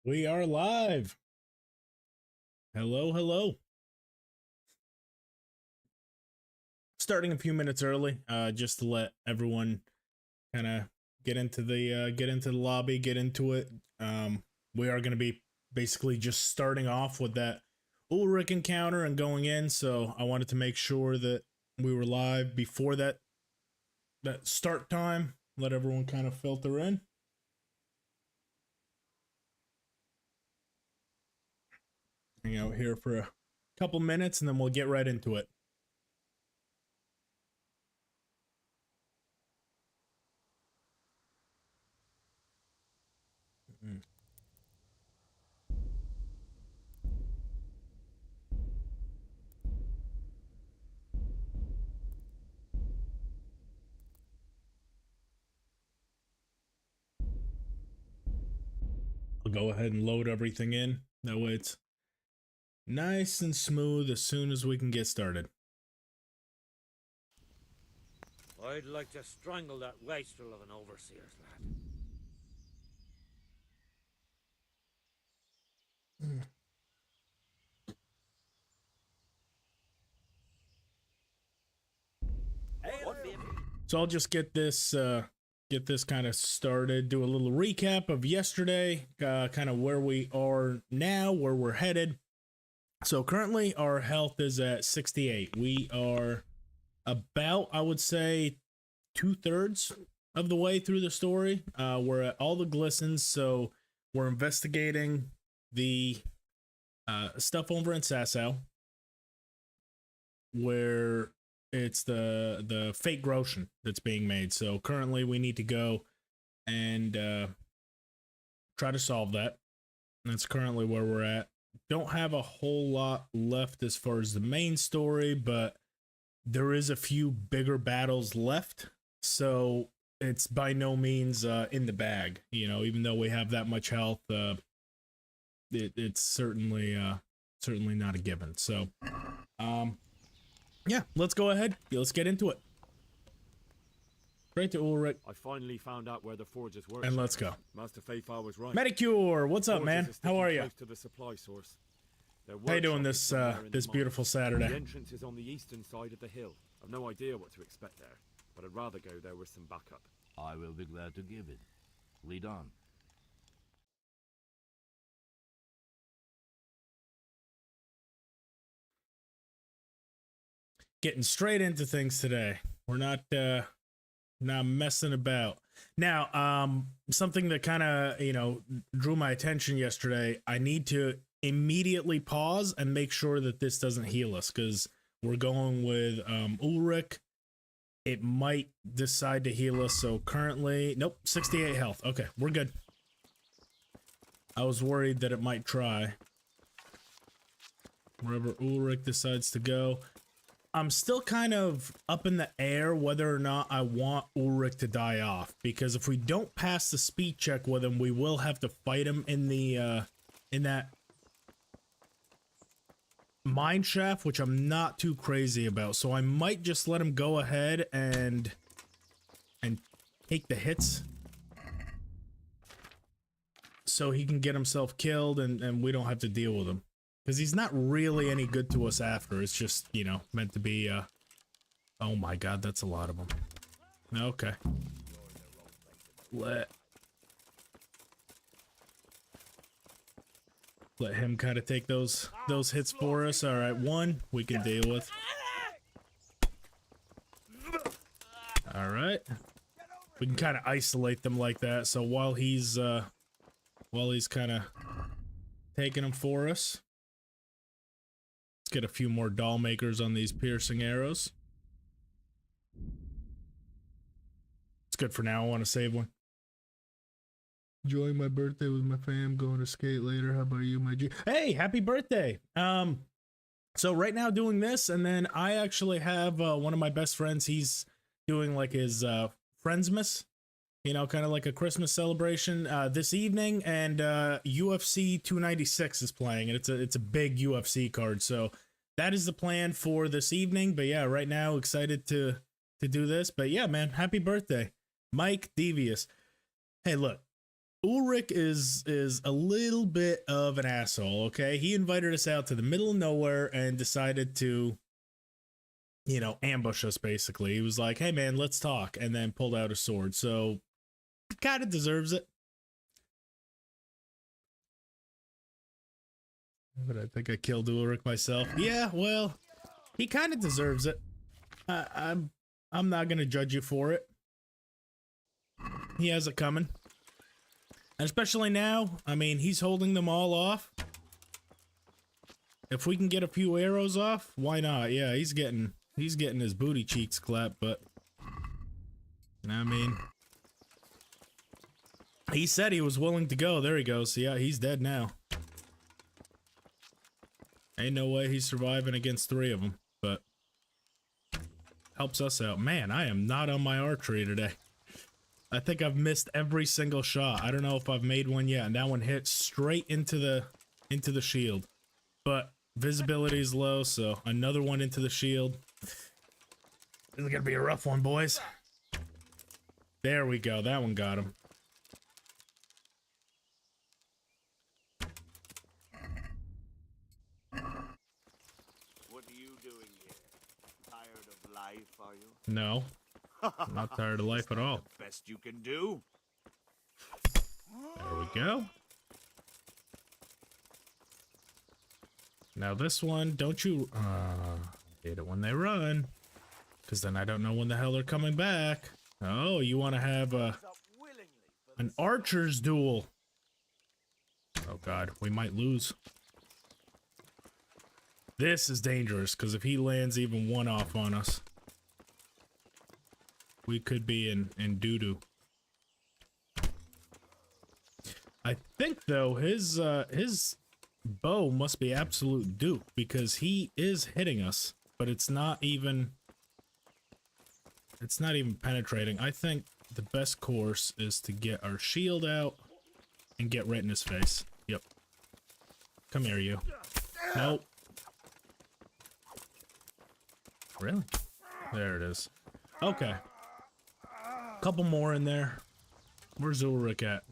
We are live. Hello, hello. Starting a few minutes early, just to let everyone kind of get into the lobby, get into it. We are going to be basically just starting off with that Ulrich encounter and going in. So I wanted to make sure that we were live before that start time. Let everyone kind of filter in. Hang out here for a couple minutes and then we'll get right into it. I'll go ahead and load everything in. That way it's nice and smooth as soon as we can get started. I'd like to strangle that wastrel of an overseer's lad. So I'll just get this kind of started, do a little recap of yesterday, kind of where we are now, where we're headed. So currently our health is at 68. We are about, I would say, 2/3 of the way through the story. We're at all the glistens, so we're investigating the stuff over in Sasau, where it's the fake Groshen that's being made. So currently we need to go and try to solve that. That's currently where we're at. Don't have a whole lot left as far as the main story, but there is a few bigger battles left. So it's by no means in the bag, you know, even though we have that much health, it's certainly not a given. So yeah, let's go ahead. Let's get into it. Right to Ulrich. I finally found out where the forges were. And let's go. Master Faithfar was right. Medicure, what's up, man? How are you? Close to the supply source. How you doing this this beautiful Saturday? The entrance is on the eastern side of the hill. I've no idea what to expect there, but I'd rather go there with some backup. I will be glad to give it. Lead on. Getting straight into things today. We're not messing about. Now, something that kind of, you know, drew my attention yesterday, I need to immediately pause and make sure that this doesn't heal us, because we're going with Ulrich. It might decide to heal us, so currently, nope, 68 health. Okay, we're good. I was worried that it might try. Wherever Ulrich decides to go. I'm still kind of up in the air whether or not I want Ulrich to die off, because if we don't pass the speed check with him, we will have to fight him in the in that mine shaft, which I'm not too crazy about. So I might just let him go ahead and take the hits so he can get himself killed and we don't have to deal with him. Because he's not really any good to us after. It's just, you know, meant to be, oh my god, that's a lot of them. Okay. Let him kind of take those hits for us. Alright, one we can deal with. Alright. We can kind of isolate them like that, so while he's kind of taking them for us. Let's get a few more doll makers on these piercing arrows. It's good for now. I want to save one. Enjoying my birthday with my fam. Going to skate later. How about you, my G? Hey, happy birthday. So right now doing this, and then I actually have one of my best friends. He's doing like his Friendsmas, you know, kind of like a Christmas celebration this evening, and UFC 296 is playing, and it's a big UFC card, so that is the plan for this evening. But yeah, right now excited to do this. But yeah, man, happy birthday, Mike Devious. Hey, look, Ulrich is a little bit of an asshole, okay? He invited us out to the middle of nowhere and decided to, you know, ambush us, basically. He was like, hey, man, let's talk, and then pulled out a sword. So, kind of deserves it. But I think I killed Ulrich myself. Yeah, well, he kind of deserves it. I'm not going to judge you for it. He has it coming. And especially now, I mean, he's holding them all off. If we can get a few arrows off, why not? Yeah, he's getting his booty cheeks clapped, but I mean, he said he was willing to go. There he goes. Yeah, he's dead now. Ain't no way he's surviving against 3 of them, but helps us out. Man, I am not on my archery today. I think I've missed every single shot. I don't know if I've made one yet, and that one hit straight into the shield. But visibility is low, so another one into the shield. This is gonna be a rough one, boys. There we go. That one got him. What are you doing here? Tired of life, are you? No. I'm not tired of life at all. The best you can do. There we go. Now this one, don't you... hate it when they run. Because then I don't know when the hell they're coming back. Oh, you want to have an archer's duel. Oh god, we might lose. This is dangerous, because if he lands even one off on us, we could be in doo-doo. I think, though, his bow must be absolute dupe, because he is hitting us, but it's not even penetrating. I think the best course is to get our shield out and get right in his face. Yep. Come here, you. Nope. Really? There it is. Okay. Couple more in there. Where's Ulrich at?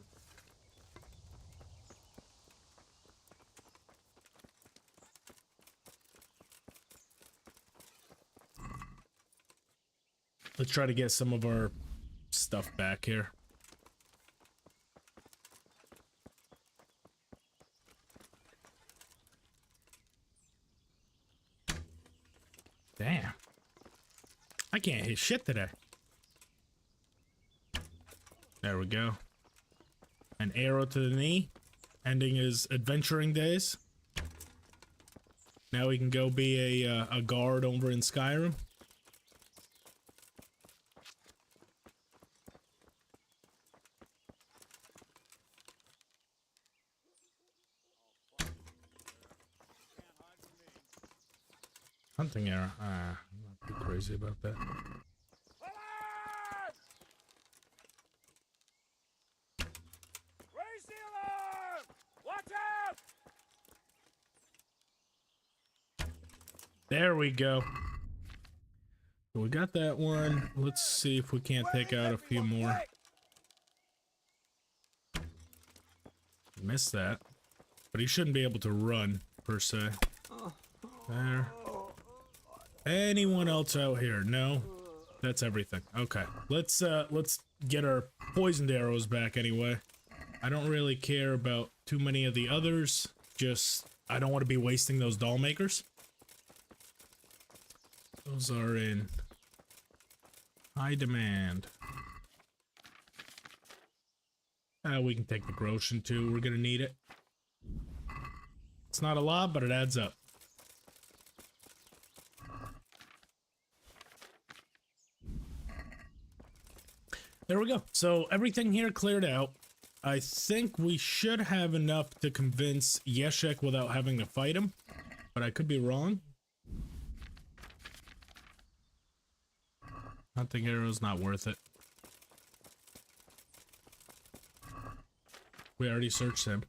Let's try to get some of our stuff back here. Damn. I can't hit shit today. There we go. An arrow to the knee, ending his adventuring days. Now we can go be a guard over in Skyrim. Hunting arrow. I'm not too crazy about that. Raise the alarm! Watch out! There we go. We got that one. Let's see if we can't take out a few more. Missed that. But he shouldn't be able to run, per se. There. Anyone else out here? No? That's everything. Okay. Let's get our poisoned arrows back anyway. I don't really care about too many of the others. Just, I don't want to be wasting those doll makers. Those are in high demand. We can take the Groshen too. We're gonna need it. It's not a lot, but it adds up. There we go. So everything here cleared out. I think we should have enough to convince Yeshek without having to fight him, but I could be wrong. Hunting arrow's not worth it. We already searched him.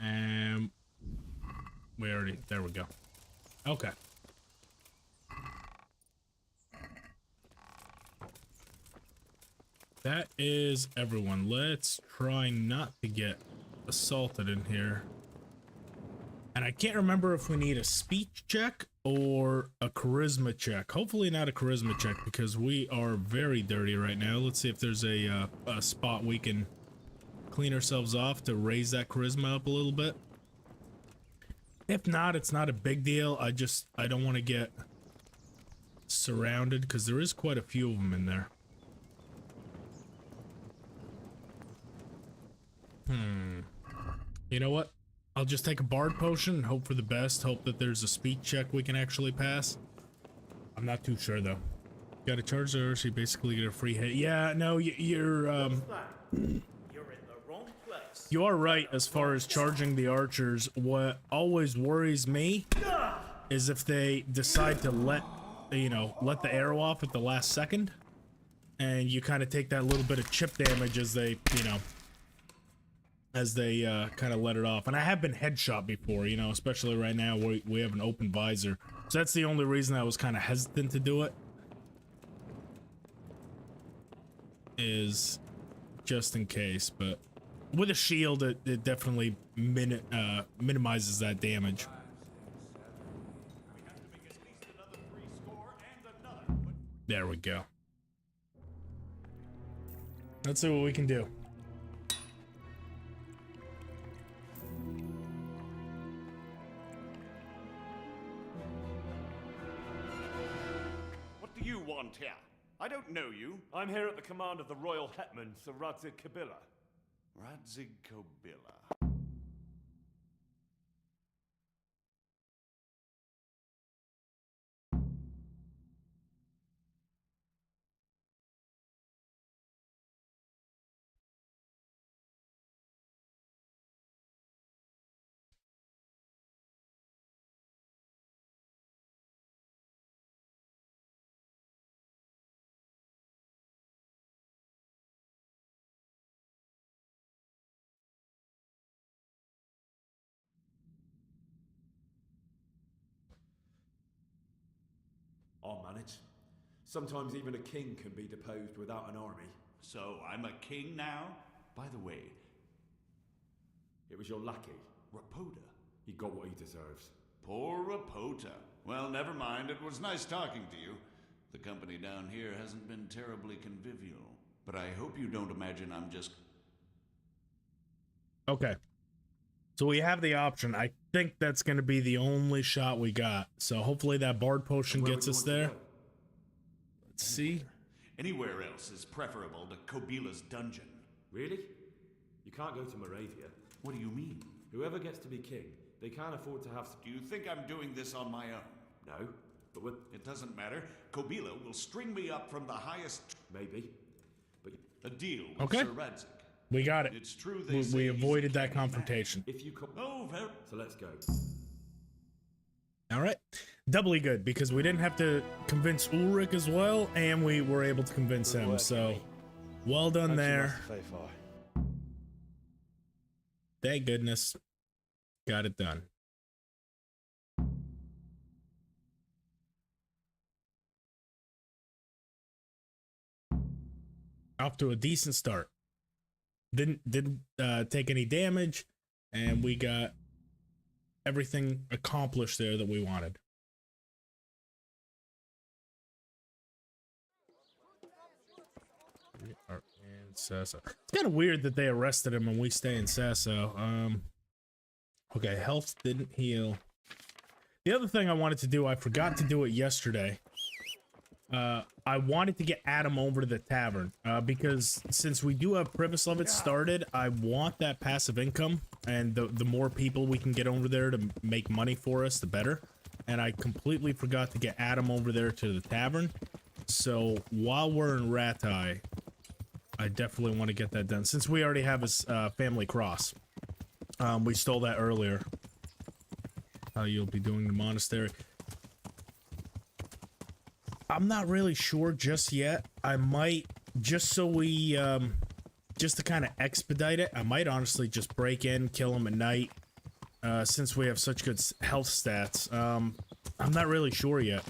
And we already, there we go. Okay. That is everyone. Let's try not to get assaulted in here. And I can't remember if we need a speech check or a charisma check. Hopefully not a charisma check because we are very dirty right now. Let's see if there's a spot we can clean ourselves off to raise that charisma up a little bit. If not, it's not a big deal. I don't want to get surrounded because there is quite a few of them in there. You know what? I'll just take a bard potion and hope for the best. Hope that there's a speech check we can actually pass. I'm not too sure though. Got to charge her, so you basically get a free hit. Yeah, no, you're You're in the wrong place. you are right as far as charging the archers. What always worries me is if they decide to let the arrow off at the last second, and you kind of take that little bit of chip damage as they, kind of let it off. And I have been headshot before, especially right now we have an open visor. So that's the only reason I was kind of hesitant to do it. Is just in case, but with a shield, it definitely minimizes that damage. There we go. Let's see what we can do. What do you want here? I don't know you. I'm here at the command of the royal hetman, Sir Radzig Kobyla. Radzig Kobyla. I'll manage. Sometimes even a king can be deposed without an army. So I'm a king now? By the way, It was your lackey. Rapoda. He got what he deserves. Poor Rapota. Well, never mind. It was nice talking to you. The company down here hasn't been terribly convivial. But I hope you don't imagine I'm just... Okay. So we have the option. I think that's going to be the only shot we got. So hopefully that bard potion Where gets would you us want to there. go? Let's see. Anywhere else is preferable to Kobyla's dungeon. Really? You can't go to Moravia. What do you mean? Whoever gets to be king, they can't afford to have... Do you think I'm doing this on my own? No, but with... It doesn't matter. Kobyla will string me up from the highest... Maybe. But A deal with Okay. Sir Radzig. We got it. It's true they We say he's avoided a that canny man. confrontation. if you come... Oh, very... So let's go. All right. Doubly good because we didn't have to convince Ulrich as well, and we were able to convince him. So well done there. Thank goodness. Got it done. Off to a decent start. Didn't take any damage, and we got everything accomplished there that we wanted. We are in Sasso. It's kind of weird that they arrested him and we stay in Sasso. Okay, health didn't heal. The other thing I wanted to do, I forgot to do it yesterday. I wanted to get Adam over to the tavern because since we do have Privis Levitt started, I want that passive income, and the more people we can get over there to make money for us, the better. And I completely forgot to get Adam over there to the tavern. So while we're in Ratai, I definitely want to get that done since we already have his family cross. We stole that earlier. You'll be doing the monastery. I'm not really sure just yet. I might, just so we, just to kind of expedite it, I might honestly just break in, kill him at night, since we have such good health stats. I'm not really sure yet.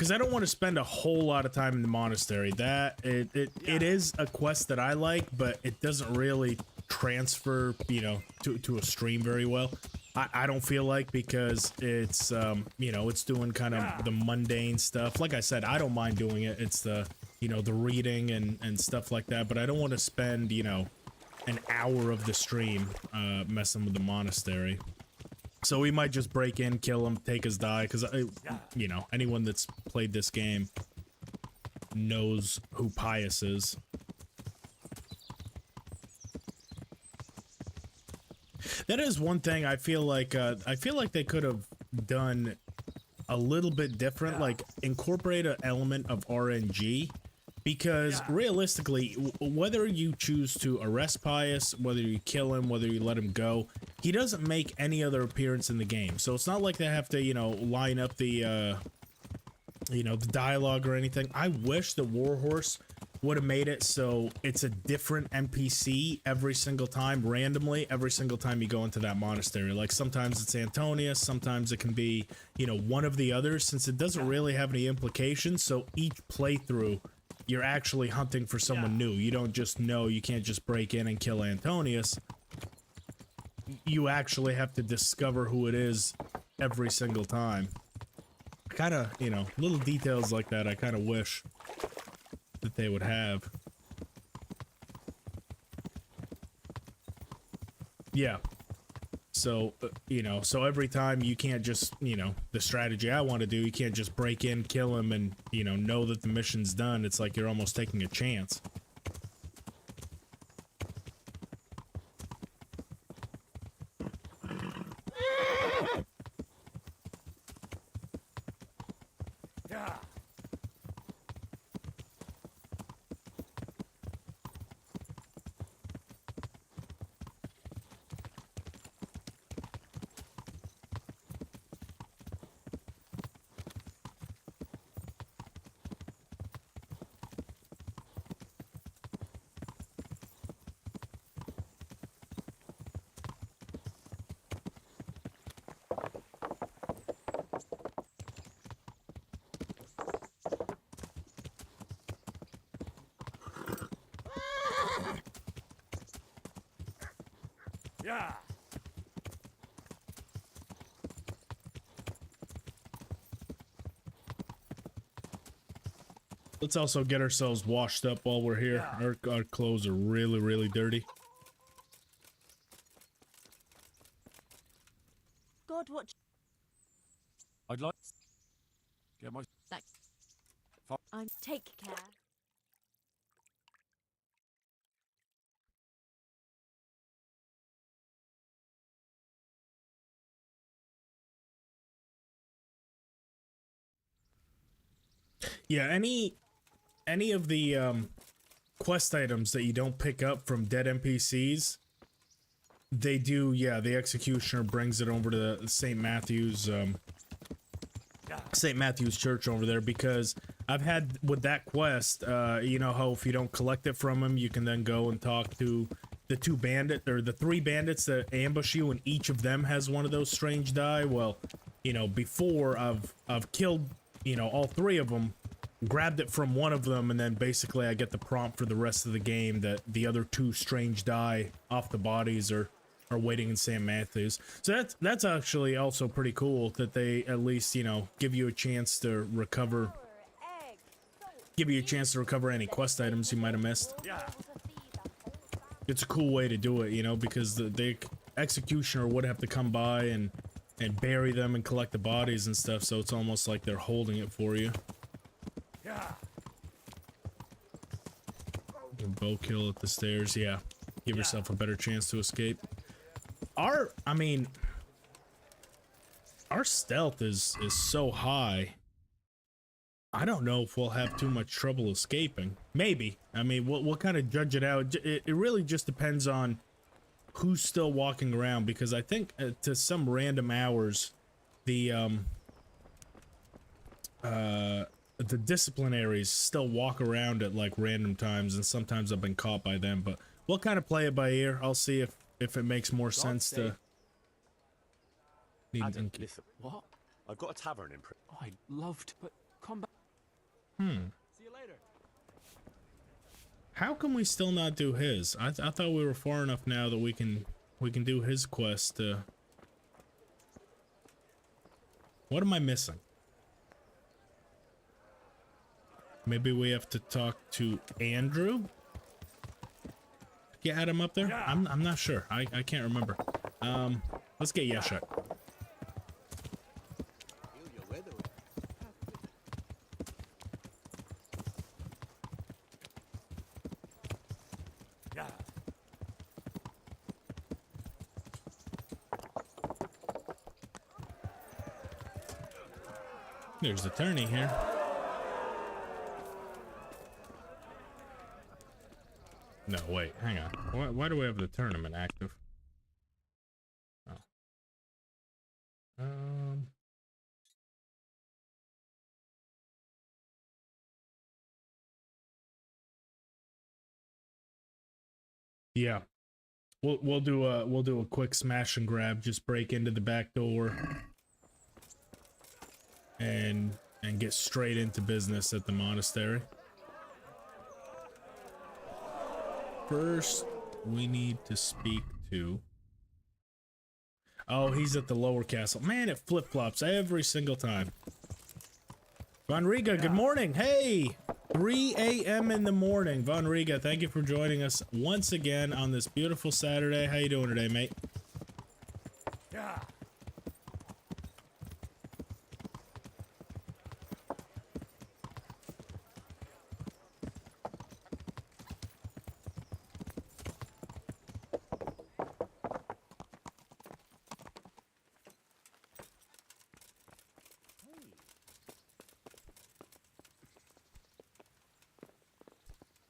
because I don't want to spend a whole lot of time in the monastery. That it is a quest that I like, but it doesn't really transfer, you know, to a stream very well. I don't feel like, because it's you know, it's doing kind of the mundane stuff. Like I said, I don't mind doing it. It's the, you know, the reading and stuff like that, but I don't want to spend, you know, an hour of the stream messing with the monastery. So we might just break in, kill him, take his die, because you know, anyone that's played this game knows who Pius is. That is one thing I feel like they could have done a little bit different, like incorporate an element of RNG, because realistically, whether you choose to arrest Pius, whether you kill him, whether you let him go, he doesn't make any other appearance in the game. So it's not like they have to, you know, line up the you know, the dialogue or anything. I wish the Warhorse would have made it so it's a different NPC every single time, randomly, every single time you go into that monastery. Like, sometimes it's Antonius, sometimes it can be, you know, one of the others, since it doesn't really have any implications. So each playthrough, you're actually hunting for someone new. You don't just know, you can't just break in and kill Antonius. You actually have to discover who it is every single time. Kind of, you know, little details like that I kind of wish that they would have. Yeah. So, you know, so every time you can't just, you know, the strategy I want to do, you can't just break in, kill him, and, you know that the mission's done. It's like you're almost taking a chance. Yeah. Let's also get ourselves washed up while we're here. Our clothes are really, really dirty. God, what? I'd like get my I'm take care. Yeah, any of the quest items that you don't pick up from dead NPCs, they do, yeah, the executioner brings it over to the St. Matthew's Church over there, because I've had with that quest, you know how if you don't collect it from him, you can then go and talk to the the three bandits that ambush you, and each of them has one of those strange die. Well, you know, before I've killed, you know, all three of them, grabbed it from one of them, and then basically I get the prompt for the rest of the game that the other two strange die off the bodies are waiting in St. Matthew's. So that's actually also pretty cool that they at least, you know, give you a chance to recover any quest items you might have missed. It's a cool way to do it, you know, because the executioner would have to come by and bury them and collect the bodies and stuff, so it's almost like they're holding it for you. Bow kill at the stairs, yeah. Give yourself a better chance to escape. Our stealth is so high. I don't know if we'll have too much trouble escaping. Maybe. I mean, we'll kind of judge it out. It really just depends on who's still walking around, because I think to some random hours, the disciplinaries still walk around at like random times, and sometimes I've been caught by them, but we'll kind of play it by ear. I'll see if it makes more sense to... Adam, listen, what? I've got a tavern in... I'd love to, but Come back. Hmm. See you later. How can we still not do his? I thought we were far enough now that we can do his quest. What am I missing? Maybe we have to talk to Andrew. Get him up there. Yeah. I'm not sure. I can't remember. Let's get Yeshak. Yeah. There's the attorney here. No, wait, hang on. Why do we have the tournament active? Oh. Yeah. We'll do a quick smash and grab, just break into the back door and get straight into business at the monastery. First, we need to speak to... Oh, he's at the lower castle. Man, it flip-flops every single time. Von Riga, good morning. Hey, 3 a.m. in the morning. Von Riga, thank you for joining us once again on this beautiful Saturday. How you doing today, mate? Yeah.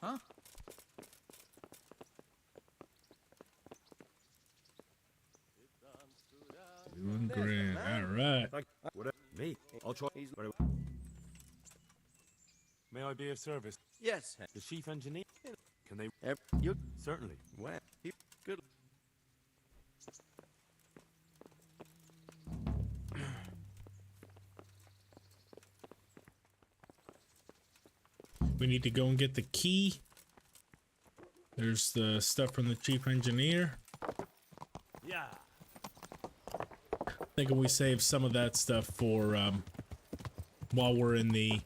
Huh? Doing great. All right. Thank whatever. Me. I'll try. May I be of service? Yes. The chief engineer? Can they? You Certainly. well, good. We need to go and get the key. There's the stuff from the chief engineer. Yeah. Thinking we save some of that stuff for while we're in the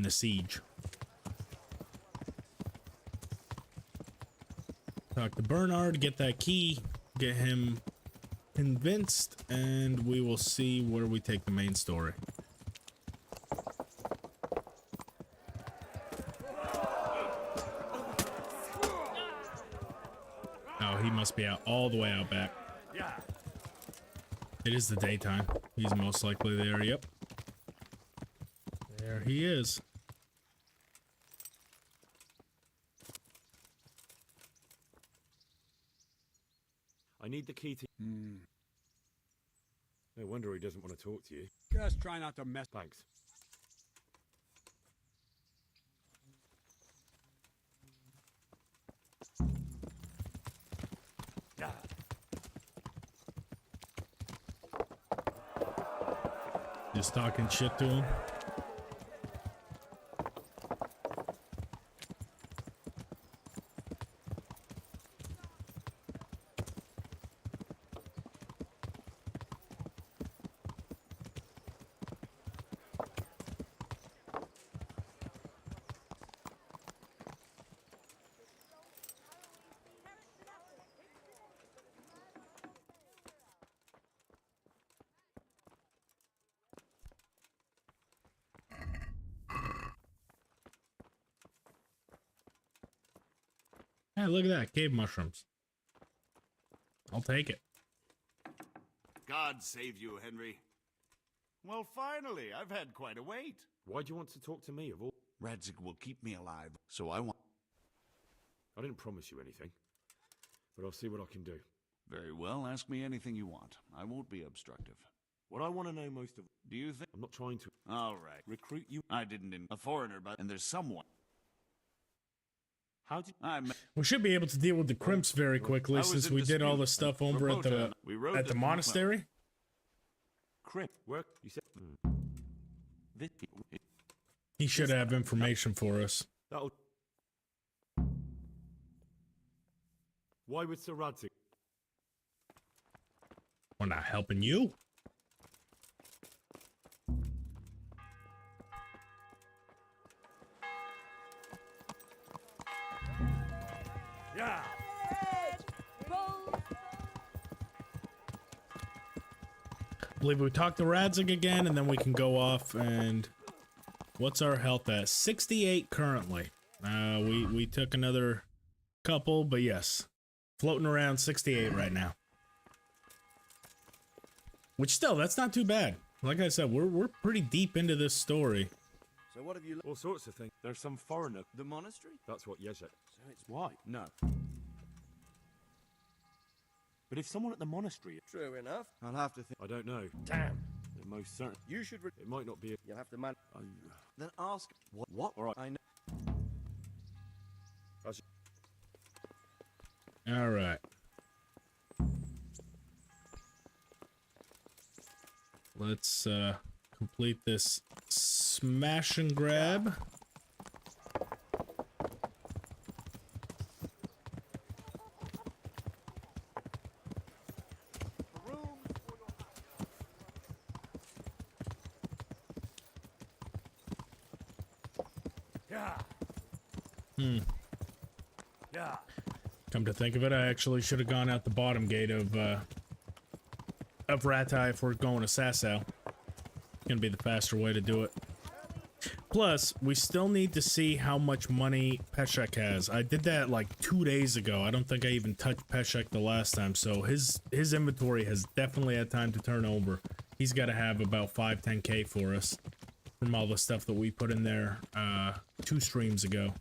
siege. Talk to Bernard, get that key, get him convinced, and we will see where we take the main story. Oh, he must be out all the way out back. Yeah. It is the daytime. He's most likely there. Yep. There he is. I need the key to. No wonder he doesn't want to talk to you. Just try not to mess. Thanks. Yeah. Just talking shit to him. Hey, look at that. Cave mushrooms. I'll take it. God save you, Henry. Well, finally, I've had quite a wait. Why do you want to talk to me of all? Radzig will keep me alive, so I want... I didn't promise you anything, but I'll see what I can do. Very well, ask me anything you want. I won't be obstructive. What I want to know most of. Do you think... I'm not trying to All right. recruit you. I didn't... A foreigner, but... And there's someone... How did? We should be able to deal with the crimps very quickly I was since in we did all dispute. the stuff over at We rode the the- monastery. Crip. Work. You said. He should have information for us. That'll... Why would Sir Radzig... We're not helping you. Yeah. I believe we talked to Radzig again, and then we can go off and... What's our health at? 68 currently. We took another couple, but yes. Floating around 68 right now. Which still, that's not too bad. Like I said, we're pretty deep into this story. So what have you... All sorts of things. There's some foreigner. The monastery? That's what Yezhek... So it's white? No. But if someone at the monastery... True enough. I'll have to think... I don't know. Damn. It most certain... You should... It might not be... You'll have to man... Then ask... What? All right. I know... All right. Let's complete this smash and grab. Yeah. Yeah. Come to think of it, I actually should have gone out the bottom gate of Ratai if we're going to Sasau. Gonna be the faster way to do it. Plus, we still need to see how much money Peshek has. I did that like 2 days ago. I don't think I even touched Peshek the last time, so his inventory has definitely had time to turn over. He's got to have about 5-10k for us from all the stuff that we put in there 2 streams ago.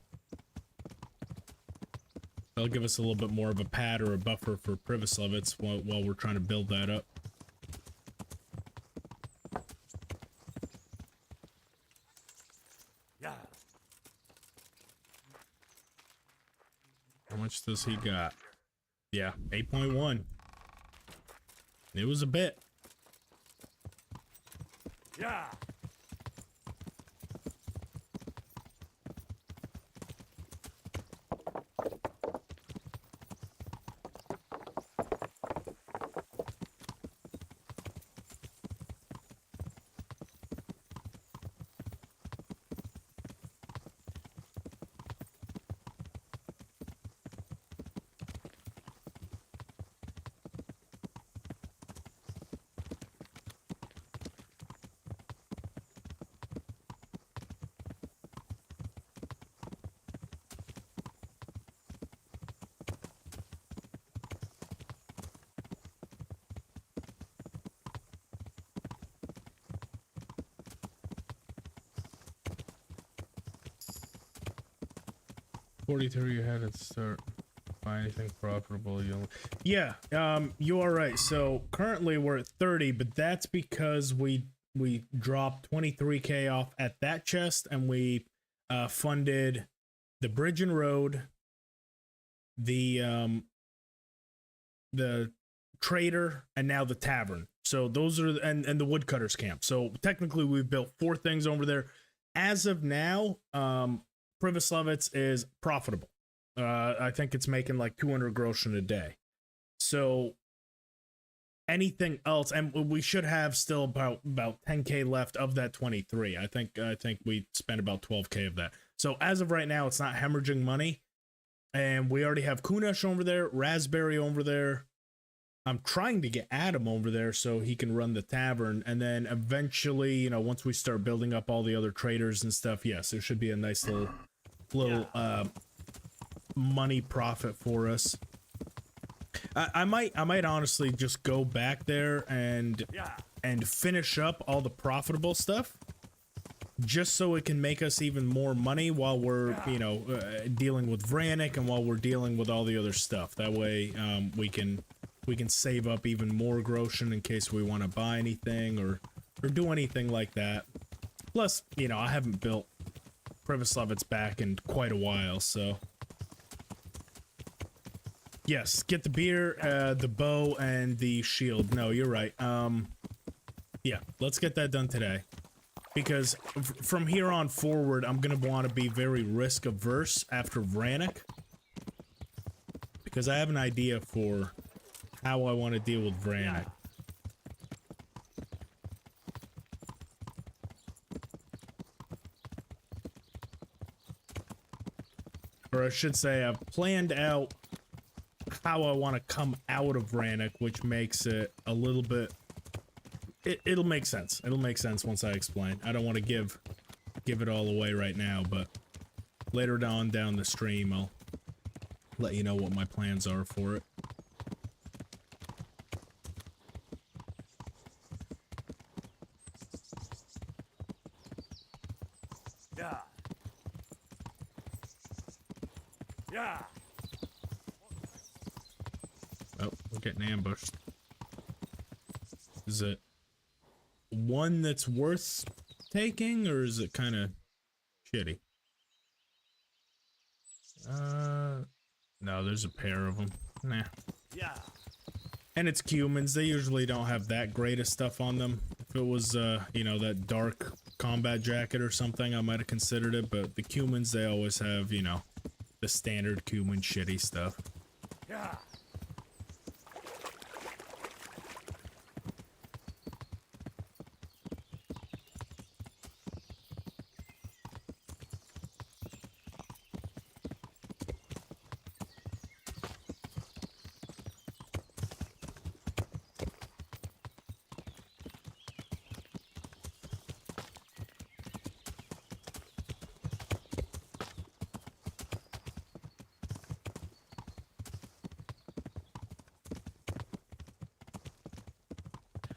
That'll give us a little bit more of a pad or a buffer for Privislevitz while we're trying to build that up. Yeah. How much does he got? Yeah, 8.1. It was a bit. Yeah. $43 ahead at the start. Buy anything profitable, you'll... Yeah, you are right. So currently we're at 30, but that's because we dropped 23k off at that chest, and we funded the bridge and road, the trader, and now the tavern. So those are and the woodcutters camp. So technically we've built 4 things over there. As of now, Privislevitz is profitable. I think it's making like 200 groschen a day. So anything else, and we should have still about 10k left of that 23. I think we spent about 12k of that. So as of right now, it's not hemorrhaging money, and we already have Kunesh over there, Raspberry over there. I'm trying to get Adam over there so he can run the tavern, and then eventually, you know, once we start building up all the other traders and stuff, yes, there should be a nice little money profit for us. I might honestly just go back there and finish up all the profitable stuff, just so it can make us even more money while we're dealing with Vranik and while we're dealing with all the other stuff. That way we can save up even more groschen in case we want to buy anything or do anything like that. Plus, you know, I haven't built Privislevitz back in quite a while, so yes, get the beer, the bow, and the shield. No, you're right. Yeah, let's get that done today. because from here on forward, I'm gonna want to be very risk averse after Vranik, because I have an idea for how I want to deal with Vranik. Or I should say, I've planned out how I want to come out of Vranik, which makes it a little bit... It'll make sense. It'll make sense once I explain. I don't want to give it all away right now, but later on down the stream, I'll let you know what my plans are for it. Yeah. Yeah. Oh, we're getting ambushed. Is it one that's worth taking, or is it kind of shitty? No, there's a pair of them. Nah. Yeah. And it's humans. They usually don't have that great of stuff on them. If it was, you know, that dark combat jacket or something, I might have considered it, but the humans, they always have, you know, the standard human shitty stuff. Yeah.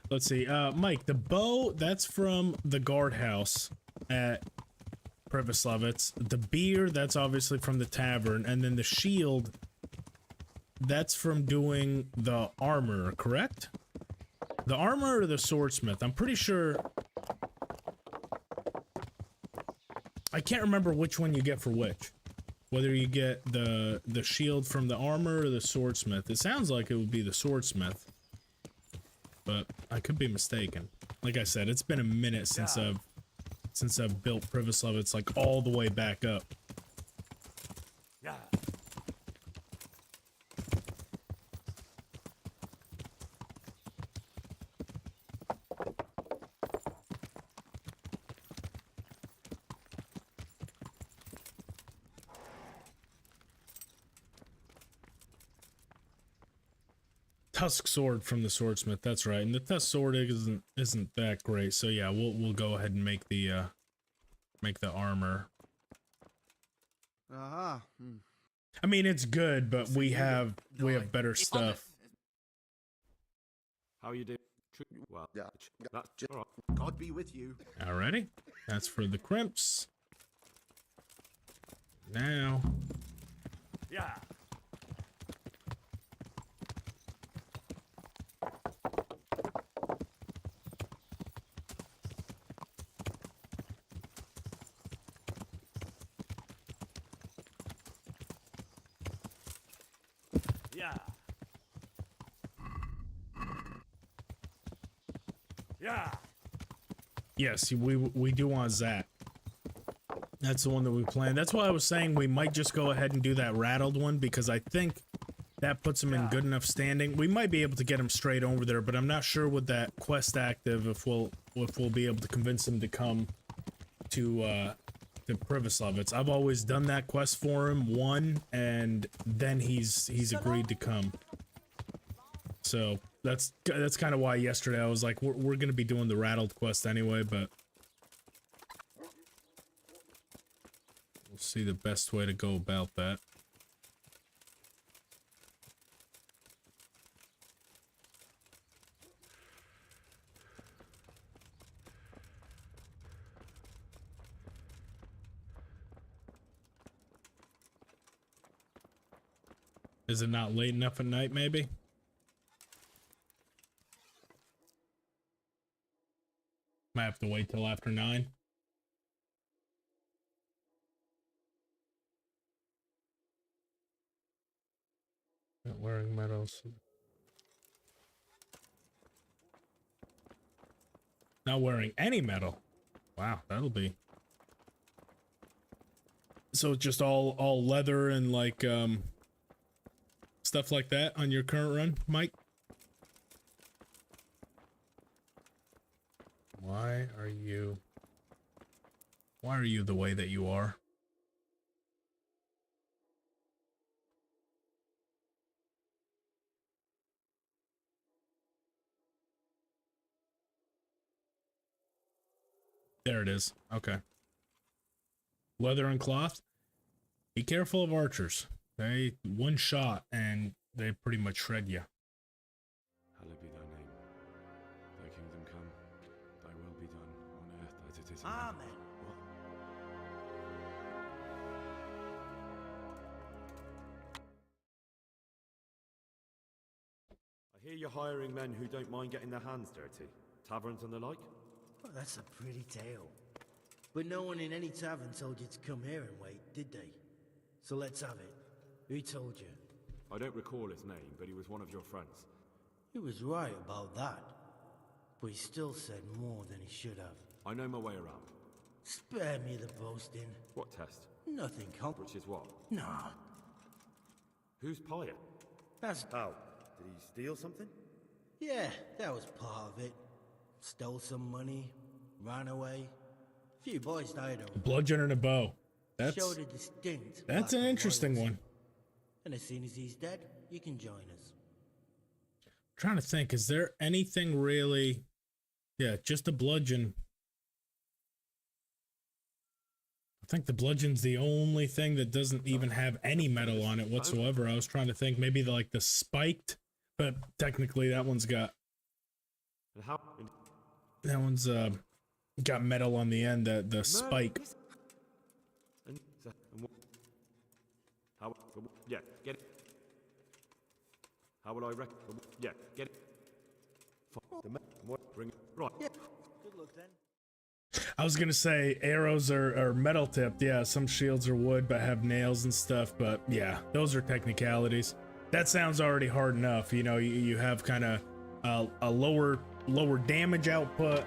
Let's see, Mike, the bow, that's from the guardhouse at Privoslavets. The beer, that's obviously from the tavern, and then the shield, that's from doing the armor, correct? The armor or the swordsmith? I'm pretty sure... I can't remember which one you get for which. Whether you get the shield from the armor or the swordsmith. It sounds like it would be the swordsmith, but I could be mistaken. Like I said, it's been a minute since I've built Privoslavets like all the way back up. Yeah. Tusk sword from the swordsmith, that's right. And the tusk sword isn't that great. So yeah, we'll go ahead and make the armor. Aha. I mean, it's good, but we have better stuff. How are you doing? Well, Yeah. that's Just- all right. God be with you. Alrighty. That's for the crimps. Now, Yeah. Yeah. Yeah. yes, we do want Zach. That's the one that we planned. That's why I was saying we might just go ahead and do that rattled one, because I think that puts him in good enough standing. We might be able to get him straight over there, but I'm not sure with that quest active if we'll be able to convince him to come to Privoslavets. I've always done that quest for him, won, and then he's agreed to come. So that's kind of why yesterday I was like, we're gonna be doing the rattled quest anyway, but we'll see the best way to go about that. Is it not late enough at night, maybe? Might have to wait till after 9. Not wearing medals. Not wearing any metal. Wow, that'll be. So it's just all leather and like stuff like that on your current run, Mike? Why are you the way that you are? There it is. Okay. Leather and cloth. Be careful of archers. They one shot and they pretty much shred you. Hallowed be thy name. Thy kingdom come. Thy will be done on earth as it is in Amen. heaven. What? I hear you're hiring men who don't mind getting their hands dirty. Taverns and the like? Well, that's a pretty tale. But no one in any tavern told you to come here and wait, did they? So let's have it. Who told you? I don't recall his name, but he was one of your friends. He was right about that. But he still said more than he should have. I know my way around. Spare me the boasting. What test? Nothing Which is what? Nah, Who's Pyre? that's... How? Did he steal something? Yeah, that was part of it. Stole some money, ran away. A few boys died over. Bludgeon and a bow. Showed a distinct... That's lack an of interesting loyalty. one. And as soon as he's dead, you can join us. Trying to think, is there anything really? Yeah, just a bludgeon. I think the bludgeon's the only thing that doesn't even have any metal on it whatsoever. I was trying to think maybe like the spiked, but technically that one's got And how? got metal on the end. The spike. And what? How? Yeah, get it. How will I wreck? Yeah, get it. What? Bring it. Right. Good luck then. I was gonna say arrows are metal tipped. Yeah, some shields are wood but have nails and stuff. But yeah, those are technicalities. That sounds already hard enough. You know, you have kind of a lower damage output.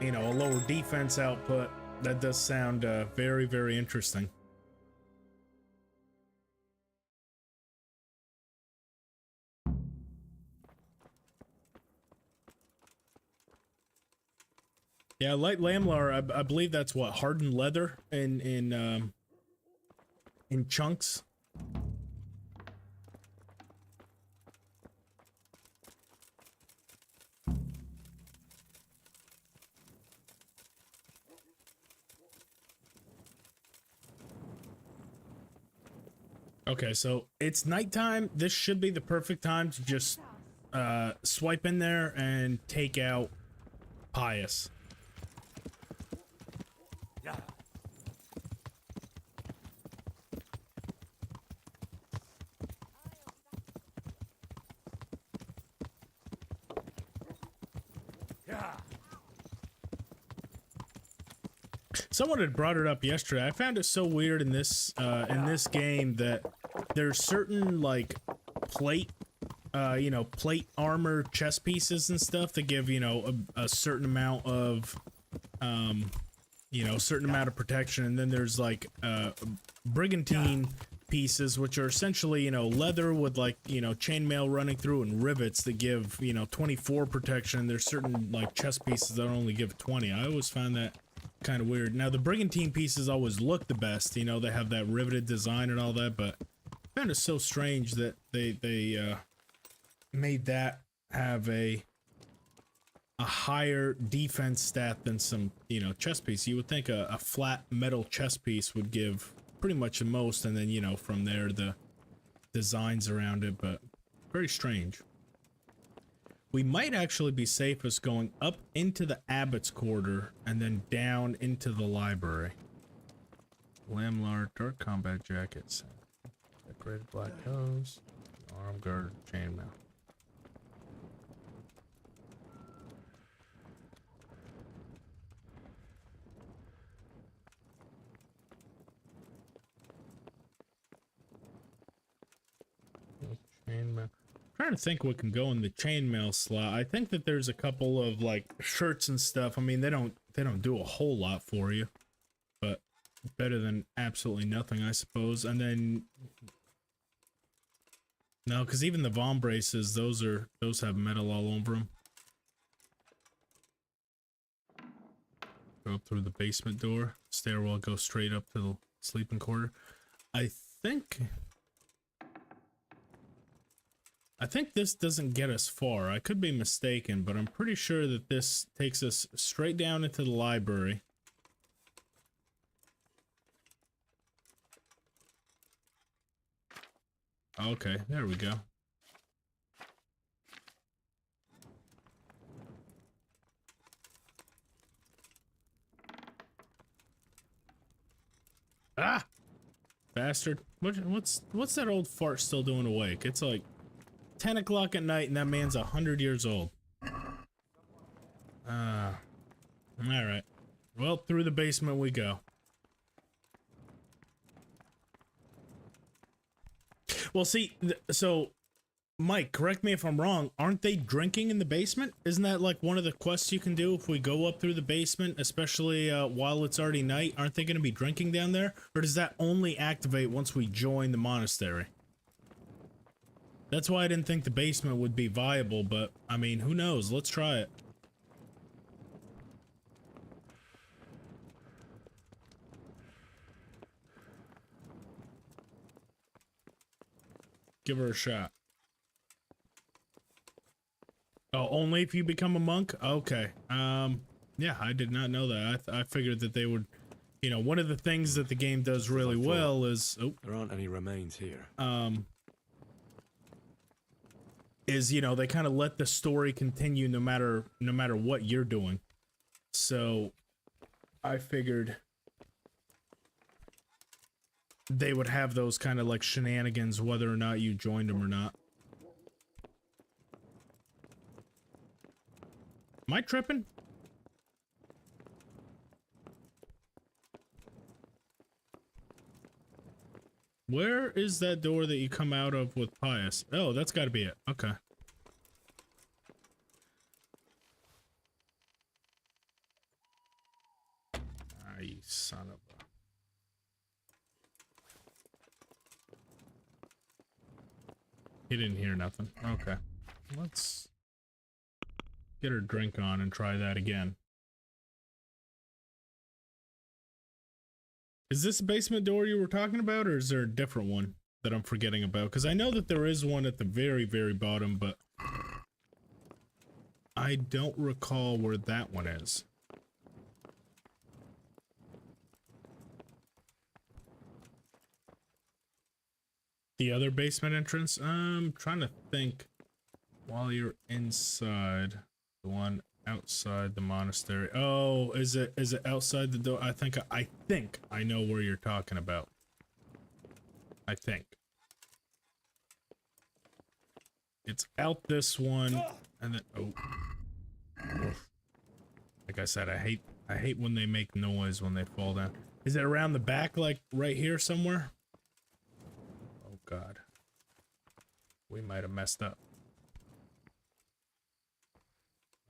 You know, a lower defense output. That does sound very, very interesting. Yeah, light lamlar. I believe that's what, hardened leather in chunks. Okay, so it's nighttime. This should be the perfect time to just swipe in there and take out Pious. Yeah. Yeah. Someone had brought it up yesterday. I found it so weird in this game that there's certain like plate armor chest pieces and stuff that give, a certain amount of certain amount of protection, and then there's like brigantine pieces which are essentially, leather with like, chainmail running through and rivets that give, 24 protection, and there's certain like chest pieces that only give 20. I always found that kind of weird. Now the brigantine pieces always look the best, they have that riveted design and all that, but I found it so strange that they made that have a higher defense stat than some, chest piece. You would think a flat metal chest piece would give pretty much the most, and then, from there the designs around it, but very strange. We might actually be safest going up into the Abbot's Quarter and then down into the library. Lamlar, dark combat jackets, decorated black hose, arm guard, chainmail. Chainmail. Trying to think what can go in the chainmail slot. I think that there's a couple of like shirts and stuff. I mean, they don't they don't do a whole lot for you, but better than absolutely nothing, I suppose. And then no, because even the Von braces, those have metal all over them. Go up through the basement door. Stairwell goes straight up to the sleeping quarter. I think this doesn't get us far. I could be mistaken, but I'm pretty sure that this takes us straight down into the library. Okay, there we go. Ah! Bastard. What's that old fart still doing awake? It's like 10 o'clock at night and that man's 100 years old. Alright. Well, through the basement we go. Well, see, so, Mike, correct me if I'm wrong, aren't they drinking in the basement? Isn't that like one of the quests you can do if we go up through the basement, especially while it's already night? Aren't they going to be drinking down there? Or does that only activate once we join the monastery? That's why I didn't think the basement would be viable, but, I mean, who knows? Let's try it. Give her a shot. Oh, only if you become a monk? Okay. Yeah, I did not know that. I figured that they would, you know, one of the things that the game does really well is... Oh. There aren't any remains here. Is, you know, they kind of let the story continue no matter what you're doing. So, I figured they would have those kind of like shenanigans whether or not you joined them or not. Am I tripping? Where is that door that you come out of with Pius? Oh, that's got to be it. Okay. Ah, you son of a... He didn't hear nothing. Okay. Let's get her drink on and try that again. Is this a basement door you were talking about, or is there a different one that I'm forgetting about? Because I know that there is one at the very, very bottom, but I don't recall where that one is. The other basement entrance? I'm trying to think while you're inside. The one outside the monastery. Oh, is it outside the door? I think I know where you're talking about. I think. It's out this one and then oh. Like I said, I hate when they make noise when they fall down. Is it around the back, like right here somewhere? Oh god. We might have messed up.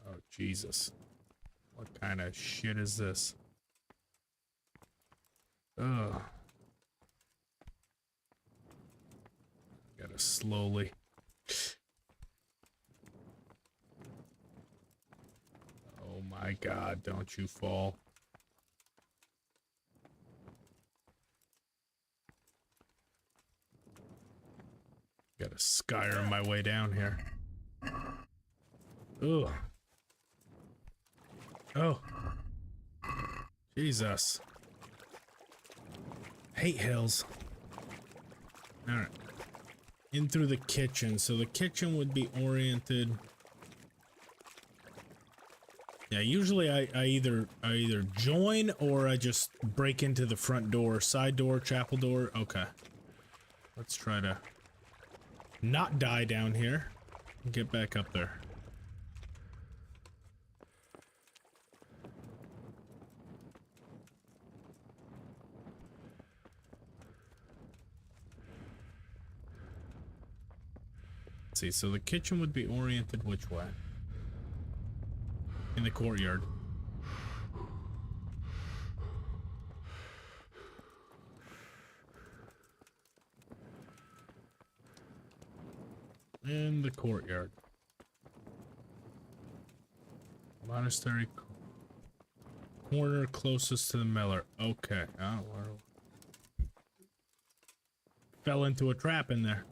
Oh, Jesus. What kind of shit is this? Ugh. Gotta slowly. Oh my god, don't you fall. Gotta Skyrim my way down here. Ugh. Oh. Jesus. Hate hills. Alright. In through the kitchen. So the kitchen would be oriented. Yeah, usually I either join or I just break into the front door. Side door, chapel door. Okay. Let's try to not die down here and get back up there. See, so the kitchen would be oriented which way? In the courtyard. in the courtyard. Monastery corner closest to the miller. Okay. Oh, well. Fell into a trap in there.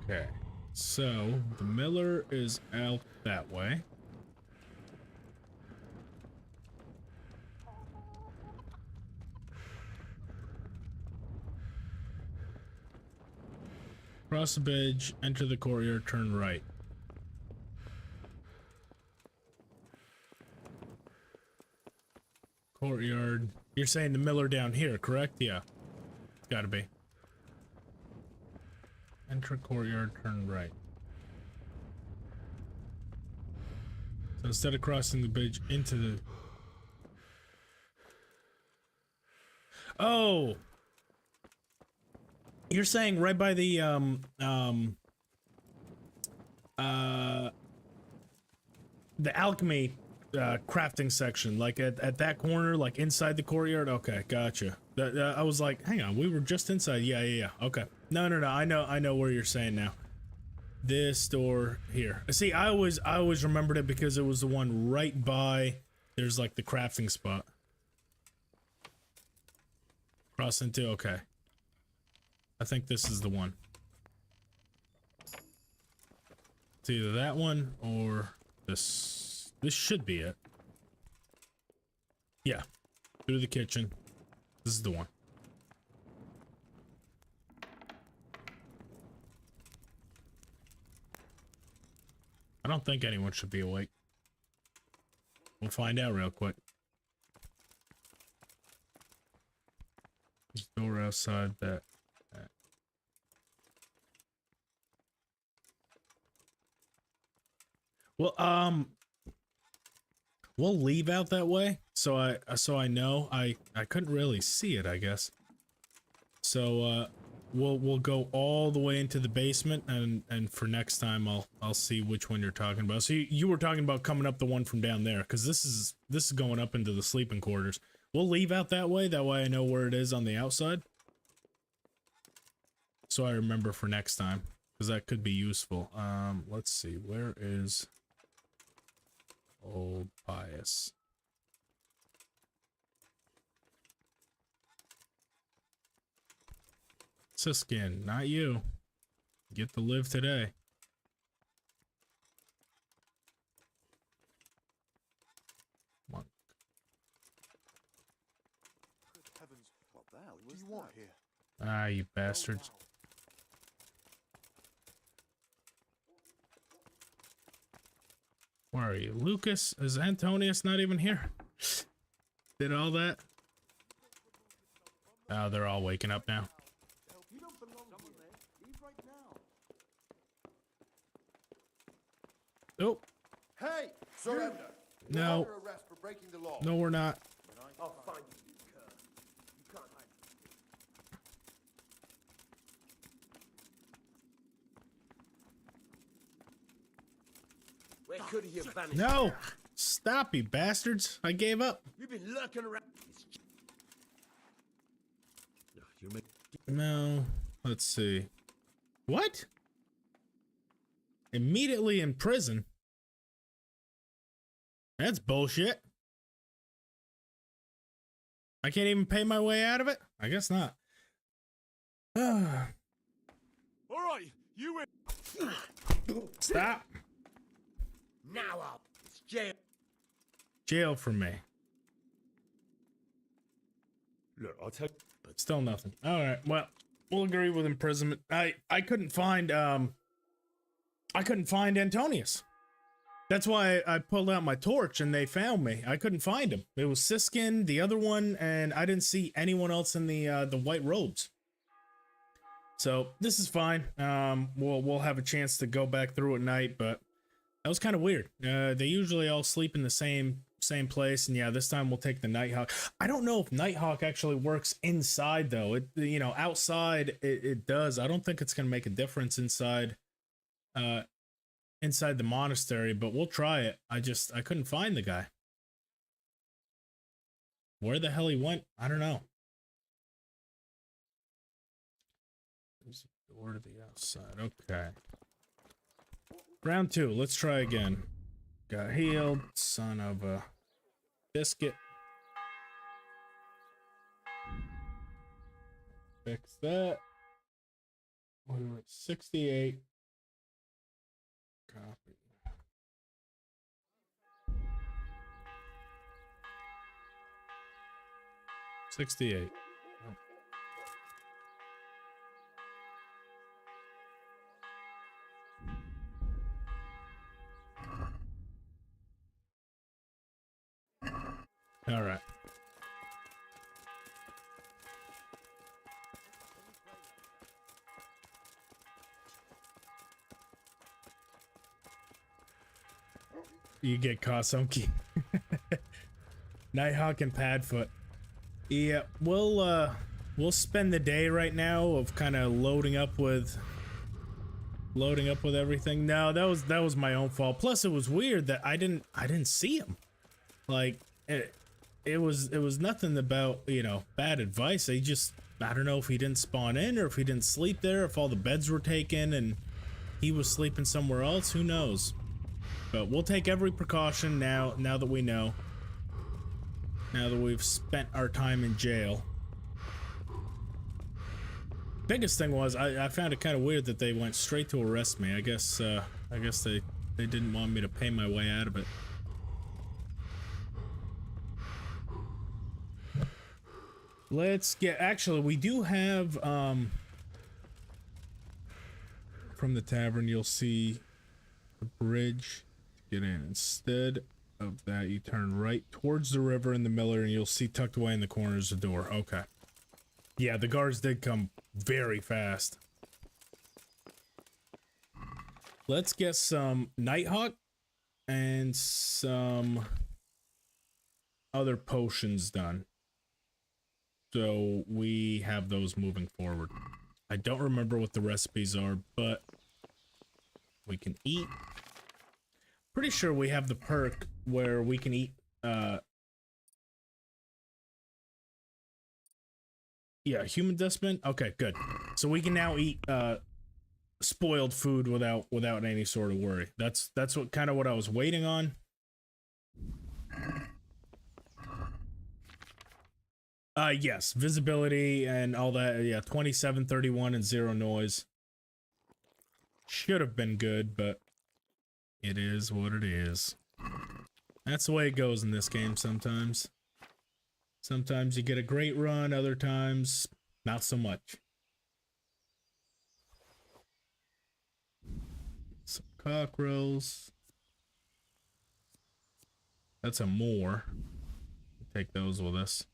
Okay, so the miller is out that way. Cross the bridge, enter the courtyard, turn right. Courtyard. You're saying the miller down here, correct? Yeah. It's gotta be. Enter courtyard, turn right. So instead of crossing the bridge into the... Oh! You're saying right by the, the alchemy, crafting section, like at that corner, like inside the courtyard? Okay, gotcha. I was like, hang on, we were just inside. Yeah. Okay. No. I know where you're saying now. This door here. See, I always remembered it because it was the one right by. There's like the crafting spot. Cross into. Okay. I think this is the one. It's either that one or this. This should be it. Yeah. Through the kitchen. This is the one. I don't think anyone should be awake. We'll find out real quick. There's a door outside that. Well, we'll leave out that way, so I know. I couldn't really see it, I guess. So we'll go all the way into the basement, and for next time I'll see which one you're talking about. So you were talking about coming up the one from down there, because this is going up into the sleeping quarters. We'll leave out that way. That way I know where it is on the outside, so I remember for next time, because that could be useful. Let's see, where is Old Bias? Siskin, not you. Get to live today. Monk. Good heavens, what the hell do you want here? Ah, you bastards. Where are you? Lucas? Is Antonius not even here? Did all that? Oh, they're all waking up now. You don't belong here. Leave right now. Oh, Hey! Surrender! no. You're under arrest for breaking the law. No, we're not. I'll find you, you cur. You can't hide. Where could he have vanished? No! Stop, you bastards! I gave up. You've been lurking around. You make No. Let's see. What? Immediately in prison? That's bullshit. I can't even pay my way out of it? I guess not. All right, you in. Stop. Now up. It's jail. Jail for me. look. I'll tell. But still nothing. Alright, well, we'll agree with imprisonment. I couldn't find Antonius. That's why I pulled out my torch and they found me. I couldn't find him. It was Siskin, the other one, and I didn't see anyone else in the white robes. So this is fine. We'll have a chance to go back through at night, but that was kind of weird. They usually all sleep in the same same place, and yeah, this time we'll take the Nighthawk. I don't know if Nighthawk actually works inside though. It, you know, outside it does. I don't think it's gonna make a difference inside inside the monastery, but we'll try it. I couldn't find the guy. Where the hell he went, I don't know. There's a door to the outside. Okay. Round 2, let's try again. Got healed, son of a biscuit. Fix that. What are we, 68. Copy. $68. All right. You get caught some key. Nighthawk and Padfoot. Yeah, we'll spend the day right now of kind of loading up with everything. No, that was my own fault. Plus it was weird that I didn't see him. Like it was nothing about, you know, bad advice. I don't know if he didn't spawn in or if he didn't sleep there, if all the beds were taken and he was sleeping somewhere else, who knows. But we'll take every precaution now that we know. Now that we've spent our time in jail. Biggest thing was I found it kind of weird that they went straight to arrest me. I guess they didn't want me to pay my way out of it. Let's get, actually we do have from the tavern you'll see the bridge to get in. Instead of that, you turn right towards the river in the miller and you'll see tucked away in the corners the door. Okay. Yeah, the guards did come very fast. Let's get some Nighthawk and some other potions done. So we have those moving forward. I don't remember what the recipes are, but we can eat. Pretty sure we have the perk where we can eat yeah, human dustbin. Okay, good. So we can now eat spoiled food without any sort of worry. That's what kind of what I was waiting on. Yes, visibility and all that. Yeah, 27, 31 and 0 noise. Should have been good, but it is what it is. That's the way it goes in this game sometimes. Sometimes you get a great run, other times not so much. Some cockerels. That's a more. Take those with us.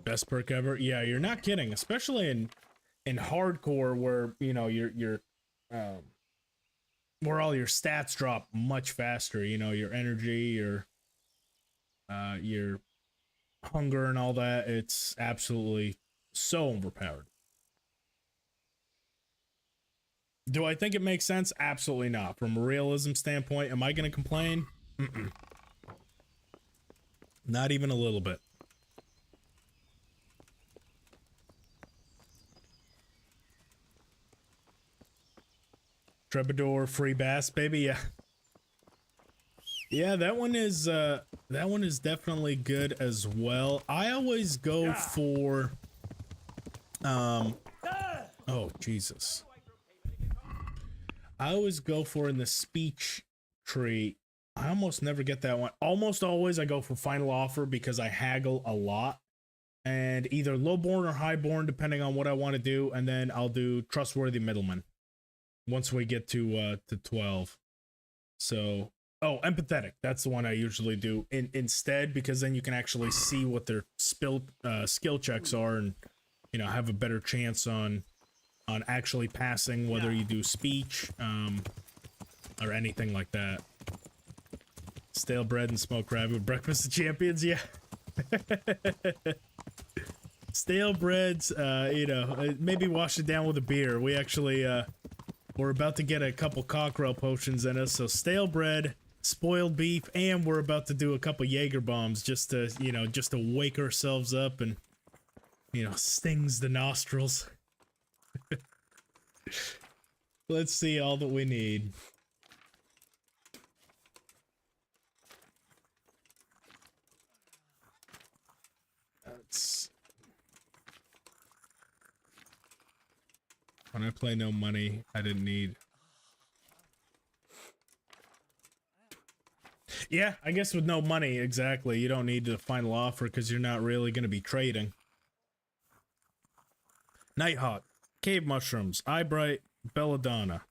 Best perk ever. Yeah, you're not kidding, especially in hardcore where, you know, you're where all your stats drop much faster, you know, your energy, your hunger and all that. It's absolutely so overpowered. Do I think it makes sense? Absolutely not. From a realism standpoint, am I going to complain? Mm-mm. Not even a little bit. Troubadour, free bass, baby. Yeah. Yeah, that one is definitely good as well. I always go for oh Jesus. I always go for in the speech tree. I almost never get that one. Almost always I go for final offer because I haggle a lot. And either lowborn or highborn depending on what I want to do, and then I'll do trustworthy middleman once we get to 12. So, oh, empathetic. That's the one I usually do instead, because then you can actually see what their skill checks are and, you know, have a better chance on on actually passing, whether you do speech, or anything like that. Stale bread and smoked rabbit with breakfast of champions, yeah. Stale breads, you know, maybe wash it down with a beer. We actually, we're about to get a couple cockerel potions in us, so stale bread, spoiled beef, and we're about to do a couple Jaeger bombs just to, you know, just to wake ourselves up and, you know, stings the nostrils. Let's see all that we need. When I play no money, I didn't need. Yeah, I guess with no money, exactly. You don't need the final offer because you're not really going to be trading. Nighthawk, cave mushrooms, eyebright, belladonna.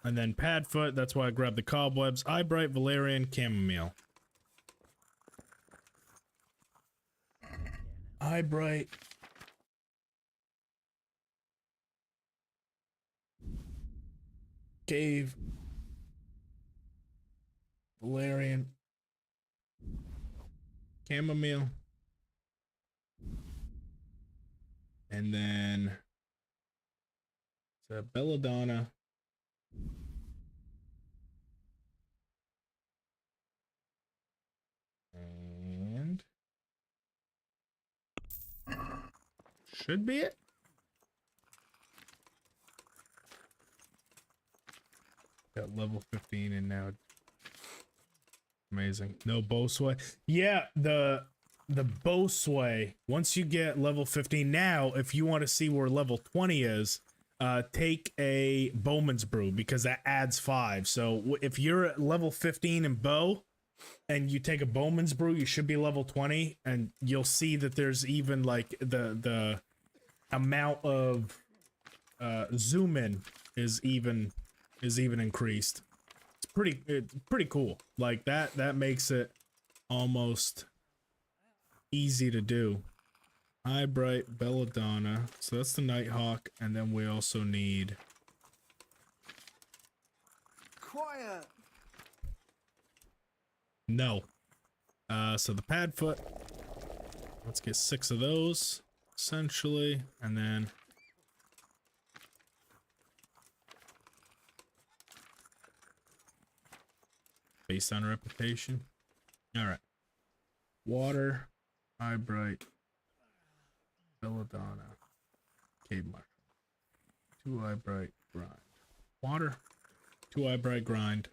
And then Padfoot, that's why I grabbed the cobwebs, eyebright, valerian, chamomile. Eyebright. Cave. Valerian. Chamomile. And then it's a belladonna. And should be it. Got level 15 and now amazing. No bow sway. Yeah, the bow sway. Once you get level 15, now if you want to see where level 20 is, take a bowman's brew because that adds 5. So if you're at level 15 in bow and you take a bowman's brew, you should be level 20, and you'll see that there's even like the amount of zoom in is even increased. It's pretty cool. Like that makes it almost easy to do. Eyebright, belladonna. So that's the Nighthawk, and then we also need Quiet. no. So the Padfoot. Let's get 6 of those, essentially, and then based on reputation. All right. Water, eyebright, belladonna, cave mushroom, 2 eyebright, grind. Water, 2 eyebright, grind.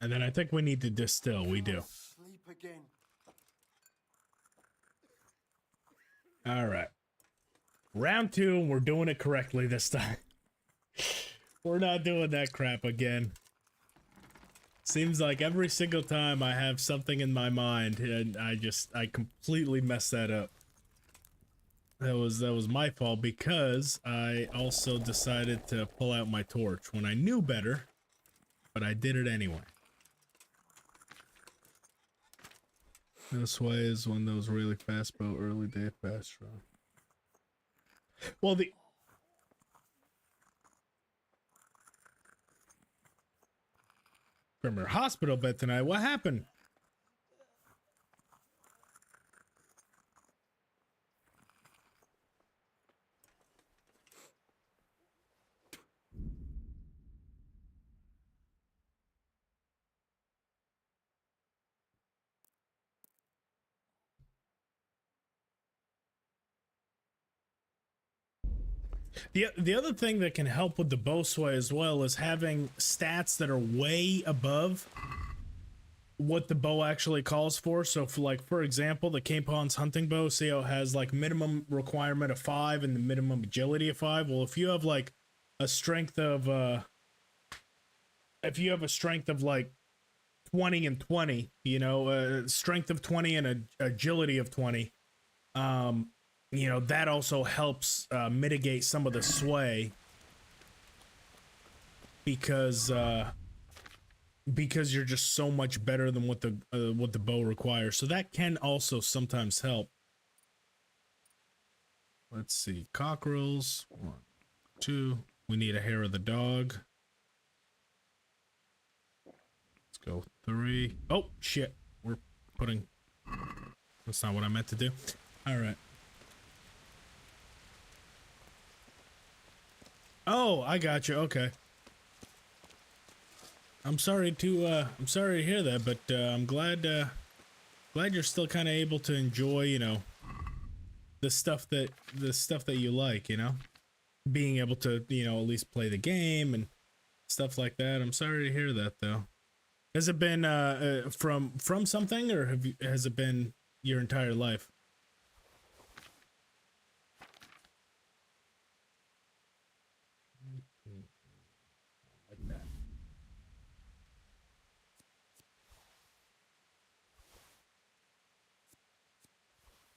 And then I think we need to distill. We do. Sleep again. All right. Round 2, and we're doing it correctly this time. We're not doing that crap again. Seems like every single time I have something in my mind, and I completely mess that up. That was my fault because I also decided to pull out my torch when I knew better, but I did it anyway. This way is one of those really fast boat early day fast run. Well, from her hospital bed tonight, what happened? The other thing that can help with the bow sway as well is having stats that are way above what the bow actually calls for. So for example, the Capon's hunting bow, see how it has like minimum requirement of 5 and the minimum agility of 5. Well, if you have like a strength of like 20 and 20, you know, strength of 20 and a agility of 20, you know, that also helps mitigate some of the sway because you're just so much better than what the bow requires. So that can also sometimes help. Let's see, cockerels. 1, 2. We need a hair of the dog. Let's go 3. Oh shit, we're putting. That's not what I meant to do. All right. Oh, I got you. Okay. I'm sorry to hear that, but I'm glad you're still kind of able to enjoy, you know, the stuff that you like, you know, being able to, you know, at least play the game and stuff like that. I'm sorry to hear that though. Has it been from something, or has it been your entire life?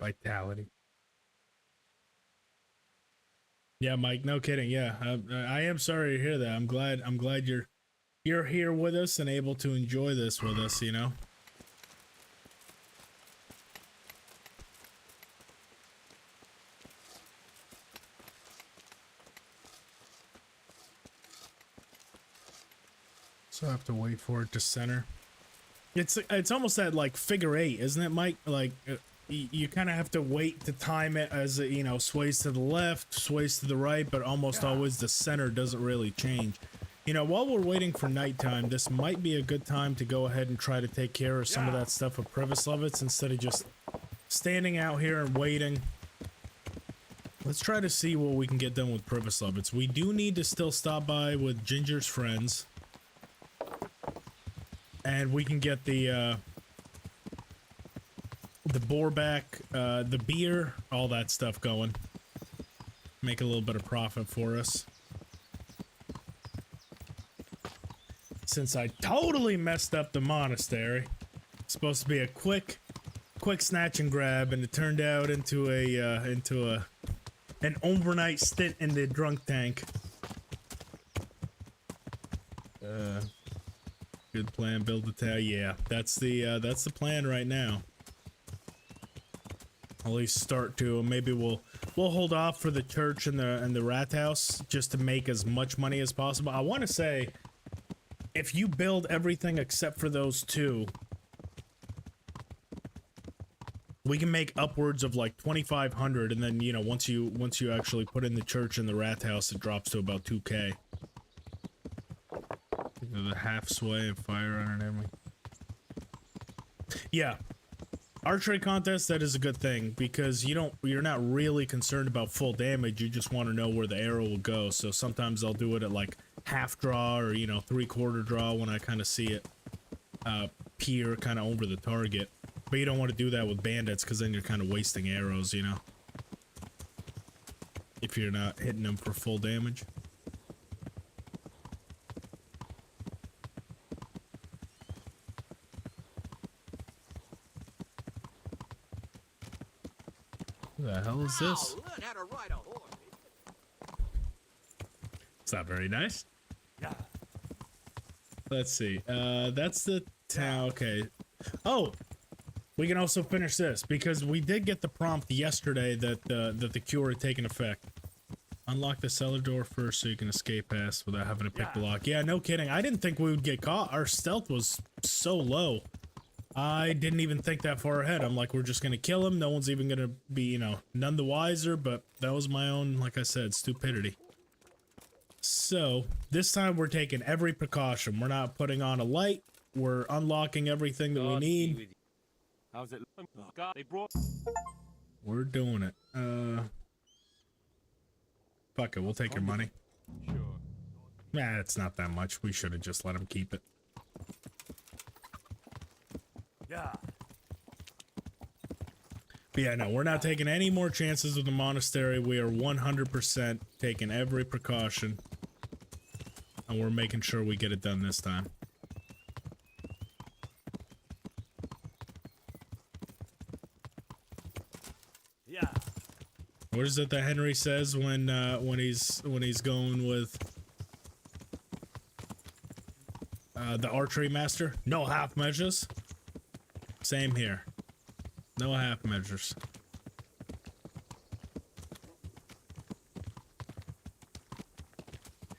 Vitality. Yeah, Mike, no kidding. Yeah, I am sorry to hear that. I'm glad you're here with us and able to enjoy this with us, you know. So I have to wait for it to center. It's almost that like figure 8, isn't it, Mike? Like you kind of have to wait to time it as it, you know, sways to the left, sways to the right, but almost always the center doesn't really change. You know, while we're waiting for nighttime, this might be a good time to go ahead and try to take care of some of that stuff with Privislovitz instead of just standing out here and waiting. Let's try to see what we can get done with Privislovitz. We do need to still stop by with Ginger's friends. And we can get the boarback, the beer, all that stuff going. Make a little bit of profit for us. Since I totally messed up the monastery. It's supposed to be a quick snatch and grab, and it turned out into an overnight stint in the drunk tank. Good plan, build the tower. Yeah, that's the plan right now. At least start to. Maybe we'll hold off for the church and the rat house just to make as much money as possible. I want to say, if you build everything except for those 2, we can make upwards of like 2,500, and then, you know, once you actually put in the church and the rat house, it drops to about 2K. The half sway and fire on and everything. Yeah, archery contest, that is a good thing because you're not really concerned about full damage. You just want to know where the arrow will go. So sometimes I'll do it at like half draw or, you know, 3/4 draw when I kind of see it peer kind of over the target. But you don't want to do that with bandits because then you're kind of wasting arrows, you know, if you're not hitting them for full damage. Who the hell is this? It's not very nice. Let's see. That's the town. Okay. Oh, we can also finish this because we did get the prompt yesterday that the cure had taken effect. Unlock the cellar door first so you can escape past without having to pick the lock. Yeah, no kidding. I didn't think we would get caught. Our stealth was so low. I didn't even think that far ahead. I'm like, we're just gonna kill him. No one's even gonna be, you know, none the wiser, but that was my own, like I said, stupidity. So, this time we're taking every precaution. We're not putting on a light. We're unlocking everything that we need. How's it? Oh, God, they brought. We're doing it. Fuck it, we'll take your money. Sure. Nah, it's not that much. We should have just let him keep it. Yeah. But yeah, no, we're not taking any more chances with the monastery. We are 100% taking every precaution. And we're making sure we get it done this time. Yeah. What is it that Henry says when he's going with the archery master? No half measures. Same here. No half measures.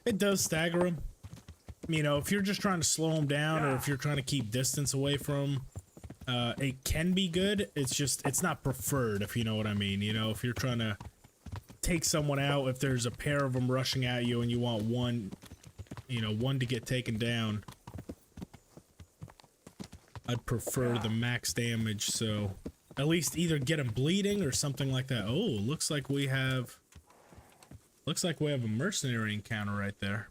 It does stagger him. You know, if you're just trying to slow him down, or if you're trying to keep distance away from him, it can be good. It's not preferred, if you know what I mean. You know, if you're trying to take someone out, if there's a pair of them rushing at you and you want one, you know, one to get taken down, I'd prefer the max damage, so at least either get him bleeding or something like that. Oh, looks like we have a mercenary encounter right there.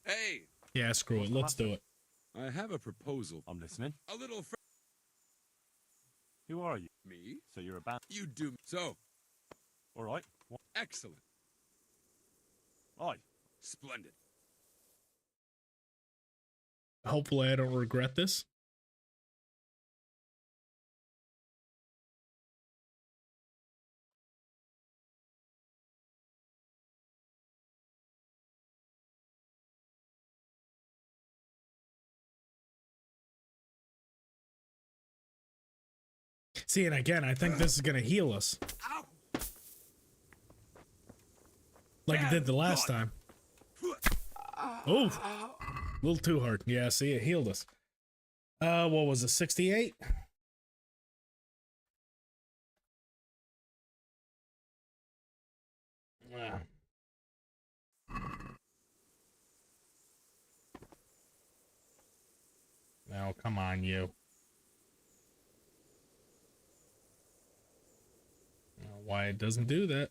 Hey, Yeah, screw it. Let's do it. I have a proposal. I'm listening. A little Who are you? me. So you're a band. You do so. All right. What? Excellent. Aye. Splendid. Hopefully I don't regret this. See, and again, I think this is gonna heal us. Ow! Like it did the last time. Oh! A little too hard. Yeah, see, it healed us. What was it, 68? Yeah. Now, come on, you. Why it doesn't do that?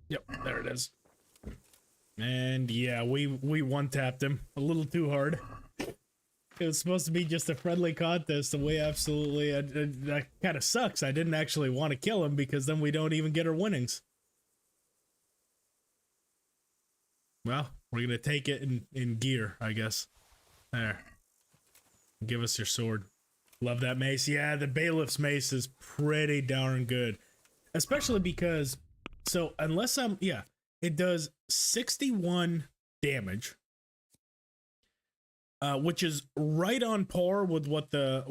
Yep, there it is. And yeah, we one-tapped him a little too hard. It was supposed to be just a friendly contest, and we absolutely... that kind of sucks. I didn't actually want to kill him, because then we don't even get our winnings. Well, we're going to take it in gear, I guess. There. Give us your sword. Love that mace. Yeah, the bailiff's mace is pretty darn good. Especially because... So, unless I'm... Yeah, it does 61 damage. Which is right on par with what the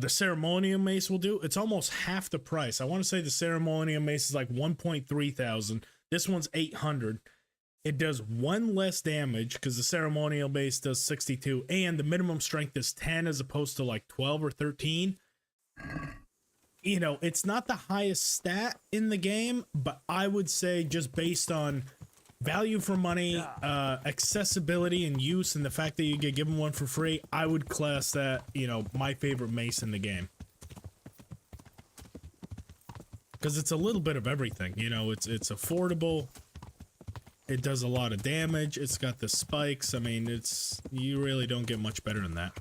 ceremonial mace will do. It's almost half the price. I want to say the ceremonial mace is like 1.3 thousand. This one's 800. It does one less damage because the ceremonial mace does 62, and the minimum strength is 10 as opposed to like 12 or 13. You know, it's not the highest stat in the game, but I would say just based on value for money, accessibility and use, and the fact that you get given one for free, I would class that, you know, my favorite mace in the game. Because it's a little bit of everything, you know, it's affordable, it does a lot of damage, it's got the spikes, I mean, it's, you really don't get much better than that.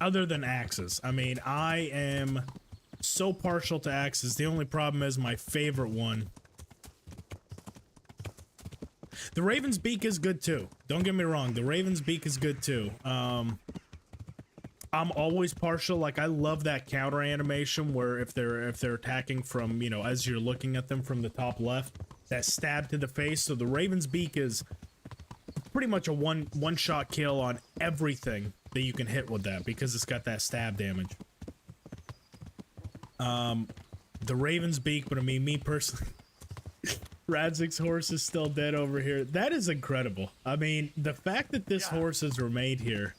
Other than axes, I mean, I am so partial to axes. The only problem is my favorite one. The Raven's Beak is good too. Don't get me wrong. The Raven's Beak is good too. I'm always partial. Like, I love that counter animation where if they're attacking from, you know, as you're looking at them from the top left, that stab to the face. So the Raven's Beak is pretty much a one-shot kill on everything that you can hit with that because it's got that stab damage. The Raven's Beak, but I mean, me personally, Radzik's horse is still dead over here. That is incredible. I mean, the fact that this horse is remade here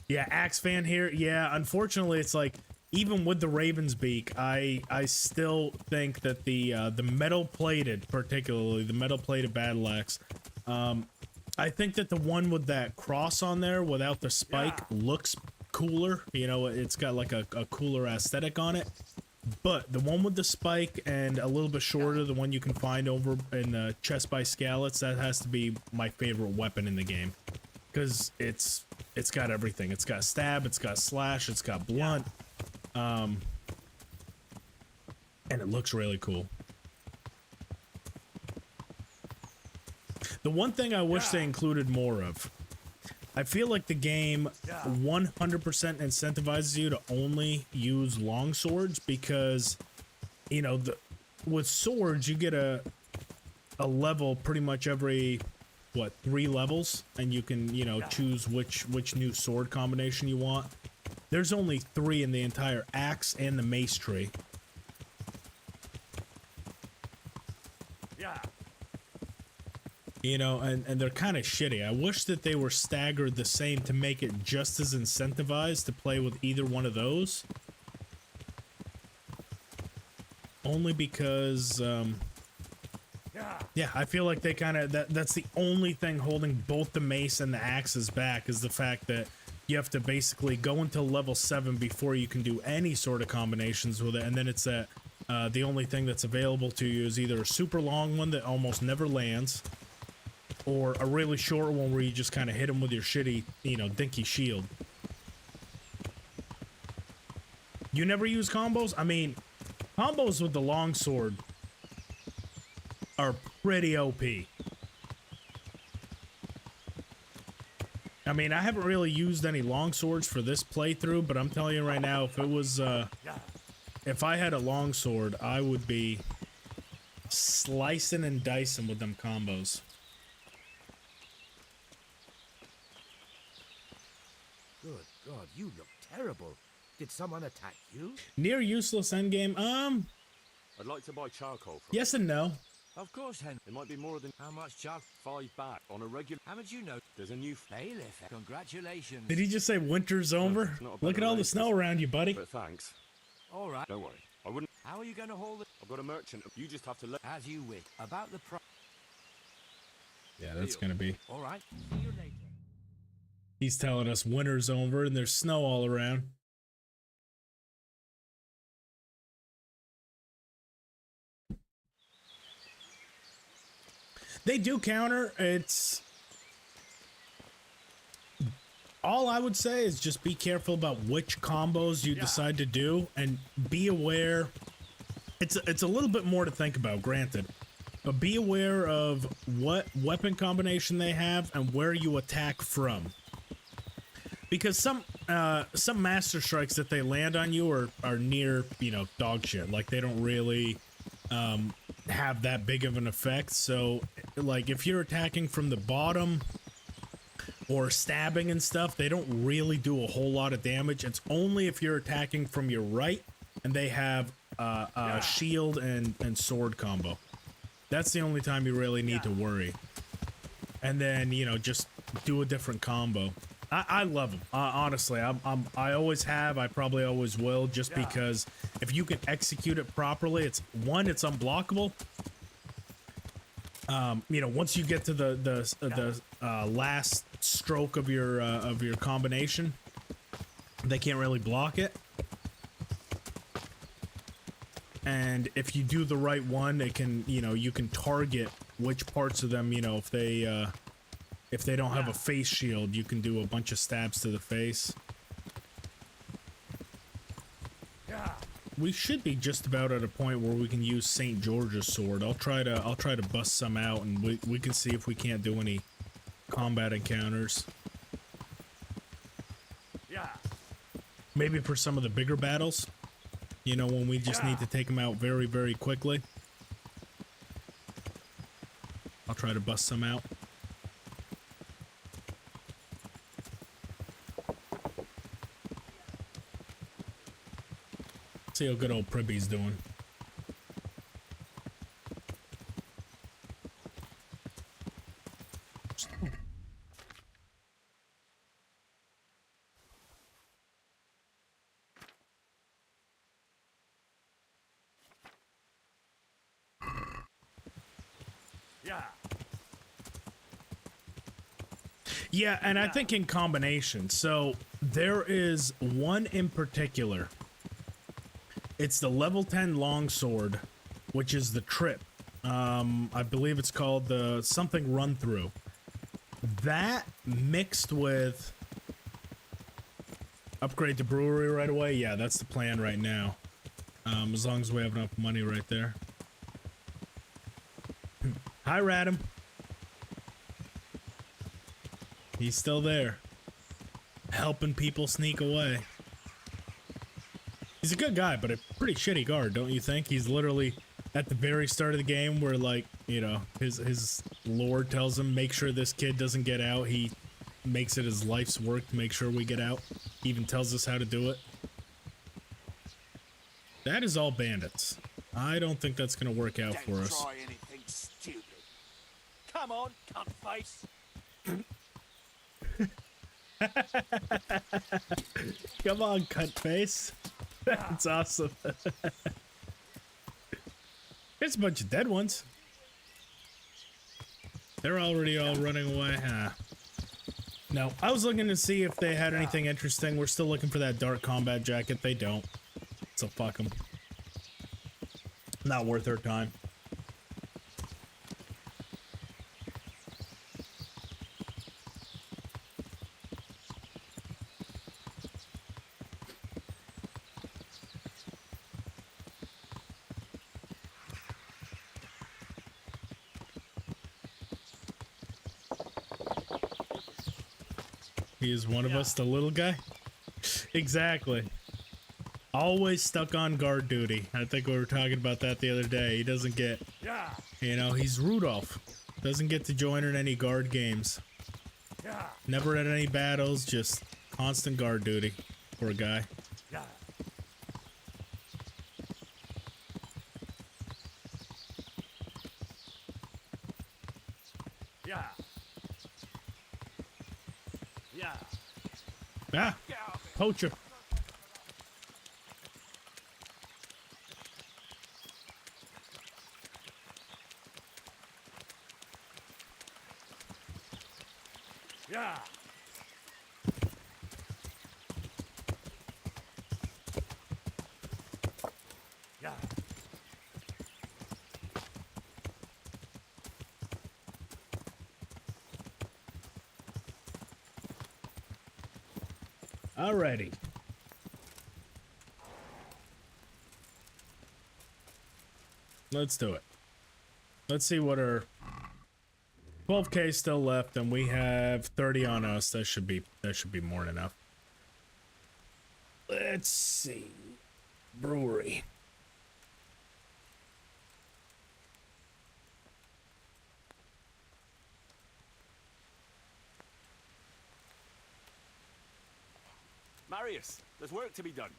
Yeah, Axe fan here. Yeah, unfortunately, it's like even with the Raven's Beak, I still think that the metal plated, particularly the metal plated battle axe, I think that the one with that cross on there without the spike looks cooler. You know, it's got like a cooler aesthetic on it. But the one with the spike and a little bit shorter, the one you can find over in the Chest by Scallots, that has to be my favorite weapon in the game. Because it's got everything. It's got stab, it's got slash, it's got blunt. And it looks really cool. The one thing I wish they included more of, I feel like the game 100% incentivizes you to only use long swords because, you know, with swords you get a level pretty much every, what, 3 levels, and you can, you know, choose which new sword combination you want. There's only 3 in the entire axe and the mace tree. You know, and they're kind of shitty. I wish that they were staggered the same to make it just as incentivized to play with either one of those. Only because, yeah, I feel like they kind of, that's the only thing holding both the mace and the axes back, is the fact that you have to basically go until level 7 before you can do any sort of combinations with it, and then it's that the only thing that's available to you is either a super long one that almost never lands, or a really short one where you just kind of hit them with your shitty, you know, dinky shield. You never use combos? I mean, combos with the longsword are pretty OP. I mean, I haven't really used any longswords for this playthrough, but I'm telling you right now, if it was, if I had a longsword, I would be slicing and dicing with them combos. Good God, you look terrible. Did someone attack you? Near useless endgame, I'd like to buy charcoal from yes and no. Of course, Hen. It might be more than How much, Chuck? 5 back on a regular. How much you know? There's a new Bailiff, congratulations. Did he just say winter's over? it's not a Look at better all the rate, snow around you, buddy. but thanks. All right. Don't worry. I wouldn't. How are you going to hold it? I've got a merchant. You just have to let. As you wish. About the price. Yeah, that's gonna be. All right. See you later. He's telling us winter's over and there's snow all around. They do counter. It's all I would say is just be careful about which combos you decide to do, and be aware. It's a little bit more to think about, granted, but be aware of what weapon combination they have and where you attack from. Because some master strikes that they land on you are near, you know, dog shit. Like, they don't really have that big of an effect. So, like, if you're attacking from the bottom or stabbing and stuff, they don't really do a whole lot of damage. It's only if you're attacking from your right and they have a shield and sword combo. That's the only time you really need to worry. And then, you know, just do a different combo. I love them. Honestly, I always have. I probably always will, just because if you can execute it properly, it's unblockable. You know, once you get to the last stroke of your combination, they can't really block it. And if you do the right one, it can, you know, you can target which parts of them, you know, if they don't have a face shield, you can do a bunch of stabs to the face. We should be just about at a point where we can use St. George's sword. I'll try to bust some out, and we can see if we can't do any combat encounters. Maybe for some of the bigger battles, you know, when we just need to take them out very, very quickly. I'll try to bust some out. See how good old Pribby's doing. Yeah, and I think in combination. So there is one in particular. It's the level 10 longsword, which is the trip. I believe it's called the something run through. That mixed with upgrade the brewery right away. Yeah, that's the plan right now. As long as we have enough money right there. Hi, Radam. He's still there. Helping people sneak away. He's a good guy, but a pretty shitty guard, don't you think? He's literally at the very start of the game where, like, you know, his lord tells him, make sure this kid doesn't get out. He makes it his life's work to make sure we get out. He even tells us how to do it. That is all bandits. I don't think that's going to work out for us. Try anything stupid. Come on, cunt face. Come on, cunt face. That's awesome. There's a bunch of dead ones. They're already all running away. Huh. No, I was looking to see if they had anything interesting. We're still looking for that dark combat jacket. They don't. So fuck them. Not worth our time. He is one of us, the little guy? Exactly. Always stuck on guard duty. I think we were talking about that the other day. He doesn't get, you know, he's Rudolph. Doesn't get to join in any guard games. Never at any battles, just constant guard duty. Poor guy. Ah, poacher. Alrighty. Let's do it. Let's see what our 12K still left, and we have 30 on us. That should be more than enough. Let's see. Brewery. Marius, there's work to be done.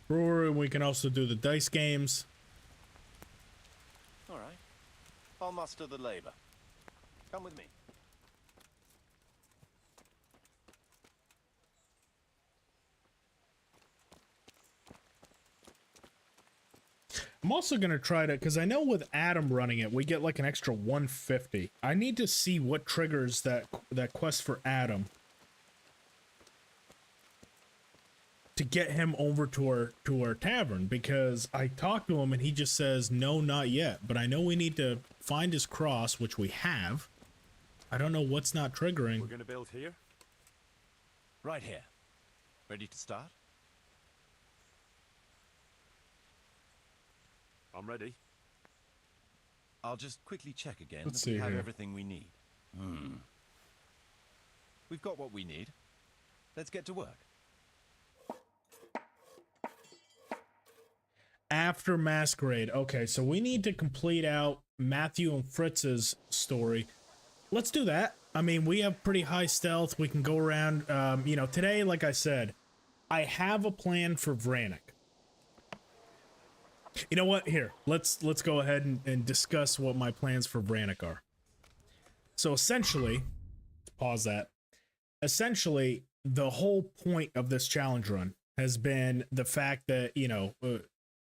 Brewery, we can also do the dice games. All right. I'll muster the labor. Come with me. I'm also going to try to, because I know with Adam running it, we get like an extra 150. I need to see what triggers that quest for Adam to get him over to our tavern, because I talked to him and he just says, no, not yet. But I know we need to find his cross, which we have. I don't know what's not triggering. We're going to build here? Right here. Ready to start? I'm ready. I'll just quickly check again Let's that we see have here. everything we need. We've got what we need. Let's get to work. After Masquerade. Okay, so we need to complete out Matthew and Fritz's story. Let's do that. I mean, we have pretty high stealth. We can go around. You know, today, like I said, I have a plan for Vranik. You know what? Here, let's go ahead and discuss what my plans for Vranik are. So essentially, pause that. Essentially, the whole point of this challenge run has been the fact that, you know,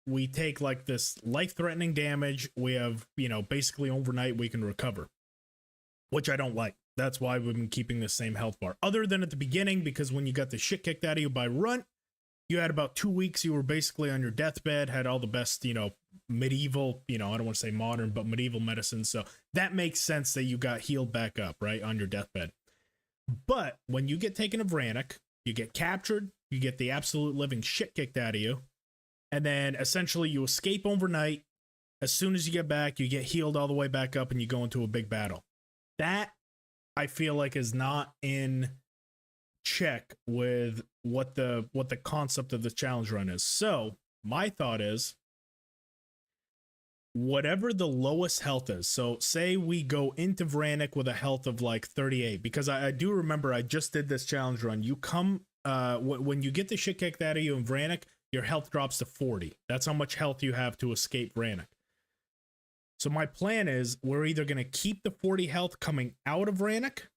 we take like this life-threatening damage. We have, you know, basically overnight we can recover, which I don't like. That's why we've been keeping the same health bar. Other than at the beginning, because when you got the shit kicked out of you by Runt, you had about 2 weeks, you were basically on your deathbed, had all the best, medieval, I don't want to say modern, but medieval medicine. So that makes sense that you got healed back up, right, on your deathbed. But when you get taken to Vranik, you get captured, you get the absolute living shit kicked out of you, and then essentially you escape overnight. As soon as you get back, you get healed all the way back up and you go into a big battle. That, I feel like, is not in check with what the concept of the challenge run is. So my thought is, whatever the lowest health is, so say we go into Vranik with a health of like 38, because I do remember I just did this challenge run. You come when you get the shit kicked out of you in Vranik, your health drops to 40. That's how much health you have to escape Vranik. So my plan is we're either going to keep the 40 health coming out of Vranik,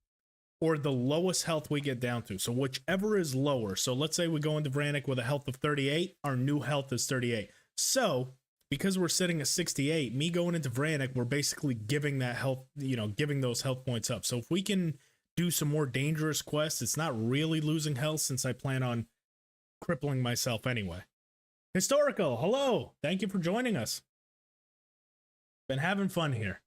or the lowest health we get down to. So whichever is lower. So let's say we go into Vranik with a health of 38. Our new health is 38. So because we're sitting at 68, me going into Vranik, we're basically giving that health, giving those health points up. So if we can do some more dangerous quests, it's not really losing health since I plan on crippling myself anyway. Historical, hello. Thank you for joining us. Been having fun here.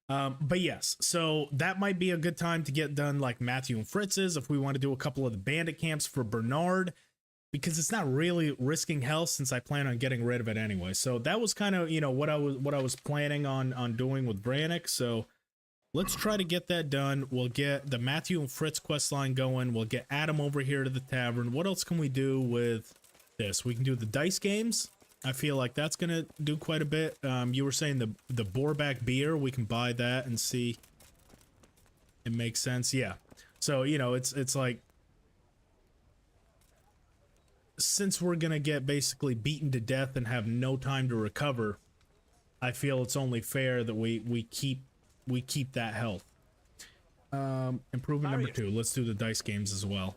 But yes, so that might be a good time to get done like Matthew and Fritz's if we want to do a couple of the bandit camps for Bernard, because it's not really risking health since I plan on getting rid of it anyway. So that was kind of, what I was planning on doing with Vranik. So let's try to get that done. We'll get the Matthew and Fritz quest line going. We'll get Adam over here to the tavern. What else can we do with this? We can do the dice games. I feel like that's going to do quite a bit. You were saying the Boarback beer, we can buy that and see it makes sense. Yeah. So, it's like, since we're going to get basically beaten to death and have no time to recover, I feel it's only fair that we keep that health. Improvement number 2. Let's do the dice games as well.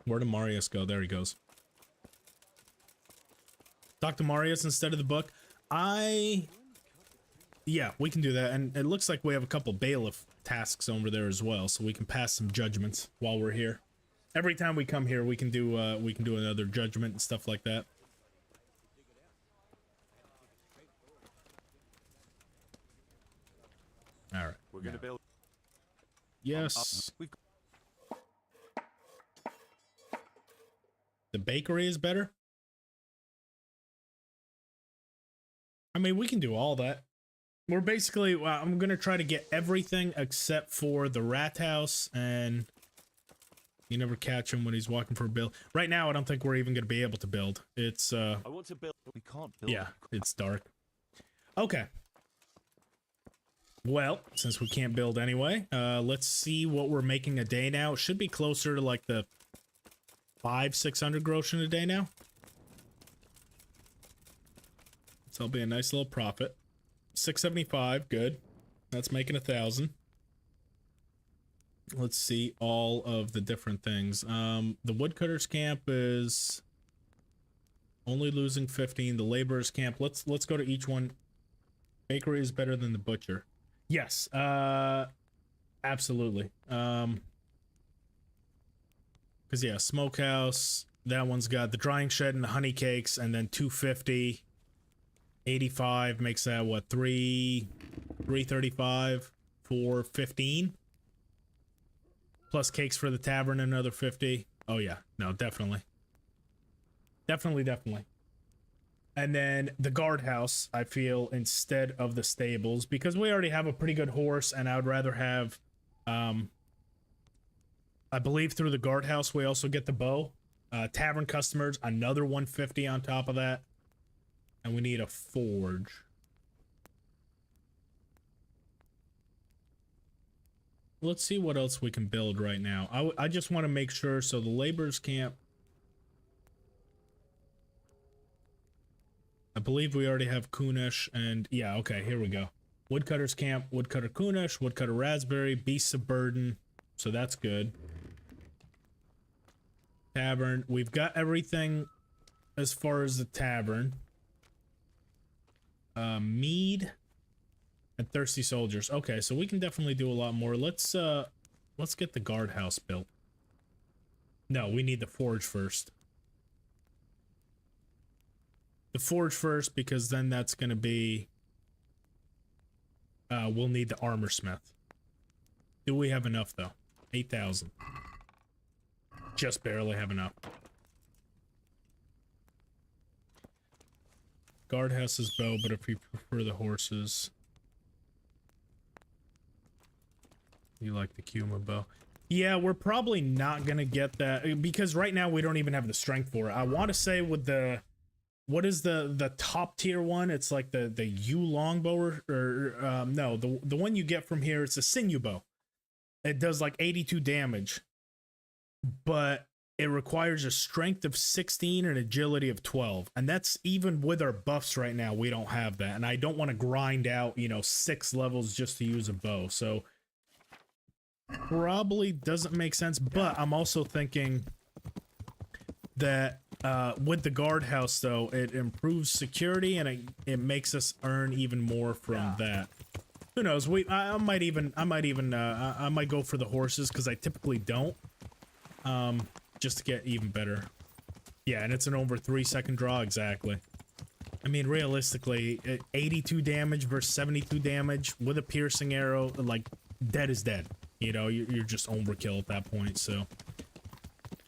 Where did Marius go? There he goes. Talk to Marius instead of the book. Yeah, we can do that. And it looks like we have a couple bailiff tasks over there as well, so we can pass some judgments while we're here. Every time we come here, we can do another judgment and stuff like that. All right. We're gonna build. Yes. The bakery is better. I mean, we can do all that. We're basically, I'm going to try to get everything except for the rat house, and you never catch him when he's walking for a build. Right now, I don't think we're even going to be able to build. It's, I want to build. We can't build. yeah, it's dark. Okay. Well, since we can't build anyway, let's see what we're making a day now. It should be closer to like the 500-600 groschen a day now. So it'll be a nice little profit. 675, good. That's making 1,000. Let's see all of the different things. The woodcutters camp is only losing 15. The laborers camp. Let's go to each one. Bakery is better than the butcher. Yes, absolutely. Because, yeah, smokehouse, that one's got the drying shed and the honey cakes, and then 250. 85 makes that, what, 335 for 15? Plus cakes for the tavern, another 50. Oh, yeah. No, definitely. Definitely. And then the guardhouse, I feel, instead of the stables, because we already have a pretty good horse, and I would rather have, I believe through the guardhouse, we also get the bow. Tavern customers, another 150 on top of that. And we need a forge. Let's see what else we can build right now. I just want to make sure, so the laborers camp. I believe we already have Kunish, and yeah, okay, here we go. Woodcutters camp, woodcutter Kunish, woodcutter raspberry, beasts of burden. So that's good. Tavern. We've got everything as far as the tavern. Mead and thirsty soldiers. Okay, so we can definitely do a lot more. Let's get the guardhouse built. No, we need the forge first. The forge first, because then that's gonna be we'll need the armor smith. Do we have enough though? 8,000. Just barely have enough. Guardhouse's bow, but if you prefer the horses, you like the Kuma bow. Yeah, we're probably not gonna get that because right now we don't even have the strength for it. I want to say with the what is the top tier one? It's like the U longbow or no, the one you get from here. It's a sinew bow. It does like 82 damage, but it requires a strength of 16 and agility of 12. And that's even with our buffs right now, we don't have that. And I don't want to grind out, 6 levels just to use a bow. So probably doesn't make sense. But I'm also thinking that with the guardhouse, though, it improves security and it makes us earn even more from that. Who knows? I might go for the horses because I typically don't. Just to get even better. Yeah, and it's an over 3-second draw, exactly. I mean, realistically, 82 damage versus 72 damage with a piercing arrow, like, dead is dead. You're just overkill at that point, so.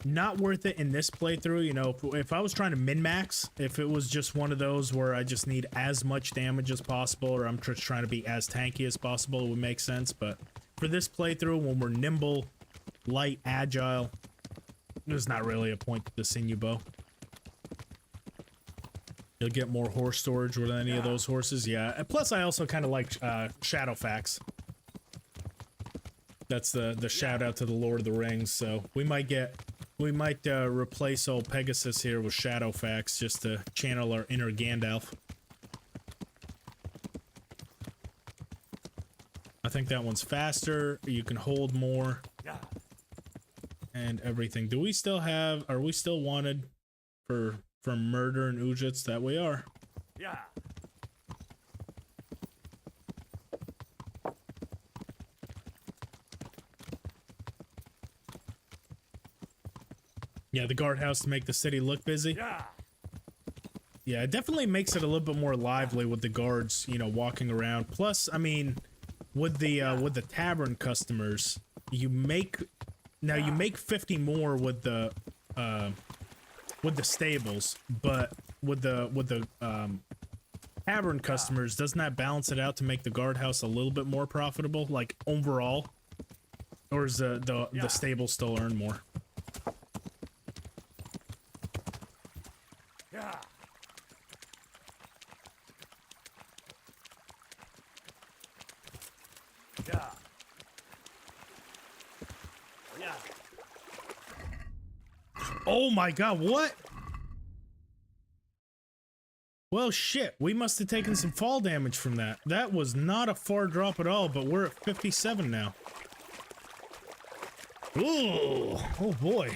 Not worth it in this playthrough, if I was trying to min-max, if it was just one of those where I just need as much damage as possible, or I'm just trying to be as tanky as possible, it would make sense, but for this playthrough, when we're nimble, light, agile, there's not really a point to the sinew bow. You'll get more horse storage with any of those horses, yeah. And plus, I also kind of like Shadowfax. That's the shout out to the Lord of the Rings. So we might replace old Pegasus here with Shadowfax just to channel our inner Gandalf. I think that one's faster. You can hold more. And everything. Do we still have? Are we still wanted for murder and Ujits? That we are. Yeah. Yeah, the guardhouse to make the city look busy. Yeah. Yeah, it definitely makes it a little bit more lively with the guards, walking around. Plus, I mean, with the tavern customers, you make 50 more with the stables, but with the tavern customers, doesn't that balance it out to make the guardhouse a little bit more profitable, like overall? Or is the stables still earn more? Yeah. Yeah. Yeah. Oh my god, what? Well, shit, we must have taken some fall damage from that. That was not a far drop at all, but we're at 57 now. Ooh, oh boy.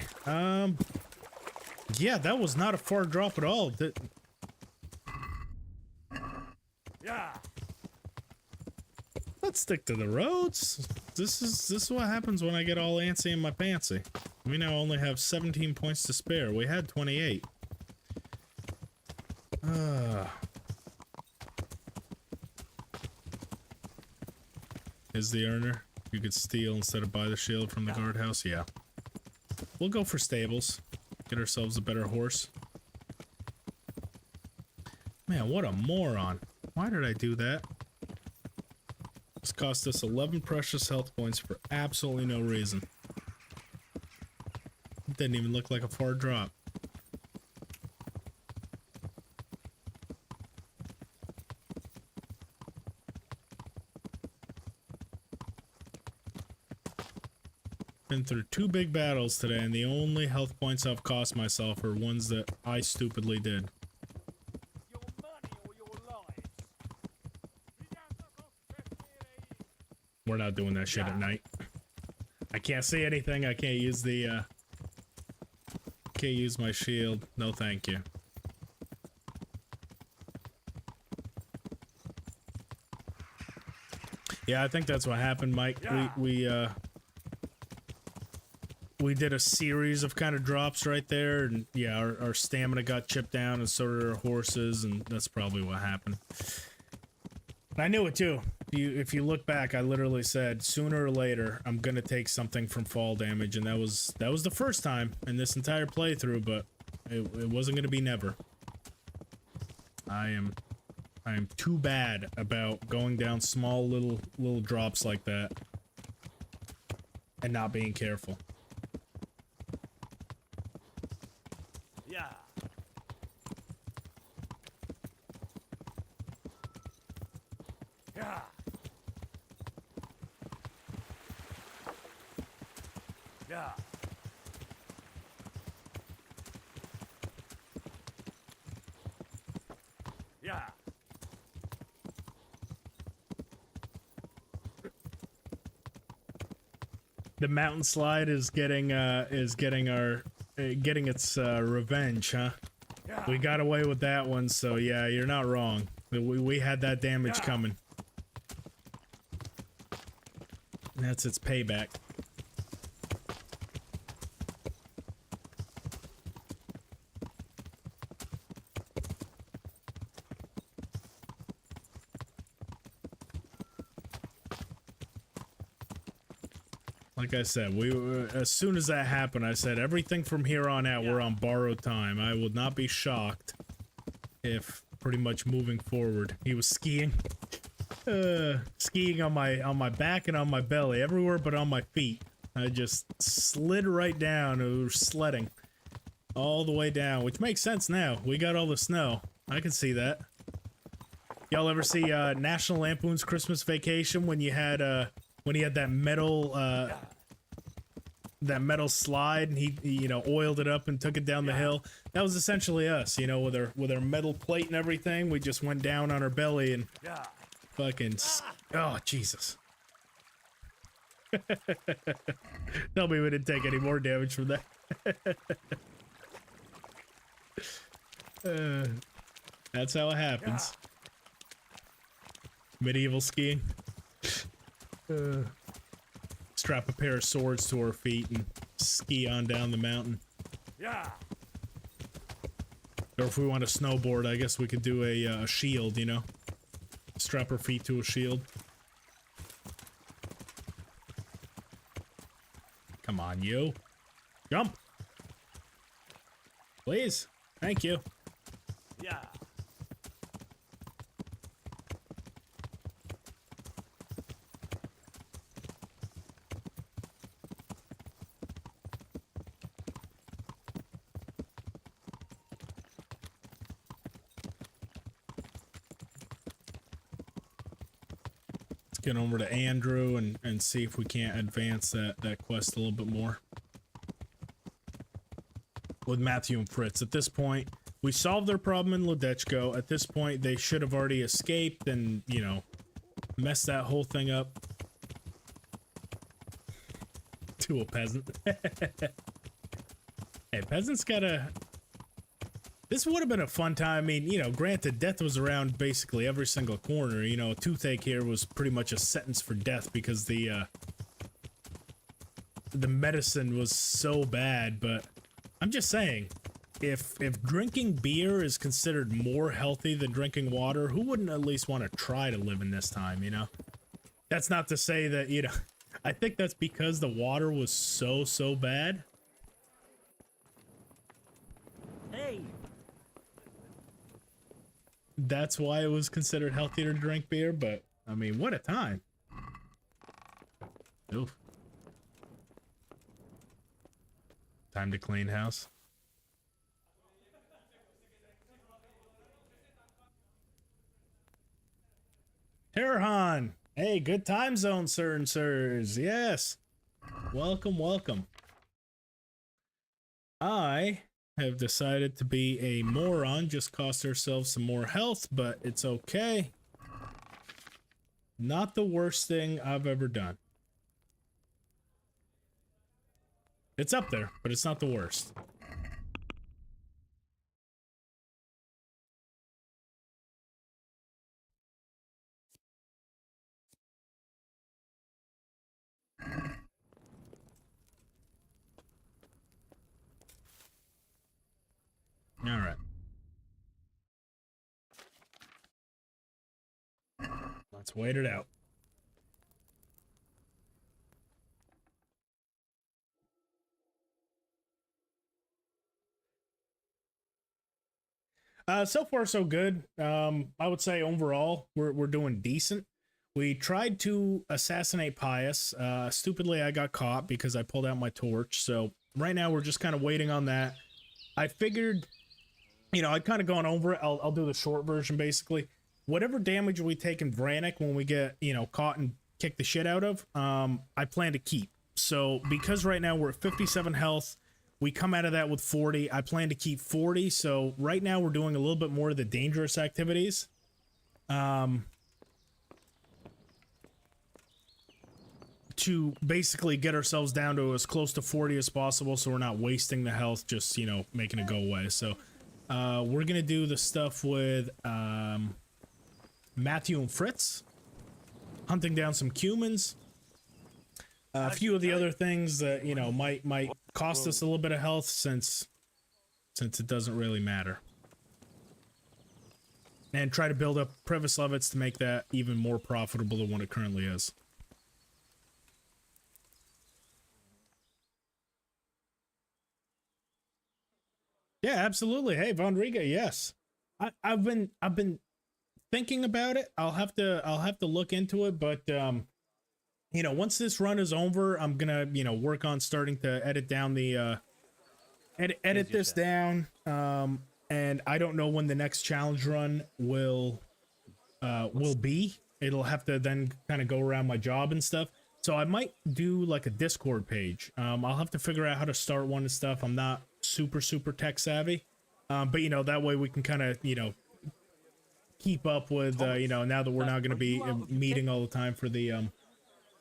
Yeah, that was not a far drop at all. Yeah. Let's stick to the roads. This is what happens when I get all antsy in my pantsy. We now only have 17 points to spare. We had 28. Is the earner? You could steal instead of buy the shield from the guardhouse? Yeah. We'll go for stables. Get ourselves a better horse. Man, what a moron. Why did I do that? This cost us 11 precious health points for absolutely no reason. It didn't even look like a far drop. Been through 2 big battles today, and the only health points I've cost myself are ones that I stupidly did. Your money or your lives. We're not doing that shit at night. I can't see anything. I can't use the can't use my shield. No thank you. Yeah, I think that's what happened, Mike. We did a series of kind of drops right there, and yeah, our stamina got chipped down, and so did our horses, and that's probably what happened. I knew it too. If you look back, I literally said sooner or later I'm gonna take something from fall damage, and that was the first time in this entire playthrough, but it wasn't gonna be never. I am too bad about going down small little drops like that and not being careful. Yeah. Yeah. Yeah. Yeah. The mountain slide is getting its revenge, huh? Yeah. We got away with that one, so yeah, you're not wrong. We had that damage coming. That's its payback. Like I said, as soon as that happened, I said everything from here on out we're on borrowed time. I would not be shocked if pretty much moving forward he was skiing. Skiing on my back and on my belly, everywhere but on my feet. I just slid right down. It was sledding all the way down, which makes sense now. We got all the snow. I can see that. Y'all ever see National Lampoon's Christmas Vacation when you had that metal slide and he you know oiled it up and took it down the hill? That was essentially us, you know, with our metal plate and everything. We just went down on our belly and fucking oh Jesus. Tell me we didn't take any more damage from that. That's how it happens. Medieval skiing. Strap a pair of swords to our feet and ski on down the mountain. Yeah. Or if we want to snowboard, I guess we could do a shield, you know? Strap our feet to a shield. Come on, you. Jump! Please. Thank you. Yeah. Get over to Andrew and see if we can't advance that quest a little bit more. With Matthew and Fritz. At this point, we solved their problem in Ledechko. At this point, they should have already escaped and, you know, messed that whole thing up. To a peasant. Hey, peasants gotta... This would have been a fun time. I mean, you know, granted, death was around basically every single corner. You know, a toothache here was pretty much a sentence for death because the medicine was so bad. But I'm just saying, if drinking beer is considered more healthy than drinking water, who wouldn't at least want to try to live in this time, you know? That's not to say that, you know, I think that's because the water was so bad. Hey. That's why it was considered healthier to drink beer, but I mean, what a time. Oof. Time to clean house. Terhan! Hey, good time zone, sir and sirs. Yes. Welcome, welcome. I have decided to be a moron, just cost ourselves some more health, but it's okay. Not the worst thing I've ever done. It's up there, but it's not the worst. All right. Let's wait it out. So far so good. I would say overall we're doing decent. We tried to assassinate Pius. Stupidly I got caught because I pulled out my torch. So right now we're just kind of waiting on that. I figured, you know, I'd kind of gone over it. I'll do the short version basically. Whatever damage we take in Vranik when we get, you know, caught and kicked the shit out of, I plan to keep. So because right now we're at 57 health, we come out of that with 40. I plan to keep 40. So right now we're doing a little bit more of the dangerous activities. To basically get ourselves down to as close to 40 as possible, so we're not wasting the health, just, you know, making it go away. So we're gonna do the stuff with Matthew and Fritz, hunting down some cumins, a few of the other things that, you know, might cost us a little bit of health, since it doesn't really matter, and try to build up Privis Levits to make that even more profitable than what it currently is. Yeah, absolutely. Hey, Von Riga, yes. I've been thinking about it. I'll have to look into it, but you know, once this run is over, I'm gonna, you know, work on starting to edit down the edit this down. And I don't know when the next challenge run will be. It'll have to then kind of go around my job and stuff. So I might do like a Discord page. I'll have to figure out how to start one and stuff. I'm not super tech savvy, but you know, that way we can kind of, you know, keep up with you know, now that we're not going to be meeting all the time for the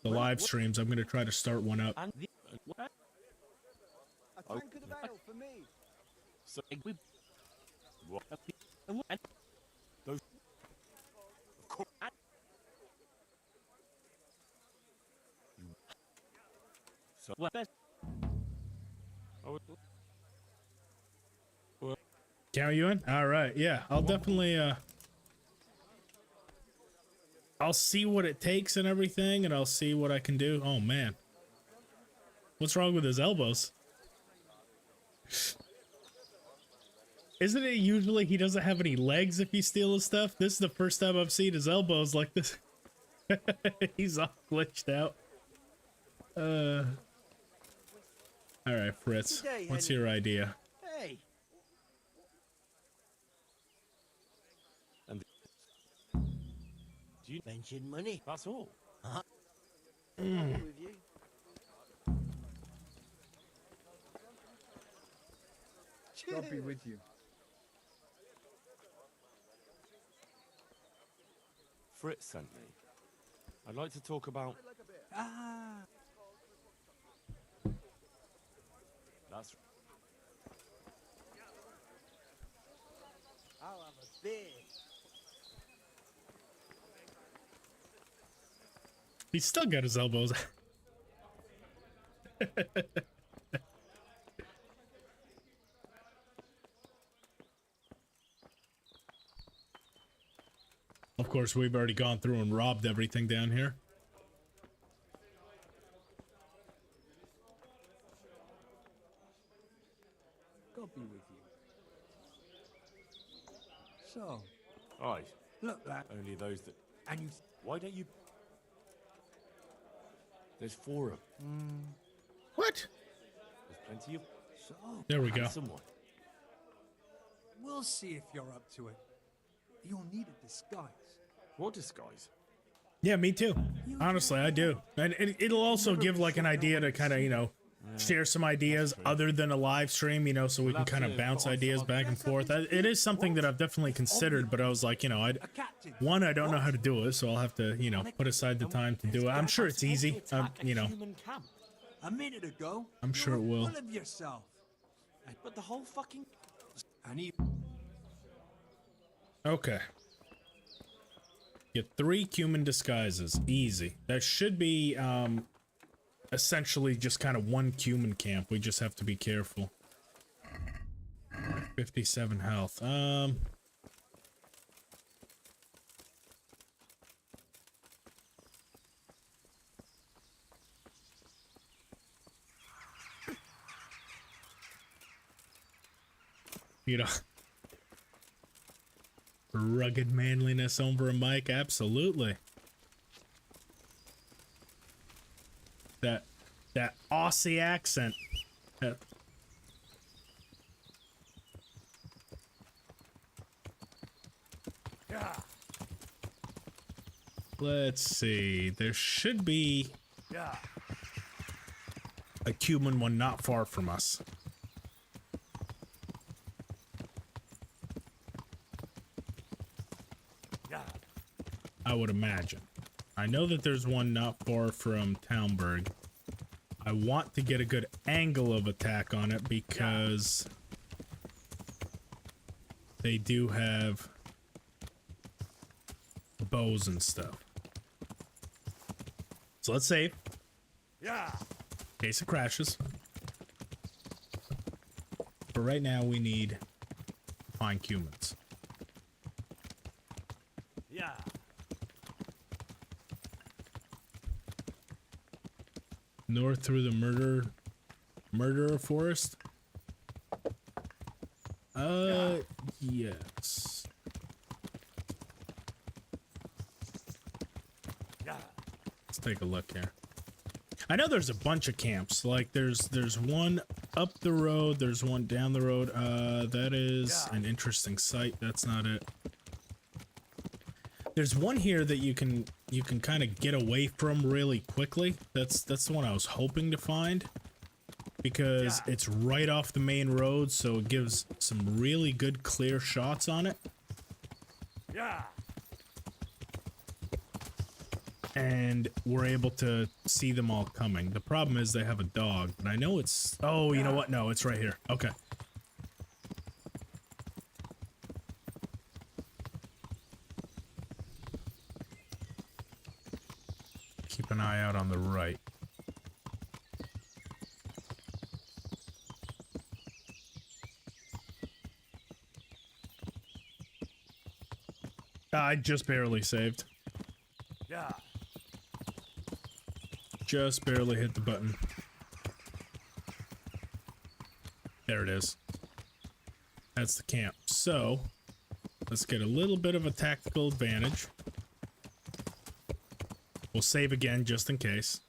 live streams. I'm going to try to start one up. Count you in? All right, yeah, I'll definitely I'll see what it takes and everything, and I'll see what I can do. Oh man, what's wrong with his elbows? Isn't it usually he doesn't have any legs if you steal his stuff? This is the first time I've seen his elbows like this. He's all glitched out. All right, Fritz, what's your idea? Hey. You mentioned money. That's all. With you. God be with you. Fritz sent me. I'd like to talk about... That's... I'll have a beer. He's still got his elbows. Of course, we've already gone through and robbed everything down here. God be with you. So, Right. look, lad. Only those that... And you... Why don't you... There's 4 of them. What? There's plenty of... So, There we go. Someone. we'll see if you're up to it. You'll need a disguise. What disguise? Yeah, me too. Honestly, I do. And it'll also give like an idea to kind of, you know, share some ideas other than a live stream, you know, so we can kind of bounce ideas back and forth. It is something that I've definitely considered, but I was like, you know, I don't know how to do it, so I'll have to, you know, put aside the time to do it. I'm sure it's easy, you know. A minute ago, I'm sure it will. full of yourself. But the whole fucking... And he... Okay. Get 3 cumin disguises. Easy. That should be, essentially just kind of 1 cumin camp. We just have to be careful. 57 health. You know, rugged manliness over a mic, absolutely. That Aussie accent. Let's see. There should be a Cuban one not far from us. I would imagine. I know that there's one not far from Townburg. I want to get a good angle of attack on it because they do have bows and stuff. So let's save. In case it crashes. But right now we need to find Cumans. North through the murderer forest. Yes. Let's take a look here. I know there's a bunch of camps. Like there's one up the road, there's one down the road. That is an interesting site. That's not it. There's one here that you can kind of get away from really quickly. That's the one I was hoping to find because it's right off the main road, so it gives some really good clear shots on it. And we're able to see them all coming. The problem is they have a dog, but I know it's... Oh, you know what? No, it's right here. Okay. Keep an eye out on the right. I just barely saved. Just barely hit the button. There it is. That's the camp. So, let's get a little bit of a tactical advantage. We'll save again just in case.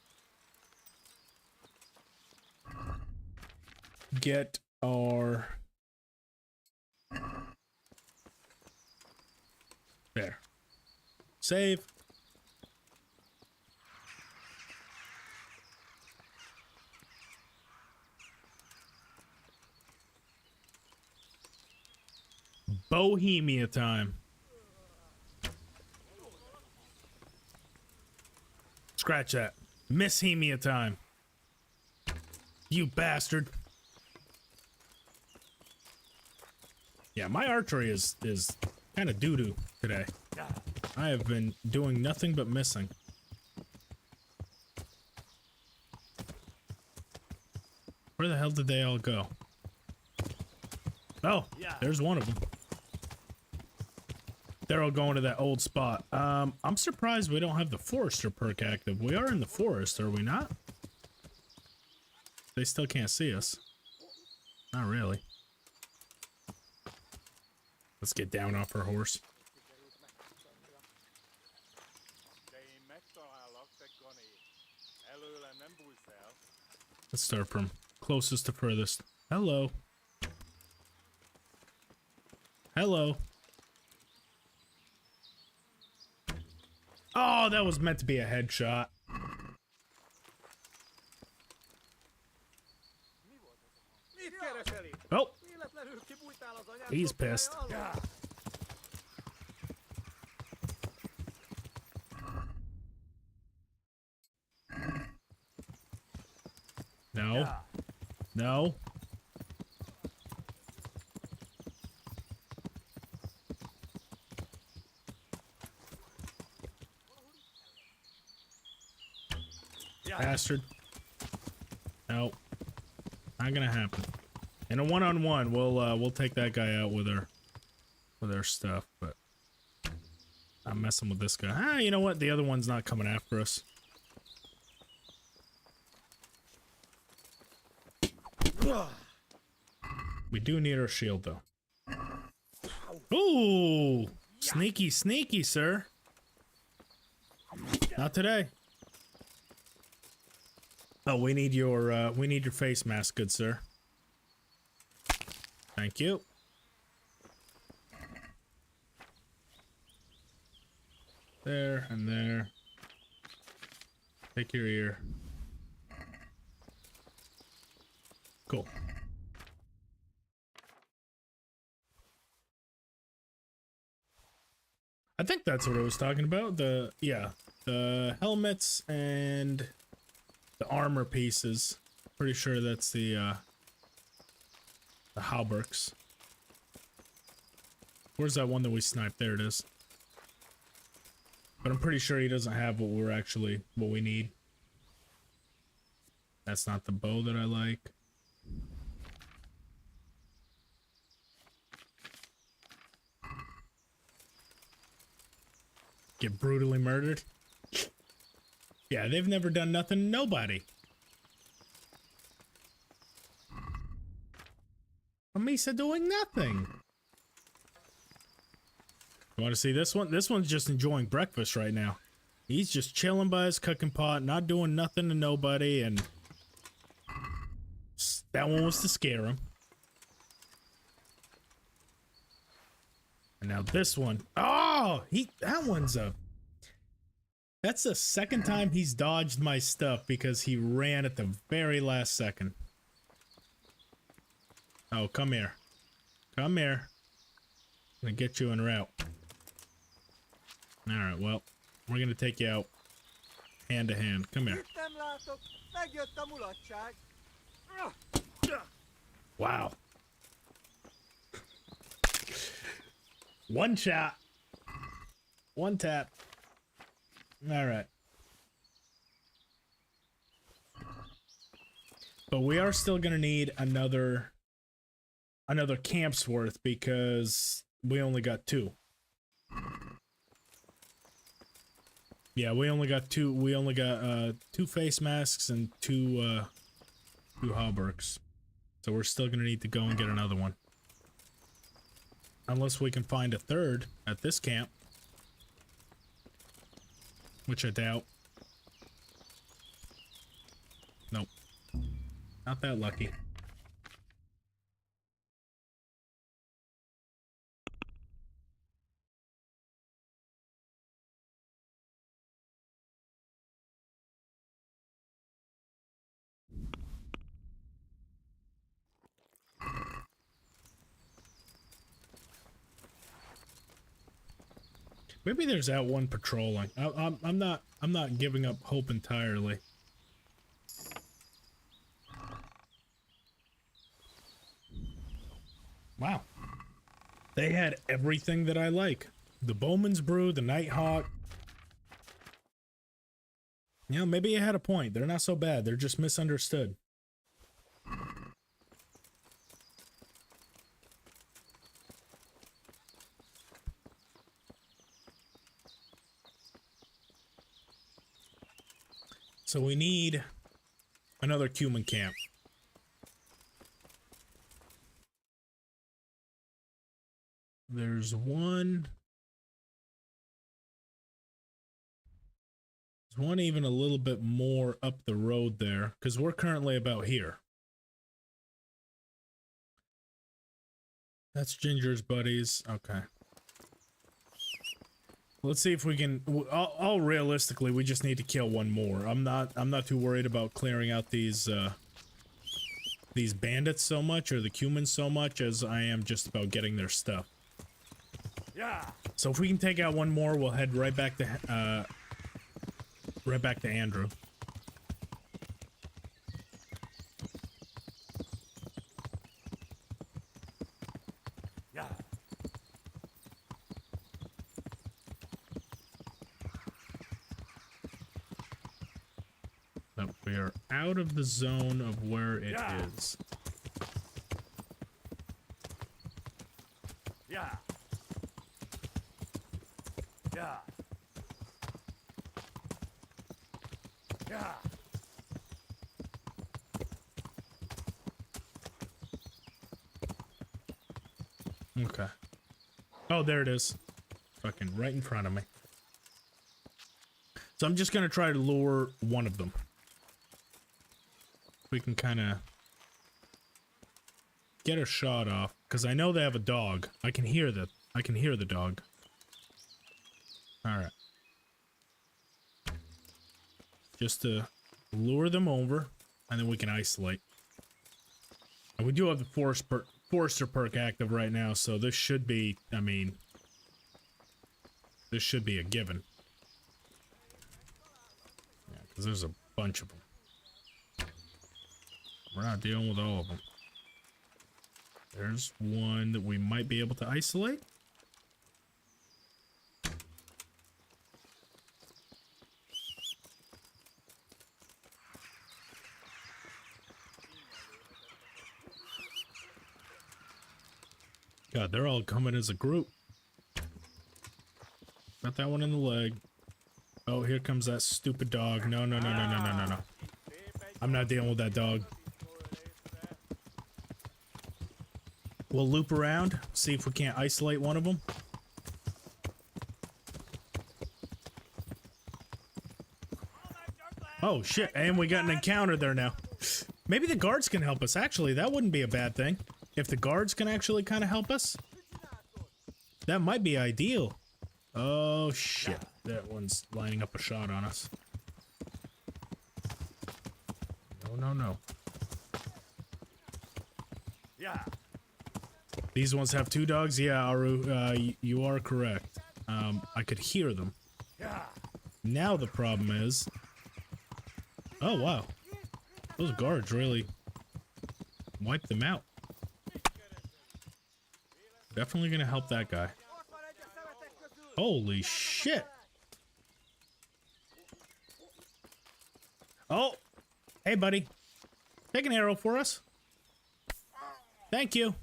Get our... There. Save. Bohemia time. Scratch that. Misshemia time. You bastard. Yeah, my archery is kind of doo-doo today. I have been doing nothing but missing. Where the hell did they all go? Oh, there's one of them. They're all going to that old spot. I'm surprised we don't have the Forester perk active. We are in the forest, are we not? They still can't see us. Not really. Let's get down off our horse. Let's start from closest to furthest. Hello. Hello. Oh, that was meant to be a headshot. Oh. He's pissed. No. No. Bastard. No. Not gonna happen. In a one-on-one, we'll take that guy out with our stuff, but I'm messing with this guy. Ah, you know what? The other one's not coming after us. We do need our shield, though. Ooh! Sneaky, sneaky, sir. Not today. Oh, we need your face mask, good sir. Thank you. There and there. Take your ear. Cool. I think that's what I was talking about. The helmets and the armor pieces. Pretty sure that's the hauberks. Where's that one that we sniped? There it is. But I'm pretty sure he doesn't have what we need. That's not the bow that I like. Get brutally murdered. Yeah, they've never done nothing to nobody. Amisa doing nothing. You want to see this one? This one's just enjoying breakfast right now. He's just chilling by his cooking pot, not doing nothing to nobody, and that one was to scare him. And now this one. Oh, that one's a... That's the second time he's dodged my stuff because he ran at the very last second. Oh, come here. Come here. I'm gonna get you en route. Alright, well, we're gonna take you out hand to hand. Come here. Wow. One shot. One tap. Alright. But we are still gonna need another camp's worth because we only got 2. Yeah, we only got 2. We only got 2 face masks and 2 hauberks. So we're still gonna need to go and get another one. Unless we can find a third at this camp. Which I doubt. Nope. Not that lucky. Maybe there's that one patrolling. I'm not giving up hope entirely. Wow. They had everything that I like. The Bowman's Brew, the Nighthawk. You know, maybe you had a point. They're not so bad. They're just misunderstood. So we need another cumin camp. There's one. There's one even a little bit more up the road there, because we're currently about here. That's Ginger's buddies. Okay. Let's see if we can. All realistically, we just need to kill one more. I'm not too worried about clearing out these bandits so much, or the cumins so much, as I am just about getting their stuff. Yeah. So if we can take out one more, we'll head right back to Andrew. Yeah. Nope, we are out of the zone of where it is. Okay. Oh, there it is. Fucking right in front of me. So I'm just gonna try to lure one of them. We can kind of get a shot off, because I know they have a dog. I can hear the dog. All right. Just to lure them over, and then we can isolate. And we do have the Forester perk active right now, so this should be, I mean, this should be a given. Yeah, because there's a bunch of them. We're not dealing with all of them. There's one that we might be able to isolate. God, they're all coming as a group. Got that one in the leg. Oh, here comes that stupid dog. No, no, no, no, no, no, no, no. I'm not dealing with that dog. We'll loop around, see if we can't isolate one of them. Oh, shit. And we got an encounter there now. Maybe the guards can help us. Actually, that wouldn't be a bad thing. If the guards can actually kind of help us, that might be ideal. Oh, shit. That one's lining up a shot on us. No, no, no. Yeah. These ones have two dogs? Yeah, Aru, you are correct. I could hear them. Yeah. Now the problem is... Oh, wow. Those guards really wiped them out. Definitely gonna help that guy. Holy shit! Oh! Hey, buddy. Take an arrow for us. Thank you.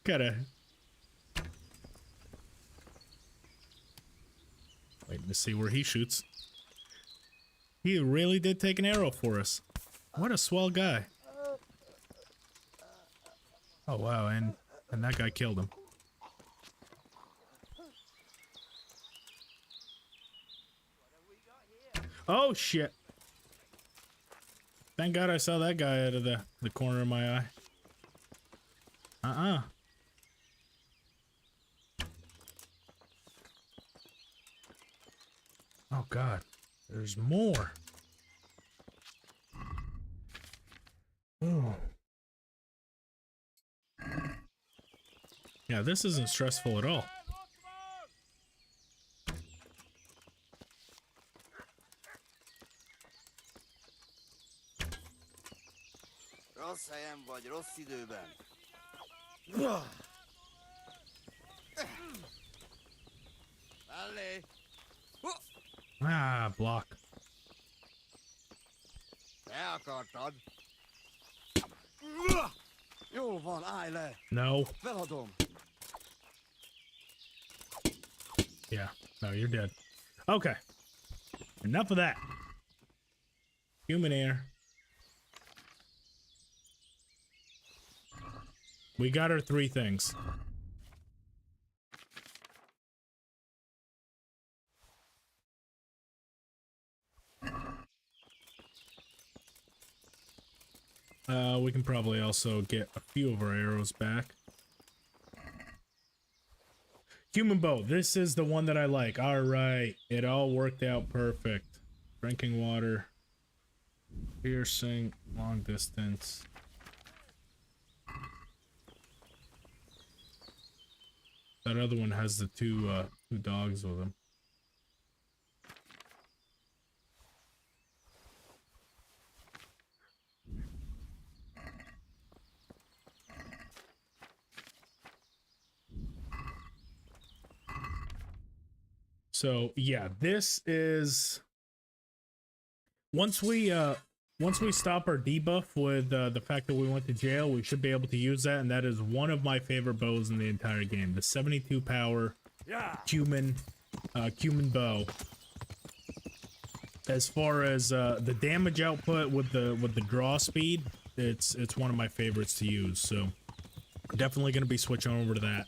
Gotta... Waiting to see where he shoots. He really did take an arrow for us. What a swell guy. Oh wow, and that guy killed him. Oh shit. Thank God I saw that guy out of the corner of my eye. Oh God, there's more. Oh. Yeah, this isn't stressful at all. Rossz helyen vagy, rossz időben. Mellé! Ah, block. Te akartad? Jó van, állj le! No. Feladom! Yeah, no, you're dead. Okay. Enough of that. Human air. We got our three things. We can probably also get a few of our arrows back. Human bow. This is the one that I like. All right. It all worked out perfect. Drinking water. Piercing. Long distance. That other one has the two dogs with him. So yeah, this is once we stop our debuff with the fact that we went to jail, we should be able to use that, and that is one of my favorite bows in the entire game. The 72 power human bow as far as the damage output with the draw speed, it's one of my favorites to use. So definitely going to be switching over to that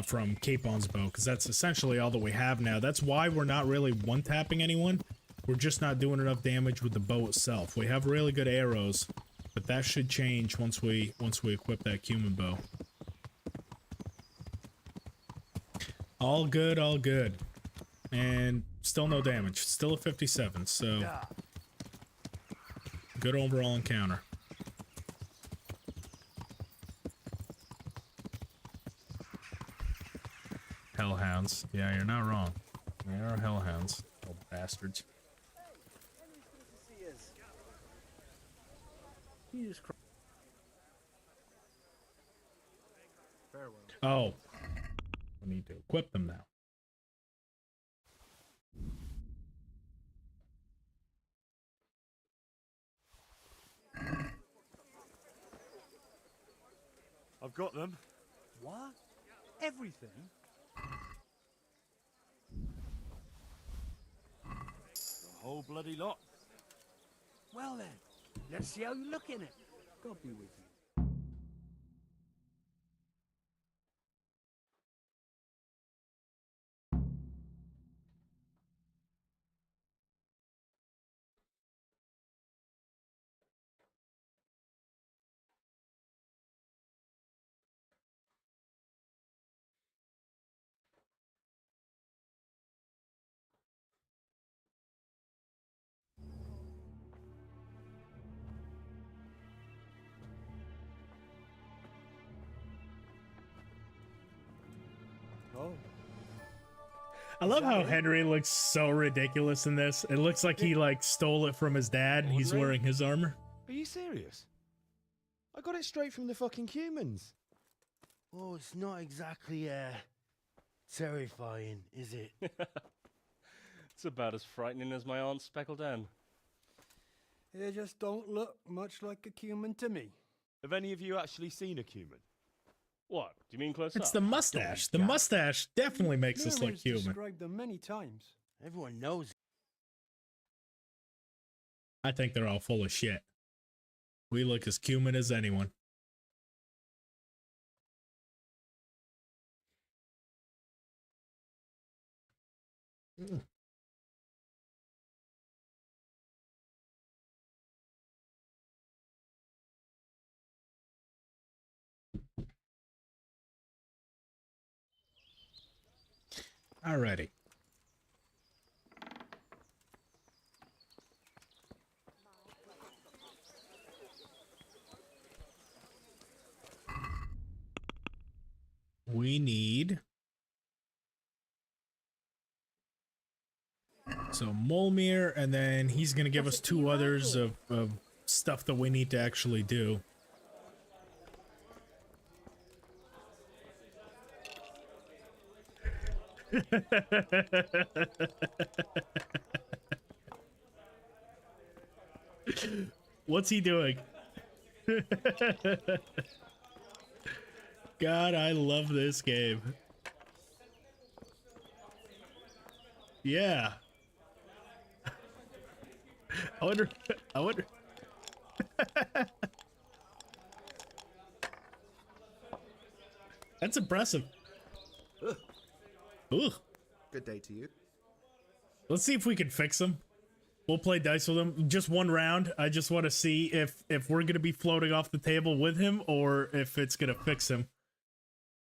from Capon's bow, because that's essentially all that we have now. That's why we're not really one-tapping anyone. We're just not doing enough damage with the bow itself. We have really good arrows, but that should change once we equip that cumin bow. All good, all good. And still no damage. Still a 57, so good overall encounter. Hellhounds. Yeah, you're not wrong. They are hellhounds. Old bastards. Oh. We need to equip them now. I've got them. What? Everything? The whole bloody lot. Well then, let's see how you look in it. God be with you. Oh. I love how Henry looks so ridiculous in this. It looks like he like stole it from his dad and he's wearing his armor. Are you serious? I got it straight from the fucking humans. Oh, it's not exactly terrifying, is it? It's about as frightening as my aunt's speckled hen. They just don't look much like a cumin to me. Have any of you actually seen a cumin? What? Do you mean close up? It's the mustache. The mustache definitely makes us look Merlin's human. described them many times. Everyone knows. I think they're all full of shit. We look as human as anyone. Alrighty. We need so Molmir, and then he's gonna give us 2 others of stuff that we need to actually do. What's he doing? God, I love this game. Yeah. I wonder. That's impressive. Ugh. Good day to you. Let's see if we can fix him. We'll play dice with him. Just one round. I just want to see if we're going to be floating off the table with him or if it's going to fix him.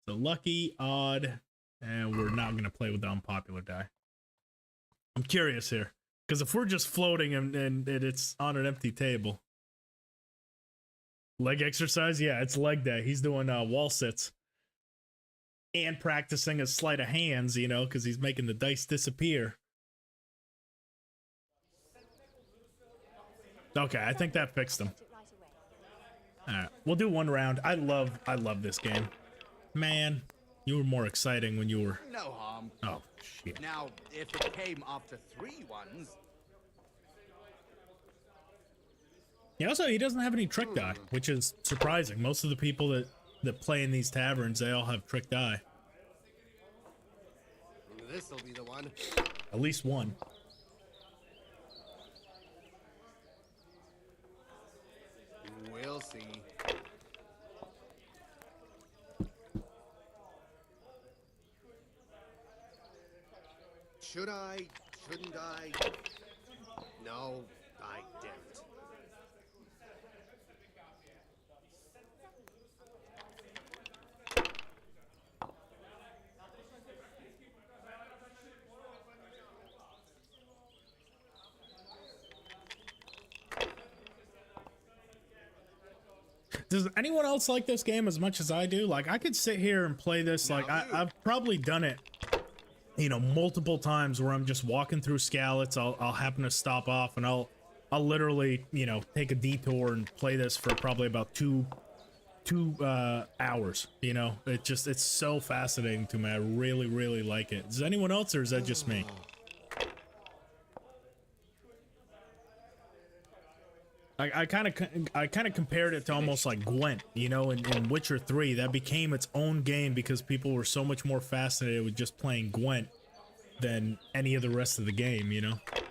So lucky, odd, and we're not going to play with the unpopular die. I'm curious here. Because if we're just floating and it's on an empty table. Leg exercise? Yeah, it's leg day. He's doing wall sits. And practicing a sleight of hands, you know, because he's making the dice disappear. Okay, I think that fixed him. Alright, we'll do one round. I love this game. Man, you were more exciting when you were... No harm. Oh, shit. Now, if it came after 3 ones... Yeah, also, he doesn't have any trick die, which is surprising. Most of the people that play in these taverns, they all have trick die. This'll be the one. At least one. Should I? Shouldn't I? No, I didn't. Does anyone else like this game as much as I do? Like, I could sit here and play this. Like, I've probably done it, you know, multiple times where I'm just walking through Skalitz. I'll happen to stop off and I'll literally, you know, take a detour and play this for probably about two hours. You know, it's so fascinating to me. I really, really like it. Does anyone else, or is that just me? I kind of compared it to almost like Gwent, you know, in Witcher 3. That became its own game because people were so much more fascinated with just playing Gwent than any of the rest of the game, you know. I'm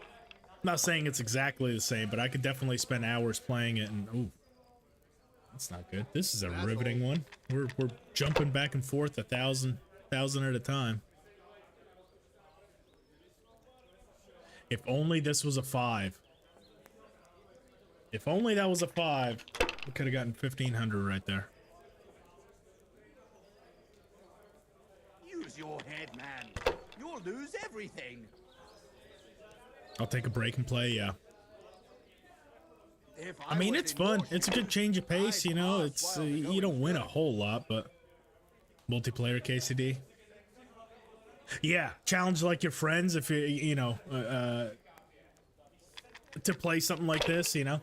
not saying it's exactly the same, but I could definitely spend hours playing it. And ooh, that's not good. This is a riveting one. We're jumping back and forth 1,000 at a time. If only this was a 5. If only that was a 5, we could have gotten 1,500 right there. Use your head, man. You'll lose everything. I'll take a break and play, yeah. If I mean, was it's in fun. your It's a good change of pace, you know. It's you don't win a whole lot, but multiplayer KCD. Yeah, challenge like your friends if you know to play something like this, you know.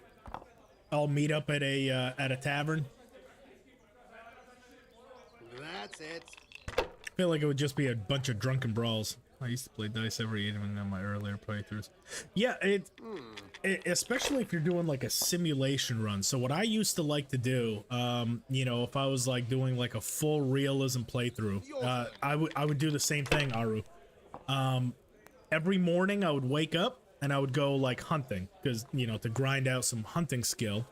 I'll meet up at a tavern. That's it. I feel like it would just be a bunch of drunken brawls. I used to play dice every evening on my earlier playthroughs. Yeah, it especially if you're doing like a simulation run. So what I used to like to do, you know, if I was like doing like a full realism playthrough, I would do the same thing, Aru. Every morning I would wake up and I would go like hunting, because, you know, to grind out some hunting skill.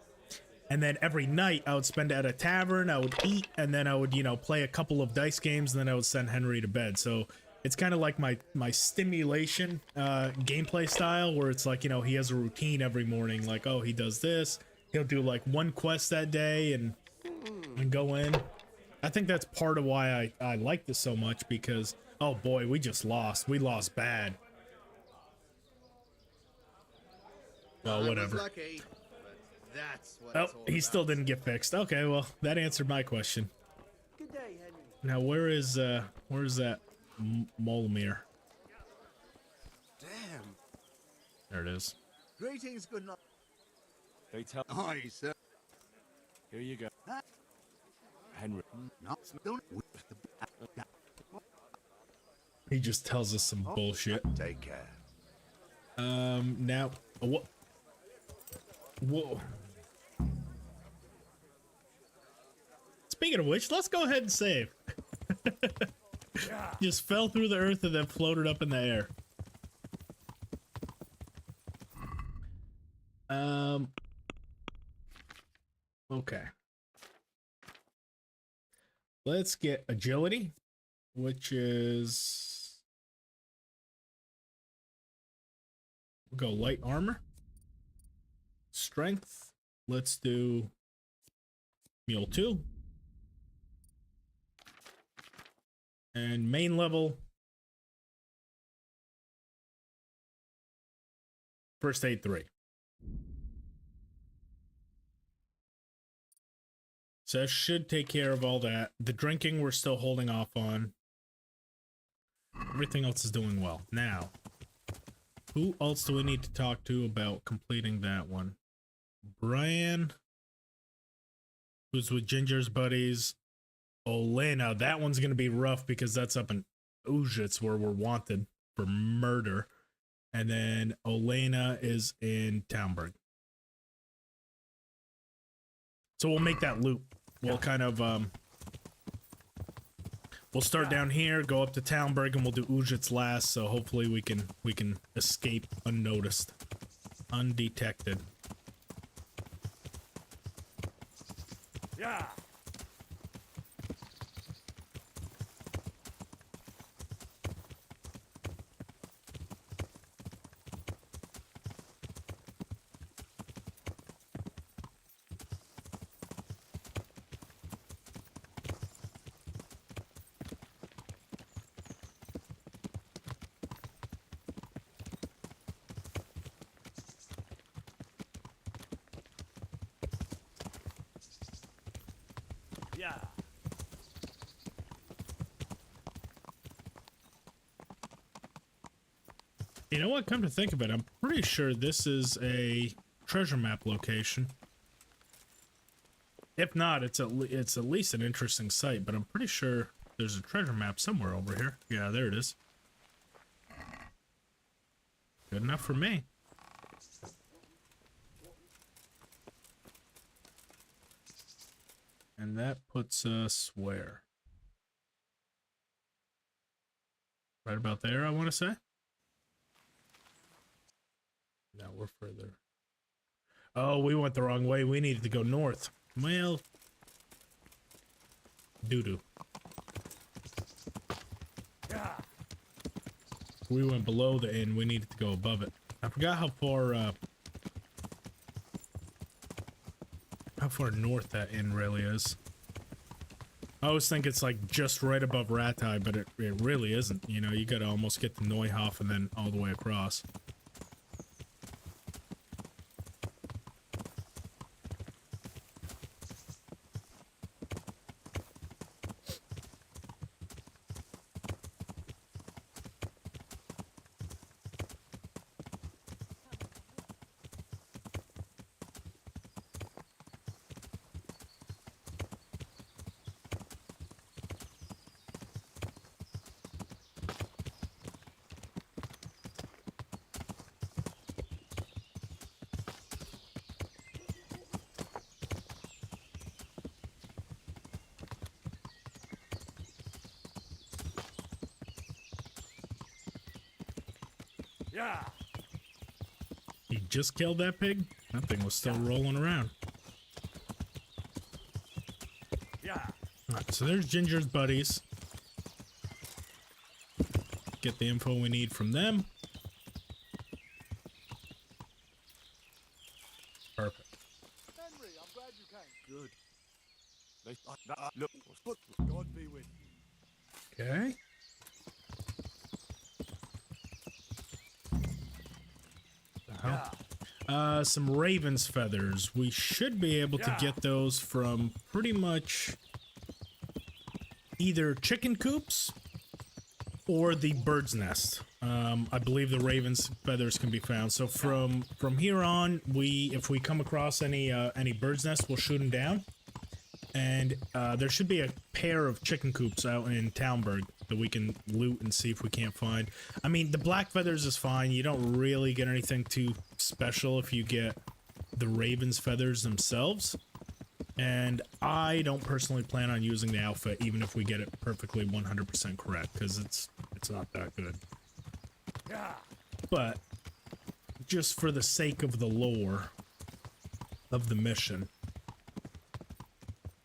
And then every night I would spend at a tavern, I would eat, and then I would, you know, play a couple of dice games, and then I would send Henry to bed. So it's kind of like my stimulation gameplay style, where it's like, you know, he has a routine every morning, like, oh, he does this, he'll do like one quest that day and go in. I think that's part of why I like this so much, because, oh boy, we lost bad. Well, whatever. Lucky, but that's what Oh, it's all he about. still didn't get fixed. Okay, well, that answered my question. Good day, Henry. Now, where's that Molmir? Damn. There it is. Greetings, good night. They tell. Aye, sir. Here you go. Henry. Don't. He just tells us some bullshit. Take care. Now, what? Whoa. Speaking of which, let's go ahead and save. Just fell through the earth and then floated up in the air. Okay. Let's get agility, which is, we'll go light armor. Strength, let's do Mule 2. And main level, first aid 3. So that should take care of all that. The drinking we're still holding off on. Everything else is doing well. Now, who else do we need to talk to about completing that one? Brian, who's with Ginger's buddies. Olena, that one's going to be rough because that's up in Ujits where we're wanted for murder. And then Olena is in Townburg. So we'll make that loop. We'll kind of, we'll start down here, go up to Townburg, and we'll do Ujits last. So hopefully we can escape unnoticed, undetected. Yeah. You know what? Come to think of it, I'm pretty sure this is a treasure map location. If not, it's at least an interesting site, but I'm pretty sure there's a treasure map somewhere over here. Yeah, there it is. Good enough for me. And that puts us where? Right about there, I want to say. No, we're further. Oh, we went the wrong way. We needed to go north. Well, doo-doo. Yeah. We went below the inn. We needed to go above it. I forgot how far north that inn really is. I always think it's like just right above Ratai, but it really isn't. You know, you gotta almost get to Neuhof and then all the way across. Yeah. You just killed that pig? That thing was still rolling around. Yeah. Alright, so there's Ginger's buddies. Get the info we need from them. Perfect. Henry, I'm glad you came. Good. Look. God be with you. Okay. Some raven's feathers. We should be able to get those from pretty much either chicken coops or the bird's nest. I believe the raven's feathers can be found. So from here on, if we come across any bird's nest, we'll shoot them down. And there should be a pair of chicken coops out in Townburg that we can loot and see if we can't find. I mean, the black feathers is fine. You don't really get anything too special if you get the raven's feathers themselves. And I don't personally plan on using the outfit, even if we get it perfectly 100% correct, because it's not that good. Yeah. But just for the sake of the lore of the mission,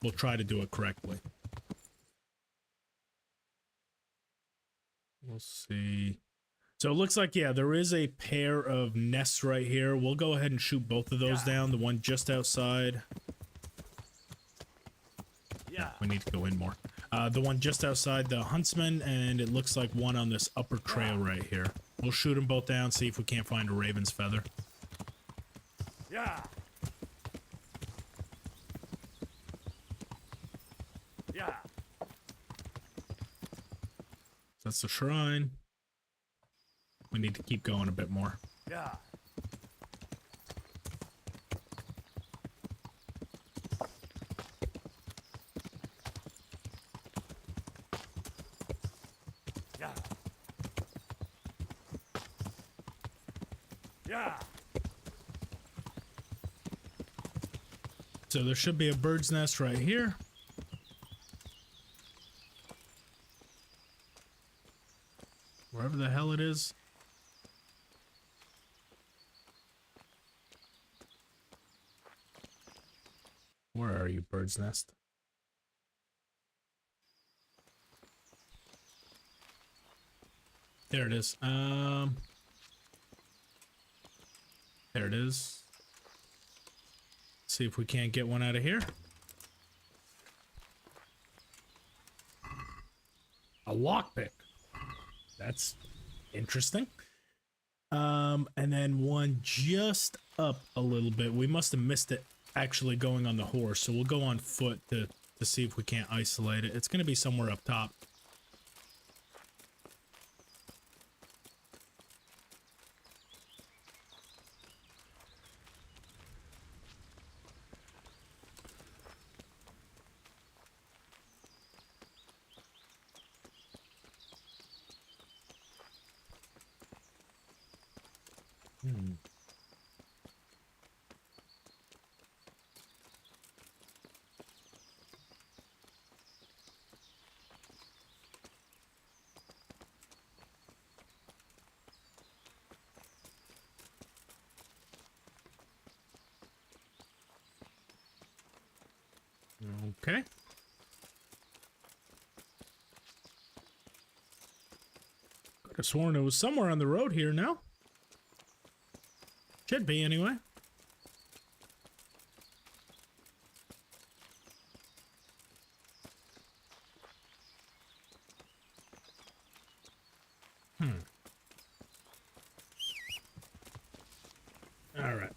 we'll try to do it correctly. We'll see. So it looks like, yeah, there is a pair of nests right here. We'll go ahead and shoot both of those down. The one just outside. Yeah. We need to go in more. The one just outside the huntsman, and it looks like one on this upper trail right here. We'll shoot them both down, see if we can't find a raven's feather. Yeah. Yeah. That's the shrine. We need to keep going a bit more. Yeah. Yeah. Yeah. So there should be a bird's nest right here. Wherever the hell it is. Where are you, bird's nest? There it is. There it is. See if we can't get one out of here. A lockpick. That's interesting. And then one just up a little bit. We must have missed it actually going on the horse, so we'll go on foot to see if we can't isolate it. It's going to be somewhere up top. Okay. Could have sworn it was somewhere on the road here now. Should be anyway. All right.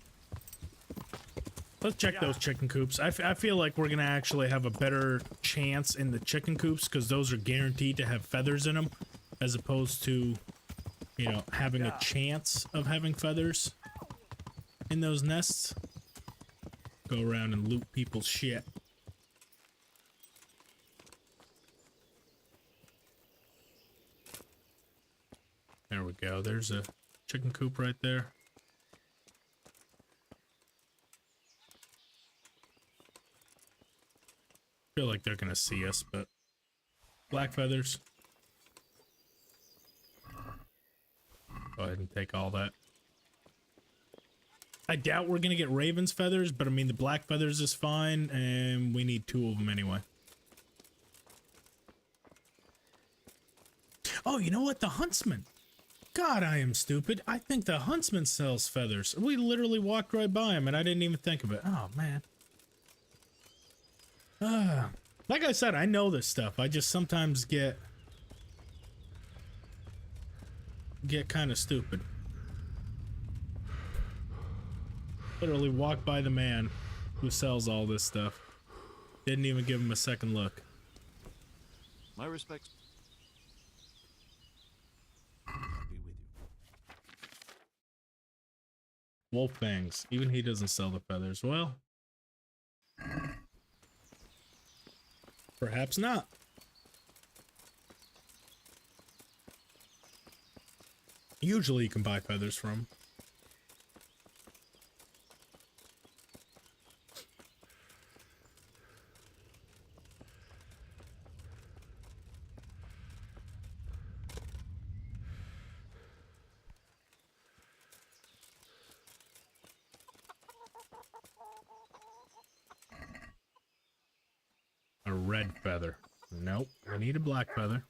Let's check those chicken coops. I feel like we're going to actually have a better chance in the chicken coops because those are guaranteed to have feathers in them as opposed to, you know, having a chance of having feathers in those nests. Go around and loot people's shit. There we go. There's a chicken coop right there. Feel like they're gonna see us, but black feathers. Go ahead and take all that. I doubt we're gonna get raven's feathers, but I mean the black feathers is fine, and we need 2 of them anyway. Oh, you know what? The huntsman. God, I am stupid. I think the huntsman sells feathers. We literally walked right by him, and I didn't even think of it. Oh man. Like I said, I know this stuff. I just sometimes get kind of stupid. Literally walked by the man who sells all this stuff. Didn't even give him a second look. My respects. Be with you. Wolf fangs. Even he doesn't sell the feathers. Well, perhaps not. Usually you can buy feathers from. A red feather. Nope, I need a black feather.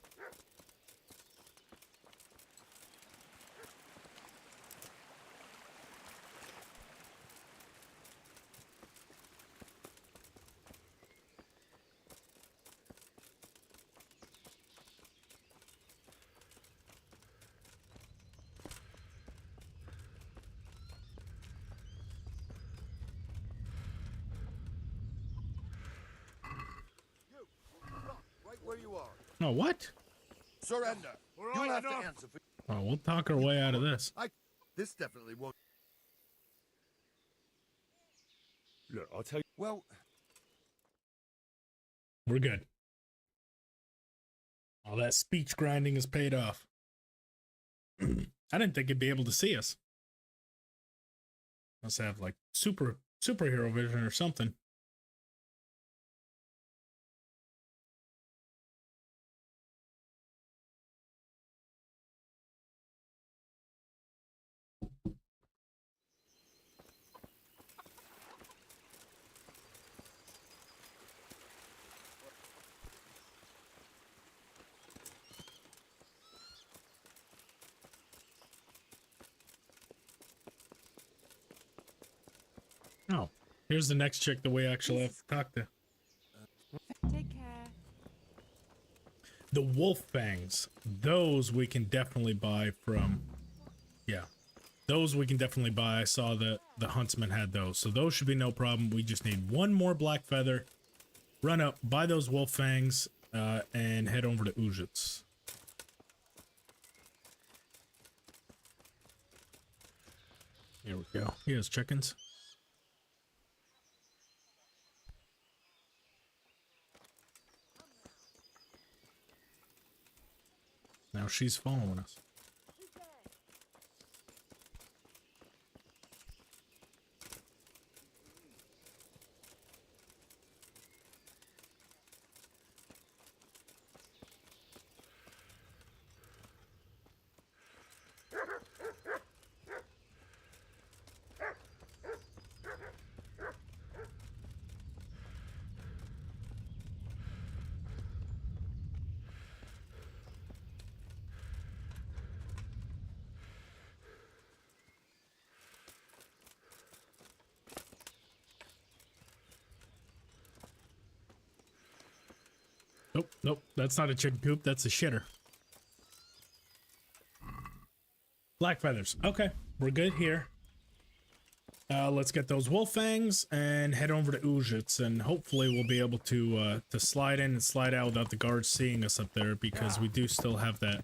Where you are. Oh, what? Surrender. You'll have to answer for. Oh, we'll talk our way out of this. This definitely won't. Look, I'll tell you. Well, We're good. All that speech grinding has paid off. I didn't think he'd be able to see us. Must have like superhero vision or something. Oh, here's the next chick that we actually have to talk to. Take care. The wolf fangs. Those we can definitely buy from. Yeah. Those we can definitely buy. I saw that the huntsman had those. So those should be no problem. We just need 1 more black feather. Run up, buy those wolf fangs, and head over to Ujits. Here we go. Here's chickens. Now she's following us. Nope, nope. That's not a chicken coop. That's a shitter. Black feathers. Okay, we're good here. Let's get those wolf fangs and head over to Ujits, and hopefully we'll be able to slide in and slide out without the guards seeing us up there, because we do still have that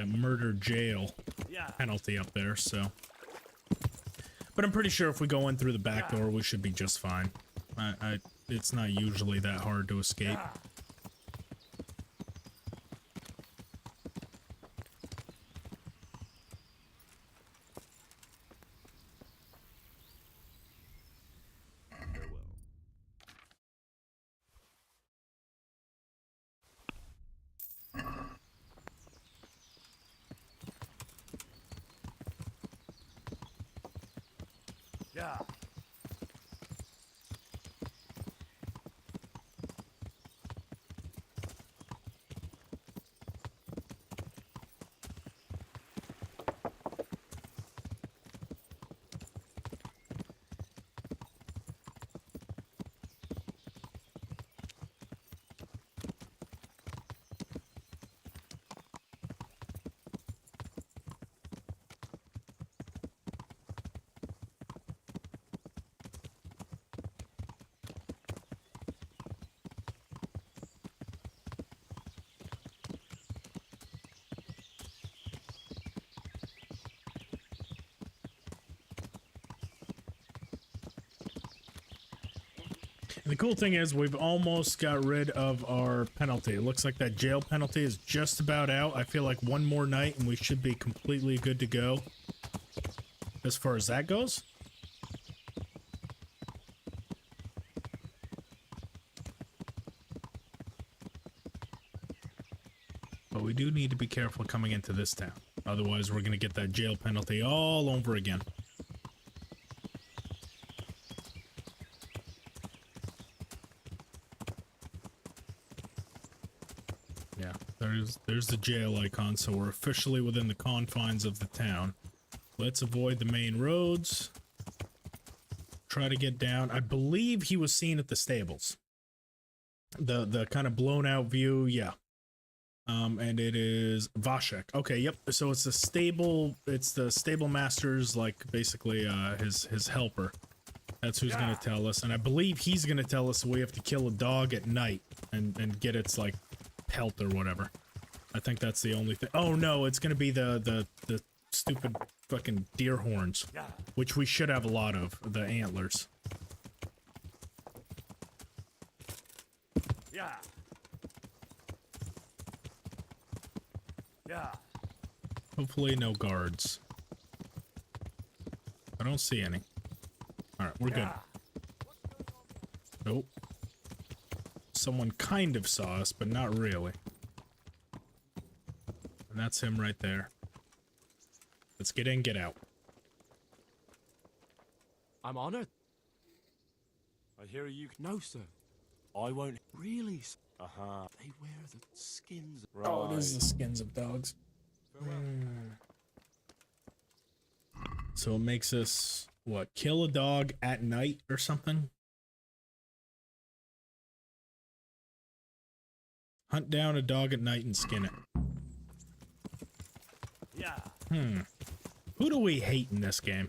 murder jail penalty up there. So, but I'm pretty sure if we go in through the back door, we should be just fine. It's not usually that hard to escape. Yeah. The cool thing is we've almost got rid of our penalty. It looks like that jail penalty is just about out. I feel like one more night and we should be completely good to go as far as that goes. But we do need to be careful coming into this town. Otherwise, we're going to get that jail penalty all over again. Yeah, there's the jail icon, so we're officially within the confines of the town. Let's avoid the main roads. Try to get down. I believe he was seen at the stables. The kind of blown out view, yeah. And it is Vashek. Okay, yep. So it's the stable master's, like, basically his helper. That's who's gonna tell us, and I believe he's gonna tell us we have to kill a dog at night and get its, like, pelt or whatever. I think that's the only thing. Oh no, it's gonna be the stupid fucking deer horns, which we should have a lot of, the antlers. Yeah. Yeah. Hopefully no guards. I don't see any. Alright, we're good. Nope. Someone kind of saw us, but not really. And that's him right there. Let's get in, get out. I'm honored. I hear you. No, sir. I won't. Really? Uh-huh. They wear the skins. Right. Oh, it is the skins of dogs. So it makes us, what, kill a dog at night or something? Hunt down a dog at night and skin it. Yeah. Who do we hate in this game?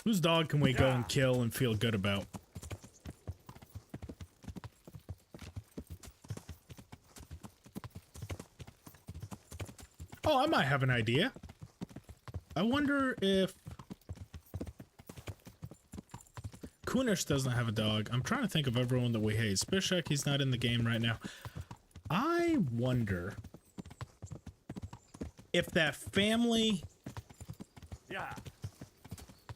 Whose dog can we go and kill and feel good about? Oh, I might have an idea. I wonder if Kunish doesn't have a dog. I'm trying to think of everyone that we hate. Spishek, he's not in the game right now. I wonder if that family...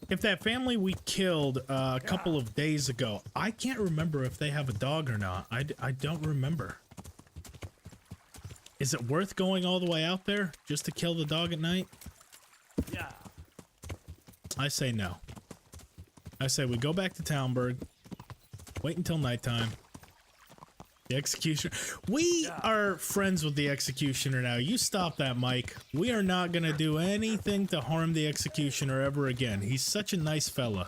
If that family we killed a couple of days ago, I can't remember if they have a dog or not. I don't remember. Is it worth going all the way out there just to kill the dog at night? Yeah. I say no. I say we go back to Townburg, wait until nighttime. The executioner. We are friends with the executioner now. You stop that, Mike. We are not gonna do anything to harm the executioner ever again. He's such a nice fella.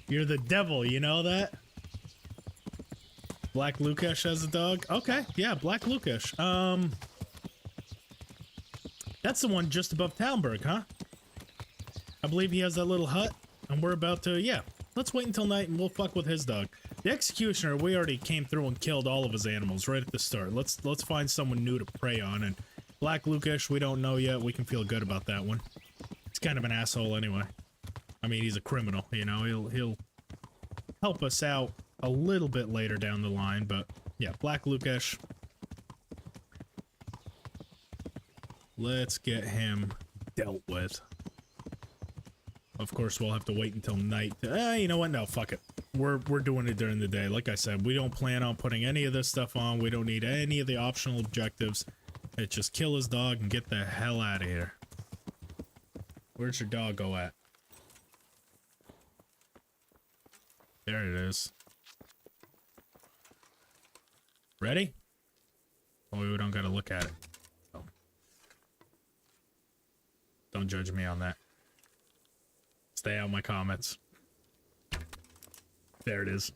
You're the devil, you know that? Black Lukash has a dog. Okay, yeah, Black Lukash. That's the one just above Talmberg, huh? I believe he has that little hut, and we're about to, yeah. Let's wait until night and we'll fuck with his dog. The Executioner, we already came through and killed all of his animals right at the start. Let's find someone new to prey on, and Black Lukash, we don't know yet. We can feel good about that one. He's kind of an asshole anyway. I mean, he's a criminal, you know, he'll help us out a little bit later down the line, but yeah, Black Lukash. Let's get him dealt with. Of course, we'll have to wait until night. You know what? No, fuck it. We're doing it during the day. Like I said, we don't plan on putting any of this stuff on. We don't need any of the optional objectives. It's just kill his dog and get the hell out of here. Where's your doggo at? There it is. Ready? Oh, we don't gotta look at it. Oh. Don't judge me on that. Stay out of my comments. There it is.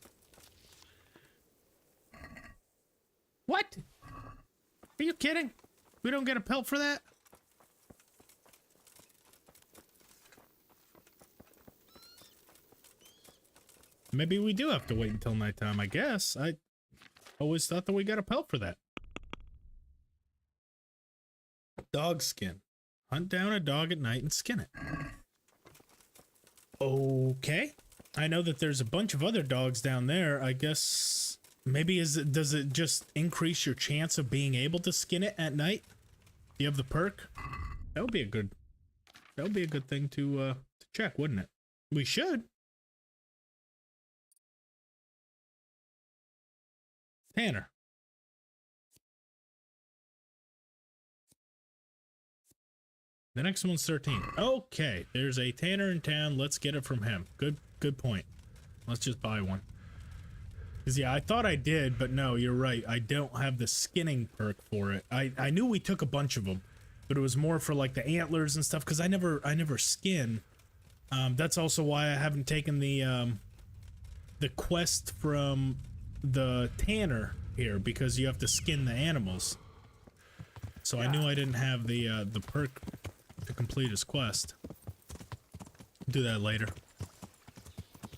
What? Are you kidding? We don't get a pelt for that? Maybe we do have to wait until nighttime, I guess. I always thought that we got a pelt for that. Dog skin. Hunt down a dog at night and skin it. Okay. I know that there's a bunch of other dogs down there. I guess maybe does it just increase your chance of being able to skin it at night? Do you have the perk? That would be a good thing to check, wouldn't it? We should. Tanner. The next one's 13. Okay, there's a Tanner in town. Let's get it from him. Good point. Let's just buy one. 'Cause yeah, I thought I did, but no, you're right. I don't have the skinning perk for it. I knew we took a bunch of them, but it was more for like the antlers and stuff because I never skin. That's also why I haven't taken the quest from the Tanner here because you have to skin the animals. So I knew I didn't have the perk to complete his quest. Do that later.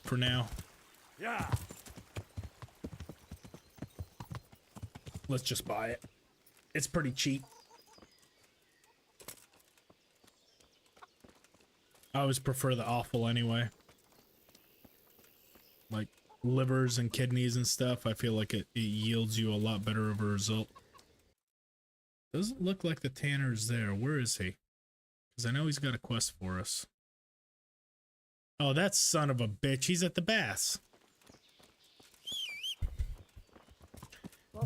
For now. Yeah. Let's just buy it. It's pretty cheap. I always prefer the offal anyway. Like livers and kidneys and stuff, I feel like it yields you a lot better of a result. Doesn't look like the Tanner's there. Where is he? Because I know he's got a quest for us. Oh, that son of a bitch. He's at the baths.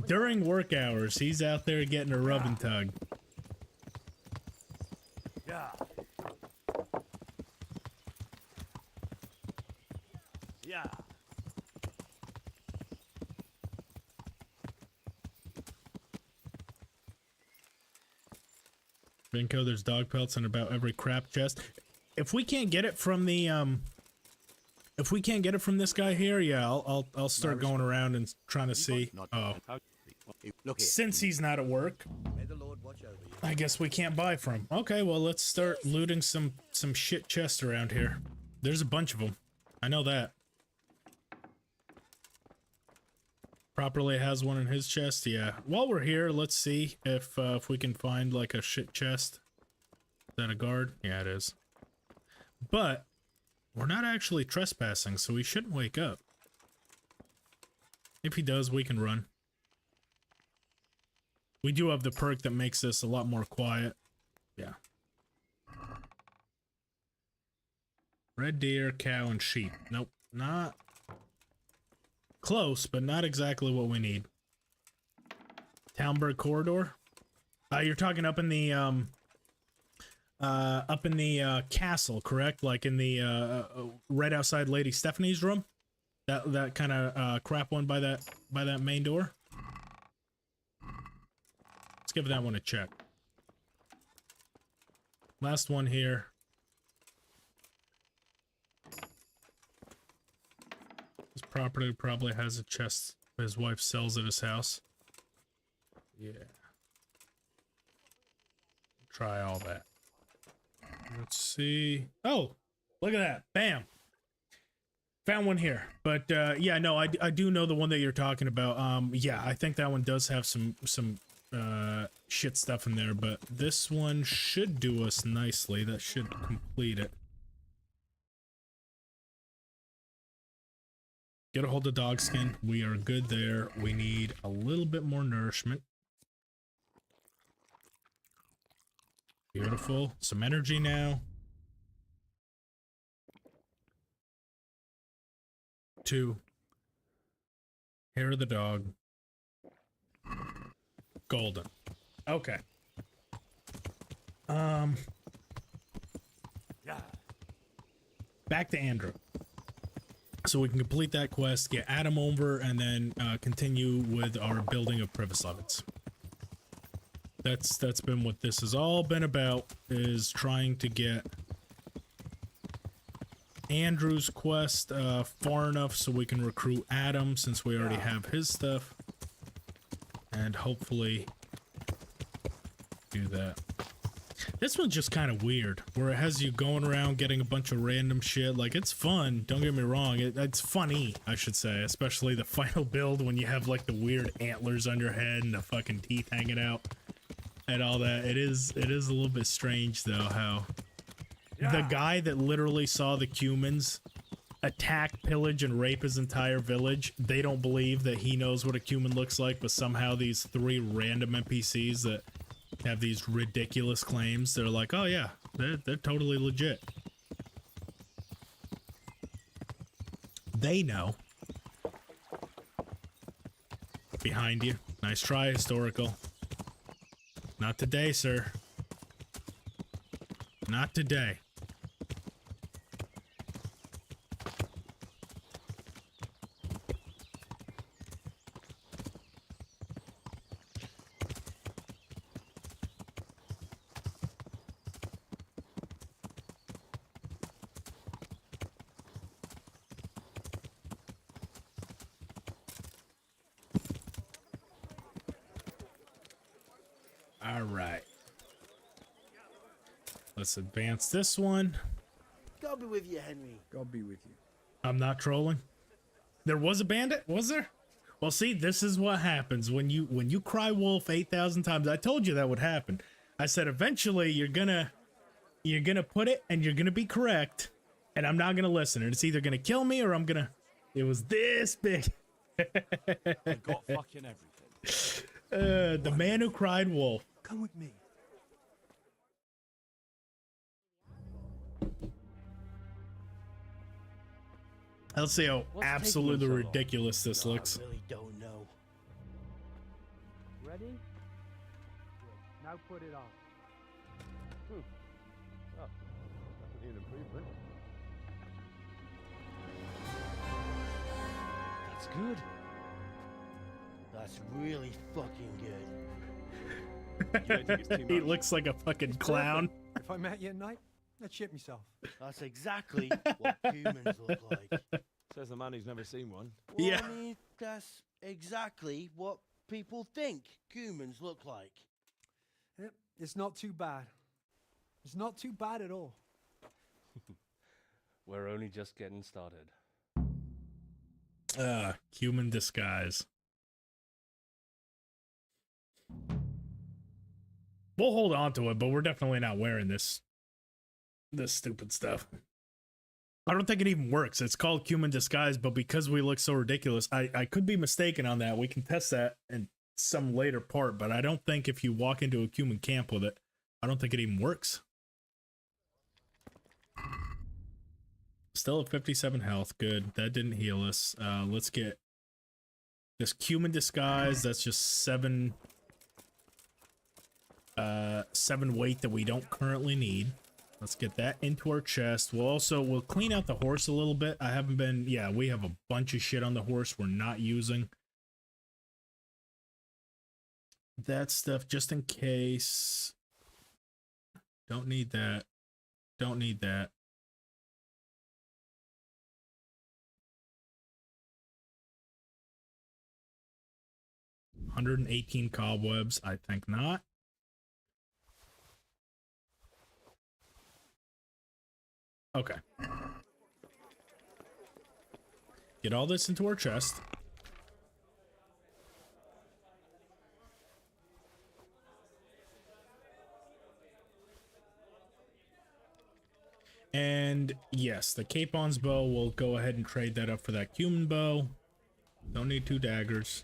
During work hours, he's out there getting a rub and tug. Yeah. Yeah. Vinco, there's dog pelts in about every crap chest. If we can't get it from the if we can't get it from this guy here, yeah, I'll start going around and trying to see. Oh, since he's not at work, I guess we can't buy from him. Okay, well let's start looting some shit chests around here. There's a bunch of them. I know that. Properly has one in his chest, yeah. While we're here, let's see if we can find like a shit chest. Is that a guard? Yeah, it is. But we're not actually trespassing, so we shouldn't wake up. If he does, we can run. We do have the perk that makes this a lot more quiet. Yeah. Red deer, cow, and sheep. Nope, not close, but not exactly what we need. Talmberg corridor. You're talking up in the castle, correct? Like in the right outside Lady Stephanie's room. That kind of crap one by that main door. Let's give that one a check. Last one here. This property probably has a chest his wife sells at his house. Yeah. Try all that. Let's see. Oh, look at that. Bam. Found one here. But yeah, no, I do know the one that you're talking about. Yeah, I think that one does have some shit stuff in there, but this one should do us nicely. That should complete it. Get a hold of dog skin. We are good there. We need a little bit more nourishment. Beautiful. Some energy now. 2. Hair of the dog. Golden. Okay. Back to Andrew. So we can complete that quest, get Adam over, and then continue with our building of Privis Levits. That's been what this has all been about, is trying to get Andrew's quest far enough so we can recruit Adam, since we already have his stuff, and hopefully do that. This one's just kind of weird, where it has you going around getting a bunch of random shit. Like, it's fun, don't get me wrong, it's funny, I should say, especially the final build when you have like the weird antlers on your head and the fucking teeth hanging out and all that. It is a little bit strange though how the guy that literally saw the humans attack, pillage, and rape his entire village, they don't believe that he knows what a human looks like, but somehow these 3 random NPCs that have these ridiculous claims, they're like, oh yeah, they're totally legit. They know. Behind you. Nice try, historical. Not today, sir. Not today. Alright. Let's advance this one. God be with you, Henry. God be with you. I'm not trolling. There was a bandit, was there? Well, see, this is what happens when you cry wolf 8,000 times. I told you that would happen. I said eventually you're gonna put it and you're gonna be correct, and I'm not gonna listen. And it's either gonna kill me or I'm gonna. It was this big. I got fucking everything. The man who cried wolf. Come with me. Let's see how absolutely ridiculous this looks. I really don't know. Ready? Good. Now put it on. Oh, definitely an improvement. That's good. That's really fucking good. You don't think it's too He much? looks like a fucking clown. If I met you at night, I'd shit myself. That's exactly what humans look like. Says the man who's never seen one. Well, Yeah. I mean, that's exactly what people think humans look like. Yep, it's not too bad. It's not too bad at all. We're only just getting started. Human disguise. We'll hold on to it, but we're definitely not wearing this stupid stuff. I don't think it even works. It's called human disguise, but because we look so ridiculous, I could be mistaken on that. We can test that in some later part, but I don't think if you walk into a human camp with it, I don't think it even works. Still at 57 health. Good. That didn't heal us. Let's get this human disguise. That's just 7 weight that we don't currently need. Let's get that into our chest. We'll clean out the horse a little bit. We have a bunch of shit on the horse we're not using. That stuff just in case. Don't need that. Don't need that. 118 cobwebs. I think not. Okay. Get all this into our chest. And yes, the Capon's bow, we'll go ahead and trade that up for that cumin bow. Don't need 2 daggers.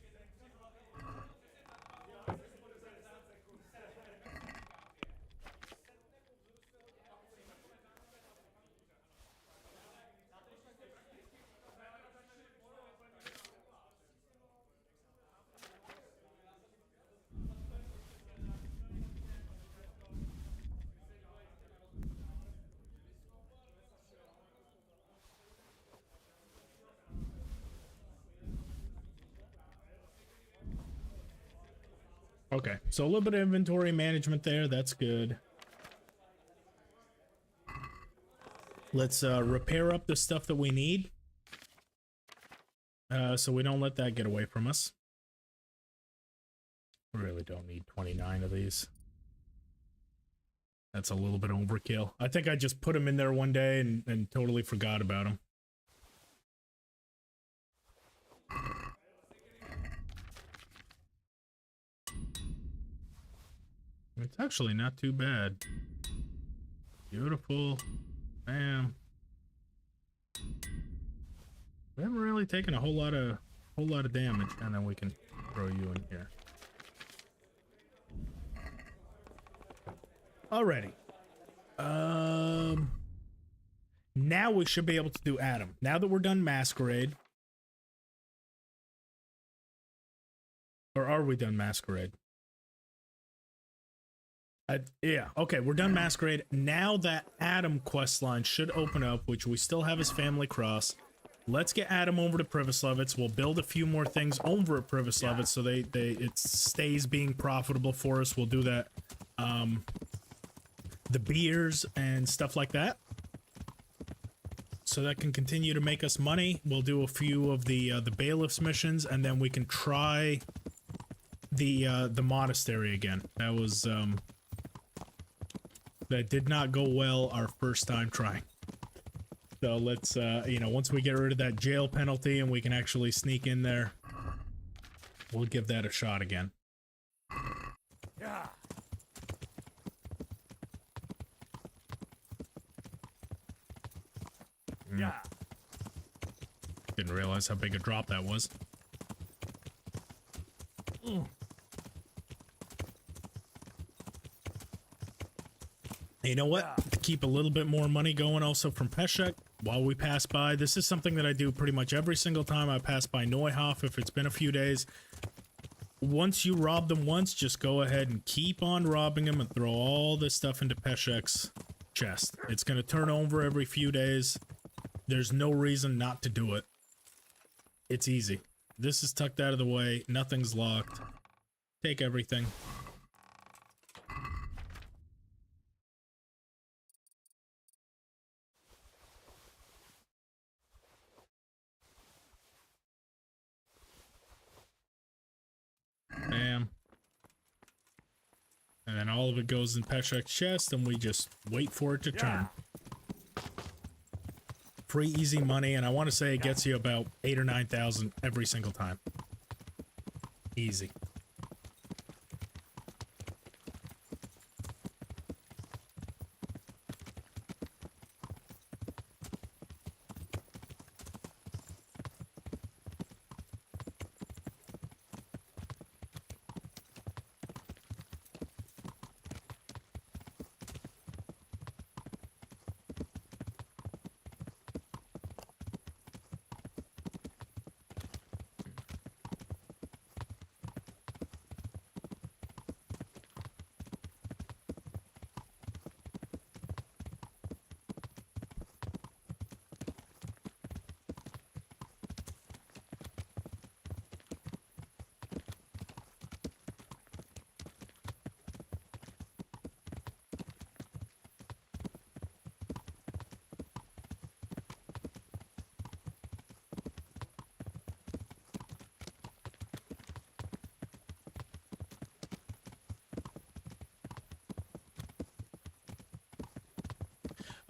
Okay, so a little bit of inventory management there. That's good. Let's repair up the stuff that we need. So we don't let that get away from us. We really don't need 29 of these. That's a little bit overkill. I think I just put them in there one day and totally forgot about them. It's actually not too bad. Beautiful. Bam. We haven't really taken a whole lot of damage, and then we can throw you in here. Alrighty. Now we should be able to do Adam. Now that we're done Masquerade. Or are we done Masquerade? Yeah, okay, we're done Masquerade. Now that Adam questline should open up, which we still have his family cross. Let's get Adam over to Privislevitz. We'll build a few more things over at Privislevitz so it stays being profitable for us. We'll do that. The beers and stuff like that. So that can continue to make us money. We'll do a few of the bailiff's missions, and then we can try the monastery again. That was that did not go well our first time trying. So let's you know, once we get rid of that jail penalty and we can actually sneak in there, we'll give that a shot again. Yeah. Yeah. Didn't realize how big a drop that was. You know what? To keep a little bit more money going also from Peshek while we pass by. This is something that I do pretty much every single time I pass by Neuhof if it's been a few days. Once you rob them once, just go ahead and keep on robbing them and throw all this stuff into Peshek's chest. It's going to turn over every few days. There's no reason not to do it. It's easy. This is tucked out of the way. Nothing's locked. Take everything. Bam. And then all of it goes in Peshek's chest, and we just wait for it to turn. Free, easy money, and I want to say it gets you about 8,000 or 9,000 every single time. Easy.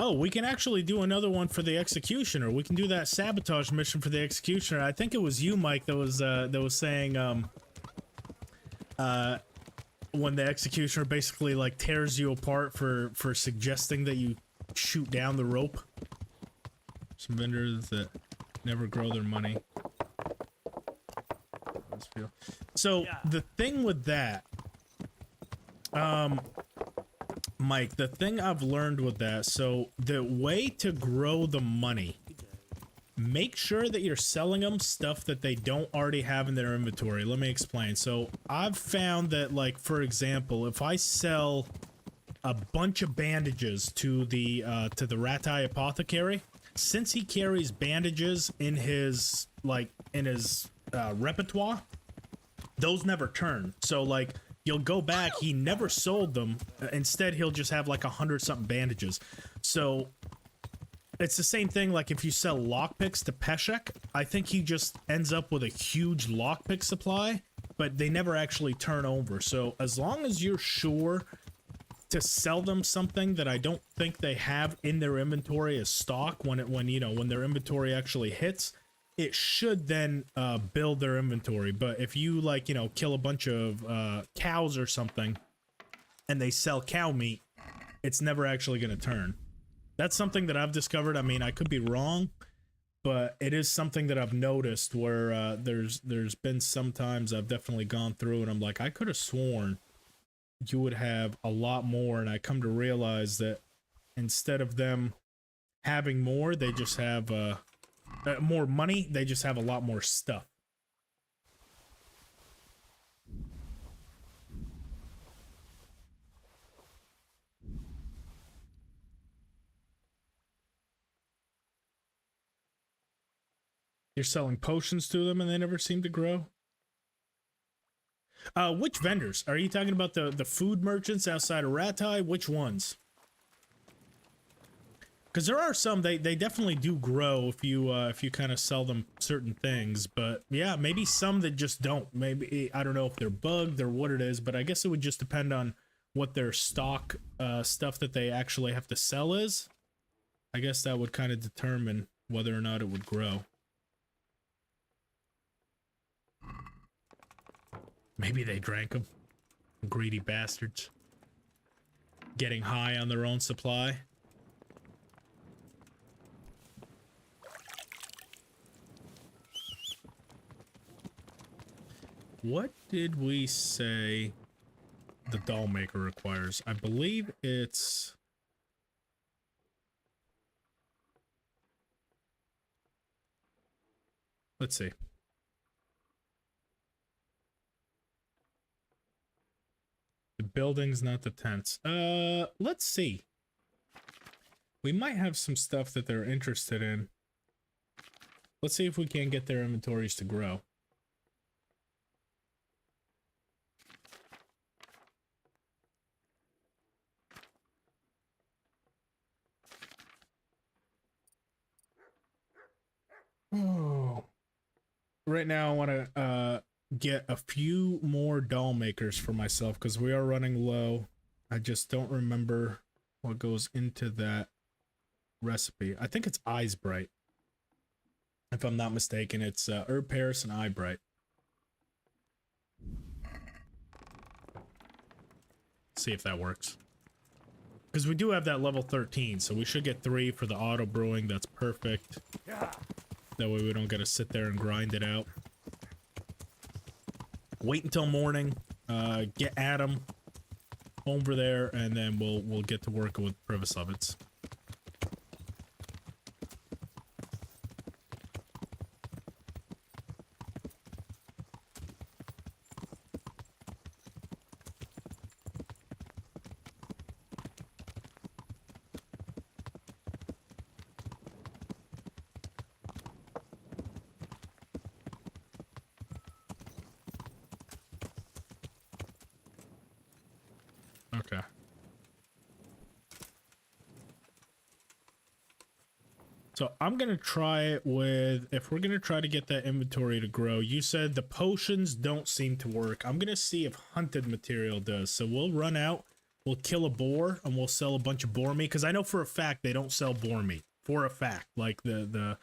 Oh, we can actually do another one for the Executioner. We can do that sabotage mission for the Executioner. I think it was you, Mike, that was saying when the Executioner basically like tears you apart for suggesting that you shoot down the rope. Some vendors that never grow their money. So the thing with that, Mike, the thing I've learned with that, so the way to grow the money, make sure that you're selling them stuff that they don't already have in their inventory. Let me explain. So I've found that, like, for example, if I sell a bunch of bandages to the Ratai Apothecary, since he carries bandages in his repertoire, those never turn. So like you'll go back, he never sold them. Instead, he'll just have like 100-something bandages. So it's the same thing. Like if you sell lockpicks to Peshek, I think he just ends up with a huge lockpick supply, but they never actually turn over. So as long as you're sure to sell them something that I don't think they have in their inventory as stock when their inventory actually hits, it should then build their inventory. But if you kill a bunch of cows or something and they sell cow meat, it's never actually going to turn. That's something that I've discovered. I mean, I could be wrong, but it is something that I've noticed where there's been some times I've definitely gone through and I'm like, I could have sworn you would have a lot more, and I come to realize that instead of them having more, they just have more money, they just have a lot more stuff. You're selling potions to them and they never seem to grow? Which vendors? Are you talking about the food merchants outside of Ratai? Which ones? Because there are some, they definitely do grow if you kind of sell them certain things. But yeah, maybe some that just don't. Maybe, I don't know if they're bugged or what it is, but I guess it would just depend on what their stock stuff that they actually have to sell is. I guess that would kind of determine whether or not it would grow. Maybe they drank them. Greedy bastards. Getting high on their own supply. What did we say the doll maker requires? I believe it's... Let's see. The buildings, not the tents. Let's see. We might have some stuff that they're interested in. Let's see if we can get their inventories to grow. Oh. Right now I want to get a few more doll makers for myself because we are running low. I just don't remember what goes into that recipe. I think it's Eyes Bright. If I'm not mistaken, it's Herb Paris and Eye Bright. See if that works. Because we do have that level 13, so we should get 3 for the auto brewing. That's perfect. That way we don't gotta sit there and grind it out. Wait until morning, get Adam over there, and then we'll get to work with Privisovitz. Okay. So I'm going to try it with, if we're going to try to get that inventory to grow, you said the potions don't seem to work. I'm going to see if hunted material does. So we'll run out, We'll kill a boar and we'll sell a bunch of boar meat, because I know for a fact they don't sell boar meat. For a fact, like they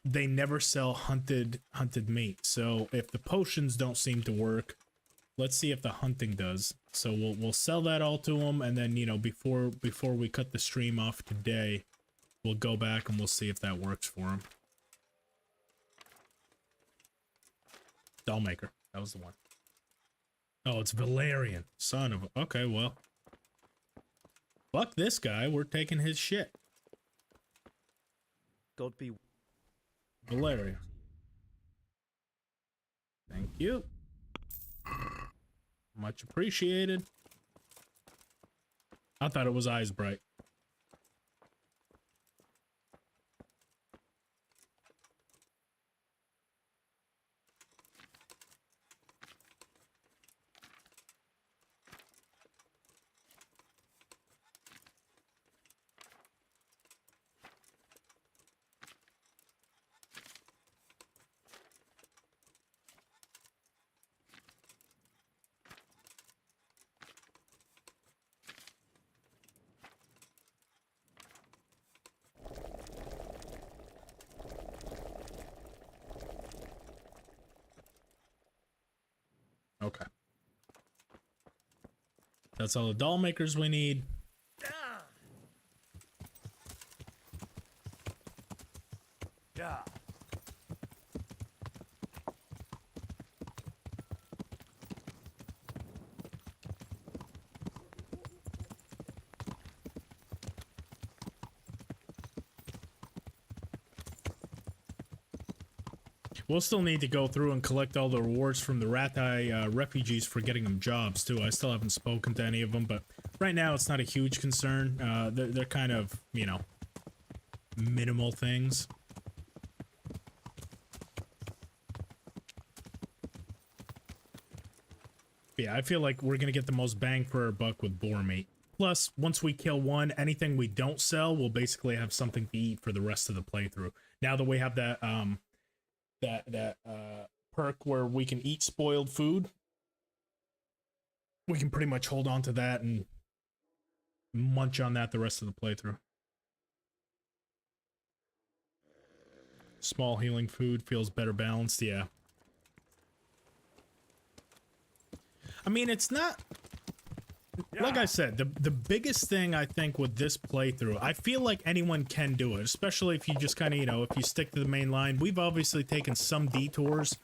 never sell hunted meat. So if the potions don't seem to work, let's see if the hunting does. So we'll sell that all to them, and then, you know, before we cut the stream off today, we'll go back and we'll see if that works for them. Dollmaker, that was the one. Oh, it's Valerian, son of a... Okay, well, fuck this guy. We're taking his shit. God be... Valerian. Thank you. Much appreciated. I thought it was Eyes Bright. Okay. That's all the doll makers we need. Yeah. We'll still need to go through and collect all the rewards from the Ratai refugees for getting them jobs, too. I still haven't spoken to any of them, but right now it's not a huge concern. They're kind of, you know, minimal things. Yeah, I feel like we're going to get the most bang for our buck with boar meat. Plus, once we kill one, anything we don't sell, we'll basically have something to eat for the rest of the playthrough. Now that we have that, perk where we can eat spoiled food, we can pretty much hold on to that and munch on that the rest of the playthrough. Small healing food feels better balanced, yeah. I mean, it's not... Like I said, the biggest thing I think with this playthrough, I feel like anyone can do it, especially if you just kind of, you know, if you stick to the main line. We've obviously taken some detours,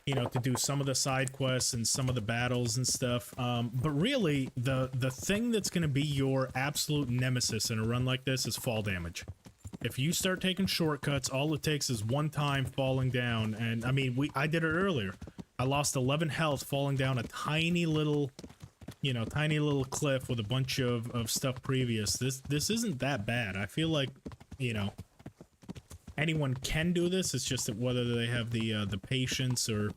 you know, to do some of the side quests and some of the battles and stuff. But really, the thing that's going to be your absolute nemesis in a run like this is fall damage. If you start taking shortcuts, all it takes is one time falling down. And I mean, I did it earlier. I lost 11 health falling down a tiny little... you know, tiny little cliff with a bunch of stuff previous. This isn't that bad. I feel like, you know, anyone can do this. It's just that whether they have the patience or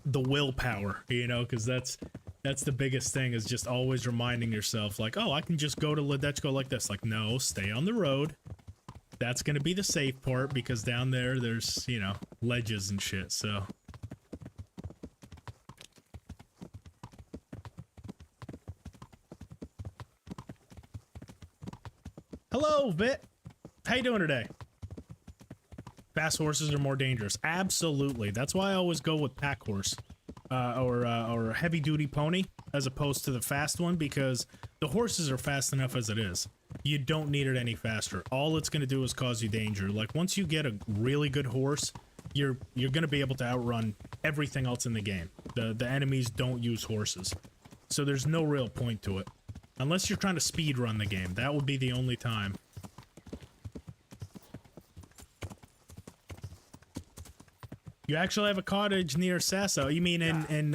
the willpower, you know, because that's the biggest thing, is just always reminding yourself, like, oh, I can just go to Ledechko like this. Like, no, stay on the road. That's gonna be the safe part, because down there's, you know, ledges and shit, so... Hello, Vit. How you doing today? Fast horses are more dangerous. Absolutely. That's why I always go with pack horse, or heavy duty pony, as opposed to the fast one, because the horses are fast enough as it is. You don't need it any faster. All it's gonna do is cause you danger. Like, once you get a really good horse, you're gonna be able to outrun everything else in the game. The enemies don't use horses, so there's no real point to it. Unless you're trying to speed run the game, that would be the only time. You actually have a cottage near Sasso? You mean in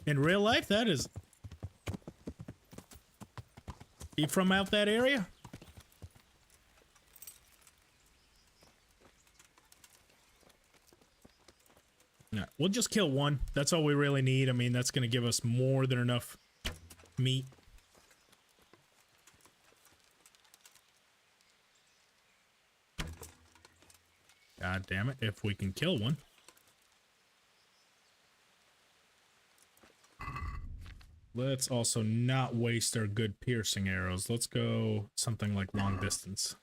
real life? That is... You from out that area? No, we'll just kill one. That's all we really need. I mean, that's gonna give us more than enough meat. God damn it, if we can kill one. Let's also not waste our good piercing arrows. Let's go something like long distance.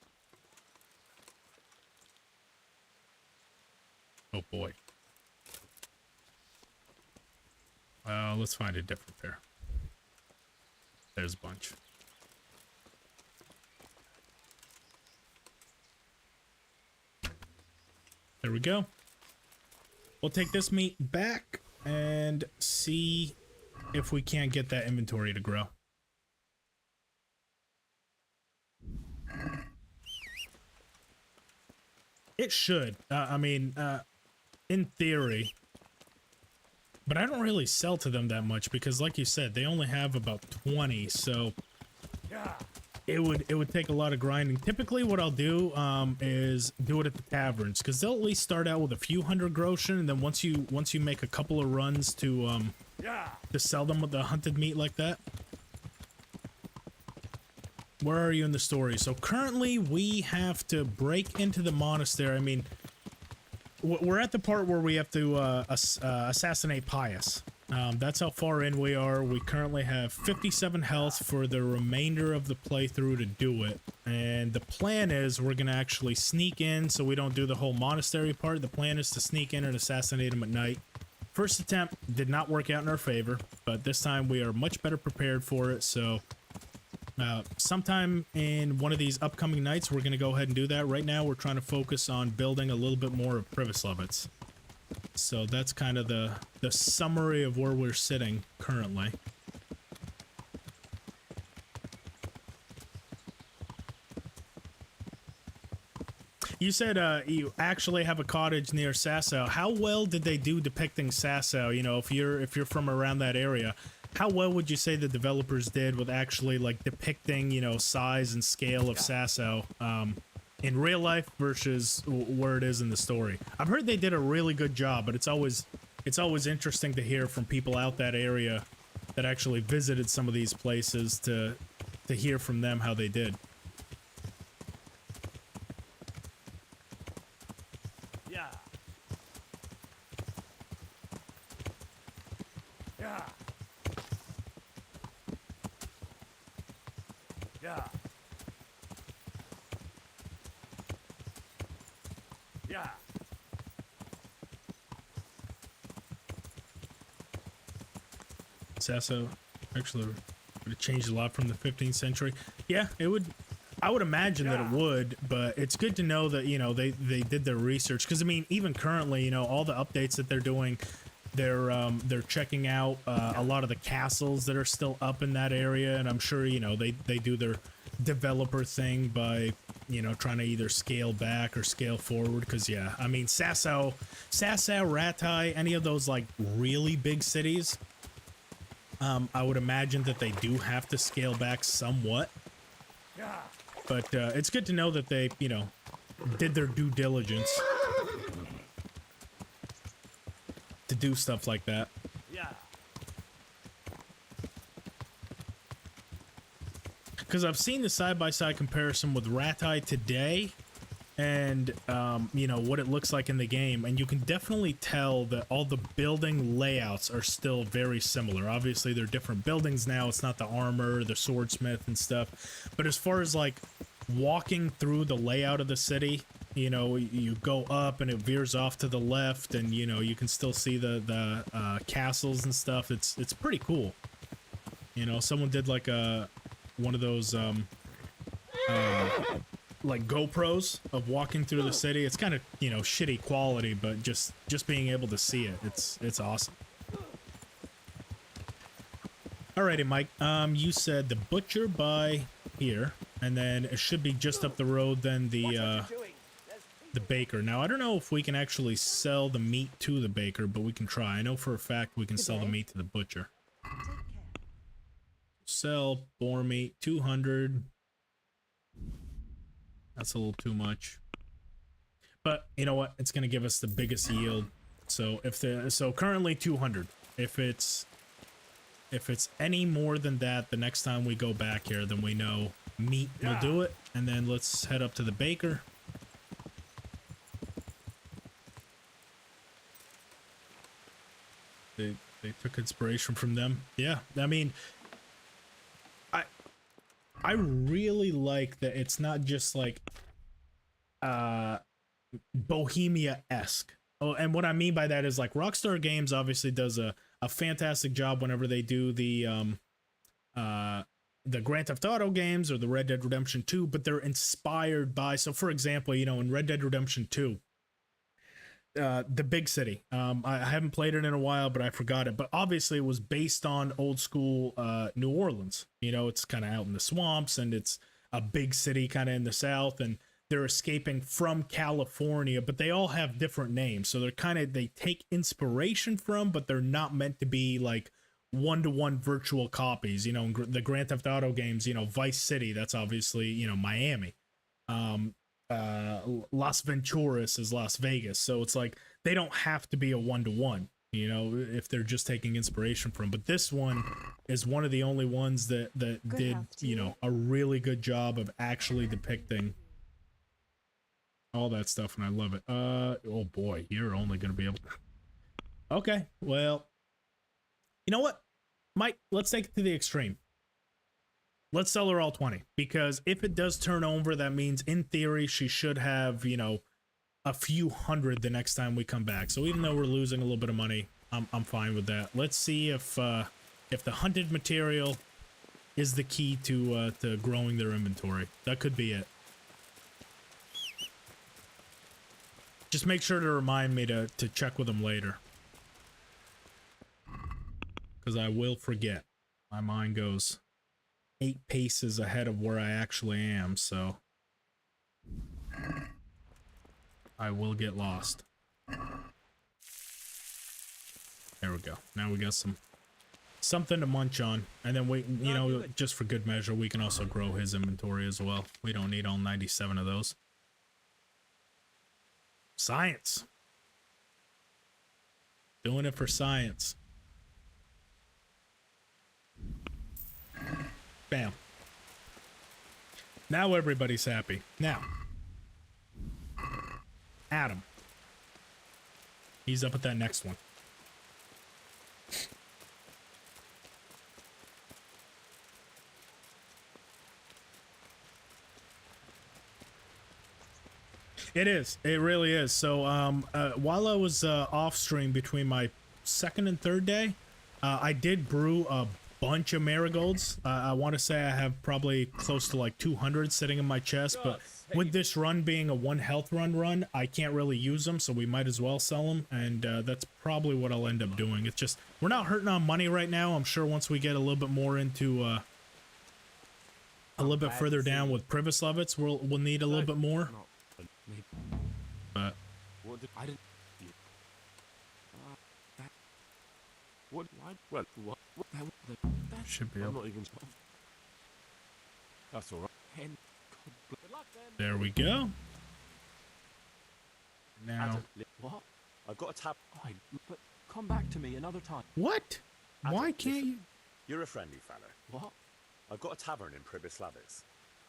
Oh boy. Let's find a different pair. There's a bunch. There we go. We'll take this meat back and see if we can't get that inventory to grow. It should. I mean, in theory. But I don't really sell to them that much because, like you said, they only have about 20, so it would take a lot of grinding. Typically, what I'll do is do it at the taverns because they'll at least start out with a few hundred groschen, and then once you make a couple of runs to sell them with the hunted meat like that. Where are you in the story? So currently, we have to break into the monastery. I mean, we're at the part where we have to assassinate Pius. That's how far in we are. We currently have 57 health for the remainder of the playthrough to do it. And the plan is we're going to actually sneak in so we don't do the whole monastery part. The plan is to sneak in and assassinate him at night. First attempt did not work out in our favor, but this time we are much better prepared for it. So sometime in one of these upcoming nights, we're going to go ahead and do that. Right now, we're trying to focus on building a little bit more of Privislovets. So that's kind of the summary of where we're sitting currently. You said you actually have a cottage near Sasau. How well did they do depicting Sasau? You know, if you're from around that area. How well would you say the developers did with actually like depicting, you know, size and scale of Sasau in real life versus where it is in the story? I've heard they did a really good job, but it's always interesting to hear from people out that area that actually visited some of these places to hear from them how they did. Yeah. Yeah. Yeah. Yeah. Sasau actually would have changed a lot from the 15th century. Yeah, it would. I would imagine that it would, but it's good to know that, you know, they did their research. Because I mean, even currently, you know, all the updates that they're doing, they're checking out a lot of the castles that are still up in that area, and I'm sure, you know, they do their developer thing by, you know, trying to either scale back or scale forward. Because yeah, I mean, Sasau, Ratai, any of those like really big cities, I would imagine that they do have to scale back somewhat. But it's good to know that they, you know, did their due diligence to do stuff like that. Yeah. Because I've seen the side-by-side comparison with Ratai today and, you know, what it looks like in the game. And you can definitely tell that all the building layouts are still very similar. Obviously, they're different buildings now. It's not the armor, the swordsmith and stuff. But as far as, like, walking through the layout of the city, you know, you go up and it veers off to the left, and, you know, you can still see the castles and stuff. It's pretty cool. You know, someone did, like, one of those, like GoPros of walking through the city. It's kind of, you know, shitty quality, but just being able to see it, it's awesome. Alrighty, Mike. You said the butcher by here, and then it should be just up the road. Then the baker. Now I don't know if we can actually sell the meat to the baker, but we can try. I know for a fact we can sell the meat to the butcher. Sell boar meat 200. That's a little too much, but you know what? It's gonna give us the biggest yield. So so currently 200. If it's any more than that, the next time we go back here, then we know meat will do it. And then let's head up to the baker. They took inspiration from them. Yeah, I mean, I really like that it's not just like Bohemia-esque. Oh, and what I mean by that is like Rockstar Games obviously does a fantastic job whenever they do the Grand Theft Auto games or the Red Dead Redemption 2, but they're inspired by, so for example, you know, in Red Dead Redemption 2, the big city. I haven't played it in a while, but I forgot it. But obviously, it was based on old school New Orleans. You know, it's kind of out in the swamps, and it's a big city kind of in the South, and they're escaping from California, but they all have different names. So they take inspiration from, but they're not meant to be like one-to-one virtual copies. You know, in the Grand Theft Auto games, you know, Vice City, that's obviously, you know, Miami. Las Venturas is Las Vegas, so it's like they don't have to be a one-to-one, you know, if they're just taking inspiration from. But this one is one of the only ones that did, you know, a really good job of actually depicting all that stuff, and I love it. Oh boy, you're only gonna be able to... Okay, well, you know what, Mike, let's take it to the extreme. Let's sell her all 20, because if it does turn over, that means in theory she should have, you know, a few hundred the next time we come back. So even though we're losing a little bit of money, I'm fine with that. Let's see if the hunted material is the key to growing their inventory. That could be it. Just make sure to remind me to check with them later, because I will forget. My mind goes 8 paces ahead of where I actually am, so I will get lost. There we go. Now we got something to munch on, and then we, you know, just for good measure, we can also grow his inventory as well. We don't need all 97 of those. Science. Doing it for science. Bam. Now everybody's happy. Now, Adam. He's up at that next one. It is. It really is. So, while I was off stream between my second and third day, I did brew a bunch of marigolds. I want to say I have probably close to like 200 sitting in my chest, but with this run being a 1 health run, I can't really use them, so we might as well sell them, and that's probably what I'll end up doing. It's just, we're not hurting on money right now. I'm sure once we get a little bit more into, a little bit further down with Privislevitz, we'll need a little bit more. But I didn't. What? Well, what? Should be able. I'm not even. That's all right. There we go. Now. What? I've got a tab. But come back to me another time. What? Why can't you? You're a friendly fella. What? I've got a tavern in Pribislavis.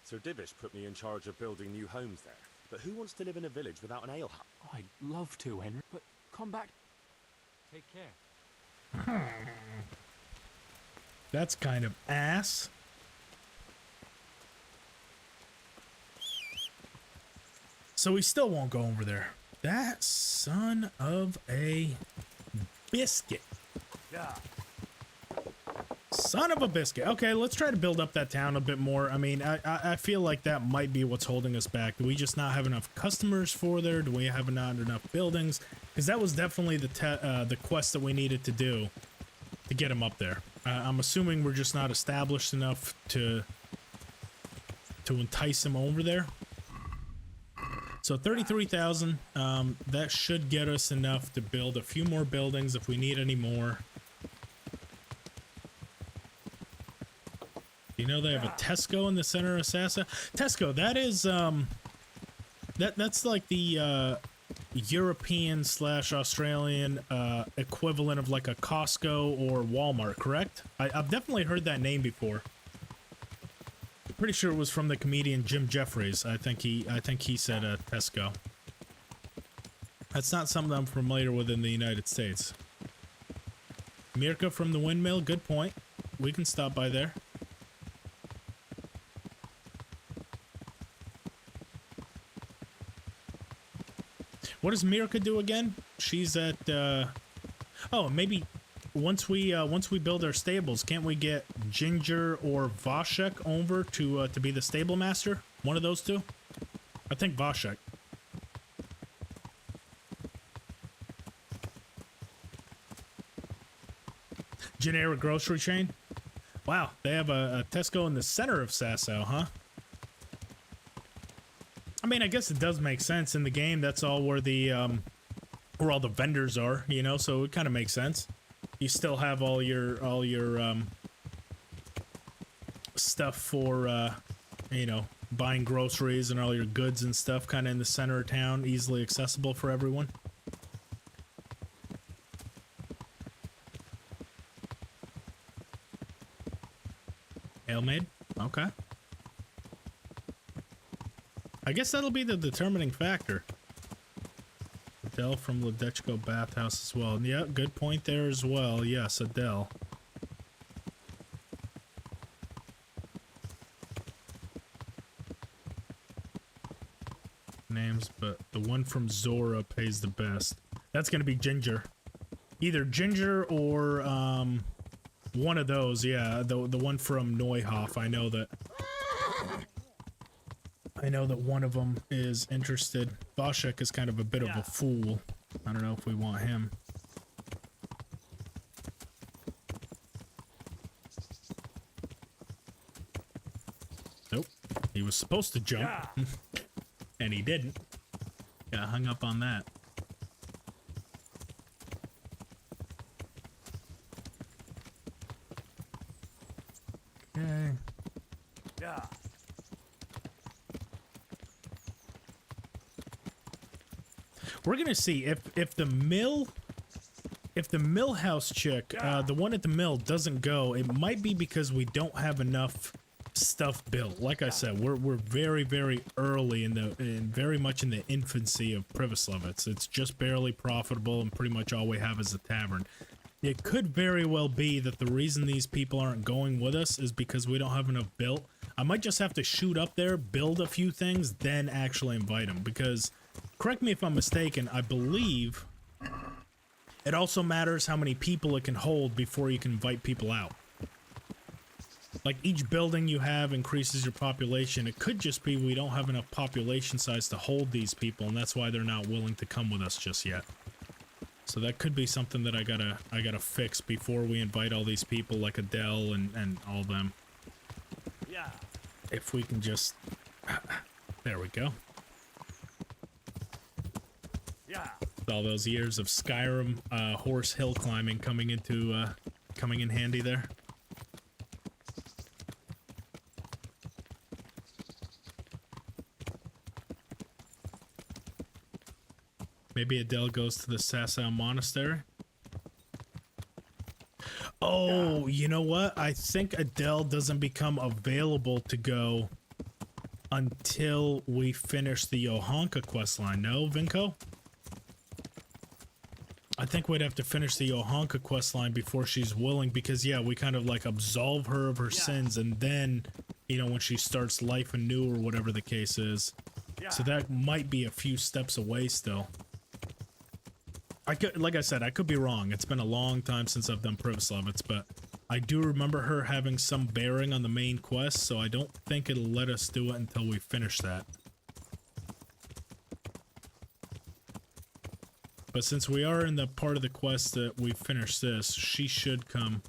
Sir Divish put me in charge of building new homes there. But who wants to live in a village without an ale hut? I'd love to, Henry, but come back. Take care. That's kind of ass. So we still won't go over there. That son of a biscuit. Yeah. Son of a biscuit. Okay, let's try to build up that town a bit more. I mean, I feel like that might be what's holding us back. Do we just not have enough customers for there? Do we have not enough buildings? Because that was definitely the quest that we needed to do to get him up there. I'm assuming we're just not established enough to entice him over there. So 33,000, that should get us enough to build a few more buildings if we need any more. You know they have a Tesco in the center of Sassa. Tesco, that is that's like the European / Australian equivalent of like a Costco or Walmart, correct? I've definitely heard that name before. I'm pretty sure it was from the comedian Jim Jeffries. I think he said Tesco. That's not something I'm familiar with in the United States. Mirka from the windmill, good point. We can stop by there. What does Mirka do again? She's at, oh, maybe once we build our stables, can't we get Ginger or Voshek over to be the stable master? One of those two? I think Voshek. Generic grocery chain? Wow, they have a Tesco in the center of Sasau, huh? I mean, I guess it does make sense in the game. That's all where where all the vendors are, you know, so it kind of makes sense. You still have all your stuff for you know, buying groceries and all your goods and stuff kind of in the center of town, easily accessible for everyone. Ale-made? Okay. I guess that'll be the determining factor. Adele from Ledechko Bathhouse as well. Yeah, good point there as well. Yes, Adele. Names, but the one from Zora pays the best. That's gonna be Ginger. Either Ginger or one of those, yeah. The one from Neuhoff. I know that one of them is interested. Voshek is kind of a bit of a fool. I don't know if we want him. Nope. He was supposed to jump. And he didn't. Got hung up on that. Okay. Yeah. We're gonna see if the mill house chick, the one at the mill doesn't go. It might be because we don't have enough stuff built. Like I said, we're very, very early very much in the infancy of Privoslavets. It's just barely profitable, and pretty much all we have is a tavern. It could very well be that the reason these people aren't going with us is because we don't have enough built. I might just have to shoot up there, build a few things, then actually invite them. Because, correct me if I'm mistaken, I believe it also matters how many people it can hold before you can invite people out. Like, each building you have increases your population. It could just be we don't have enough population size to hold these people, and that's why they're not willing to come with us just yet. So that could be something that I gotta fix before we invite all these people like Adele and all them. Yeah. If we can just... There we go. Yeah. All those years of Skyrim horse hill climbing coming in handy there. Maybe Adele goes to the Sasau Monastery. Oh, you know what? I think Adele doesn't become available to go until we finish the Johanka questline. No, Vinko? I think we'd have to finish the Johanka questline before she's willing, because, yeah, we kind of, like, absolve her of her sins, and then, you know, when she starts life anew or whatever the case is. So that might be a few steps away still. Like I said, I could be wrong. It's been a long time since I've done Privoslavets, but I do remember her having some bearing on the main quest, so I don't think it'll let us do it until we finish that. But since we are in the part of the quest that we finished this, she should come.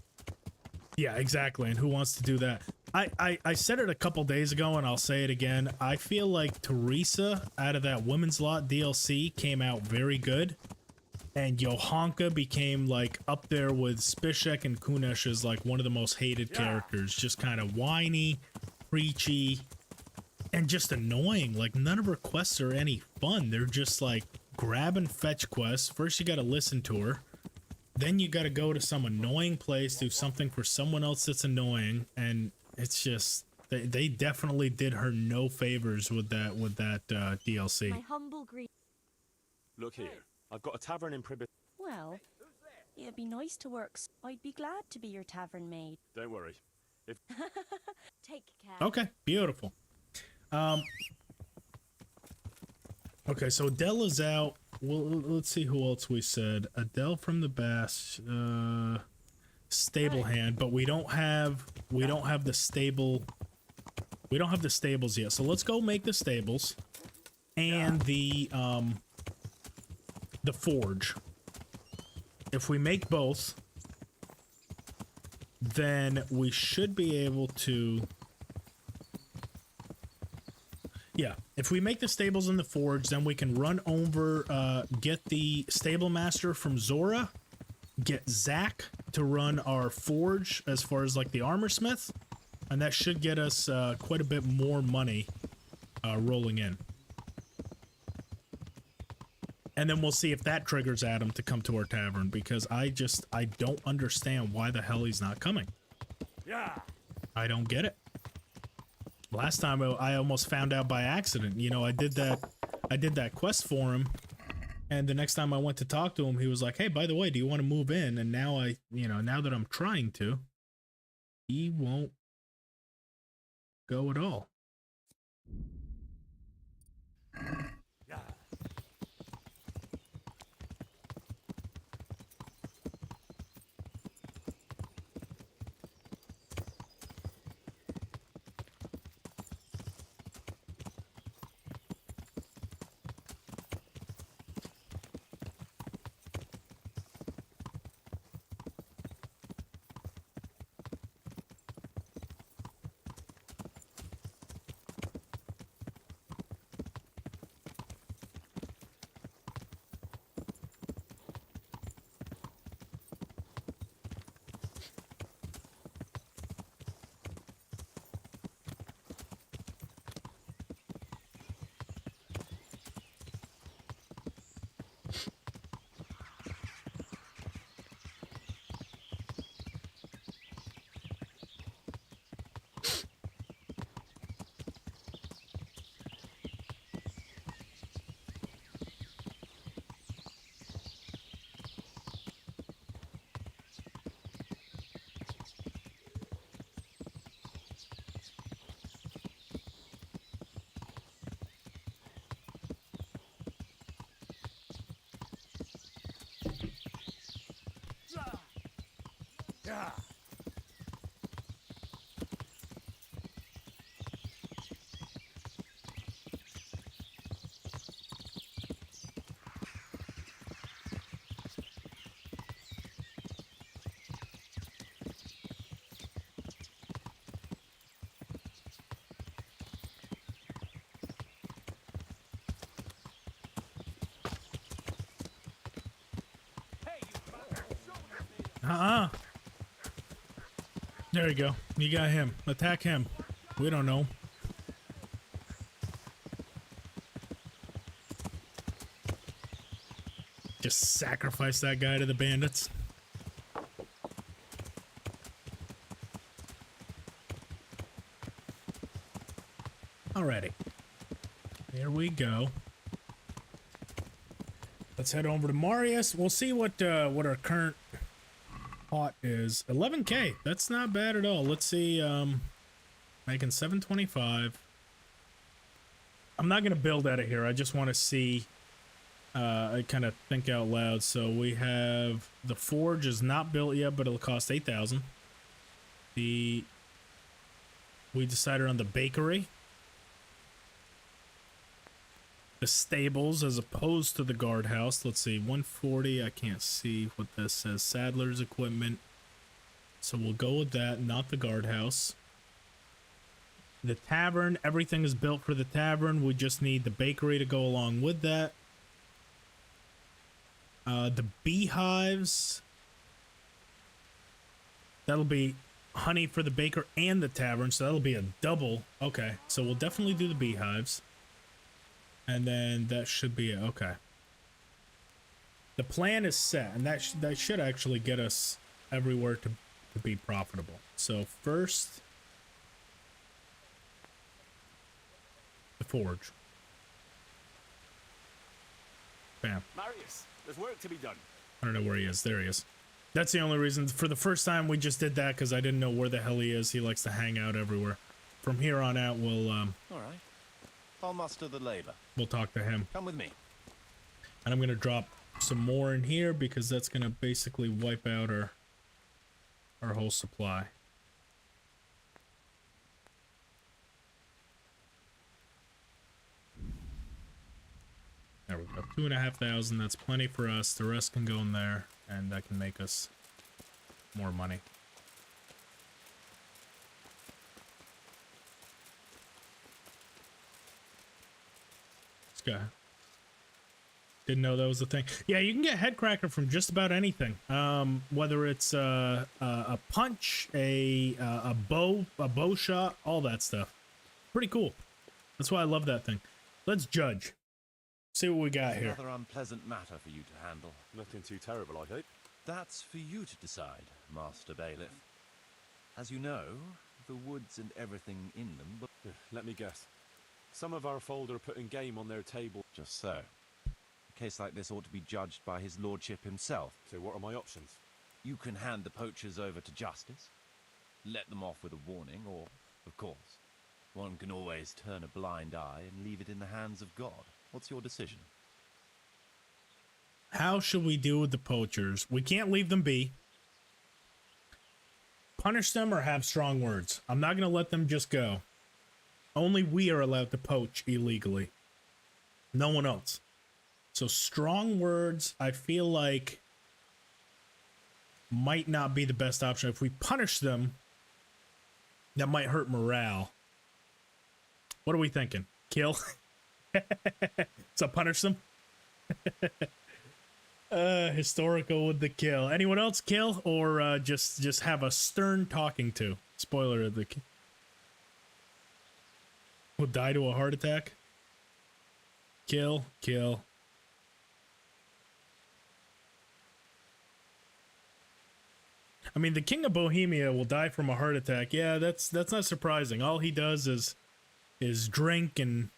Yeah, exactly. And who wants to do that? I said it a couple days ago, and I'll say it again. I feel like Teresa, out of that Women's Lot DLC, came out very good. And Johanka became, like, up there with Spishek and Kunesh as, like, one of the most hated characters. Just kind of whiny, preachy, and just annoying. Like, none of her quests are any fun. They're just, like, grab and fetch quests. First, you gotta listen to her. Then you gotta go to some annoying place, do something for someone else that's annoying. And it's just... They definitely did her no favors with that DLC. My humble greet. Look here. I've got a tavern in Pribis. Well, It'd be nice to work. I'd be glad to be your tavern maid. Don't worry. If Take care. Okay, beautiful. Okay, so Adele is out. Well, let's see who else we said. Adele from the Bass, stable hand, but we don't have the stable. We don't have the stables yet. So let's go make the stables and the forge. If we make both, then we should be able to. Yeah, if we make the stables and the forge, then we can run over, get the stable master from Zora, get Zach to run our forge as far as like the armor smith, and that should get us quite a bit more money rolling in. And then we'll see if that triggers Adam to come to our tavern, because I don't understand why the hell he's not coming. yeah. I don't get it. Last time I almost found out by accident. You know, I did that quest for him, and the next time I went to talk to him, he was like, "Hey, by the way, do you want to move in?" And now now that I'm trying to, he won't go at all. Yeah. Yeah. There you go. You got him. Attack him. We don't know. Just sacrifice that guy to the bandits. Alrighty. Here we go. Let's head over to Marius. We'll see what our current pot is. 11k. That's not bad at all. Let's see. Making 725. I'm not gonna build out of here. I just want to see. I kind of think out loud. So we have the forge is not built yet, but it'll cost 8,000. We decided on the bakery. The stables as opposed to the guardhouse. Let's see, 140. I can't see what this says. Saddler's equipment. So we'll go with that, not the guardhouse. The tavern, everything is built for the tavern. We just need the bakery to go along with that. The beehives. That'll be honey for the baker and the tavern, so that'll be a double. Okay, so we'll definitely do the beehives. And then that should be it. Okay. The plan is set, and that should actually get us everywhere to be profitable. So first, the forge. Bam. Marius, there's work to be done. I don't know where he is. There he is. That's the only reason. For the first time, we just did that because I didn't know where the hell he is. He likes to hang out everywhere. From here on out, we'll All right. I'll muster the labor. we'll talk to him. Come with me. And I'm gonna drop some more in here because that's gonna basically wipe out our whole supply. There we go. 2,500. That's plenty for us. The rest can go in there, and that can make us more money. This guy. Didn't know that was a thing. Yeah, you can get headcracker from just about anything. Whether it's a punch, a bow shot, all that stuff. Pretty cool. That's why I love that thing. Let's judge. See what we got here. Another unpleasant matter for you to handle. Nothing too terrible, I hope. That's for you to decide, Master Bailiff. As you know, the woods and everything in them... But let me guess. Some of our fold are putting game on their table. just so. A case like this ought to be judged by his lordship himself. So what are my options? You can hand the poachers over to justice, let them off with a warning, or, of course, one can always turn a blind eye and leave it in the hands of God. What's your decision? How should we deal with the poachers? We can't leave them be. Punish them or have strong words. I'm not going to let them just go. Only we are allowed to poach illegally. No one else. So strong words, I feel like, might not be the best option. If we punish them, that might hurt morale. What are we thinking? Kill? So punish them? Historical with the kill. Anyone else kill? Or just have a stern talking to? Spoiler of the... Will die to a heart attack? Kill, kill. I mean, the King of Bohemia will die from a heart attack. Yeah, that's not surprising. All he does is drink and...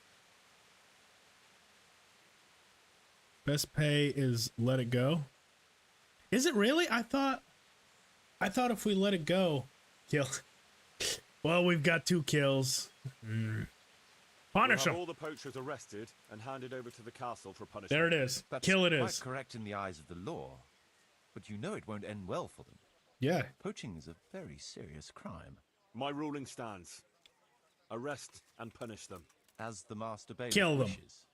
Best pay is let it go. Is it really? I thought if we let it go, kill. Well, we've got 2 kills. Punish them. All the poachers arrested and handed over to the castle for punishment. There it is. That's Kill it quite is. correct in the eyes of the law, but you know it won't end well for them. Yeah. Poaching is a very serious crime. My ruling stands. Arrest and punish them. As the Master Bailiff Kill them. wishes.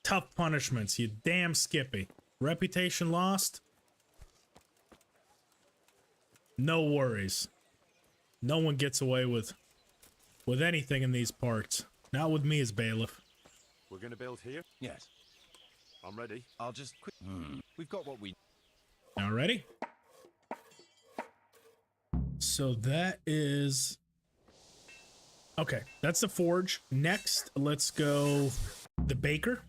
Tough punishments, you damn Skippy. Reputation lost? No worries. No one gets away with anything in these parts. Not with me as bailiff. We're going to build here? Yes. I'm ready. I'll just quit. We've got what we... Now ready? So that is... Okay, that's the forge. Next, let's go the baker.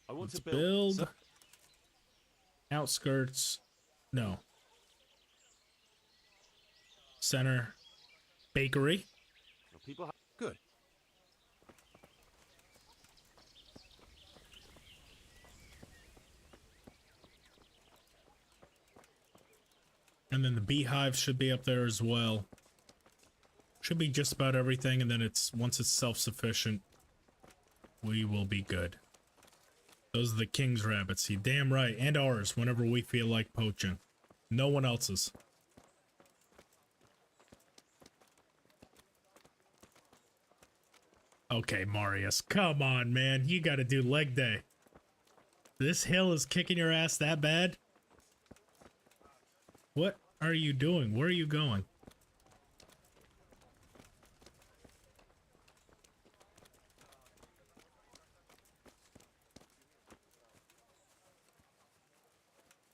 I want Let's to build outskirts. No. Center. Bakery. People have... Good. And then the beehives should be up there as well. Should be just about everything, and then once it's self-sufficient, we will be good. Those are the king's rabbits. You damn right. And ours, whenever we feel like poaching. No one else's. Okay, Marius. Come on, man. You gotta do leg day. This hill is kicking your ass that bad? What are you doing? Where are you going?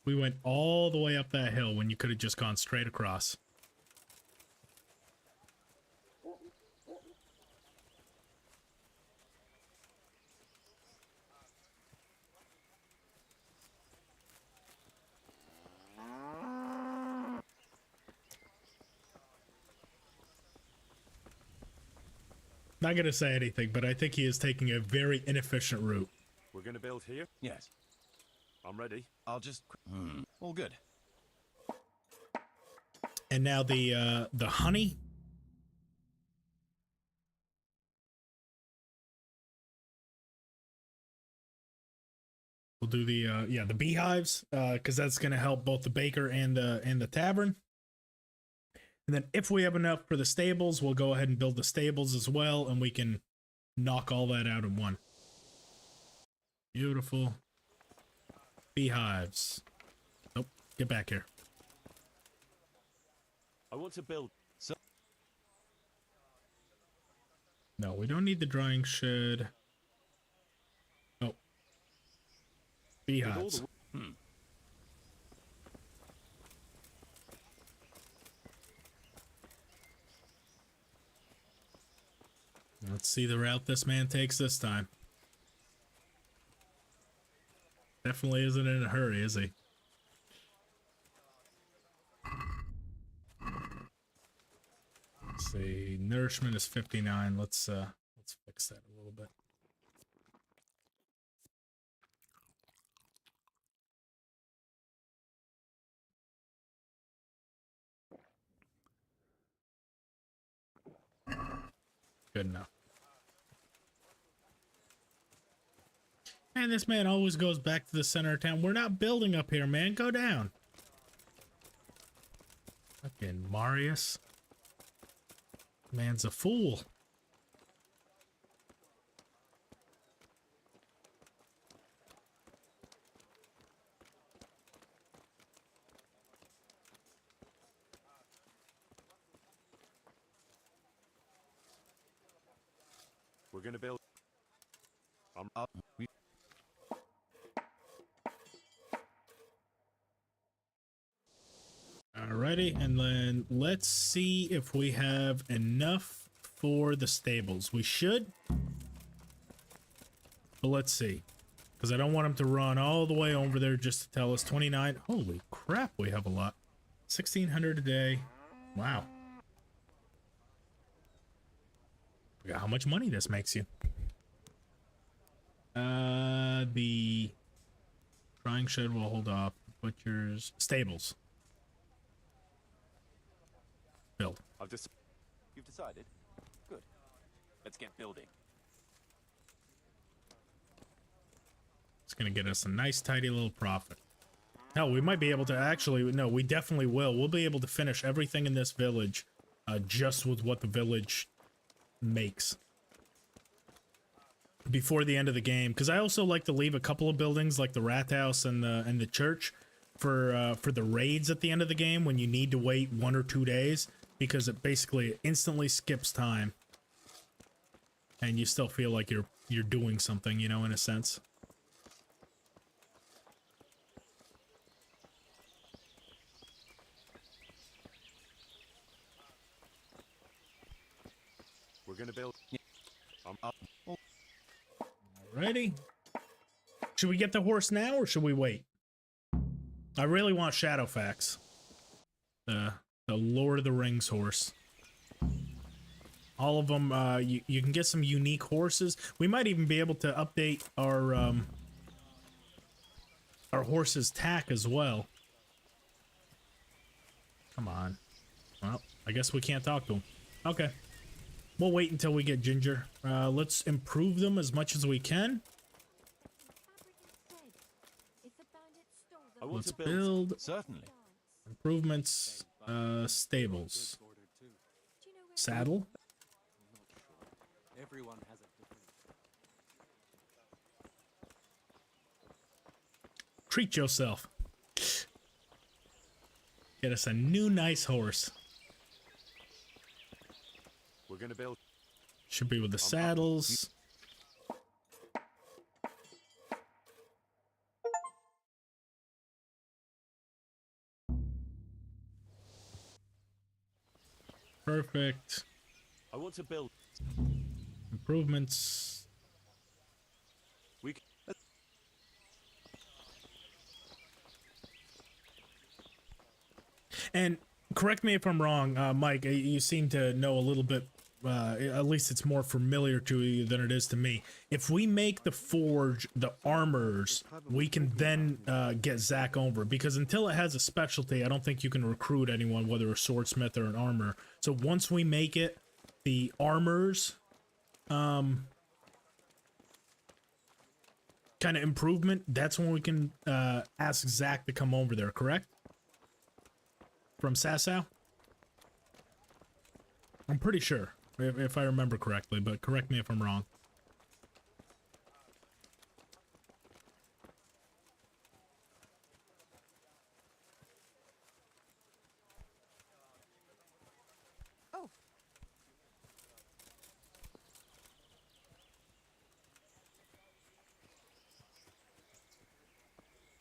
We went all the way up that hill when you could have just gone straight across. Not gonna say anything, but I think he is taking a very inefficient route. We're going to build here? Yes. I'm ready. I'll just... all good. And now the honey. We'll do the yeah, the beehives, because that's gonna help both the baker and the tavern. And then if we have enough for the stables, we'll go ahead and build the stables as well, and we can knock all that out in one. Beautiful. Beehives. Nope, get back here. I want to build... So No, we don't need the drying shed. Oh. Beehives. Let's see the route this man takes this time. Definitely isn't in a hurry, is he? Let's see. Nourishment is 59. Let's fix that a little bit. Good enough. Man, this man always goes back to the center of town. We're not building up here, man. Go down. Fucking Marius. Man's a fool. We're gonna build... Alrighty, and then let's see if we have enough for the stables. We should. But let's see. Because I don't want him to run all the way over there just to tell us 29. Holy crap, we have a lot. 1,600 a day. Wow. Forgot how much money this makes you. The drying shed will hold off. Butchers. Stables. Build. You've decided? Good. Let's get building. It's gonna get us a nice tidy little profit. Hell, we might be able to actually, no, we definitely will. We'll be able to finish everything in this village just with what the village makes before the end of the game. Because I also like to leave a couple of buildings like the rat house and the church for the raids at the end of the game when you need to wait 1 or 2 days, because it basically instantly skips time and you still feel like you're doing something, you know, in a sense. We're gonna build... Alrighty. Should we get the horse now or should we wait? I really want Shadowfax. The Lord of the Rings horse. All of them, you can get some unique horses. We might even be able to update our horse's tack as well. Come on. Well, I guess we can't talk to him. Okay. We'll wait until we get Ginger. Let's improve them as much as we can. Let's build. Certainly. Improvements. Stables. Saddle. Everyone has a different... Treat yourself. Get us a new nice horse. We're gonna build... Should be with the saddles. Perfect. I want to build... Improvements. We... And correct me if I'm wrong, Mike, you seem to know a little bit at least it's more familiar to you than it is to me. If we make the forge the armors, we can then get Zach over, because until it has a specialty, I don't think you can recruit anyone, whether a swordsmith or an armor. So once we make it the armors, kind of improvement, that's when we can ask Zach to come over there, correct? From Sasau? I'm pretty sure, if I remember correctly, but correct me if I'm wrong. Oh.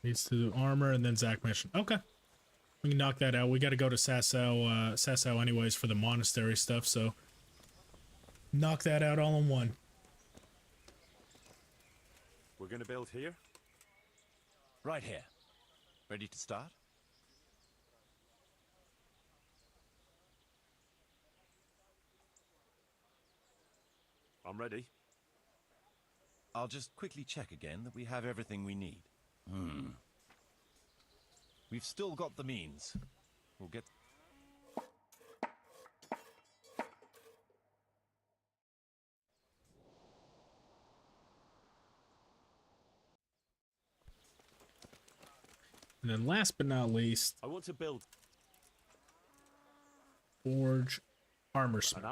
Needs to do armor and then Zach mission. Okay. We can knock that out. We got to go to Sasau anyways for the monastery stuff, so knock that out all in one. We're gonna build here? Right here. Ready to start? I'm ready. I'll just quickly check again that we have everything we need. We've still got the means. We'll get... And then last but not least, I want to build forge armor smith.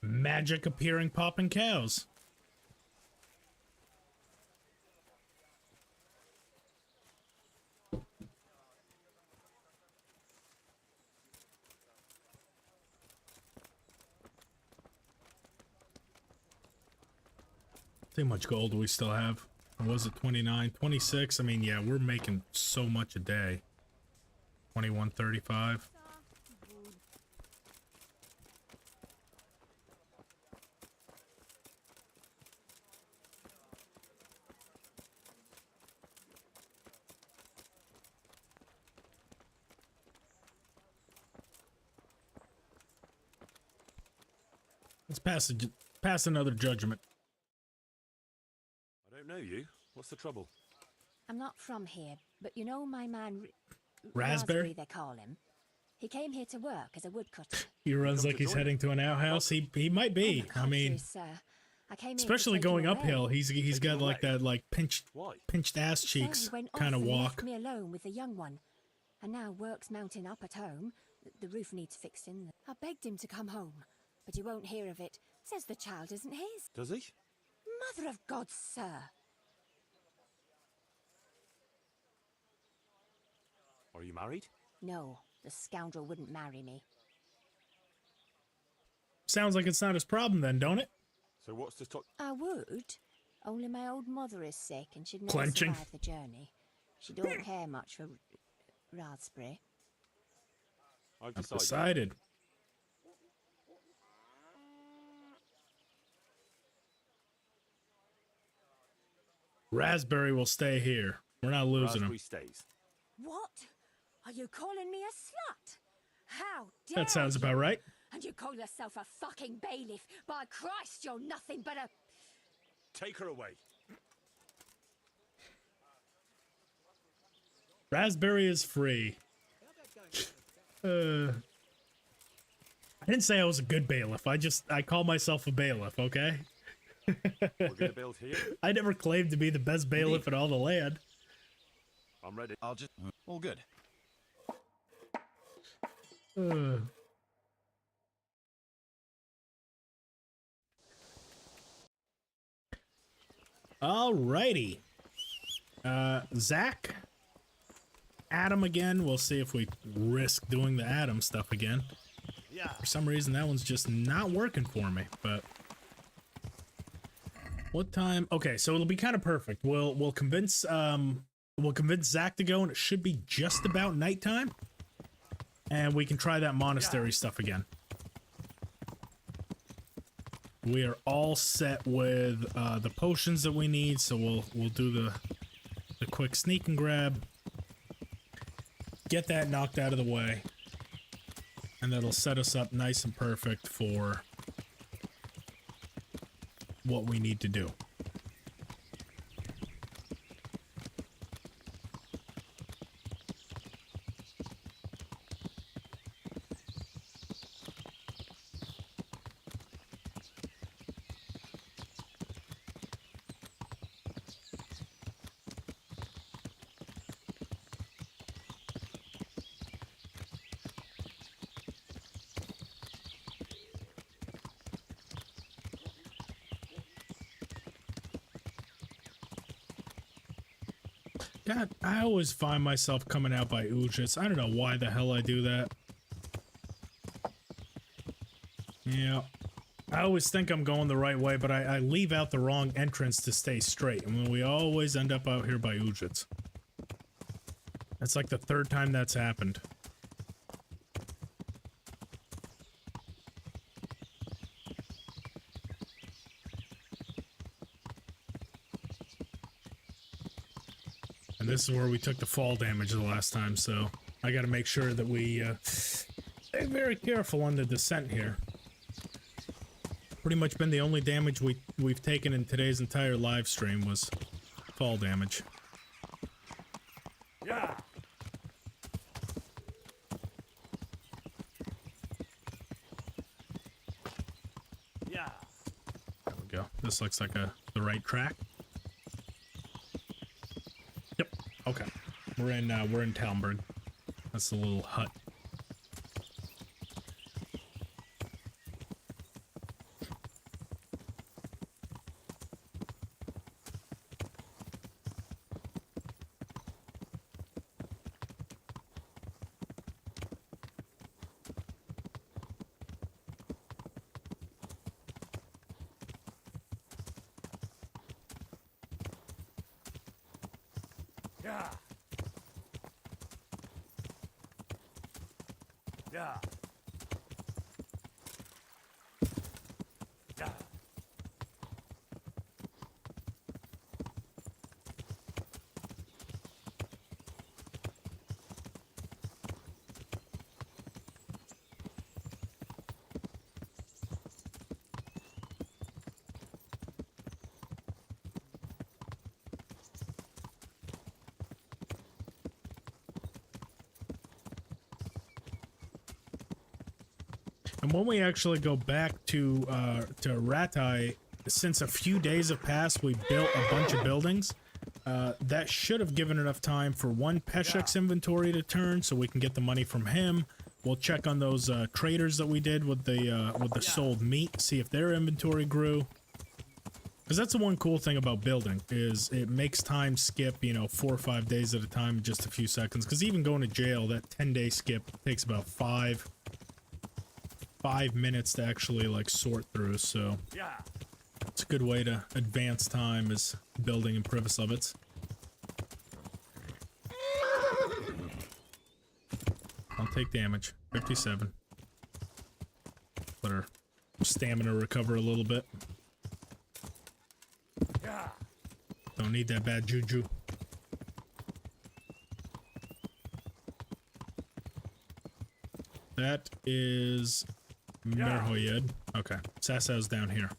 Magic appearing popping cows. See how much gold do we still have? Or was it 29? 26? I mean, yeah, we're making so much a day. 21.35. Let's pass another judgment. I don't know you. What's the trouble? I'm not from here, but you know my man... Raspberry? They call him. He came here to work as a woodcutter. He runs like he's heading to an outhouse. He might be. I mean, especially going uphill, he's got like that pinched ass cheeks kind of walk. Left me alone with the young one, and now work's mounting up at home. The roof needs fixing. I begged him to come home, but he won't hear of it. Says the child isn't his. Does he? Mother of God, sir. Are you married? No, the scoundrel wouldn't marry me. Sounds like it's not his problem then, don't it? So what's the talk? I would, only my old mother is sick and she'd never Clenching. survive the journey. She don't care much for Raspberry. I've decided. Raspberry will stay here. We're not losing him. Stays. What? Are you calling me a slut? How dare That sounds about right. And you call yourself a fucking bailiff? By Christ, you're nothing but a... Take her away. Raspberry is free. I didn't say I was a good bailiff. I call myself a bailiff, okay? We're gonna build here. I never claimed to be the best bailiff in all the land. I'm ready. I'll just... All good. Alrighty. Zach. Adam again. We'll see if we risk doing the Adam stuff again. Yeah. For some reason, that one's just not working for me, but... What time? Okay, so it'll be kind of perfect. We'll convince Zach to go, and it should be just about nighttime. And we can try that monastery stuff again. we are all set with the potions that we need, so we'll do the quick sneak and grab, get that knocked out of the way, and that'll set us up nice and perfect for what we need to do. God, I always find myself coming out by Ujits. I don't know why the hell I do that. Yeah. I always think I'm going the right way, but I leave out the wrong entrance to stay straight. And we always end up out here by Ujits. That's like the third time that's happened. And this is where we took the fall damage the last time, so I gotta make sure that we stay very careful on the descent here. Pretty much been the only damage we've taken in today's entire live stream was fall damage. Yeah. Yeah. There we go. This looks like the right track. Yep. Okay. We're in Talmberg. That's the little hut. Yeah. Yeah. Yeah. And when we actually go back to Ratai, since a few days have passed, we built a bunch of buildings. That should have given enough time for one Peshek's inventory to turn, so we can get the money from him. We'll check on those traders that we did with the sold meat, see if their inventory grew. Because that's the one cool thing about building, is it makes time skip, 4 or 5 days at a time in just a few seconds. Because even going to jail, that 10-day skip takes about 5 minutes to actually like sort through, so it's a good way to advance time is building in Privisovitz. I'll take damage. 57. Let her stamina recover a little bit. Don't need that bad juju. That is Merhoyed. Okay. Sasau's down here.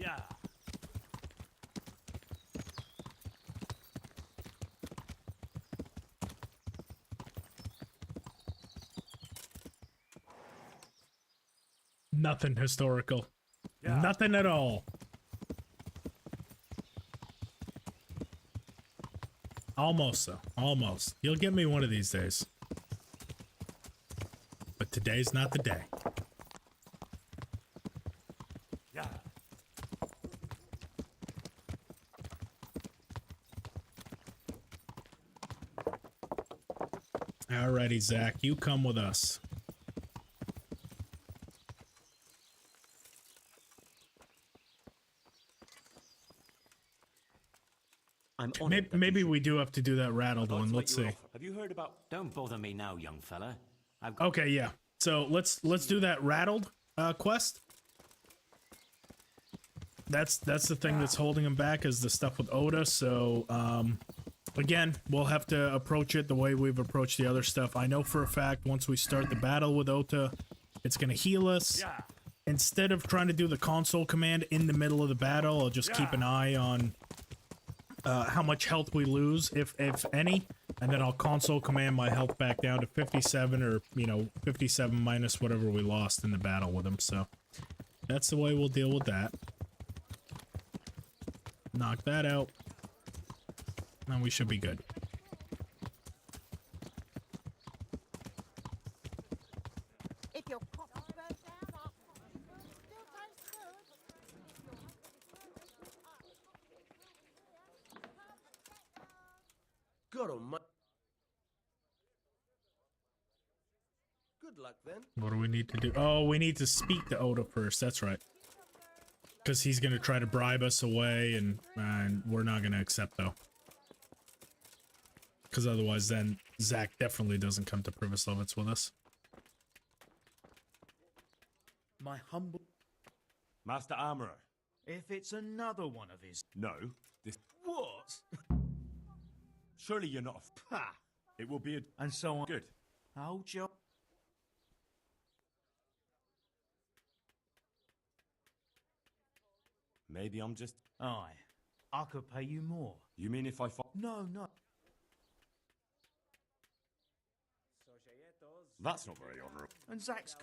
Yeah. Nothing historical. Nothing at all. Almost, though. Almost. You'll get me one of these days. But today's not the day. Yeah. Alrighty, Zach. You come with us. Maybe we do have to do that rattled one. Let's see. Have you heard about? Don't bother me now, young fella. Okay, yeah. So let's do that rattled quest. That's the thing that's holding him back, is the stuff with Oda. So again, we'll have to approach it the way we've approached the other stuff. I know for a fact once we start the battle with Ota, it's gonna heal us. Yeah. Instead of trying to do the console command in the middle of the battle, I'll just keep an eye on how much health we lose, if any, and then I'll console command my health back down to 57, or, you know, 57 minus whatever we lost in the battle with him. So that's the way we'll deal with that. Knock that out. Now we should be good. If your coffee burns down, still tastes good. God almighty. Good luck then. What do we need to do? Oh, we need to speak to Oda first. That's right. Because he's going to try to bribe us away, and we're not going to accept, though. Because otherwise, then Zach definitely doesn't come to Privislovitz with us. My humble... Master Armorer. If it's another one of his... No, this... What? Surely you're not a... Ha! It will be a... And so on. Good. Hold your... Maybe I'm just... Aye. I could pay you more. You mean if I... No, no. That's not very honourable. And Zach's...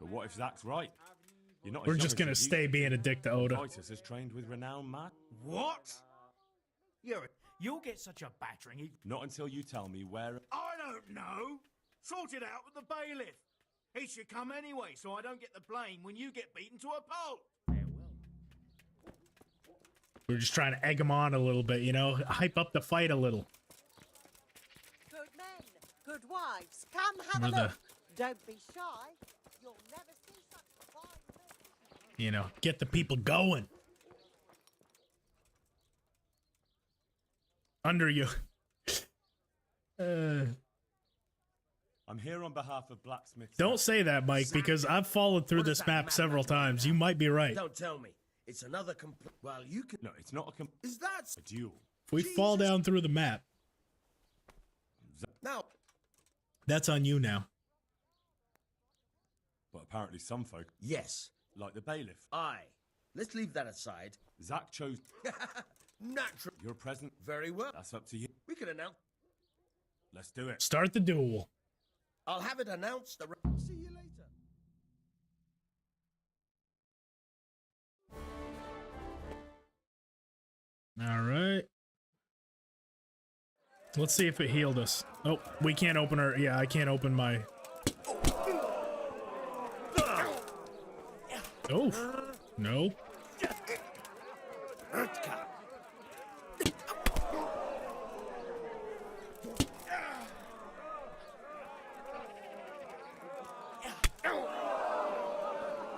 But what if Zach's right? You're not. We're just gonna stay being a dick to Oda. Titus is trained with renowned man. What? You'll get such a battering. Not until you tell me where. I don't know. Sort it out with the bailiff. He should come anyway, so I don't get the blame when you get beaten to a pulp. We're just trying to egg him on a little bit, you know, hype up the fight a little. Good men, good wives, come have a look. Don't be shy. You'll never see such fine men. You know, get the people going. Under you. I'm here on behalf of Blacksmith. Don't say that, Mike, because I've followed through this map several times. You might be right. Don't tell me. It's another well, you can... No, it's not a Is that... a duel. If we fall down through the map... Now... That's on you now. But apparently some folk... Yes. Like the bailiff. Aye. Let's leave that aside. Zach chose... Natural. You're present. Very well. That's up to you. We can announce... Let's do it. Start the duel. I'll have it announced... See you later. All right. Let's see if it healed us. Oh, we can't open our... Yeah, I can't open my... Oh, no.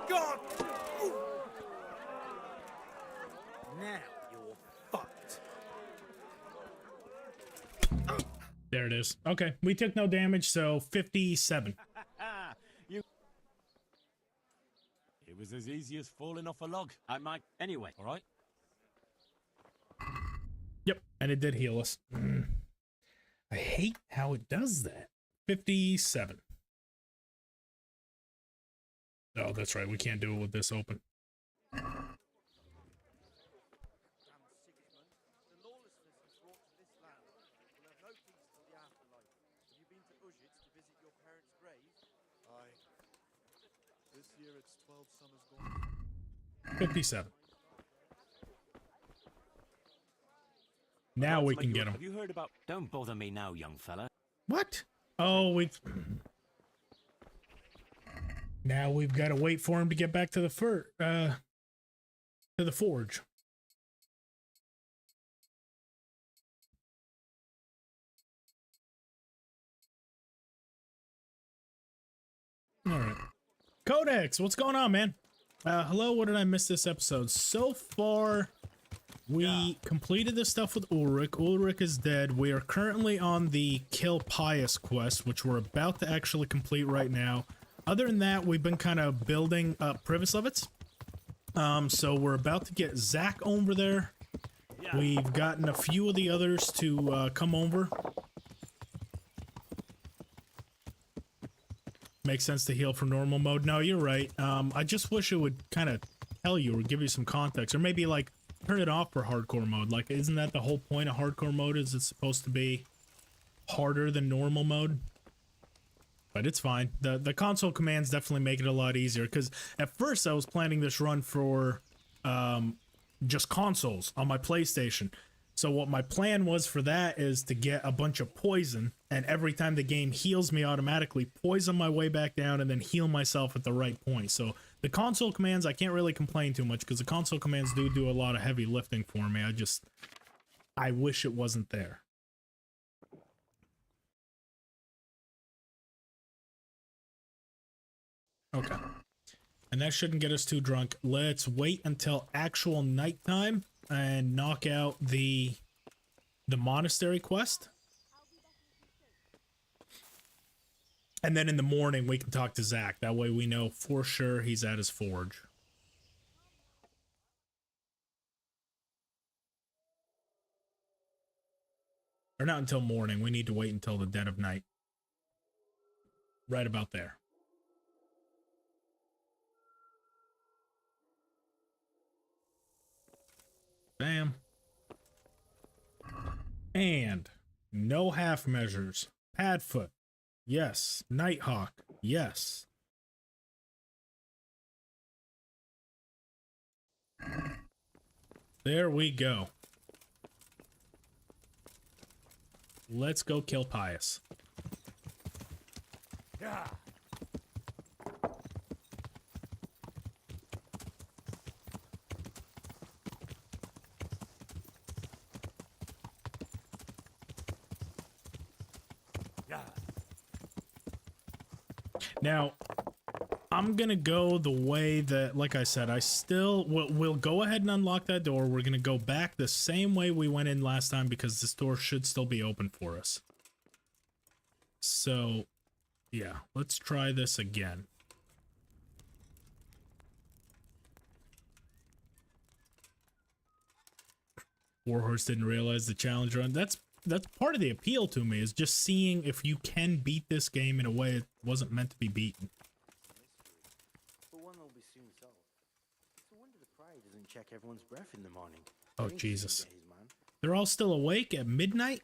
God! Now you're fucked. There it is. Okay, we took no damage, so 57. It was as easy as falling off a log. I might... Anyway. All right? Yep, and it did heal us. I hate how it does that. 57. Oh, that's right. We can't do it with this open. This year it's 12 summers gone. 57. Now we can get him. Have you heard about... Don't bother me now, young fella. What? Oh, now we've got to wait for him to get back to the forge. All right. Codex, what's going on, man? Hello, what did I miss this episode? So far, we completed this stuff with Ulrich. Ulrich is dead. We are currently on the Kill Pious quest, which we're about to actually complete right now. Other than that, we've been kind of building up Privislovitz. So we're about to get Zach over there. We've gotten a few of the others to come over. Makes sense to heal for normal mode. No, you're right. I just wish it would kind of tell you or give you some context, or maybe like turn it off for hardcore mode. Like, isn't that the whole point of hardcore mode? Is it's supposed to be harder than normal mode? But it's fine. The console commands definitely make it a lot easier, because at first I was planning this run for just consoles on my PlayStation. So what my plan was for that is to get a bunch of poison, and every time the game heals me automatically, poison my way back down and then heal myself at the right point. So the console commands, I can't really complain too much, because the console commands do a lot of heavy lifting for me. I wish it wasn't there. Okay. And that shouldn't get us too drunk. Let's wait until actual nighttime and knock out the monastery quest. And then in the morning we can talk to Zach. That way we know for sure he's at his forge. Or not until morning. We need to wait until the dead of night. Right about there. Bam. And no half measures. Padfoot. Yes. Nighthawk. Yes. There we go. Let's go kill Pious. Yeah. Now, I'm gonna go the way that, like I said, we'll go ahead and unlock that door. We're gonna go back the same way we went in last time, because this door should still be open for us. So, yeah, let's try this again. Warhorse didn't realize the challenge run. That's part of the appeal to me, is just seeing if you can beat this game in a way it wasn't meant to be beaten. But one will be soon solved. It's a wonder the pride doesn't check everyone's breath in the morning. Oh, Jesus. They're all still awake at midnight?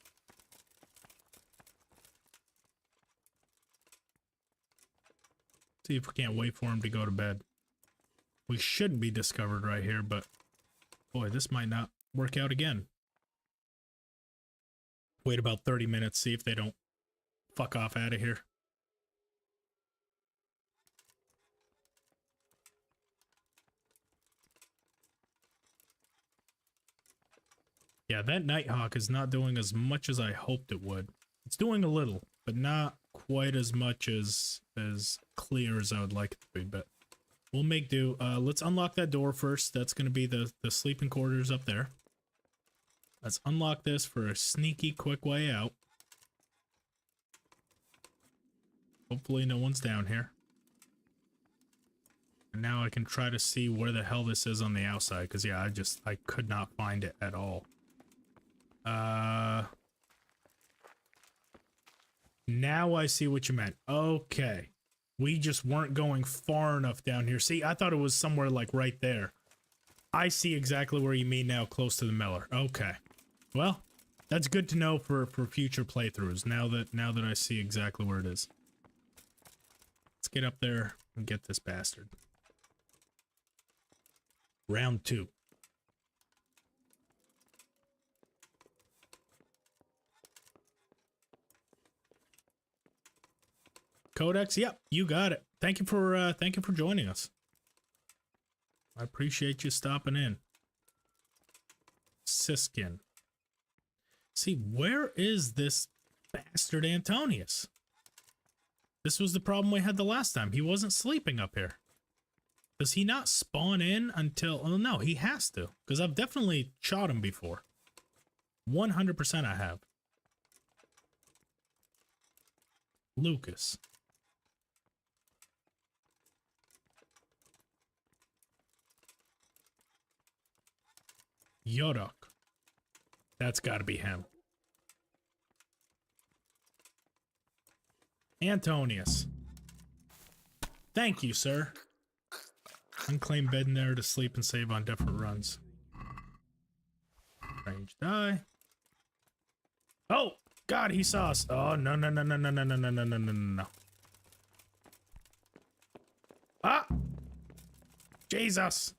See if we can't wait for him to go to bed. We shouldn't be discovered right here, but boy, this might not work out again. Wait about 30 minutes, see if they don't fuck off out of here. Yeah, that Nighthawk is not doing as much as I hoped it would. It's doing a little, but not quite as much as clear as I would like it to be, but we'll make do. Let's unlock that door first. That's going to be the sleeping quarters up there. Let's unlock this for a sneaky, quick way out. Hopefully no one's down here. And now I can try to see where the hell this is on the outside, because yeah, I could not find it at all. Now I see what you meant. Okay. We just weren't going far enough down here. See, I thought it was somewhere like right there. I see exactly where you mean now, close to the Miller. Okay. Well, that's good to know for future playthroughs, now that I see exactly where it is. Let's get up there and get this bastard. Round 2. Codex, yep, you got it. Thank you for joining us. I appreciate you stopping in. Siskin. See, where is this bastard Antonius? This was the problem we had the last time. He wasn't sleeping up here. Does he not spawn in until... Oh, no, he has to. Because I've definitely shot him before. 100% I have. Lucas. Yodok. That's gotta be him. Antonius. Thank you, sir. Unclaimed bed in there to sleep and save on different runs. Range die. Oh! God, he saw us. Oh, no, no, no, no, no, no, no, no, no, no, no, no. Ah! Jesus!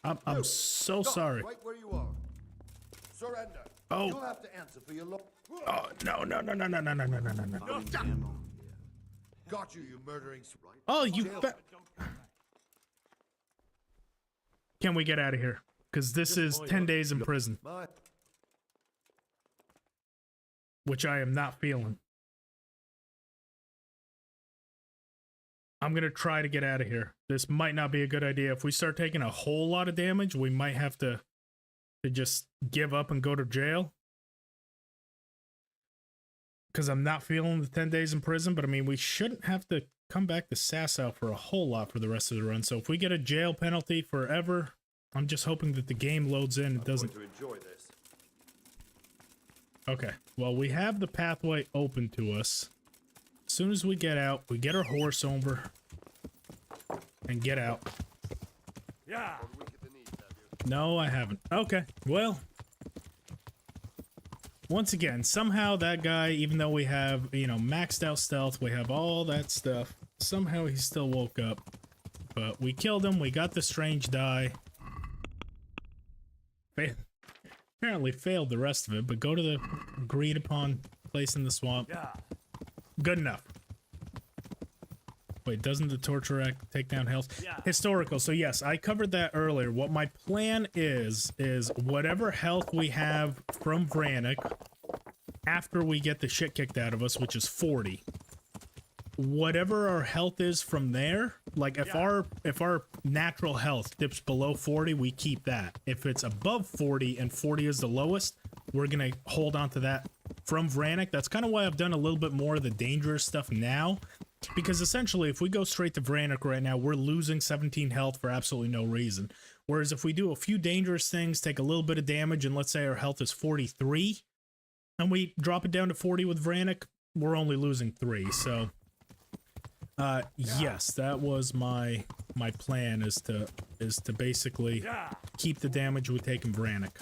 I'm so sorry. Right where you are. Surrender. Oh. You'll have to answer for your Oh, no, no, no, no, no, no, no, no, no, no, no. Got you, you murdering. Oh, you Can we get out of here? Because this is 10 days in prison. Which I am not feeling. I'm going to try to get out of here. This might not be a good idea. If we start taking a whole lot of damage, we might have to just give up and go to jail. Because I'm not feeling the 10 days in prison, but I mean, we shouldn't have to come back to Sasau for a whole lot for the rest of the run. So if we get a jail penalty forever, I'm just hoping that the game loads in and doesn't... enjoy this. Okay, well, we have the pathway open to us. As soon as we get out, we get our horse over and get out. Yeah. No, I haven't. Okay, well, once again, somehow that guy, even though we have, you know, maxed out stealth, we have all that stuff, somehow he still woke up. But we killed him, we got the strange die. Apparently failed the rest of it, but go to the agreed upon place in the swamp. Yeah. Good enough. Wait, doesn't the Torture Act take down health? Yeah. Historical. So yes, I covered that earlier. What my plan is whatever health we have from Vranik after we get the shit kicked out of us, which is 40. Whatever our health is from there, like if our natural health dips below 40, we keep that. If it's above 40 and 40 is the lowest, we're gonna hold on to that from Vranik. That's kind of why I've done a little bit more of the dangerous stuff now, because essentially if we go straight to Vranik right now, we're losing 17 health for absolutely no reason. Whereas if we do a few dangerous things, take a little bit of damage, and let's say our health is 43, and we drop it down to 40 with Vranik, we're only losing 3, so... yes, that was my plan, is to basically keep the damage we take in Vranik.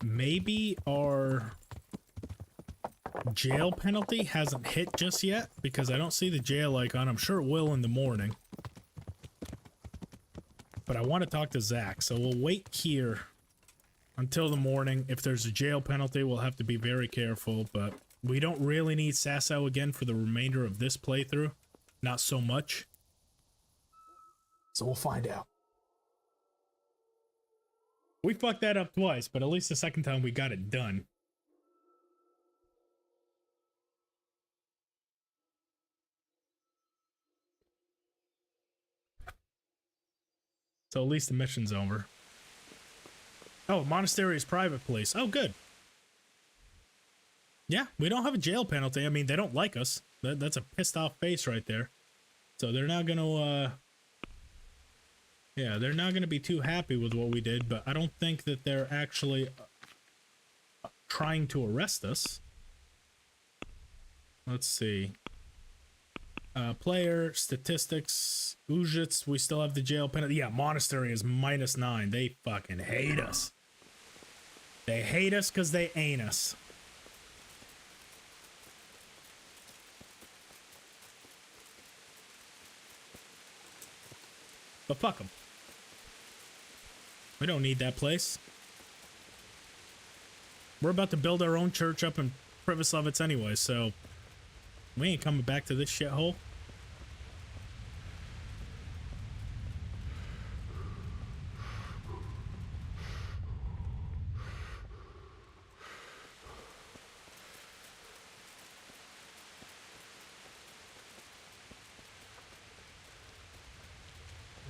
Maybe our jail penalty hasn't hit just yet, because I don't see the jail icon. I'm sure it will in the morning. But I want to talk to Zach, so we'll wait here until the morning. If there's a jail penalty, we'll have to be very careful, but we don't really need Sasau again for the remainder of this playthrough. Not so much. So we'll find out. We fucked that up twice, but at least the second time we got it done. So at least the mission's over. Oh, monastery is private police. Oh, good. Yeah, we don't have a jail penalty. I mean, they don't like us. That's a pissed off face right there. So they're not gonna, Yeah, they're not going to be too happy with what we did, but I don't think that they're actually trying to arrest us. Let's see. Player, statistics, Ujits, we still have the jail penalty. Yeah, Monastery is -9. They fucking hate us. They hate us because they ain't us. But fuck them. We don't need that place. We're about to build our own church up in Pribyslavitz anyway, so we ain't coming back to this shithole.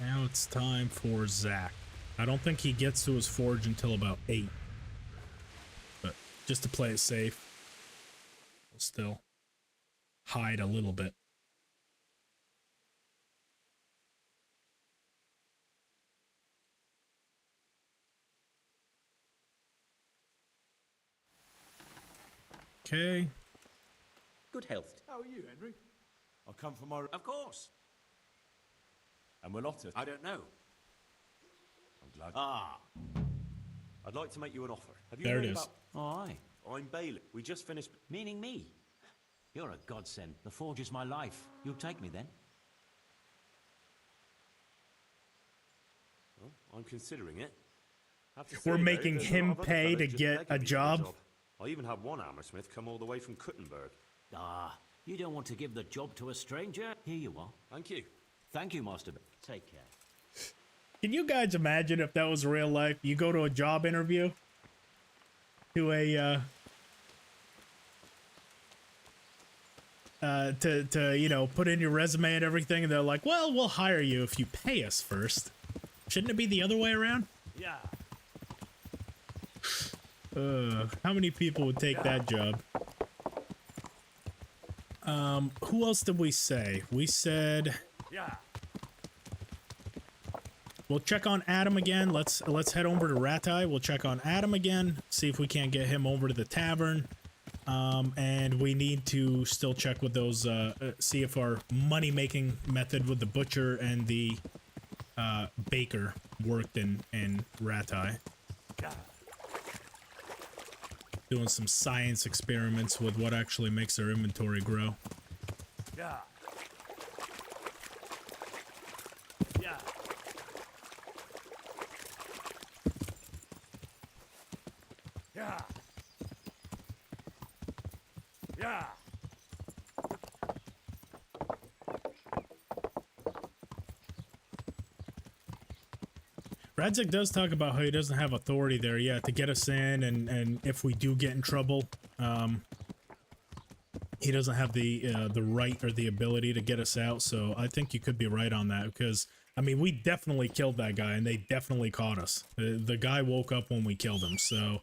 Now it's time for Zach. I don't think he gets to his forge until about 8. But just to play it safe, we'll still hide a little bit. Okay. Good health. How are you, Henry? I've come from my... Of course. And we're not it. I don't know. I'm glad. Ah. I'd like to make you an offer. Have you There heard it is. about... Oh, aye. I'm Bailey. We just finished... Meaning me. You're a godsend. The forge is my life. You'll take me then? Well, I'm considering it. Have to We're say, though, making there's a him lot of other pay to fellas just get begging a me for the job. I even had one hammersmith come all the way from Kuttenberg. Ah, you don't want to give the job to a stranger? Here you are. Thank you. Thank you, Master. Take care. Can you guys imagine if that was real life? You go to a job interview to a to you know, put in your resume and everything, and they're like, well, we'll hire you if you pay us first. Shouldn't it be the other way around? Yeah. How many people would take that job? Who else did we say? We said Yeah. we'll check on Adam again. Let's head over to Ratai. We'll check on Adam again, see if we can't get him over to the tavern. And we need to still check with those, see if our money-making method with the butcher and the baker worked in Ratai. Doing some science experiments with what actually makes our inventory grow. Yeah. Yeah. Yeah. Yeah. Radzik does talk about how he doesn't have authority there yet to get us in, and if we do get in trouble, he doesn't have the right or the ability to get us out. So I think you could be right on that, because I mean, we definitely killed that guy and they definitely caught us. The guy woke up when we killed him, so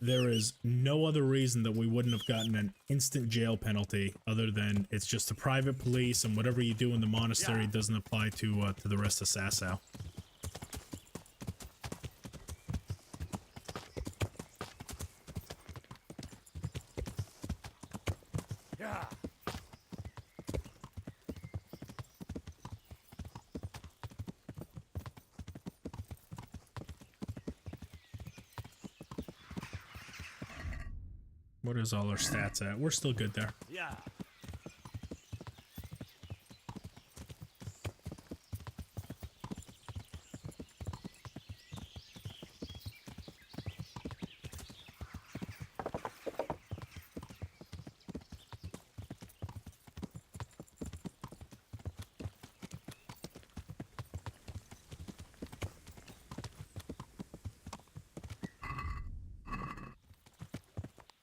there is no other reason that we wouldn't have gotten an instant jail penalty other than it's just the private police, and whatever you do in the monastery doesn't apply to the rest of Sasau. Yeah. What is all our stats at? We're still good there. Yeah.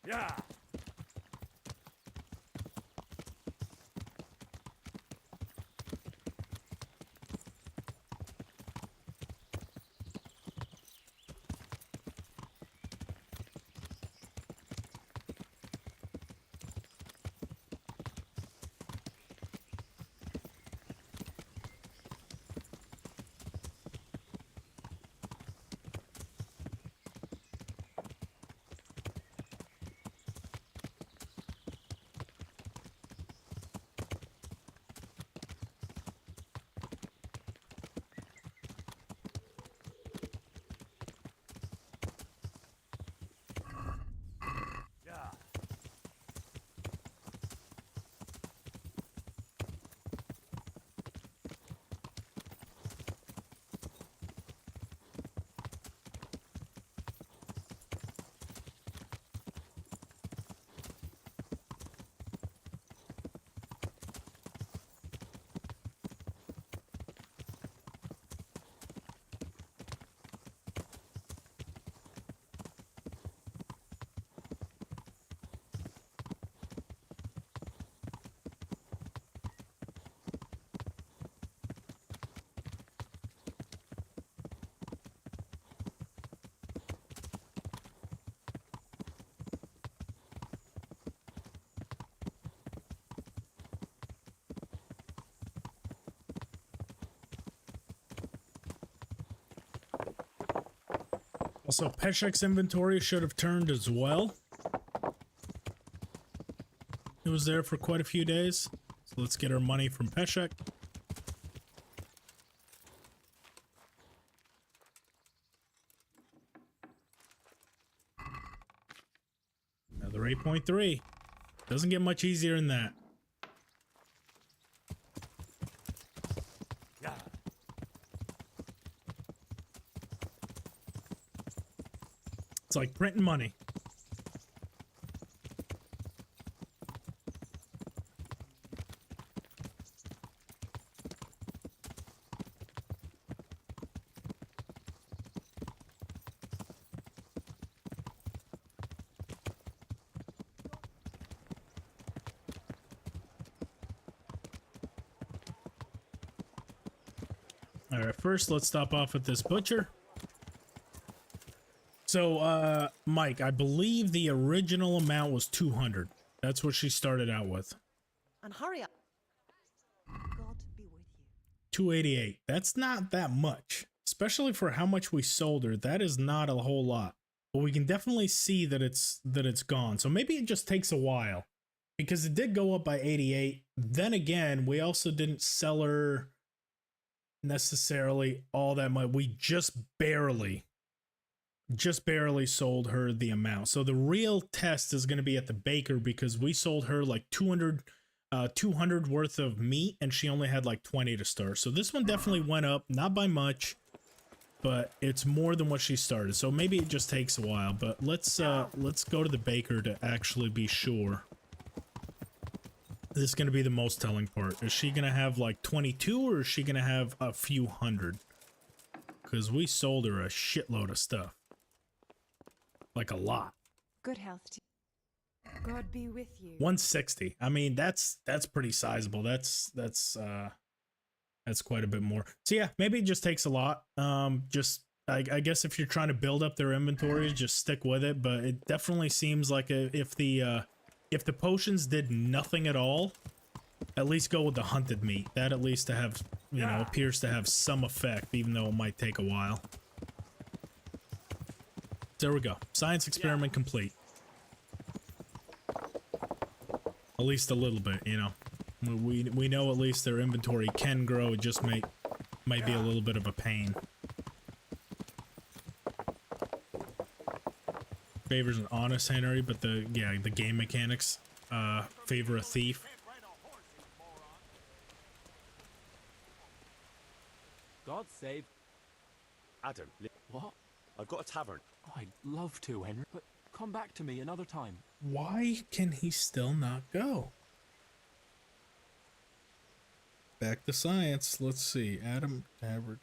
Yeah. Also, Peshek's inventory should have turned as well. It was there for quite a few days. So let's get our money from Peshek. Another 8.3. Doesn't get much easier than that. It's like printing money. All right, first let's stop off at this butcher. So, Mike, I believe the original amount was 200. That's what she started out with. And hurry up. God be with you. 288. That's not that much, especially for how much we sold her. That is not a whole lot, but we can definitely see that it's gone. So maybe it just takes a while because it did go up by 88. Then again, we also didn't sell her necessarily all that much. We just barely sold her the amount. So the real test is going to be at the baker because we sold her like 200 worth of meat and she only had like 20 to start. So this one definitely went up, not by much, but it's more than what she started. So maybe it just takes a while, but let's go to the baker to actually be sure. This is going to be the most telling part. Is she going to have like 22 or is she going to have a few hundred? Because we sold her a shitload of stuff. Like a lot. Good health to you. God be with you. 160. I mean, that's pretty sizable. That's quite a bit more. So yeah, maybe it just takes a lot. I guess if you're trying to build up their inventories, just stick with it. But it definitely seems like if the potions did nothing at all, at least go with the hunted meat. That at least to have, appears to have some effect, even though it might take a while. There we go. Science experiment complete. At least a little bit, We know at least their inventory can grow. It just might be a little bit of a pain. Favors an honest Henry, but the game mechanics favor a thief. God save Adam. What? I've got a tavern. I'd love to, Henry, but come back to me another time. Why can he still not go? Back to science. Let's see. Adam Tavern.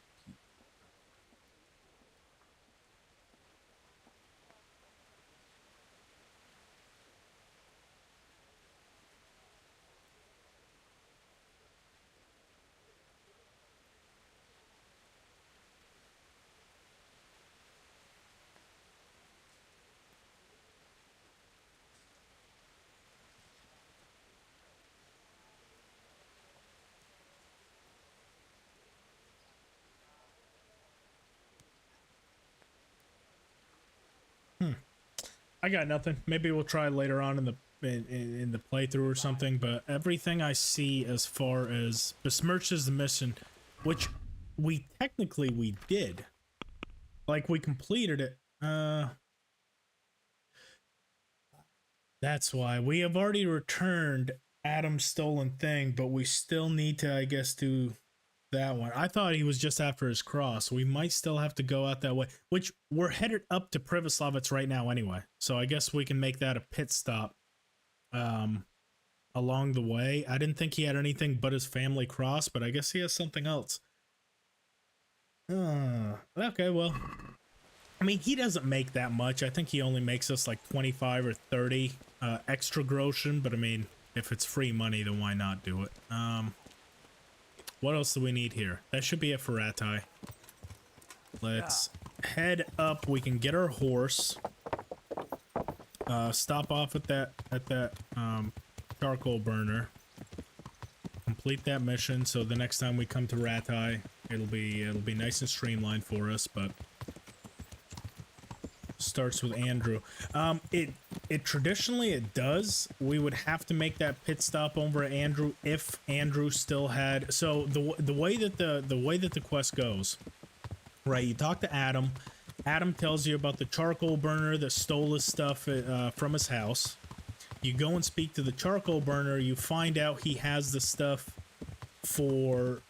I got nothing. Maybe we'll try later on in the playthrough or something, but everything I see as far as besmirches the mission, which we did. Like, we completed it. That's why. We have already returned Adam's stolen thing, but we still need to, I guess, do that one. I thought he was just after his cross. We might still have to go out that way, which we're headed up to Privoslavets right now anyway. So I guess we can make that a pit stop along the way. I didn't think he had anything but his family cross, but I guess he has something else. Okay, well, I mean, he doesn't make that much. I think he only makes us like 25 or 30 extra groschen, but I mean, if it's free money, then why not do it? What else do we need here? That should be it for Ratai. Let's head up. We can get our horse. Stop off at that charcoal burner. Complete that mission. So the next time we come to Ratai, it'll be nice and streamlined for us. But starts with Andrew. It traditionally it does. We would have to make that pit stop over at Andrew if Andrew still had. So the way that the quest goes, right? You talk to Adam. Adam tells you about the charcoal burner that stole his stuff from his house. You go and speak to the charcoal burner. You find out he has the stuff for,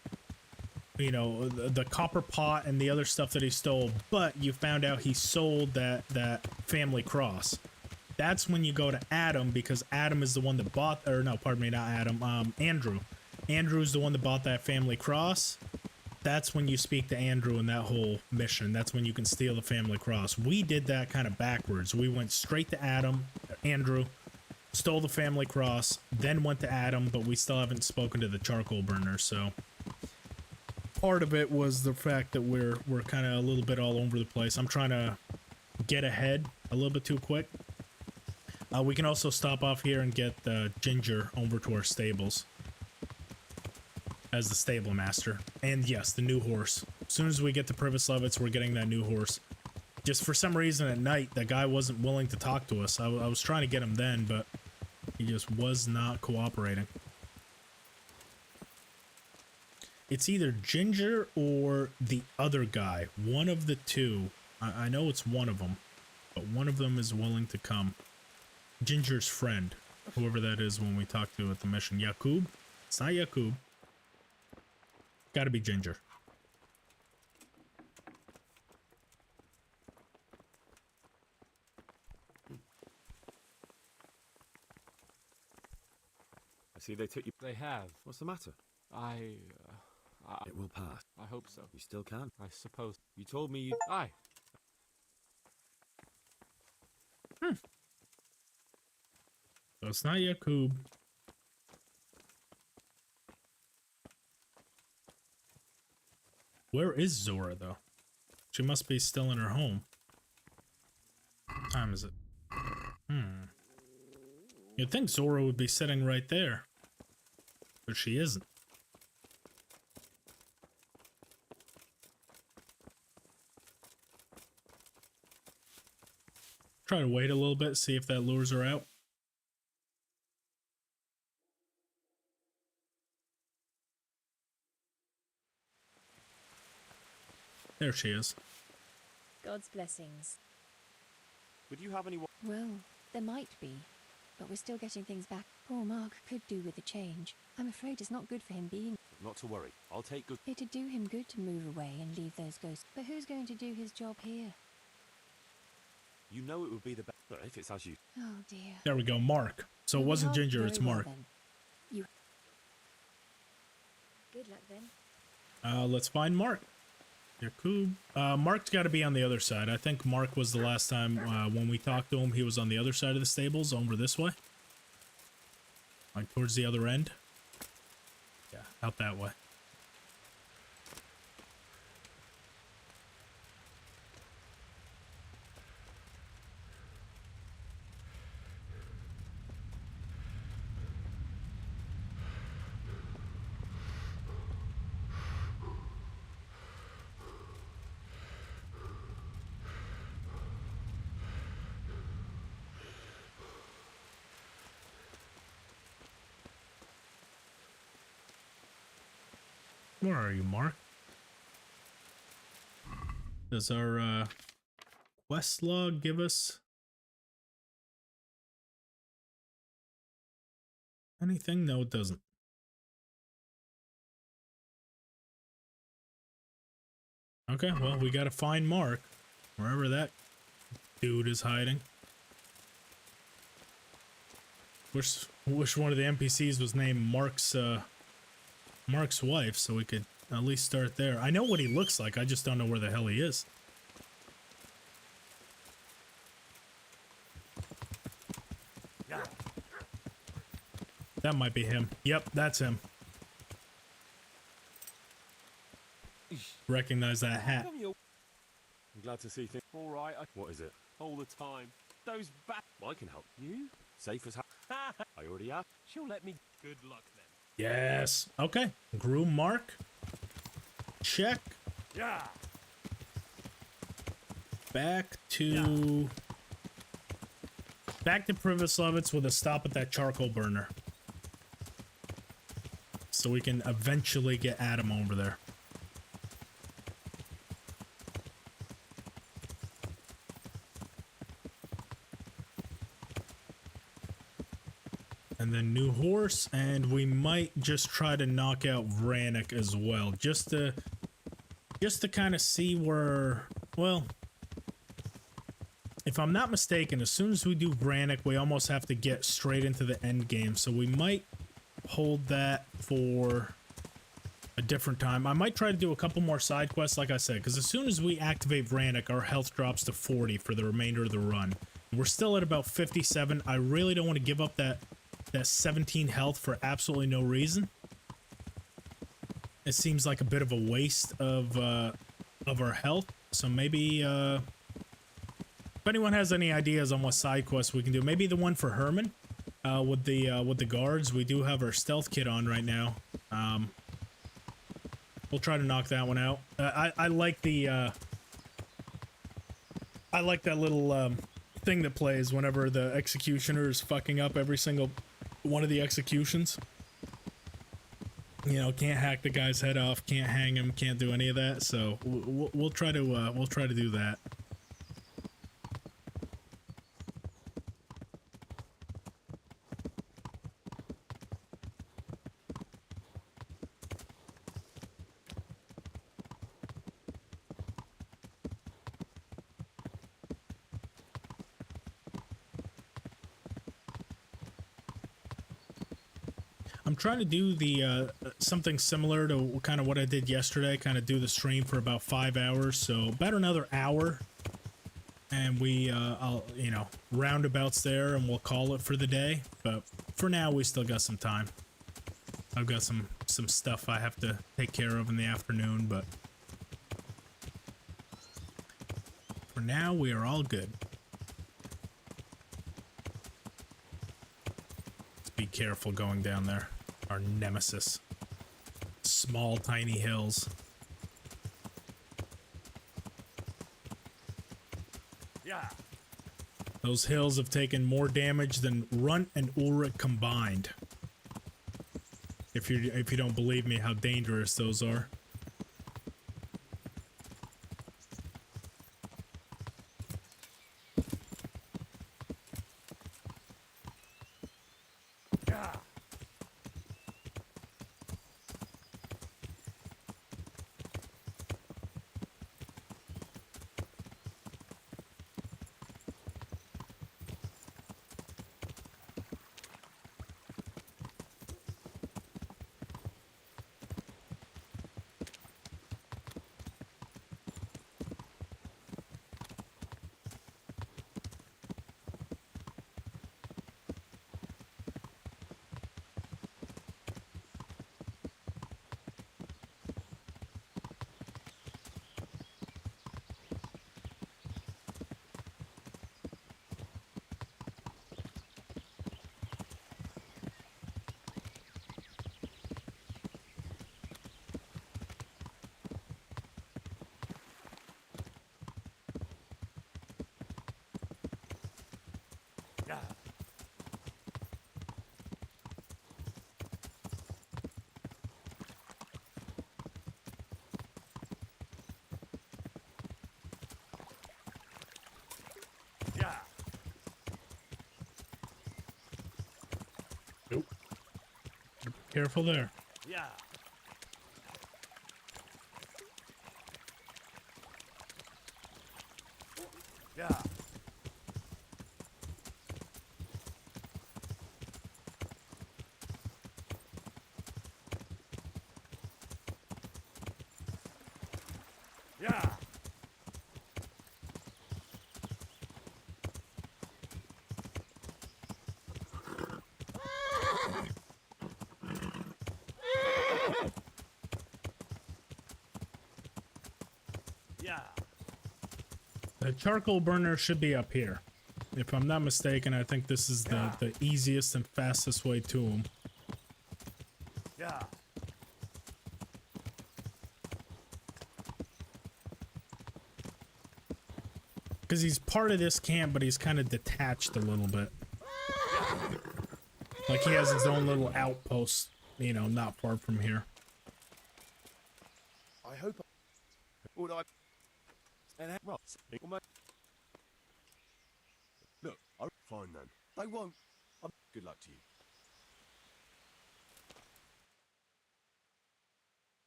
you know, the copper pot and the other stuff that he stole, but you found out he sold that family cross. That's when you go to Adam, because Adam is the one that bought, or no, pardon me, not Adam, Andrew. Andrew's the one that bought that family cross. That's when you speak to Andrew in that whole mission. That's when you can steal the family cross. We did that kind of backwards. We went straight to Andrew, stole the family cross, then went to Adam, but we still haven't spoken to the charcoal burner, so part of it was the fact that we're kind of a little bit all over the place. I'm trying to get ahead a little bit too quick. We can also stop off here and get Ginger over to our stables as the stable master. And yes, the new horse. As soon as we get to Privoslavitz, we're getting that new horse. Just for some reason at night, that guy wasn't willing to talk to us. I was trying to get him then, but he just was not cooperating. It's either Ginger or the other guy. One of the two. I know it's one of them, but one of them is willing to come. Ginger's friend, whoever that is when we talk to at the mission. Yakub? It's not Yakub. Gotta be Ginger. I see they took you. They have. What's the matter? It will pass. I hope so. You still can. I suppose. You told me you. Aye. So it's not Yakub. Where is Zora, though? She must be still in her home. What time is it? You'd think Zora would be sitting right there, but she isn't. Try to wait a little bit, see if that lures her out. There she is. God's blessings. Would you have any? Well, there might be, but we're still getting things back. Poor Mark could do with a change. I'm afraid it's not good for him being... Not to worry. I'll take good... It'd do him good to move away and leave those ghosts. But who's going to do his job here? You know it would be the best if it's as you... Oh, dear. There we go, Mark. So it wasn't Ginger, it's Mark. You... Good luck then. Let's find Mark. Yakub. Mark's got to be on the other side. I think Mark was the last time when we talked to him, he was on the other side of the stables, over this way. Like towards the other end. Yeah, out that way. Where are you, Mark? Does our quest log give us anything? No, it doesn't. Okay, well, we gotta find Mark, wherever that dude is hiding. Wish one of the NPCs was named Mark's wife, so we could at least start there. I know what he looks like, I just don't know where the hell he is. That might be him. Yep, that's him. Recognize that hat. I'm glad to see things. All right. What is it? All the time. Those I can help. You? Safe as I already have. She'll let me. Good luck then. Yes. Okay. Groom Mark. Check. Yeah. back to Privislavitz with a stop at that charcoal burner. So we can eventually get Adam over there. And then new horse, and we might just try to knock out Vranik as well, just to kind of see where, well, if I'm not mistaken, as soon as we do Vranik, we almost have to get straight into the end game, so we might hold that for a different time. I might try to do a couple more side quests, like I said, because as soon as we activate Vranik, our health drops to 40 for the remainder of the run. We're still at about 57. I really don't want to give up that 17 health for absolutely no reason. It seems like a bit of a waste of our health. So maybe if anyone has any ideas on what side quests we can do, maybe the one for Herman with the guards. We do have our stealth kit on right now. We'll try to knock that one out. I like the I like that little thing that plays whenever the executioner is fucking up every single one of the executions. You know, can't hack the guy's head off, can't hang him, can't do any of that. So we'll try to do that. I'm trying to do the something similar to kind of what I did yesterday, kind of do the stream for about 5 hours, so about another hour, and I'll, you know, roundabouts there, and we'll call it for the day. But for now, we still got some time. I've got some stuff I have to take care of in the afternoon, but for now, we are all good. Be careful going down there. Our nemesis. Small, tiny hills. Yeah. Those hills have taken more damage than Runt and Ulrich combined. If you don't believe me how dangerous those are. Nope. Careful there. Yeah. Yeah. Yeah. Yeah. The charcoal burner should be up here. If I'm not mistaken, I think this is the easiest and fastest way to him. Yeah. Because he's part of this camp, but he's kind of detached a little bit. Like he has his own little outpost, you know, not far from here. I hope. Would I? And right. Look, I'm fine then. They won't. Good luck to you.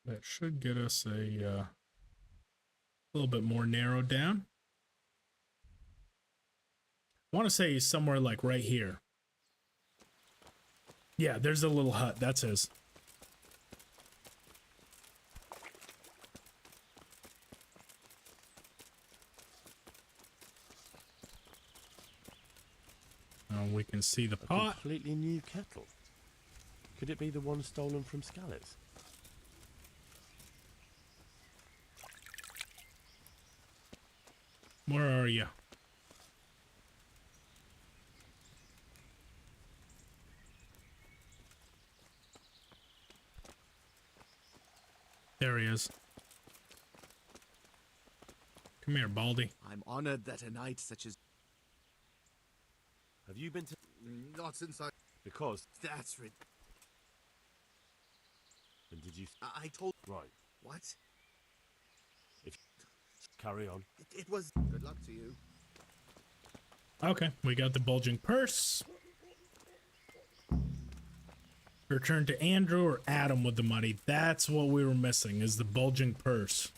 That should get us a little bit more narrowed down. I want to say he's somewhere like right here. Yeah, there's a little hut. That's his. We can see the pot. Completely new kettle. Could it be the one stolen from Scallis? Where are you? There he is. Come here, Baldy. I'm honored that a night such as... Have you been to... Not since I... Because... That's right. And did you... I told... Right. What? If... Carry on. It was... Good luck to you. Okay, we got the bulging purse. Return to Andrew or Adam with the money. That's what we were missing, is the bulging purse.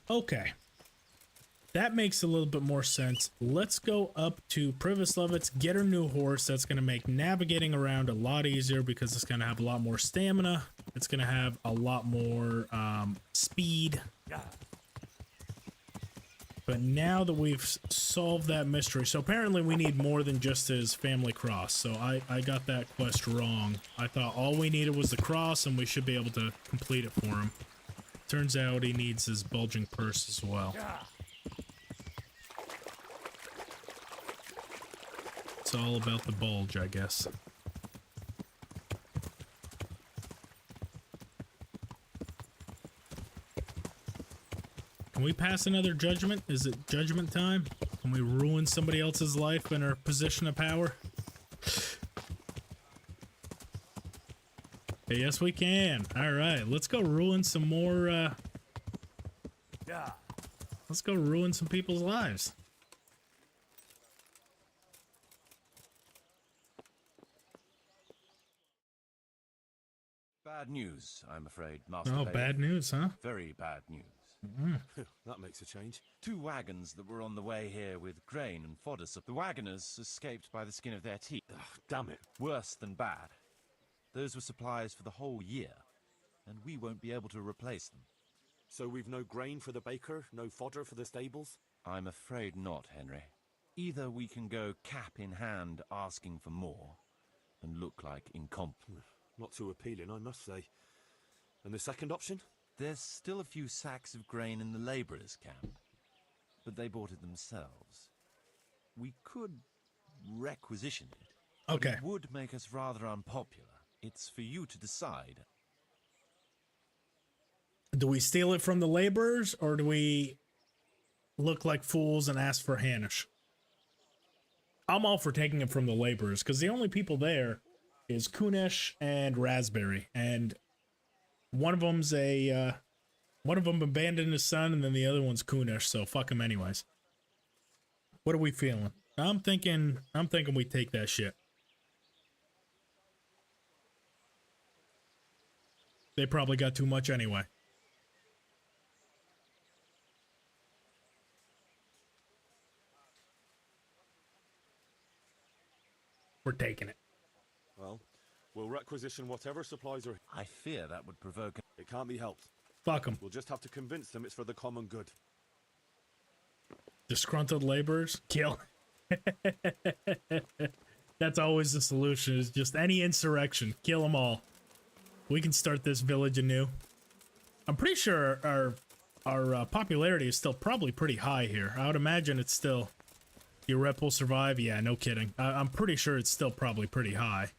Okay. That makes a little bit more sense. Let's go up to Privislovitz, get our new horse. That's going to make navigating around a lot easier because it's going to have a lot more stamina. It's going to have a lot more speed. But now that we've solved that mystery, so apparently we need more than just his family cross. So I got that quest wrong. I thought all we needed was the cross and we should be able to complete it for him. Turns out he needs his bulging purse as well. It's all about the bulge, I guess. Can we pass another judgment? Is it judgment time? Can we ruin somebody else's life in our position of power? Yes, we can. All right, let's go ruin some more, let's go ruin some people's lives. Bad news, I'm afraid, Master Oh, Bailiff. bad news, huh? Very bad news. That makes a change. 2 wagons that were on the way here with grain and fodder. So the wagoners escaped by the skin of their teeth. Ugh, damn it. Worse than bad. Those were supplies for the whole year, and we won't be able to replace them. So we've no grain for the baker, no fodder for the stables? I'm afraid not, Henry. Either we can go cap in hand asking for more, and look like incompetent. Not too appealing, I must say. And the second option? There's still a few sacks of grain in the labourers' camp, but they bought it themselves. We could requisition it. Okay. But it would make us rather unpopular. It's for you to decide. Do we steal it from the laborers, or do we look like fools and ask for Hanish? I'm all for taking it from the laborers, because the only people there is Kunesh and Raspberry, and one of them's one of them abandoned his son, and then the other one's Kunesh, so fuck him anyways. What are we feeling? I'm thinking we take that shit. They probably got too much anyway. We're taking it. Well, we'll requisition whatever supplies are... I fear that would provoke... It can't be helped. Fuck them. We'll just have to convince them it's for the common good. Disgruntled laborers? Kill. That's always the solution, is just any insurrection. Kill them all. We can start this village anew. I'm pretty sure our popularity is still probably pretty high here. I would imagine it's still... Your rep will survive? Yeah, no kidding. I'm pretty sure it's still probably pretty high.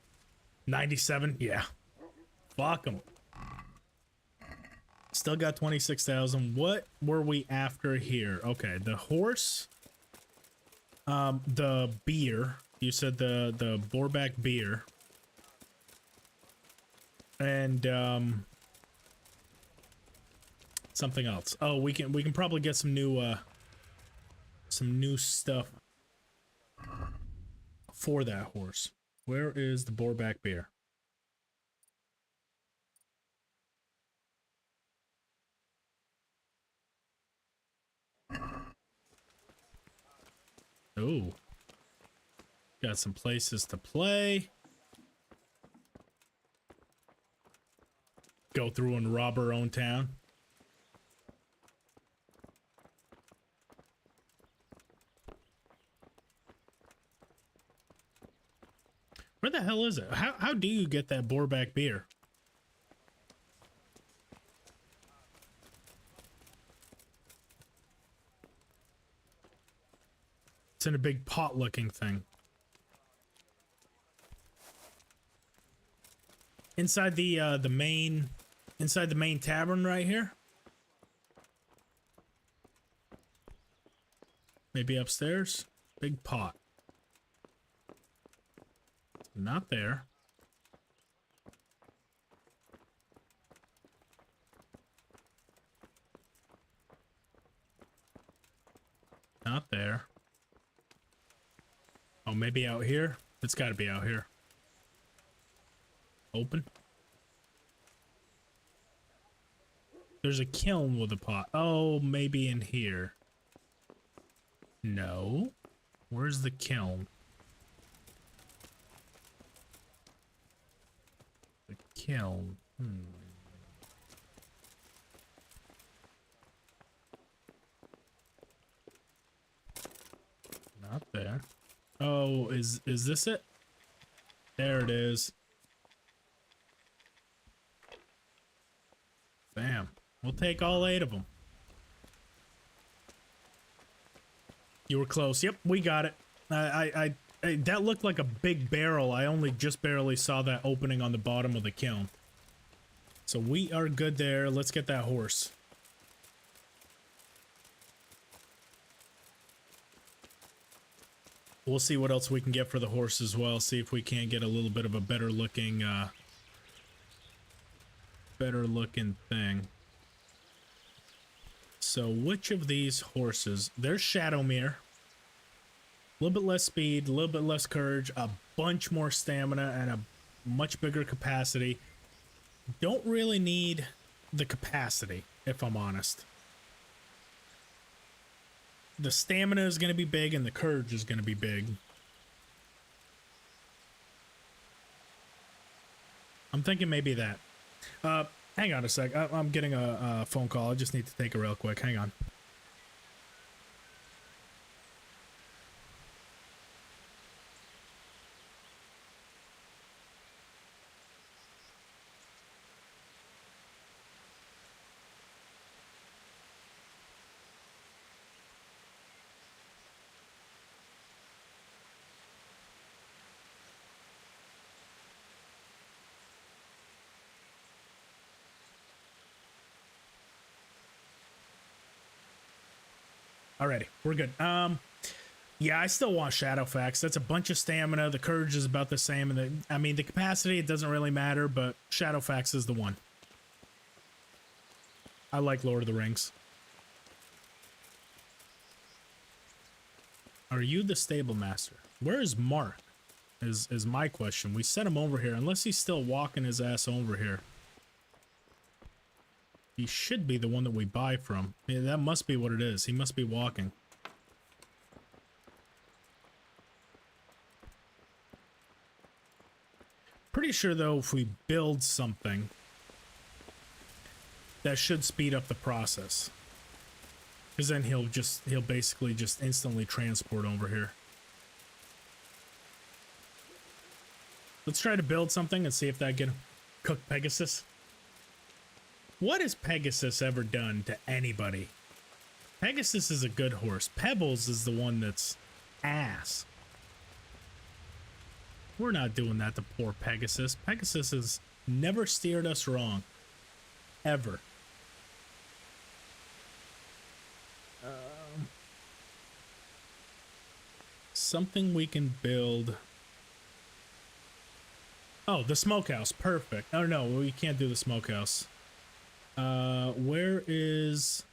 97? Yeah. Fuck them. Still got 26,000. What were we after here? Okay, the horse. The beer. You said the boarback beer. And something else. Oh, we can probably get some new stuff for that horse. Where is the boarback beer? Oh. Got some places to play. Go through and rob our own town. Where the hell is it? How do you get that boarback beer? It's in a big pot looking thing. Inside the main tavern right here. Maybe upstairs. Big pot. Not there. Not there. Oh, maybe out here? It's got to be out here. Open. There's a kiln with a pot. Oh, maybe in here. No. Where's the kiln? The kiln. Not there. Oh, is this it? There it is. Bam. We'll take all 8 of them. You were close. Yep, we got it. I that looked like a big barrel. I only just barely saw that opening on the bottom of the kiln. So we are good there. Let's get that horse. We'll see what else we can get for the horse as well. See if we can't get a little bit of a better looking thing. So which of these horses? There's Shadowmere. A little bit less speed, a little bit less courage, a bunch more stamina, and a much bigger capacity. Don't really need the capacity, if I'm honest. The stamina is going to be big and the courage is going to be big. I'm thinking maybe that. Hang on a sec. I'm getting a phone call. I just need to take it real quick. Hang on. Alrighty, we're good. Yeah, I still want Shadowfax. That's a bunch of stamina. The courage is about the same, and the capacity, it doesn't really matter, but Shadowfax is the one. I like Lord of the Rings. Are you the stable master? Where is Mark? Is my question. We set him over here, unless he's still walking his ass over here. He should be the one that we buy from. Yeah, that must be what it is. He must be walking. Pretty sure, though, if we build something, that should speed up the process. Because then he'll basically just instantly transport over here. Let's try to build something and see if that can cook Pegasus. What has Pegasus ever done to anybody? Pegasus is a good horse. Pebbles is the one that's ass. We're not doing that to poor Pegasus. Pegasus has never steered us wrong. Ever. something we can build. Oh, the smokehouse. Perfect. Oh, no, we can't do the smokehouse. Where is...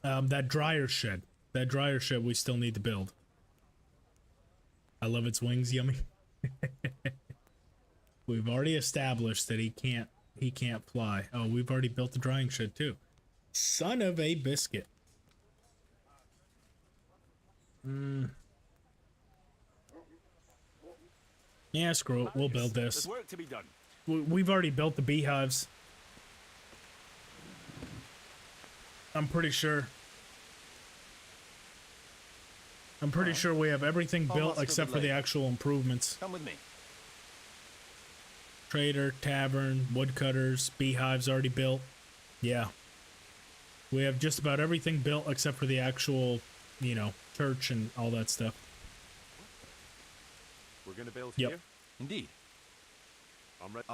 that dryer shed. That dryer shed we still need to build. I love its wings, yummy. We've already established that he can't fly. Oh, we've already built the drying shed too. Son of a biscuit. Yeah, screw it. We'll build this. There's work to be done. We've already built the beehives. I'm pretty sure we have everything built except for the actual improvements. Come with me. Trader, tavern, woodcutters, beehives already built. Yeah. We have just about everything built except for the actual, you know, church and all that stuff. We're gonna build Yep. here? Indeed. I'm ready.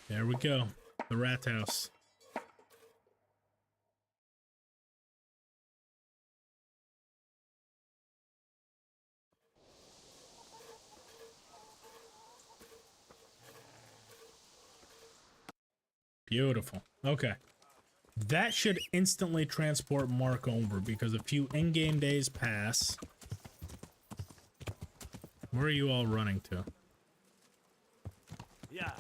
There we go. The rat house. Beautiful. Okay. That should instantly transport Mark over because a few in-game days pass. Where are you all running to? Yeah.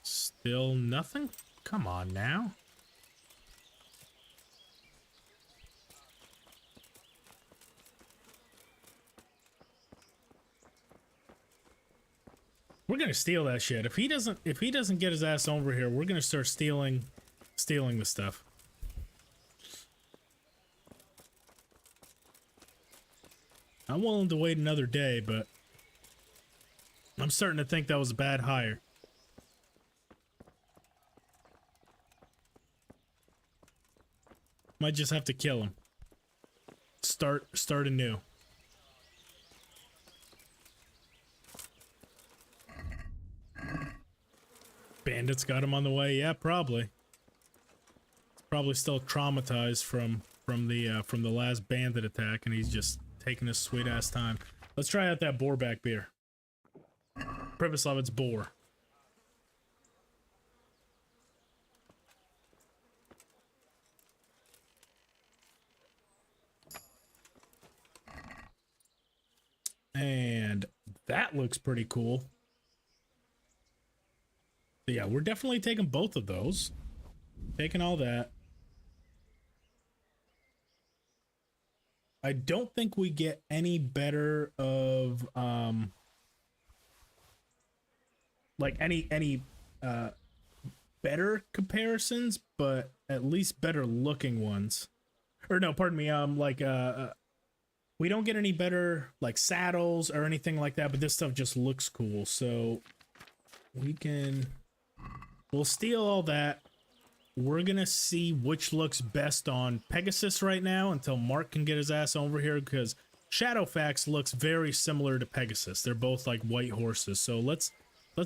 Still nothing? Come on now. We're gonna steal that shit. If he doesn't get his ass over here, we're gonna start stealing the stuff. I'm willing to wait another day, but I'm starting to think that was a bad hire. Might just have to kill him. Start anew. Bandits got him on the way. Yeah, probably. Probably still traumatized from the last bandit attack, and he's just taking his sweet ass time. Let's try out that boarback beer. Pribyslavic's boar. And that looks pretty cool. So yeah, we're definitely taking both of those. Taking all that. I don't think we get any better of like any better comparisons, but at least better looking ones. Or no, pardon me, we don't get any better like saddles or anything like that, but this stuff just looks cool. So we'll steal all that. We're gonna see which looks best on Pegasus right now until Mark can get his ass over here, because Shadowfax looks very similar to Pegasus. They're both like white horses. So let's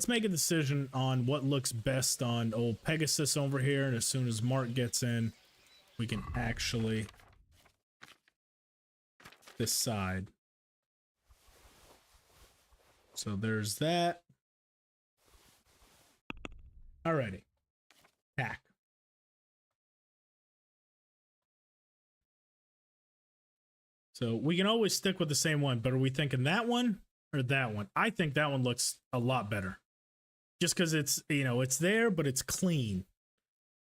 make a decision on what looks best on old Pegasus over here, and as soon as Mark gets in, we can actually decide. So there's that. Alrighty. Hack. So we can always stick with the same one, but are we thinking that one or that one? I think that one looks a lot better. Just because it's, you know, it's there, but it's clean.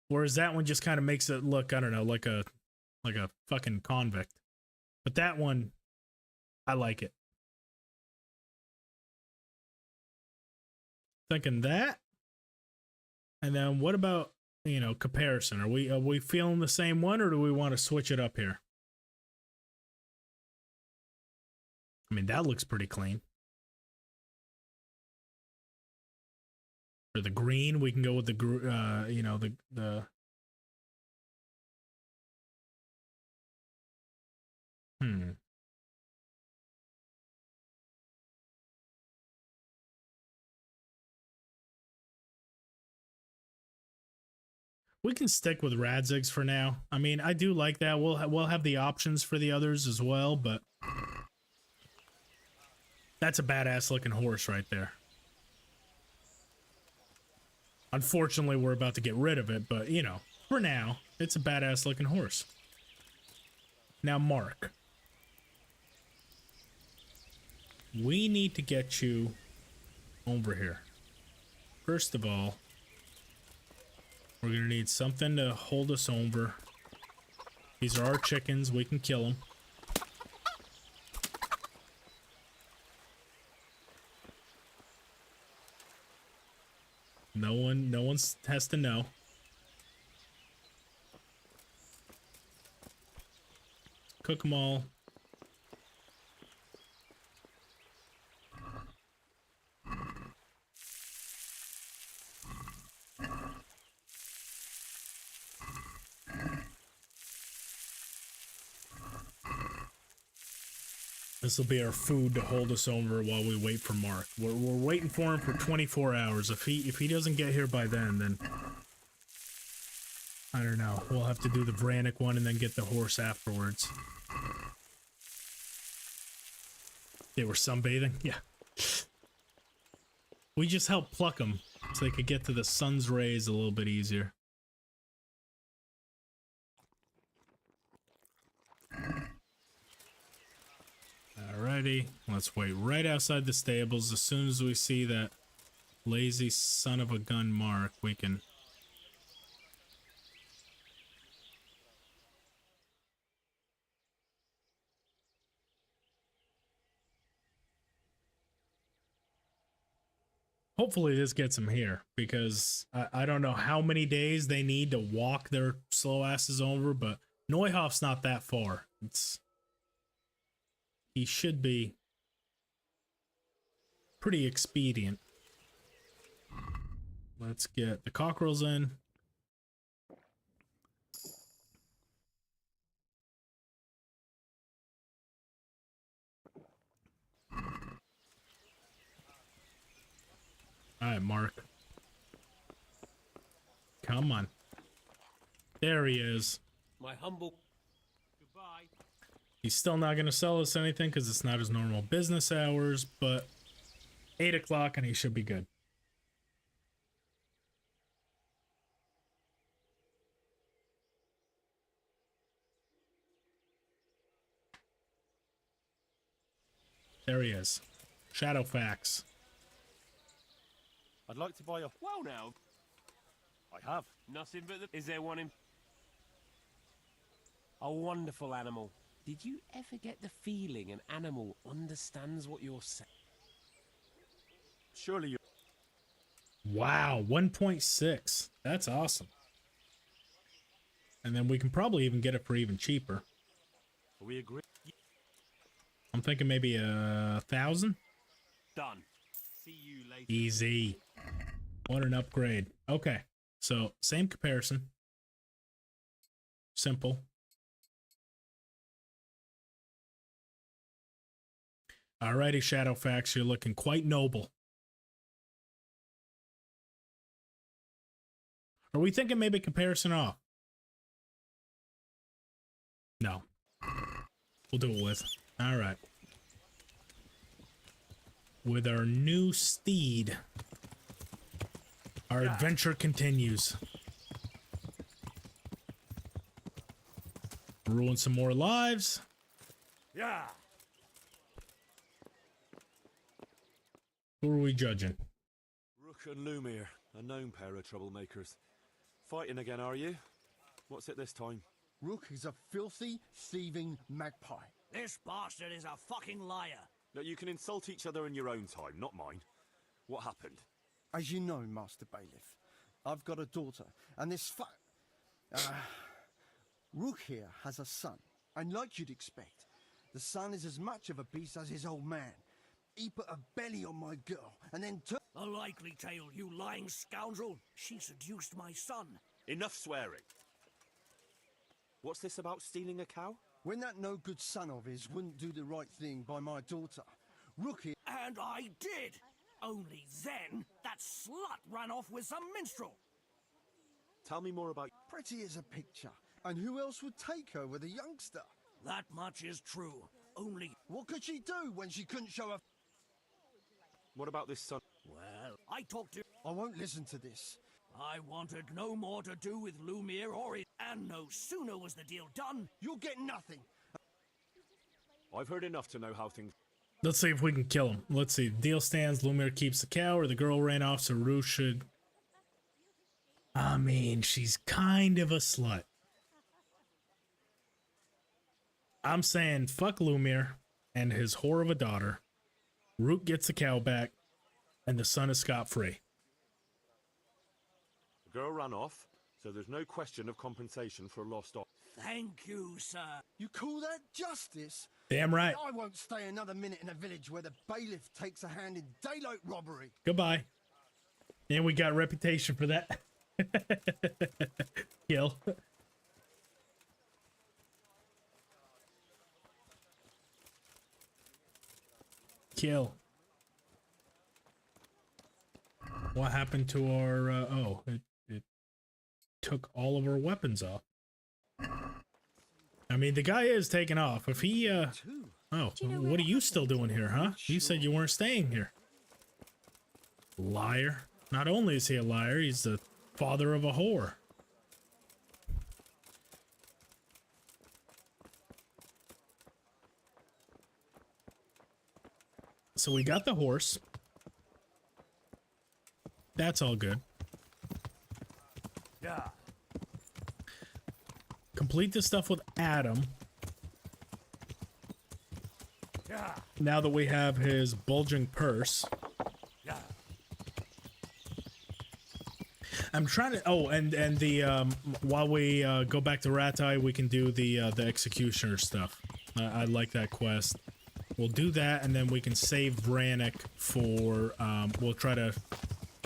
Whereas that one just kind of makes it look, I don't know, like a fucking convict. But that one, I like it. Thinking that. And then what about, you know, comparison? Are we feeling the same one, or do we want to switch it up here? I mean, that looks pretty clean. For the green, we can go with the you know, the We can stick with Radzigs for now. I mean, I do like that. We'll have the options for the others as well, but that's a badass looking horse right there. Unfortunately, we're about to get rid of it, but you know, for now, it's a badass looking horse. Now, Mark, we need to get you over here. First of all, we're gonna need something to hold us over. These are our chickens. We can kill them. No one has to know. Cook them all. This will be our food to hold us over while we wait for Mark. We're waiting for him for 24 hours. If he doesn't get here by then I don't know. We'll have to do the Vranik one and then get the horse afterwards. They were sunbathing? Yeah. We just helped pluck them so they could get to the sun's rays a little bit easier. Alrighty, let's wait right outside the stables. As soon as we see that lazy son of a gun Mark, we can... Hopefully this gets him here, because I don't know how many days they need to walk their slow asses over, but Neuhoff's not that far. He should be pretty expedient. Let's get the cockerels in. Alright, Mark. Come on. There he is. My humble goodbye. He's still not going to sell us anything because it's not his normal business hours, but 8 o'clock and he should be good. There he is. Shadowfax. I'd like to buy a... Well now. I have. Nothing but the... Is there one in... A wonderful animal. Did you ever get the feeling an animal understands what you're saying? Surely you... Wow, 1.6. That's awesome. And then we can probably even get it for even cheaper. We agree. I'm thinking maybe 1,000? Done. See you later. Easy. What an upgrade. Okay, so same comparison. Simple. Alrighty, Shadowfax, you're looking quite noble. Are we thinking maybe comparison off? No. We'll do it with. Alright. With our new steed, our adventure continues. Ruin some more lives. Yeah. Who are we judging? Rook and Lumir, a known pair of troublemakers. Fighting again, are you? What's it this time? Rook is a filthy, thieving magpie. This bastard is a fucking liar. No, you can insult each other in your own time, not mine. What happened? As you know, Master Bailiff, I've got a daughter, and this Rook here has a son, and like you'd expect, the son is as much of a beast as his old man. He put a belly on my girl, and then took... A likely tale, you lying scoundrel. She seduced my son. Enough swearing. What's this about stealing a cow? When that no-good son of his wouldn't do the right thing by my daughter, Rook here... And I did. Only then, that slut ran off with some minstrel. Tell me more about... Pretty as a picture. And who else would take her with a youngster? That much is true. Only... What could she do when she couldn't show her... What about this son? Well, I talked to... I won't listen to this. I wanted no more to do with Lumir or his... And no sooner was the deal done... You'll get nothing. I've heard enough to know how things... Let's see if we can kill him. Let's see. Deal stands. Lumir keeps the cow, or the girl ran off, so Ruth should... I mean, she's kind of a slut. I'm saying fuck Lumir and his whore of a daughter. Root gets the cow back, and the son is scot-free. The girl ran off, so there's no question of compensation for a lost dog. Thank you, sir. You call that justice? Damn right. I won't stay another minute in a village where the bailiff takes a hand in daylight robbery. Goodbye. And we got a reputation for that. Kill. Kill. What happened to our, oh, it took all of our weapons off. I mean, the guy is taking off. If he, oh, what are you still doing here, huh? You said you weren't staying here. Liar. Not only is he a liar, he's the father of a whore. So we got the horse. That's all good. Yeah. Complete the stuff with Adam. Yeah. Now that we have his bulging purse. Yeah. I'm trying to. Oh, and the while we go back to Ratai, we can do the executioner stuff. I like that quest. We'll do that, and then we can save Brannick for. We'll try to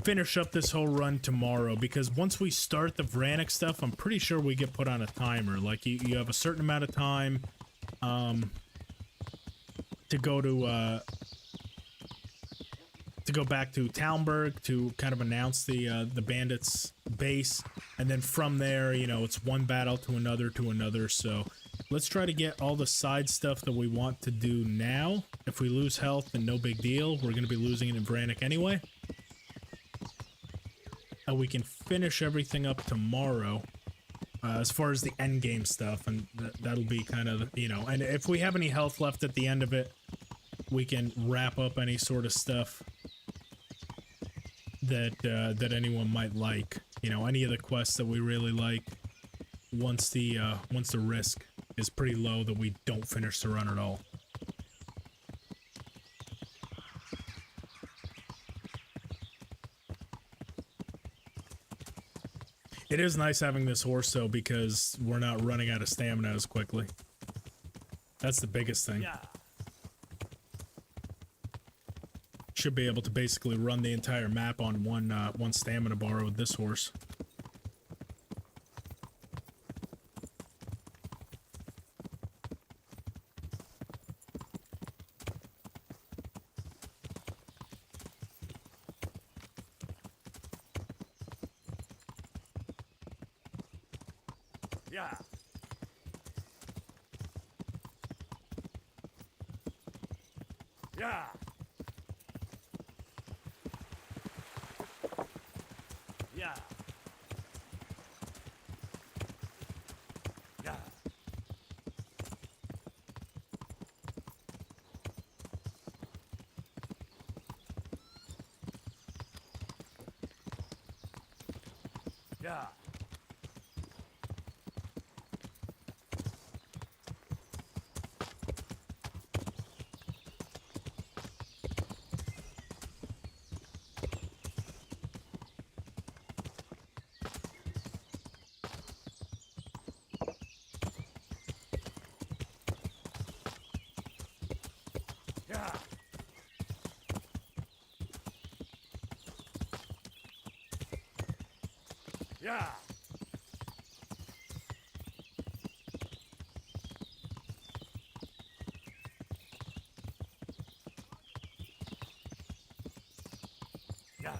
finish up this whole run tomorrow, because once we start the Brannick stuff, I'm pretty sure we get put on a timer. Like you have a certain amount of time to go back to Talmberg to kind of announce the bandits' base, and then from there, you know, it's one battle to another. So let's try to get all the side stuff that we want to do now. If we lose health, then no big deal. We're going to be losing it in Brannick anyway. And we can finish everything up tomorrow as far as the end game stuff, and that'll be kind of, you know, and if we have any health left at the end of it, we can wrap up any sort of stuff that anyone might like, you know, any of the quests that we really like, once the risk is pretty low that we don't finish the run at all. It is nice having this horse, though, because we're not running out of stamina as quickly. That's the biggest thing. Yeah. Should be able to basically run the entire map on one stamina bar with this horse. Yeah. Yeah. Yeah. Yeah. Yeah. Yeah. Yeah. Yeah.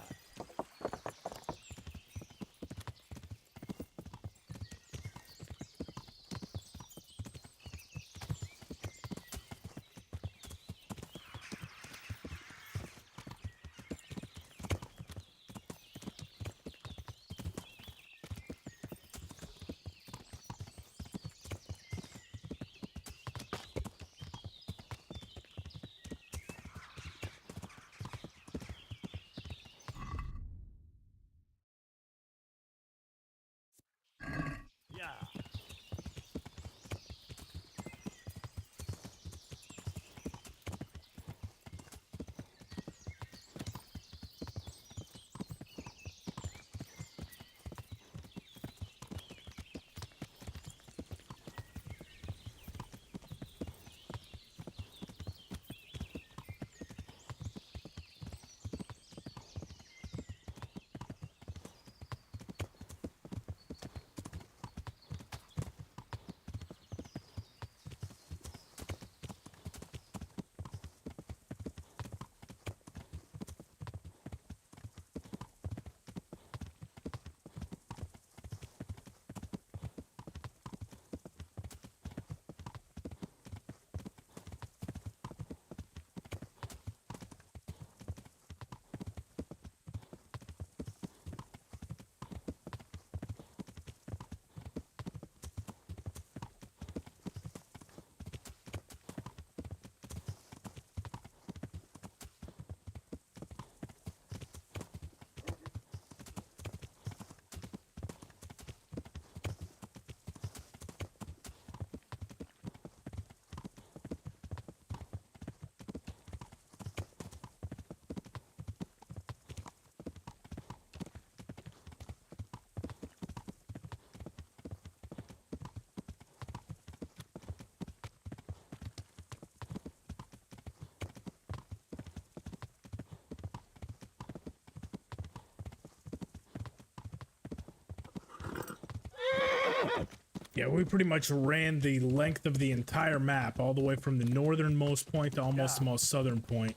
Yeah, we pretty much ran the length of the entire map, all the way from the northernmost point to almost the most southern point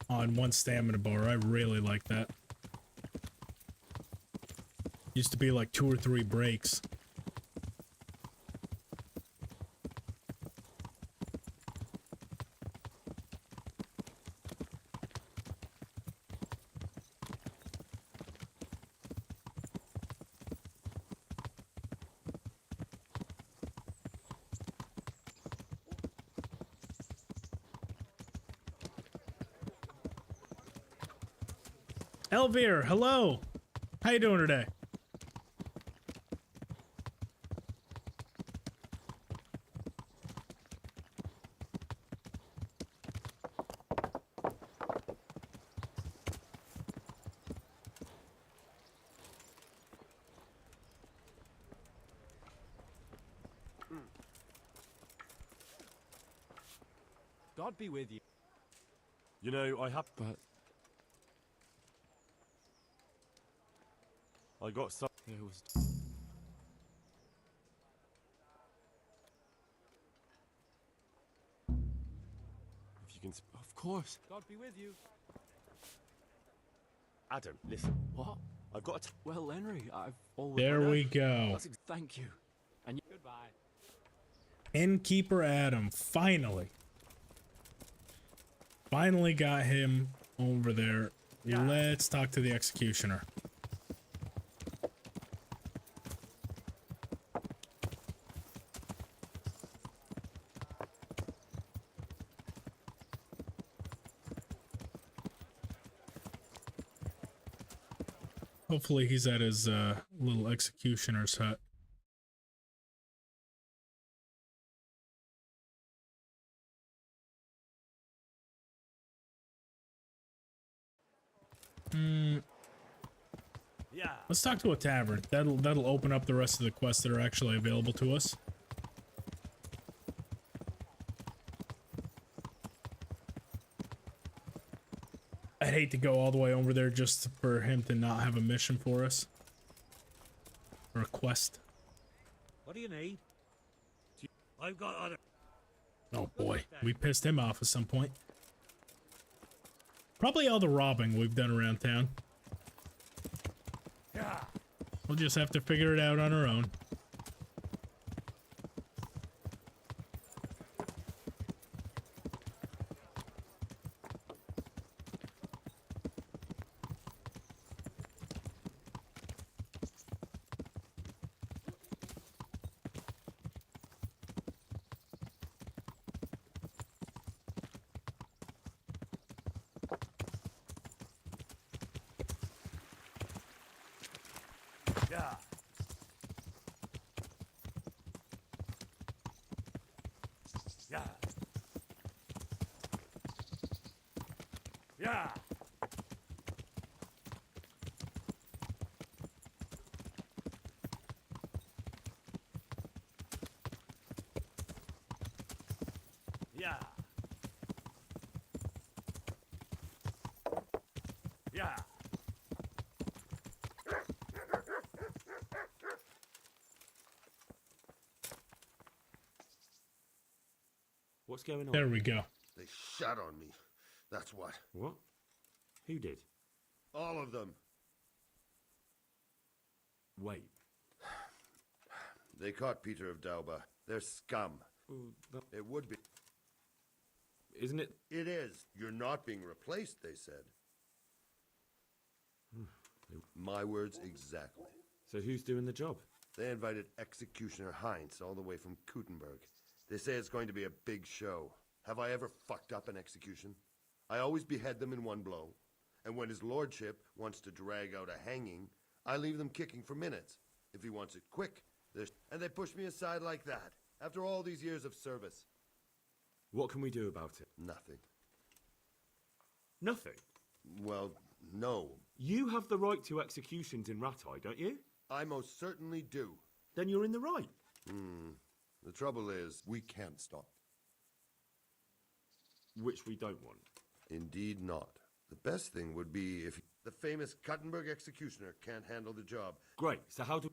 on one stamina bar. I really like that. Used to be like 2 or 3 breaks. Elvir, hello. How you doing today? God be with you. You know, I have... But... I got some... It was... If you can... Of course. God be with you. Adam, listen. What? I've got a... Well, Henry, I've always... There we go. Thank you. And you... Goodbye. Innkeeper Adam, finally. Finally got him over there. Yeah. Let's talk to the executioner. Hopefully he's at his little executioner's hut. Yeah. Let's talk to a tavern. That'll open up the rest of the quests that are actually available to us. I'd hate to go all the way over there just for him to not have a mission for us. Or a quest. What do you need? I've got other... Oh boy, we pissed him off at some point. Probably all the robbing we've done around town. Yeah. We'll just have to figure it out on our own. Yeah. Yeah. Yeah. Yeah. Yeah. What's going on? There we go. They shot on me. That's what. What? Who did? All of them. Wait. They caught Peter of Dauba. They're scum. It would be. Isn't it? It is. You're not being replaced, they said. My words exactly. So who's doing the job? They invited Executioner Heinz all the way from Kuttenberg. They say it's going to be a big show. Have I ever fucked up an execution? I always behead them in one blow. And when his lordship wants to drag out a hanging, I leave them kicking for minutes. If he wants it quick, and they push me aside like that, after all these years of service. What can we do about it? Nothing. Nothing? Well, no. You have the right to executions in Ratai, don't you? I most certainly do. Then you're in the right. The trouble is, we can't stop. Which we don't want. Indeed not. The best thing would be if the famous Kuttenberg executioner can't handle the job. Great. So how do...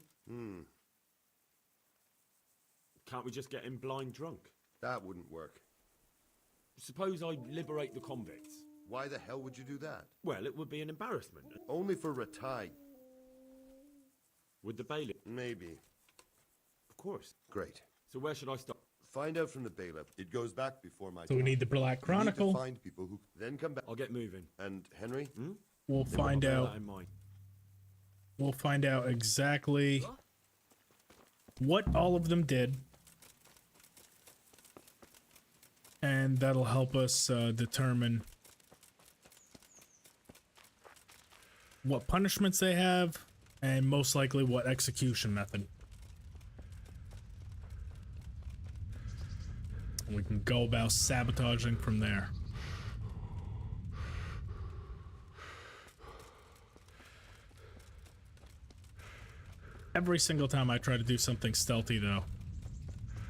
Can't we just get him blind drunk? That wouldn't work. Suppose I liberate the convicts. Why the hell would you do that? Well, it would be an embarrassment. Only for Ratai. Would the bailiff? Maybe. Of course. Great. So where should I start? Find out from the bailiff. It goes back before my So we time. need the Black We need to Chronicle. find people who then come back. I'll get moving. And Henry? We'll find Bear out. that in mind. We'll find out exactly what all of them did. And that'll help us determine what punishments they have, and most likely what execution method. And we can go about sabotaging from there. Every single time I try to do something stealthy, though,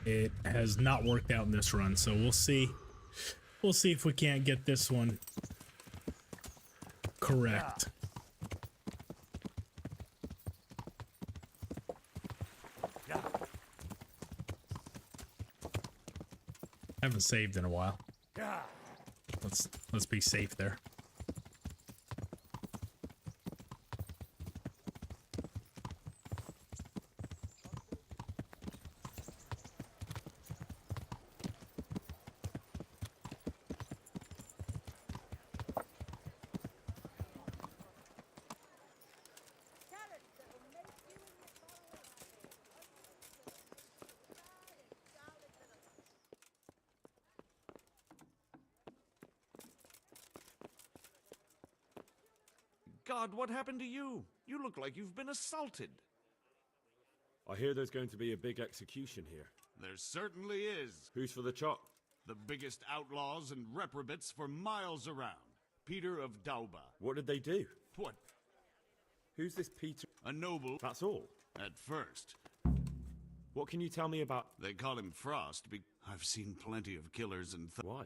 it has not worked out in this run, so we'll see. We'll see if we can't get this one correct. I haven't saved in a while. Let's be safe there. God, what happened to you? You look like you've been assaulted. I hear there's going to be a big execution here. There certainly is. Who's for the chop? The biggest outlaws and reprobates for miles around. Peter of Dauba. What did they do? What? Who's this Peter? A noble. That's all? At first. What can you tell me about... They call him Frost. I've seen plenty of killers and... Why?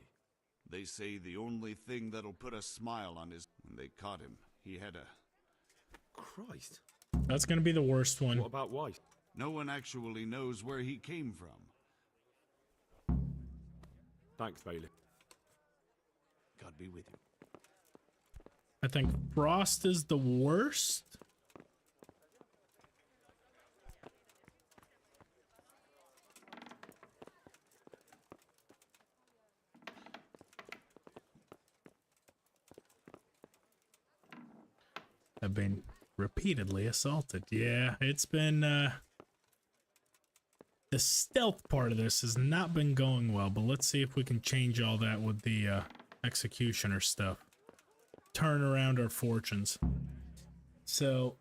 They say the only thing that'll put a smile on his... When they caught him, he had a... Christ. That's gonna be the worst one. What about Weiss? No one actually knows where he came from. Thanks, Bailey. God be with you. I think Frost is the worst. I've been repeatedly assaulted. Yeah, it's been the stealth part of this has not been going well, but let's see if we can change all that with the executioner stuff. Turn around our fortunes. So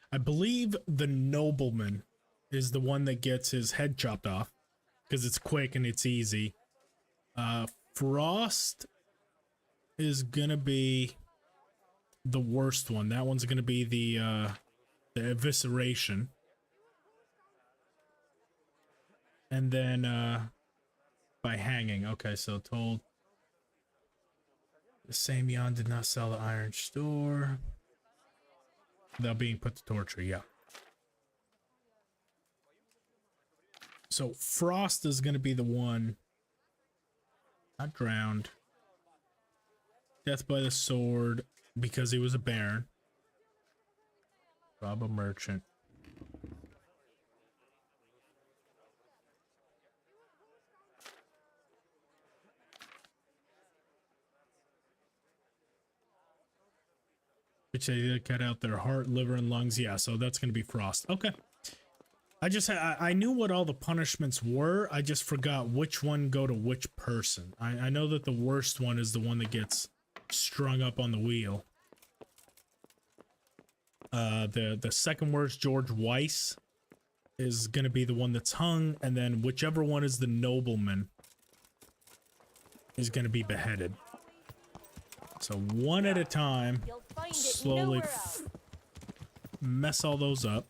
I believe the nobleman is the one that gets his head chopped off because it's quick and it's easy. Frost is gonna be the worst one. That one's gonna be the evisceration. And then by hanging. Okay, so told the same Jan did not sell the iron store. Without being put to torture, yeah. So Frost is gonna be the one. Not drowned. Death by the sword because he was a baron. Rob a merchant. Which they cut out their heart, liver, and lungs. Yeah, so that's gonna be Frost. Okay. I knew what all the punishments were. I just forgot which one go to which person. I know that the worst one is the one that gets strung up on the wheel. The second worst, George Weiss, is gonna be the one that's hung, and then whichever one is the nobleman is gonna be beheaded. So one at a time, slowly mess all those up.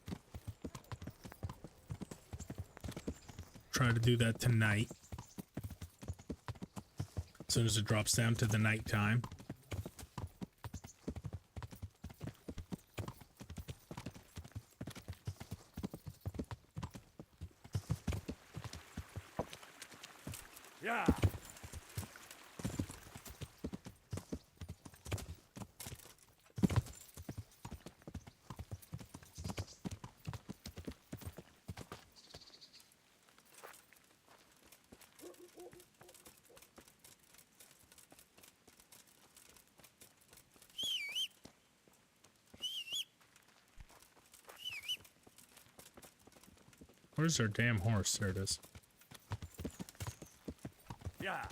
Try to do that tonight. soon as it drops down to the nighttime. Yeah. Where's our damn horse? There it is. Yeah.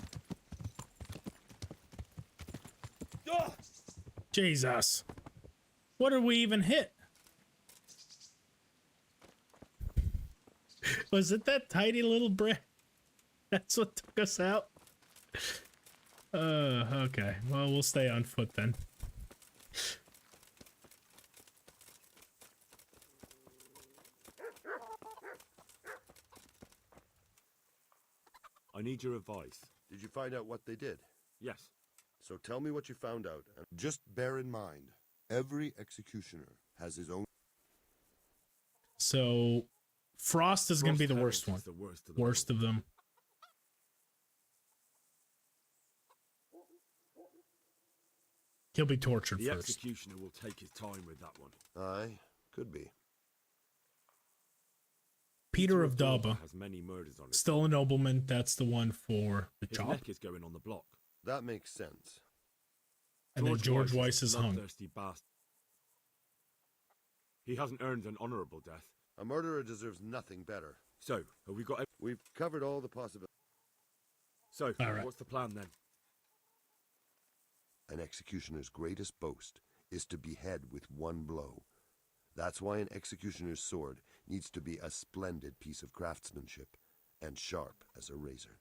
Jesus. What did we even hit? Was it that tiny little brick? That's what took us out? Okay. Well, we'll stay on foot then. I need your advice. Did you find out what they did? Yes. So tell me what you found out. And just bear in mind, every executioner has his own. So, Frost is going to be the worst one. Worst of them. He'll be tortured The first. executioner will take his time with that one. Aye, could be. Peter of Daba. Has many murders on his Still a nobleman. That's the one for the His job. neck is going on the block. That makes sense. And then George Weiss is hung. Bloodthirsty bastard. He hasn't earned an honorable death. A murderer deserves nothing better. So, have we got... We've covered all the possibilities. So, All right. what's the plan then? An executioner's greatest boast is to behead with one blow. That's why an executioner's sword needs to be a splendid piece of craftsmanship and sharp as a razor.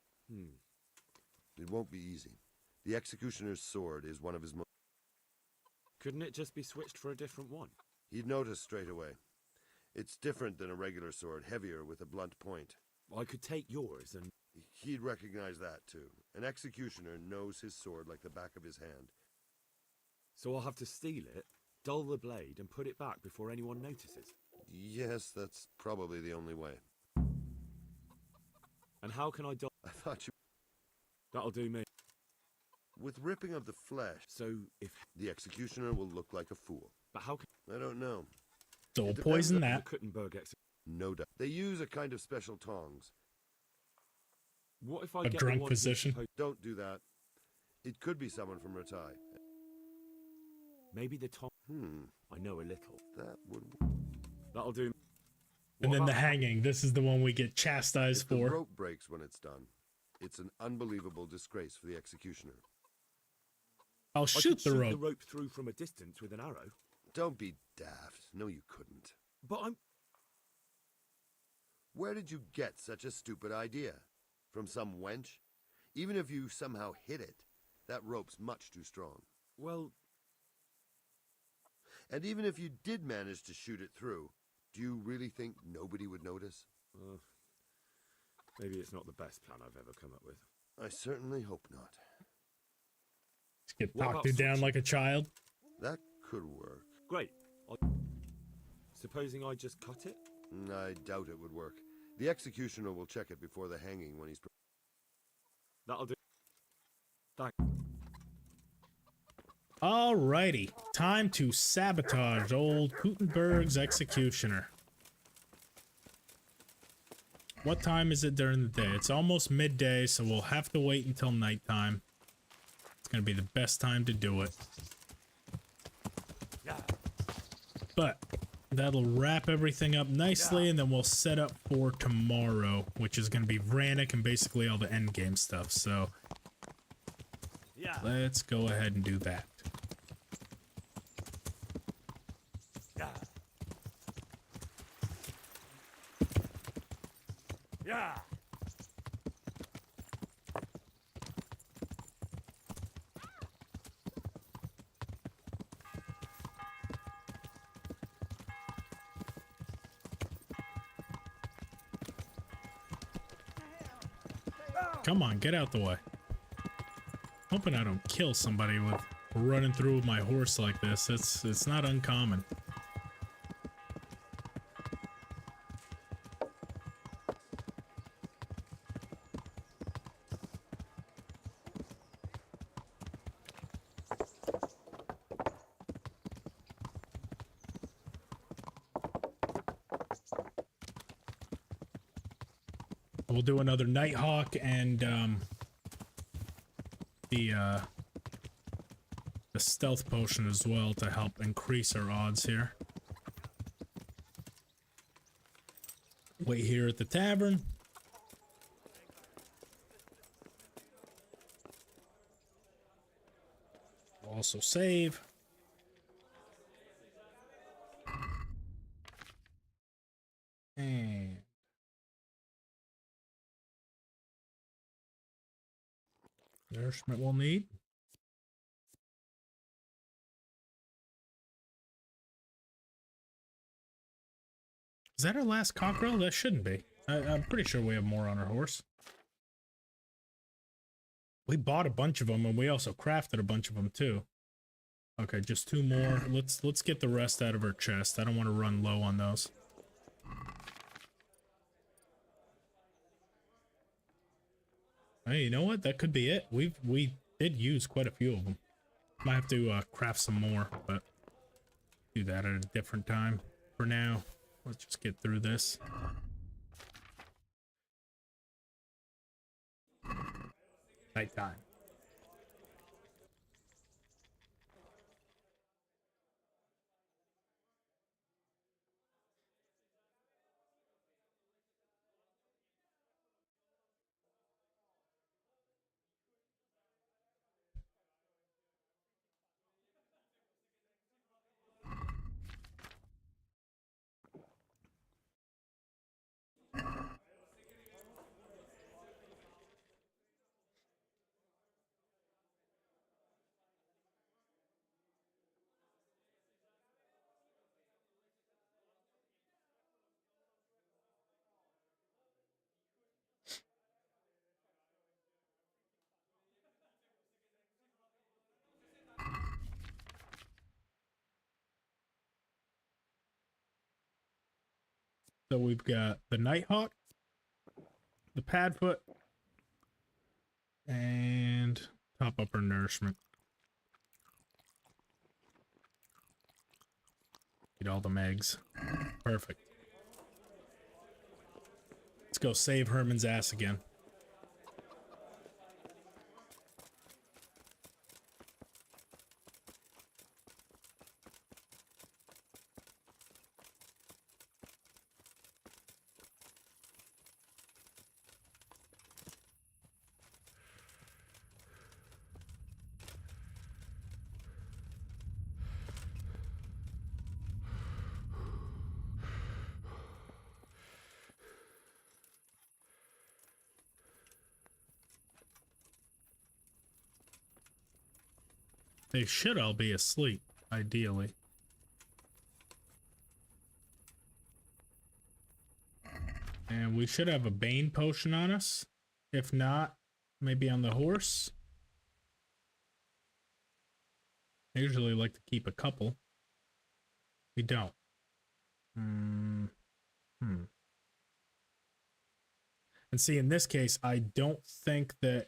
It won't be easy. The executioner's sword is one of his most... Couldn't it just be switched for a different one? He'd notice straight away. It's different than a regular sword, heavier with a blunt point. I could take yours and... He'd recognize that too. An executioner knows his sword like the back of his hand. So I'll have to steal it, dull the blade, and put it back before anyone notices? Yes, that's probably the only way. And how can I dull... I thought you... That'll do me. With ripping of the flesh... So if... The executioner will look like a fool. But how can... I don't know. So we'll poison that. No doubt. They use a kind of special tongs. What if I A get drunk the one position? Don't do that. It could be someone from Ratai. Maybe the top. I know a little. That would. That'll do. And then the hanging. This is the one we get chastised If the for. rope breaks when it's done, it's an unbelievable disgrace for the executioner. I'll I shoot could the rope. the rope through from a distance with an arrow. Don't be daft. No, you couldn't. But I'm... Where did you get such a stupid idea? From some wench? Even if you somehow hit it, that rope's much too strong. Well... And even if you did manage to shoot it through, do you really think nobody would notice? Maybe it's not the best plan I've ever come up with. I certainly hope not. Just get What talked about down like a child. That could work. Great. Supposing I just cut it? I doubt it would work. The executioner will check it before the hanging when he's... That'll do. Alrighty. Time to sabotage old Gutenberg's executioner. What time is it during the day? It's almost midday, so we'll have to wait until nighttime. It's gonna be the best time to do it. But that'll wrap everything up nicely, and then we'll set up for tomorrow, which is gonna be Vranik and basically all the endgame stuff. So let's go ahead and do that. Yeah. Come on, get out the way. Hoping I don't kill somebody with running through with my horse like this. It's not uncommon. We'll do another Nighthawk and the stealth potion as well to help increase our odds here. Wait here at the tavern. We'll also save. And nourishment we'll need. Is that our last cockerel? That shouldn't be. I'm pretty sure we have more on our horse. We bought a bunch of them, and we also crafted a bunch of them too. Okay, just 2 more. Let's get the rest out of our chest. I don't want to run low on those. Hey, you know what? That could be it. We did use quite a few of them. Might have to craft some more, but do that at a different time. For now, let's just get through this. Nighttime. So we've got the Nighthawk, the Padfoot, and top up our nourishment. Get all them eggs. Perfect. Let's go save Herman's ass again. They should all be asleep, ideally. And we should have a Bane potion on us. If not, maybe on the horse. I usually like to keep a couple. We don't. And see, in this case, I don't think that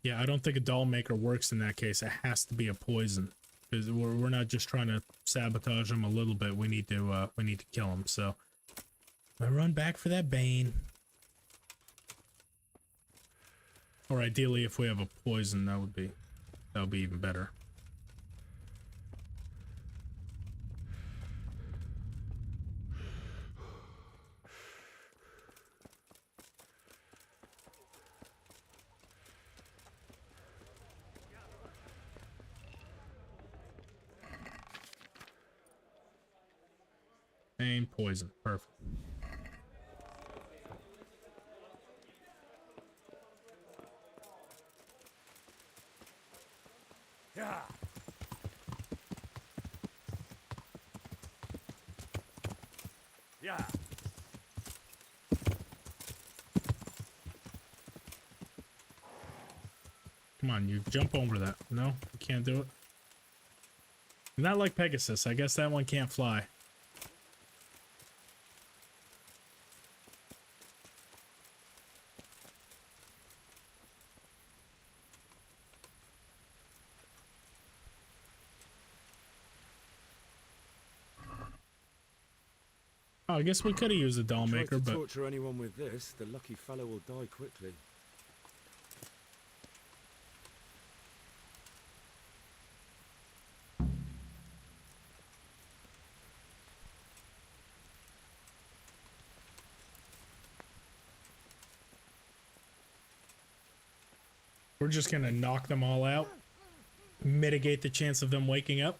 yeah, I don't think a doll maker works in that case. It has to be a poison, because we're not just trying to sabotage them a little bit. We need to kill them. So I run back for that Bane. Or ideally, if we have a poison, that would be even better. Bane, poison, perfect. Yeah. Yeah. Come on, you jump over that. No, you can't do it. Not like Pegasus. I guess that one can't fly. Oh, I guess we could have used a doll Try maker, to but torture anyone with this, the lucky fellow will die quickly. we're just gonna knock them all out. Mitigate the chance of them waking up.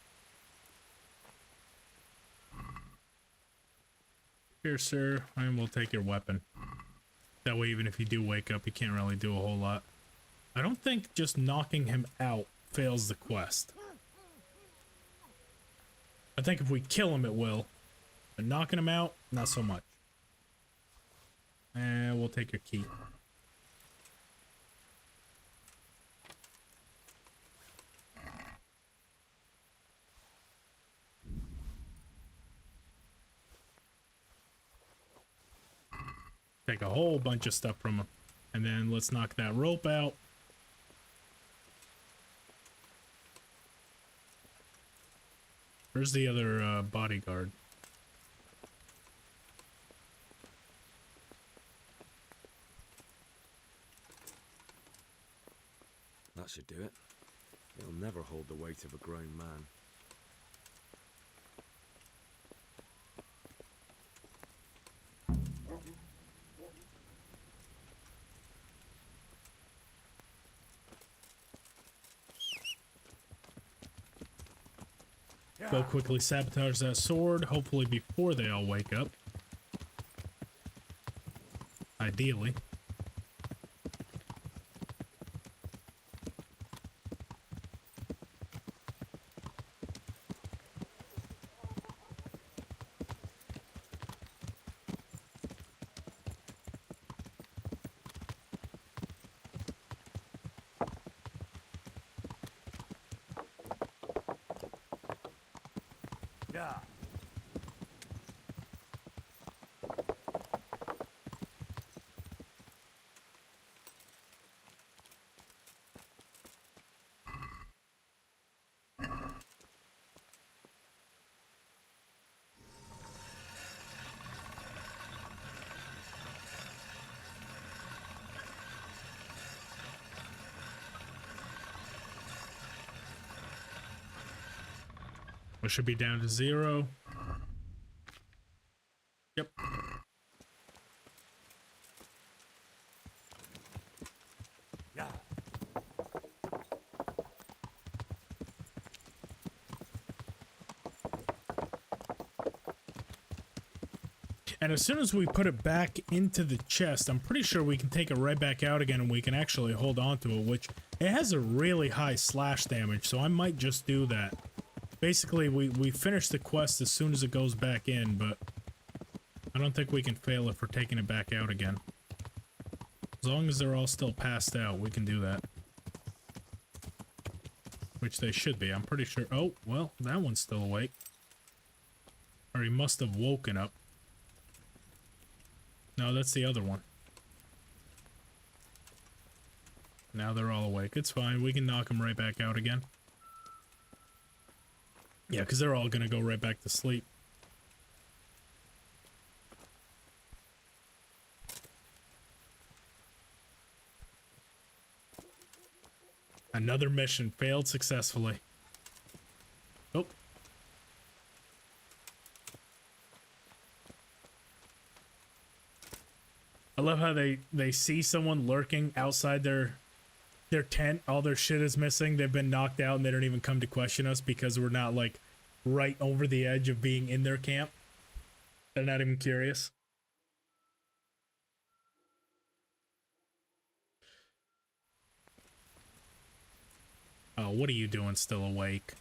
Here, sir, and we'll take your weapon. That way, even if you do wake up, you can't really do a whole lot. I don't think just knocking him out fails the quest. I think if we kill him, it will. But knocking him out, not so much. And we'll take your key. Take a whole bunch of stuff from him. And then let's knock that rope out. Where's the other bodyguard? That should do it. It'll never hold the weight of a grown man. Go quickly sabotage that sword, hopefully before they all wake up. Ideally. Yeah. We should be down to 0. Yep. Yeah. And as soon as we put it back into the chest, I'm pretty sure we can take it right back out again and we can actually hold on to it, which it has a really high slash damage, so I might just do that. Basically, we finish the quest as soon as it goes back in, but I don't think we can fail if we're taking it back out again. As long as they're all still passed out, we can do that. Which they should be, I'm pretty sure. Oh, well, that one's still awake. Or he must have woken up. No, that's the other one. Now they're all awake. It's fine, we can knock them right back out again. Yeah, because they're all going to go right back to sleep. Another mission failed successfully. Oh. I love how they see someone lurking outside their tent, all their shit is missing, they've been knocked out, and they don't even come to question us because we're not, like, right over the edge of being in their camp. They're not even curious. Oh, what are you doing still awake?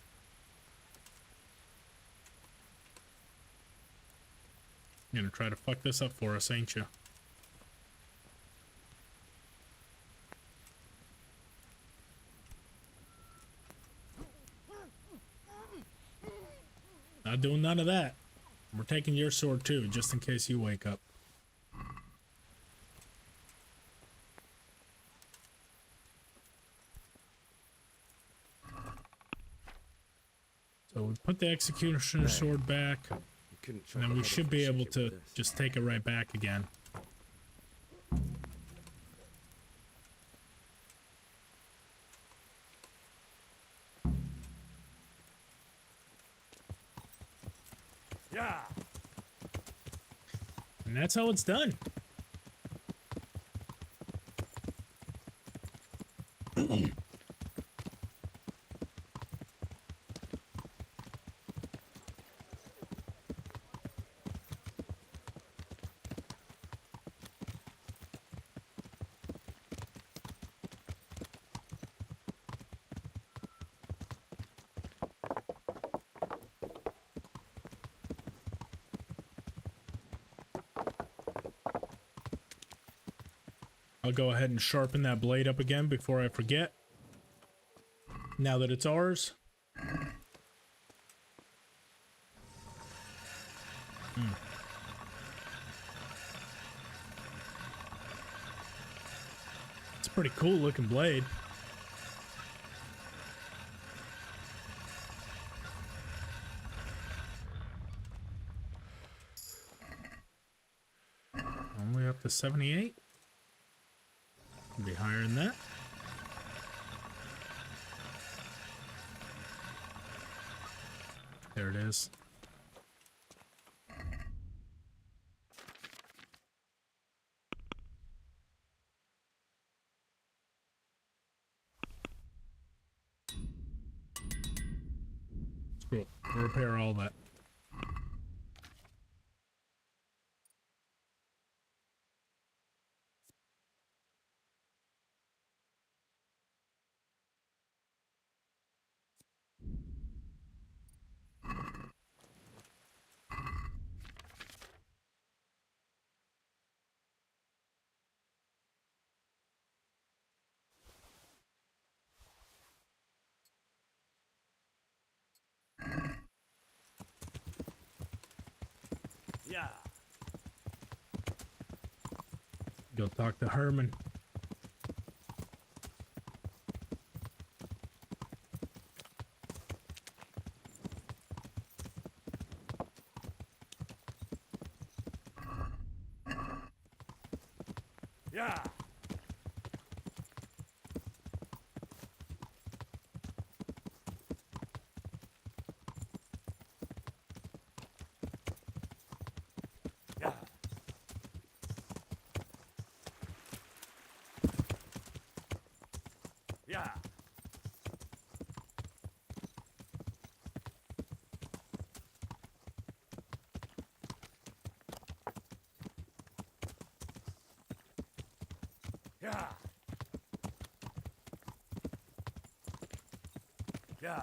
You're gonna try to fuck this up for us, ain't you? Not doing none of that. We're taking your sword too, just in case you wake up. So we put the executioner sword back, and then we should be able to just take it right back again. Yeah. And that's how it's done. I'll go ahead and sharpen that blade up again before I forget. Now that it's ours. It's a pretty cool looking blade. Only up to 78. Be higher than that. There it is. Cool. We'll repair all that. Yeah. Go talk to Herman. Yeah. Yeah. Yeah. Yeah.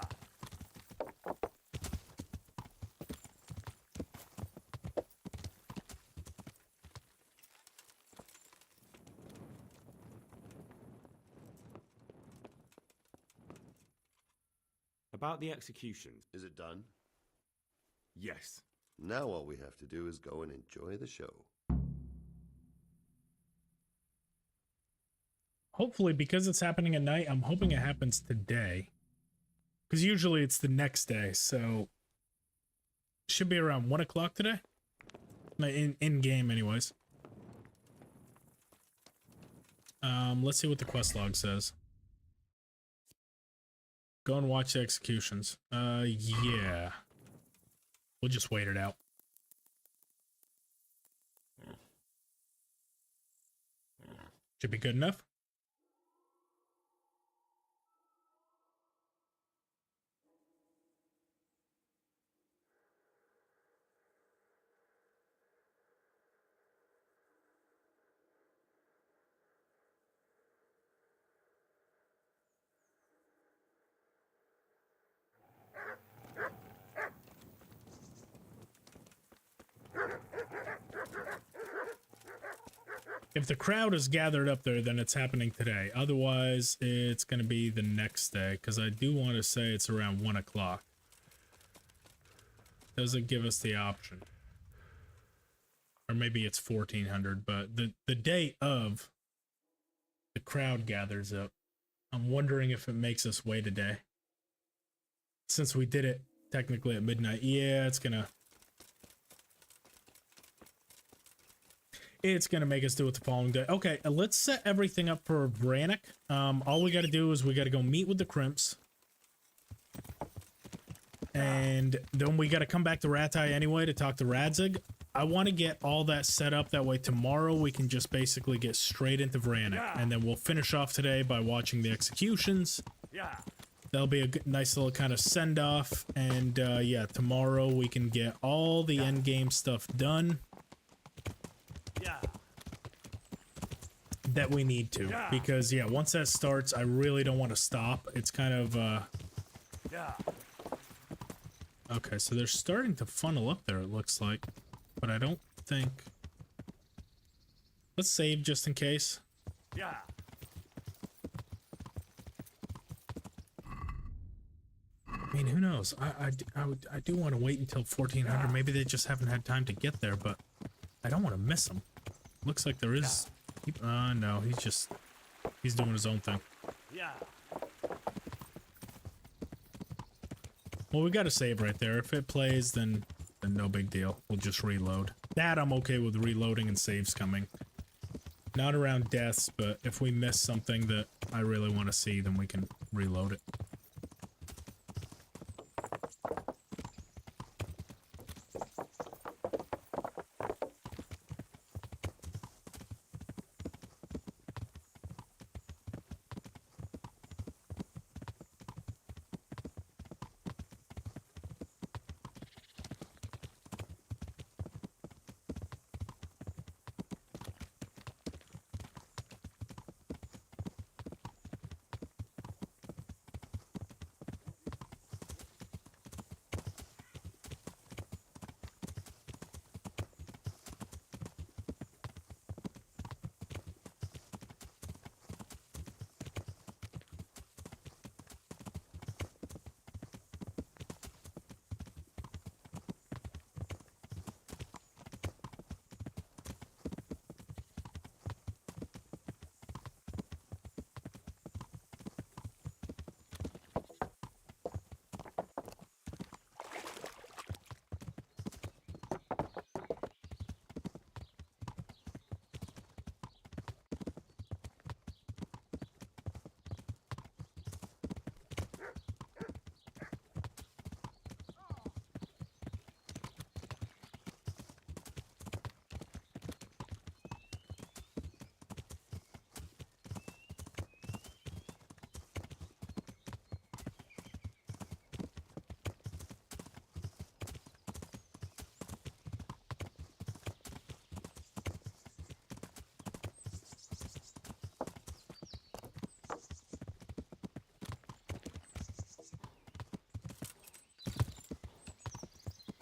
About the execution. Is it done? Yes. Now all we have to do is go and enjoy the show. Hopefully, because it's happening at night, I'm hoping it happens today. Because usually it's the next day, so... Should be around 1 o'clock today? In-game, anyways. Let's see what the quest log says. Go and watch the executions. Yeah. We'll just wait it out. Should be good enough. If the crowd is gathered up there, then it's happening today. Otherwise, it's going to be the next day, because I do want to say it's around 1 o'clock. doesn't give us the option. Or maybe it's 1400, but the day of the crowd gathers up. I'm wondering if it makes us wait a day. Since we did it technically at midnight. Yeah, it's gonna make us do it the following day. Okay, let's set everything up for Brannick. All we gotta do is we gotta go meet with the Crimps. And then we gotta come back to Ratai anyway to talk to Radzig. I want to get all that set up, that way tomorrow we can just basically get straight into Brannick. And then we'll finish off today by watching the executions. Yeah. That'll be a nice little kind of send-off. And yeah, tomorrow we can get all the endgame stuff done. Yeah. That we need to. Because yeah, once that starts, I really don't want to stop. It's kind of... Yeah. Okay, so they're starting to funnel up there, it looks like. But I don't think... Let's save just in case. Yeah. I mean, who knows? I do want to wait until 1400. Maybe they just haven't had time to get there, but I don't want to miss them. Looks like there is... no, he's doing his own thing. Yeah. Well, we got to save right there. If it plays, then no big deal. We'll just reload. That I'm okay with reloading and saves coming. Not around deaths, but if we miss something that I really want to see, then we can reload it.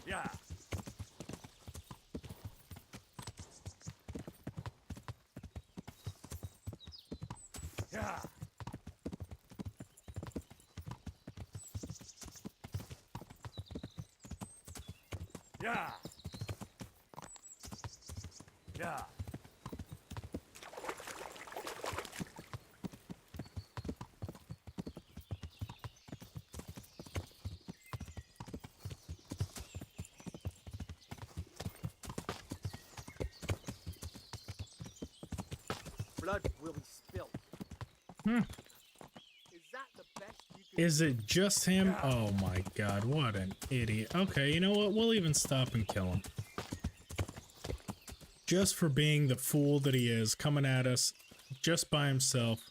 Yeah. Yeah. Yeah. Yeah. Blood will be spilled. Is that the best you can Is it just him? Oh my god, what an idiot. Okay, you know what? We'll even stop and kill him. Just for being the fool that he is, coming at us just by himself.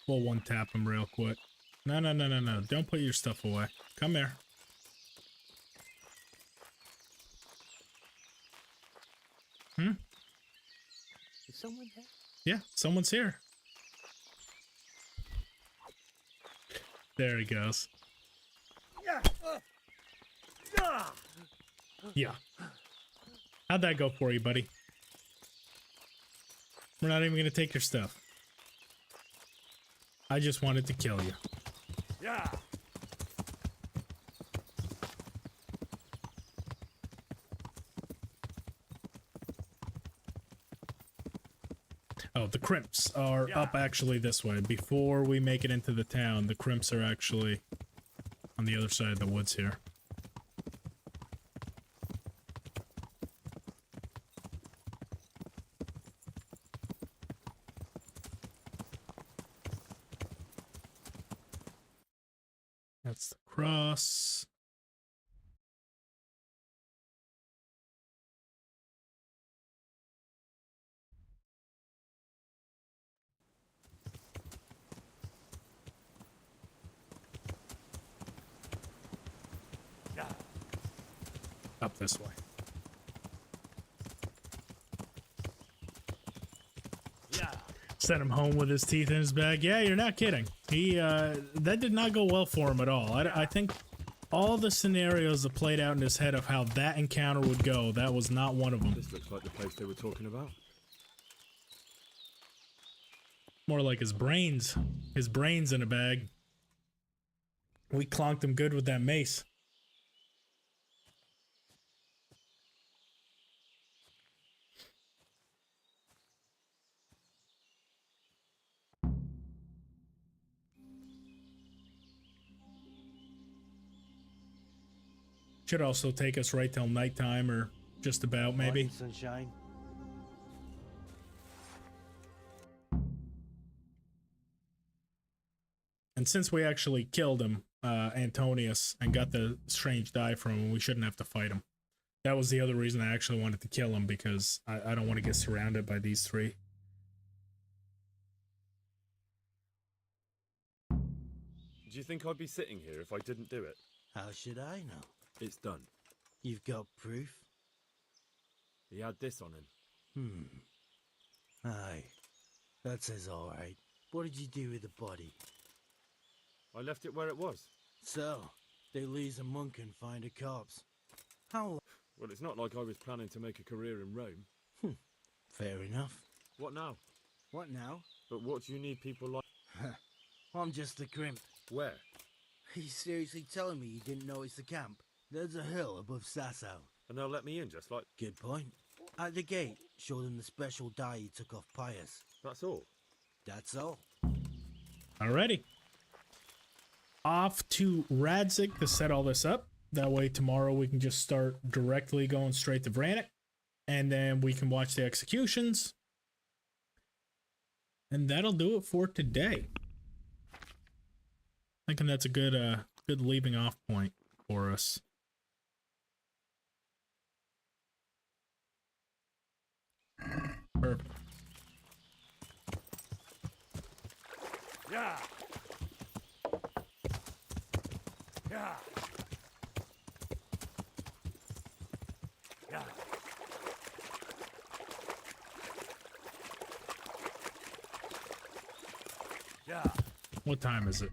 We'll one-tap him real quick. No. Don't put your stuff away. Come here. Is someone there? Yeah, someone's here. There he goes. Yeah. How'd that go for you, buddy? We're not even gonna take your stuff. I just wanted to kill you. Yeah. Oh, the crimps are up actually this way. Before we make it into the town, the crimps are actually on the other side of the woods here. That's the cross. Up this way. Sent him home with his teeth in his bag. Yeah, you're not kidding. He, that did not go well for him at all. I think all the scenarios that played out in his head of how that encounter would go, that was not one of them. This looks like the place they were talking about. More like his brains. His brains in a bag. We clonked him good with that mace. Should also take us right till nighttime, or just about, maybe. Morning, sunshine. And since we actually killed him, Antonius, and got the strange die from him, we shouldn't have to fight him. That was the other reason I actually wanted to kill him, because I don't want to get surrounded by these three. Do you think I'd be sitting here if I didn't do it? How should I know? It's done. You've got proof? He had this on him. Aye. That says alright. What did you do with the body? I left it where it was. So, they lose a monk and find a corpse. How? Well, it's not like I was planning to make a career in Rome. Fair enough. What now? What now? But what do you need people like... I'm just a crimp. Where? Are you seriously telling me you didn't notice the camp? There's a hill above Sasau. And they'll let me in just like... Good point. At the gate, show them the special die you took off Pius. That's all? That's all. Alrighty. Off to Radzik to set all this up. That way tomorrow we can just start directly going straight to Vranik. And then we can watch the executions. And that'll do it for today. Thinking that's a good good leaving off point for us. Perfect. Yeah. Yeah. Yeah. Yeah. What time is it?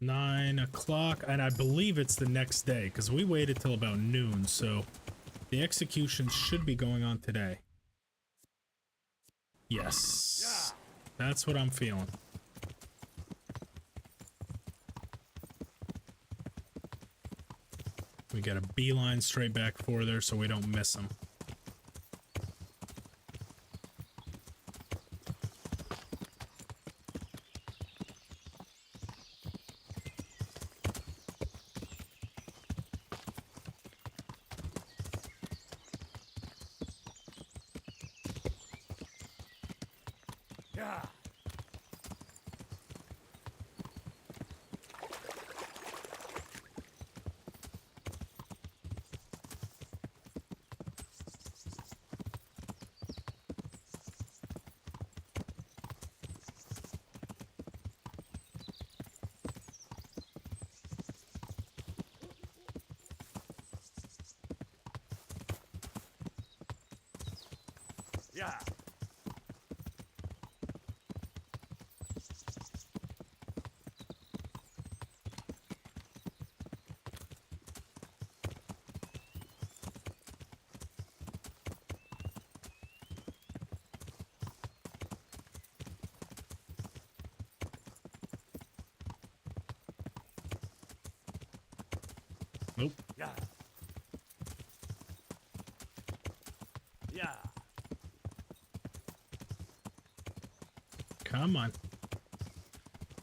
9 o'clock, and I believe it's the next day because we waited till about noon, so the executions should be going on today. Yes, that's what I'm feeling. We got a beeline straight back for there so we don't miss them. Yeah. Yeah. Nope. Yeah. Yeah. Come on.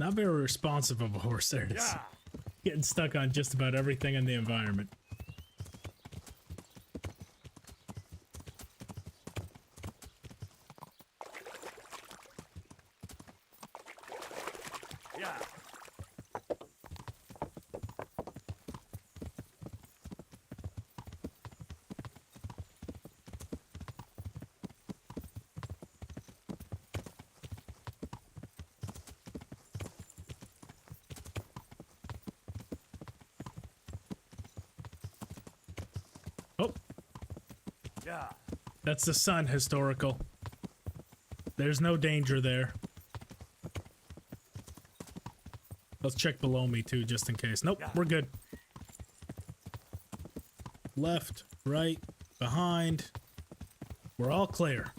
Not very responsive of a horse. There it is. Getting stuck on just about everything in the environment. That's the sun, historical. There's no danger there. Let's check below me too, just in case. Nope, we're good. Left, right, behind. We're all clear.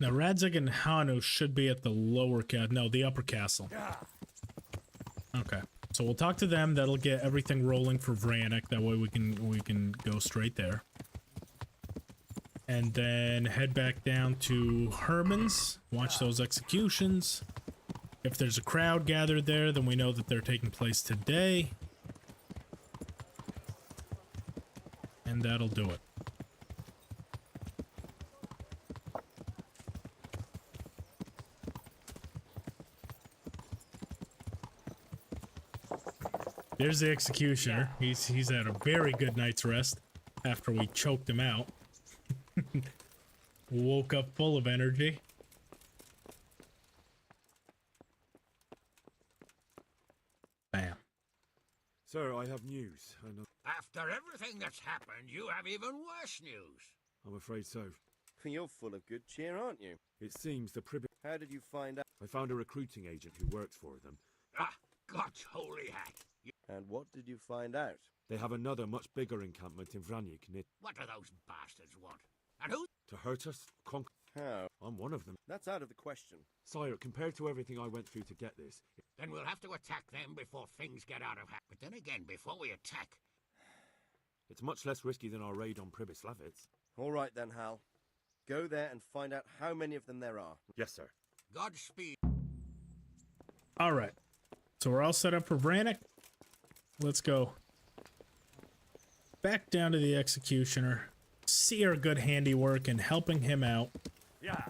Now, Radzig and Hanu should be at the lower the upper castle. Okay, so we'll talk to them. That'll get everything rolling for Vranik. That way we can go straight there, and then head back down to Herman's. Watch those executions. If there's a crowd gathered there, then we know that they're taking place today, and that'll do it. There's the executioner. He's had a very good night's rest after we choked him out. Woke up full of energy. Bam. Sir, I have news. After everything that's happened, you have even worse news. I'm afraid so. You're full of good cheer, aren't you? It seems the How did you find out? I found a recruiting agent who works for them. Ah, God's holy hat. And what did you find out? They have another much bigger encampment in Vranik. What do those bastards want? And who? To hurt us? How? I'm one of them. That's out of the question. Sire, compared to everything I went through to get this... Then we'll have to attack them before things get out of hand. But then again, before we attack... It's much less risky than our raid on Pribyslavitz. All right then, Hal. Go there and find out how many of them there are. Yes, sir. Godspeed. All right. So we're all set up for Vranik. Let's go back down to the executioner. See our good handiwork in helping him out. Yeah.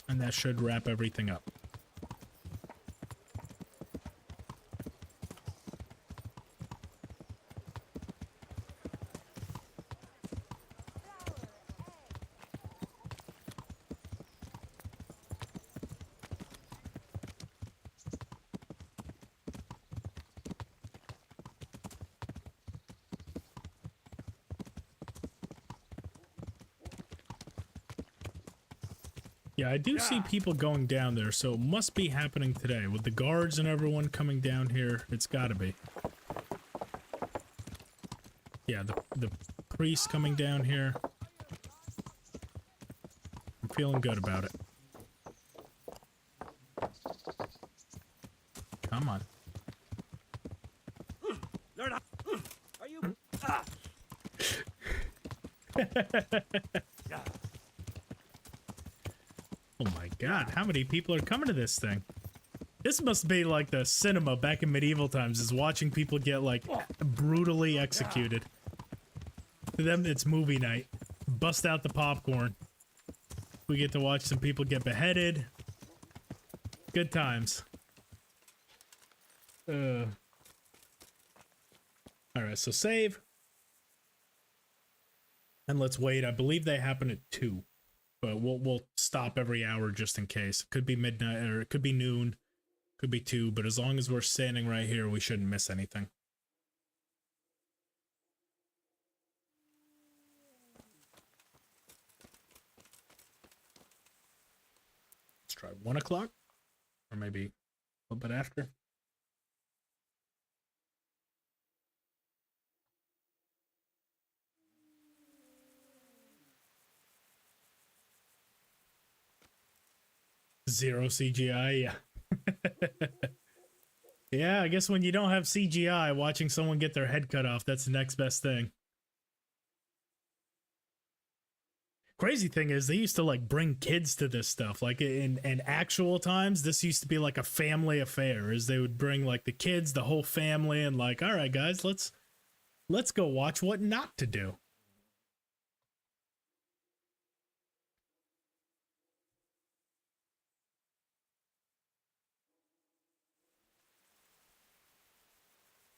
And that should wrap everything up. Yeah, I do see people going down there, so it must be happening today. With the guards and everyone coming down here, it's gotta be. Yeah, the priest coming down here. I'm feeling good about it. Come on. Are you... Oh my god, how many people are coming to this thing? This must be like the cinema back in medieval times, is watching people get like brutally executed. To them, it's movie night. Bust out the popcorn. We get to watch some people get beheaded. Good times. Alright, so save. And let's wait. I believe they happen at 2. But we'll stop every hour just in case. It could be midnight or it could be noon. Could be 2, but as long as we're standing right here, we shouldn't miss anything. Let's try 1 o'clock, or maybe a little bit after. Zero CGI, yeah. Yeah, I guess when you don't have CGI, watching someone get their head cut off, that's the next best thing. Crazy thing is, they used to like bring kids to this stuff. Like in actual times, this used to be like a family affair. Is they would bring like the kids, the whole family, and like, all right, guys, let's go watch what not to do.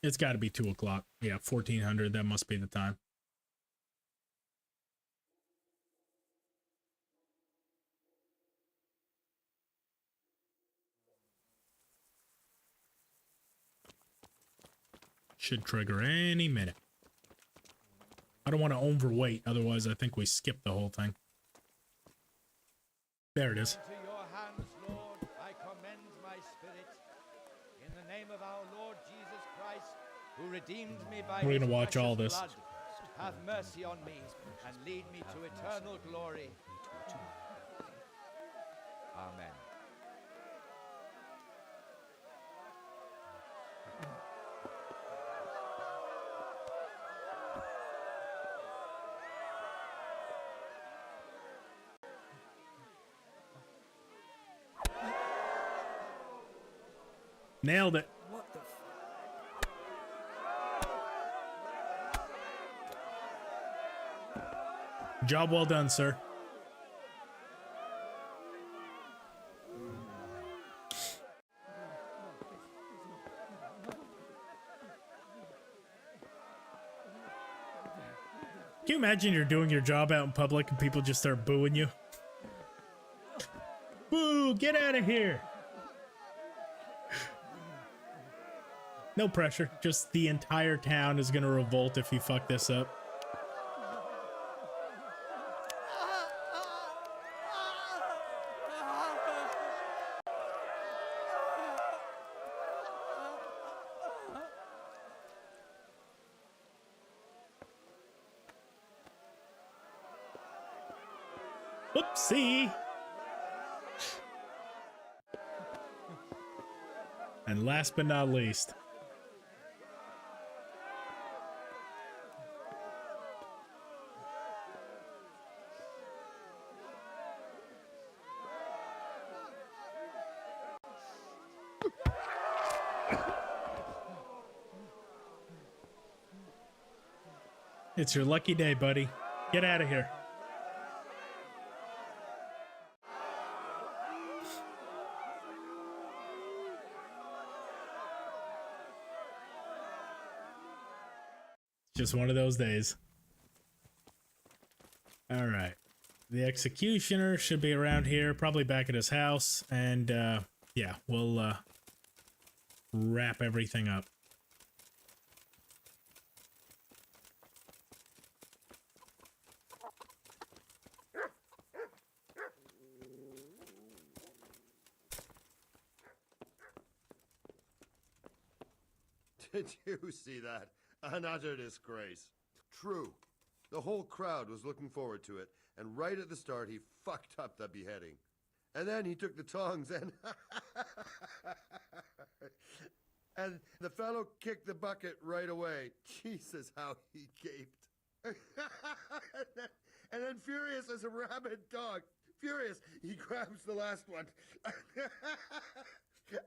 It's got to be 2 o'clock. Yeah, 1400. That must be the time. Should trigger any minute. I don't want to overweight, otherwise I think we skip the whole thing. There it is. Into your hands, Lord, I commend my spirit. In the name of our Lord Jesus Christ, who redeemed me by We're his gonna watch all precious this. blood, have mercy on me and lead me to eternal glory. Amen. Nailed it. What the Job well done, sir. Can you imagine you're doing your job out in public and people just start booing you? Boo! Get out of here! No pressure. Just the entire town is gonna revolt if you fuck this up. Oopsie! And last but not least, it's your lucky day, buddy. Get out of here. Just one of those days. All right. The executioner should be around here, probably back at his house. And yeah, we'll wrap everything up. Did you see that? An utter disgrace. True. The whole crowd was looking forward to it, and right at the start he fucked up the beheading. And then he took the tongs and... and the fellow kicked the bucket right away. Jesus, how he gaped. And then furious as a rabid dog. Furious, he grabs the last one.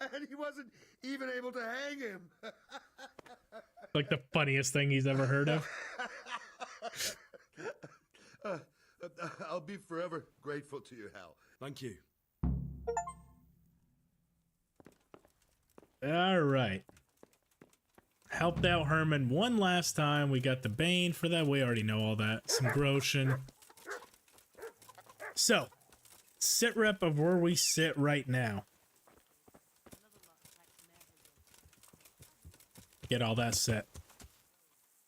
And he wasn't even able to hang him. Like the funniest thing he's ever heard of. I'll be forever grateful to you, Hal. Thank you. All right. Helped out Herman one last time. We got the Bane for that. We already know all that. Some Groshen. So, sit rep of where we sit right now. Get all that set.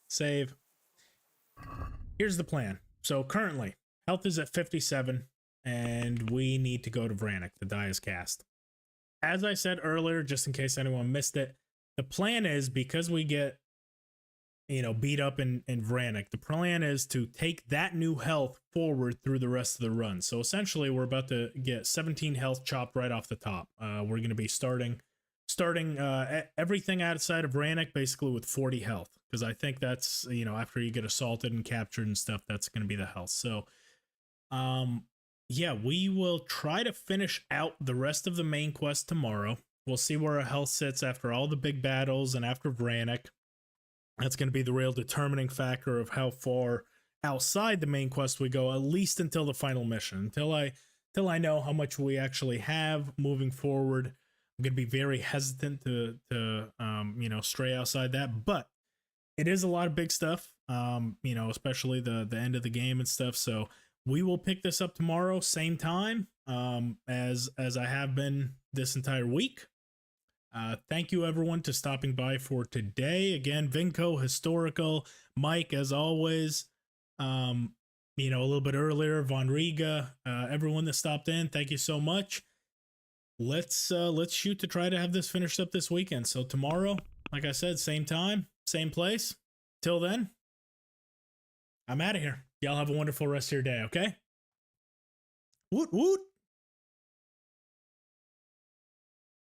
Save. Here's the plan. So currently, health is at 57, and we need to go to Vranik. The die is cast. As I said earlier, just in case anyone missed it, the plan is, because we get, you know, beat up in Vranik, the plan is to take that new health forward through the rest of the run. So essentially, we're about to get 17 health chopped right off the top. We're going to be starting everything outside of Vranik basically with 40 health, because I think that's, you know, after you get assaulted and captured and stuff, that's going to be the health. So yeah, we will try to finish out the rest of the main quest tomorrow. We'll see where our health sits after all the big battles and after Vranik. That's going to be the real determining factor of how far outside the main quest we go, at least until the final mission. Until I know how much we actually have moving forward, I'm going to be very hesitant to you know, stray outside that. But it is a lot of big stuff, you know, especially the end of the game and stuff. So we will pick this up tomorrow, same time, as I have been this entire week. Thank you everyone to stopping by for today. Again, Vinco, Historical, Mike, as always, you know, a little bit earlier, Von Riga, everyone that stopped in, thank you so much. Let's shoot to try to have this finished up this weekend. So tomorrow, like I said, same time, same place. Till then, I'm out of here. Y'all have a wonderful rest of your day, okay? Woot woot!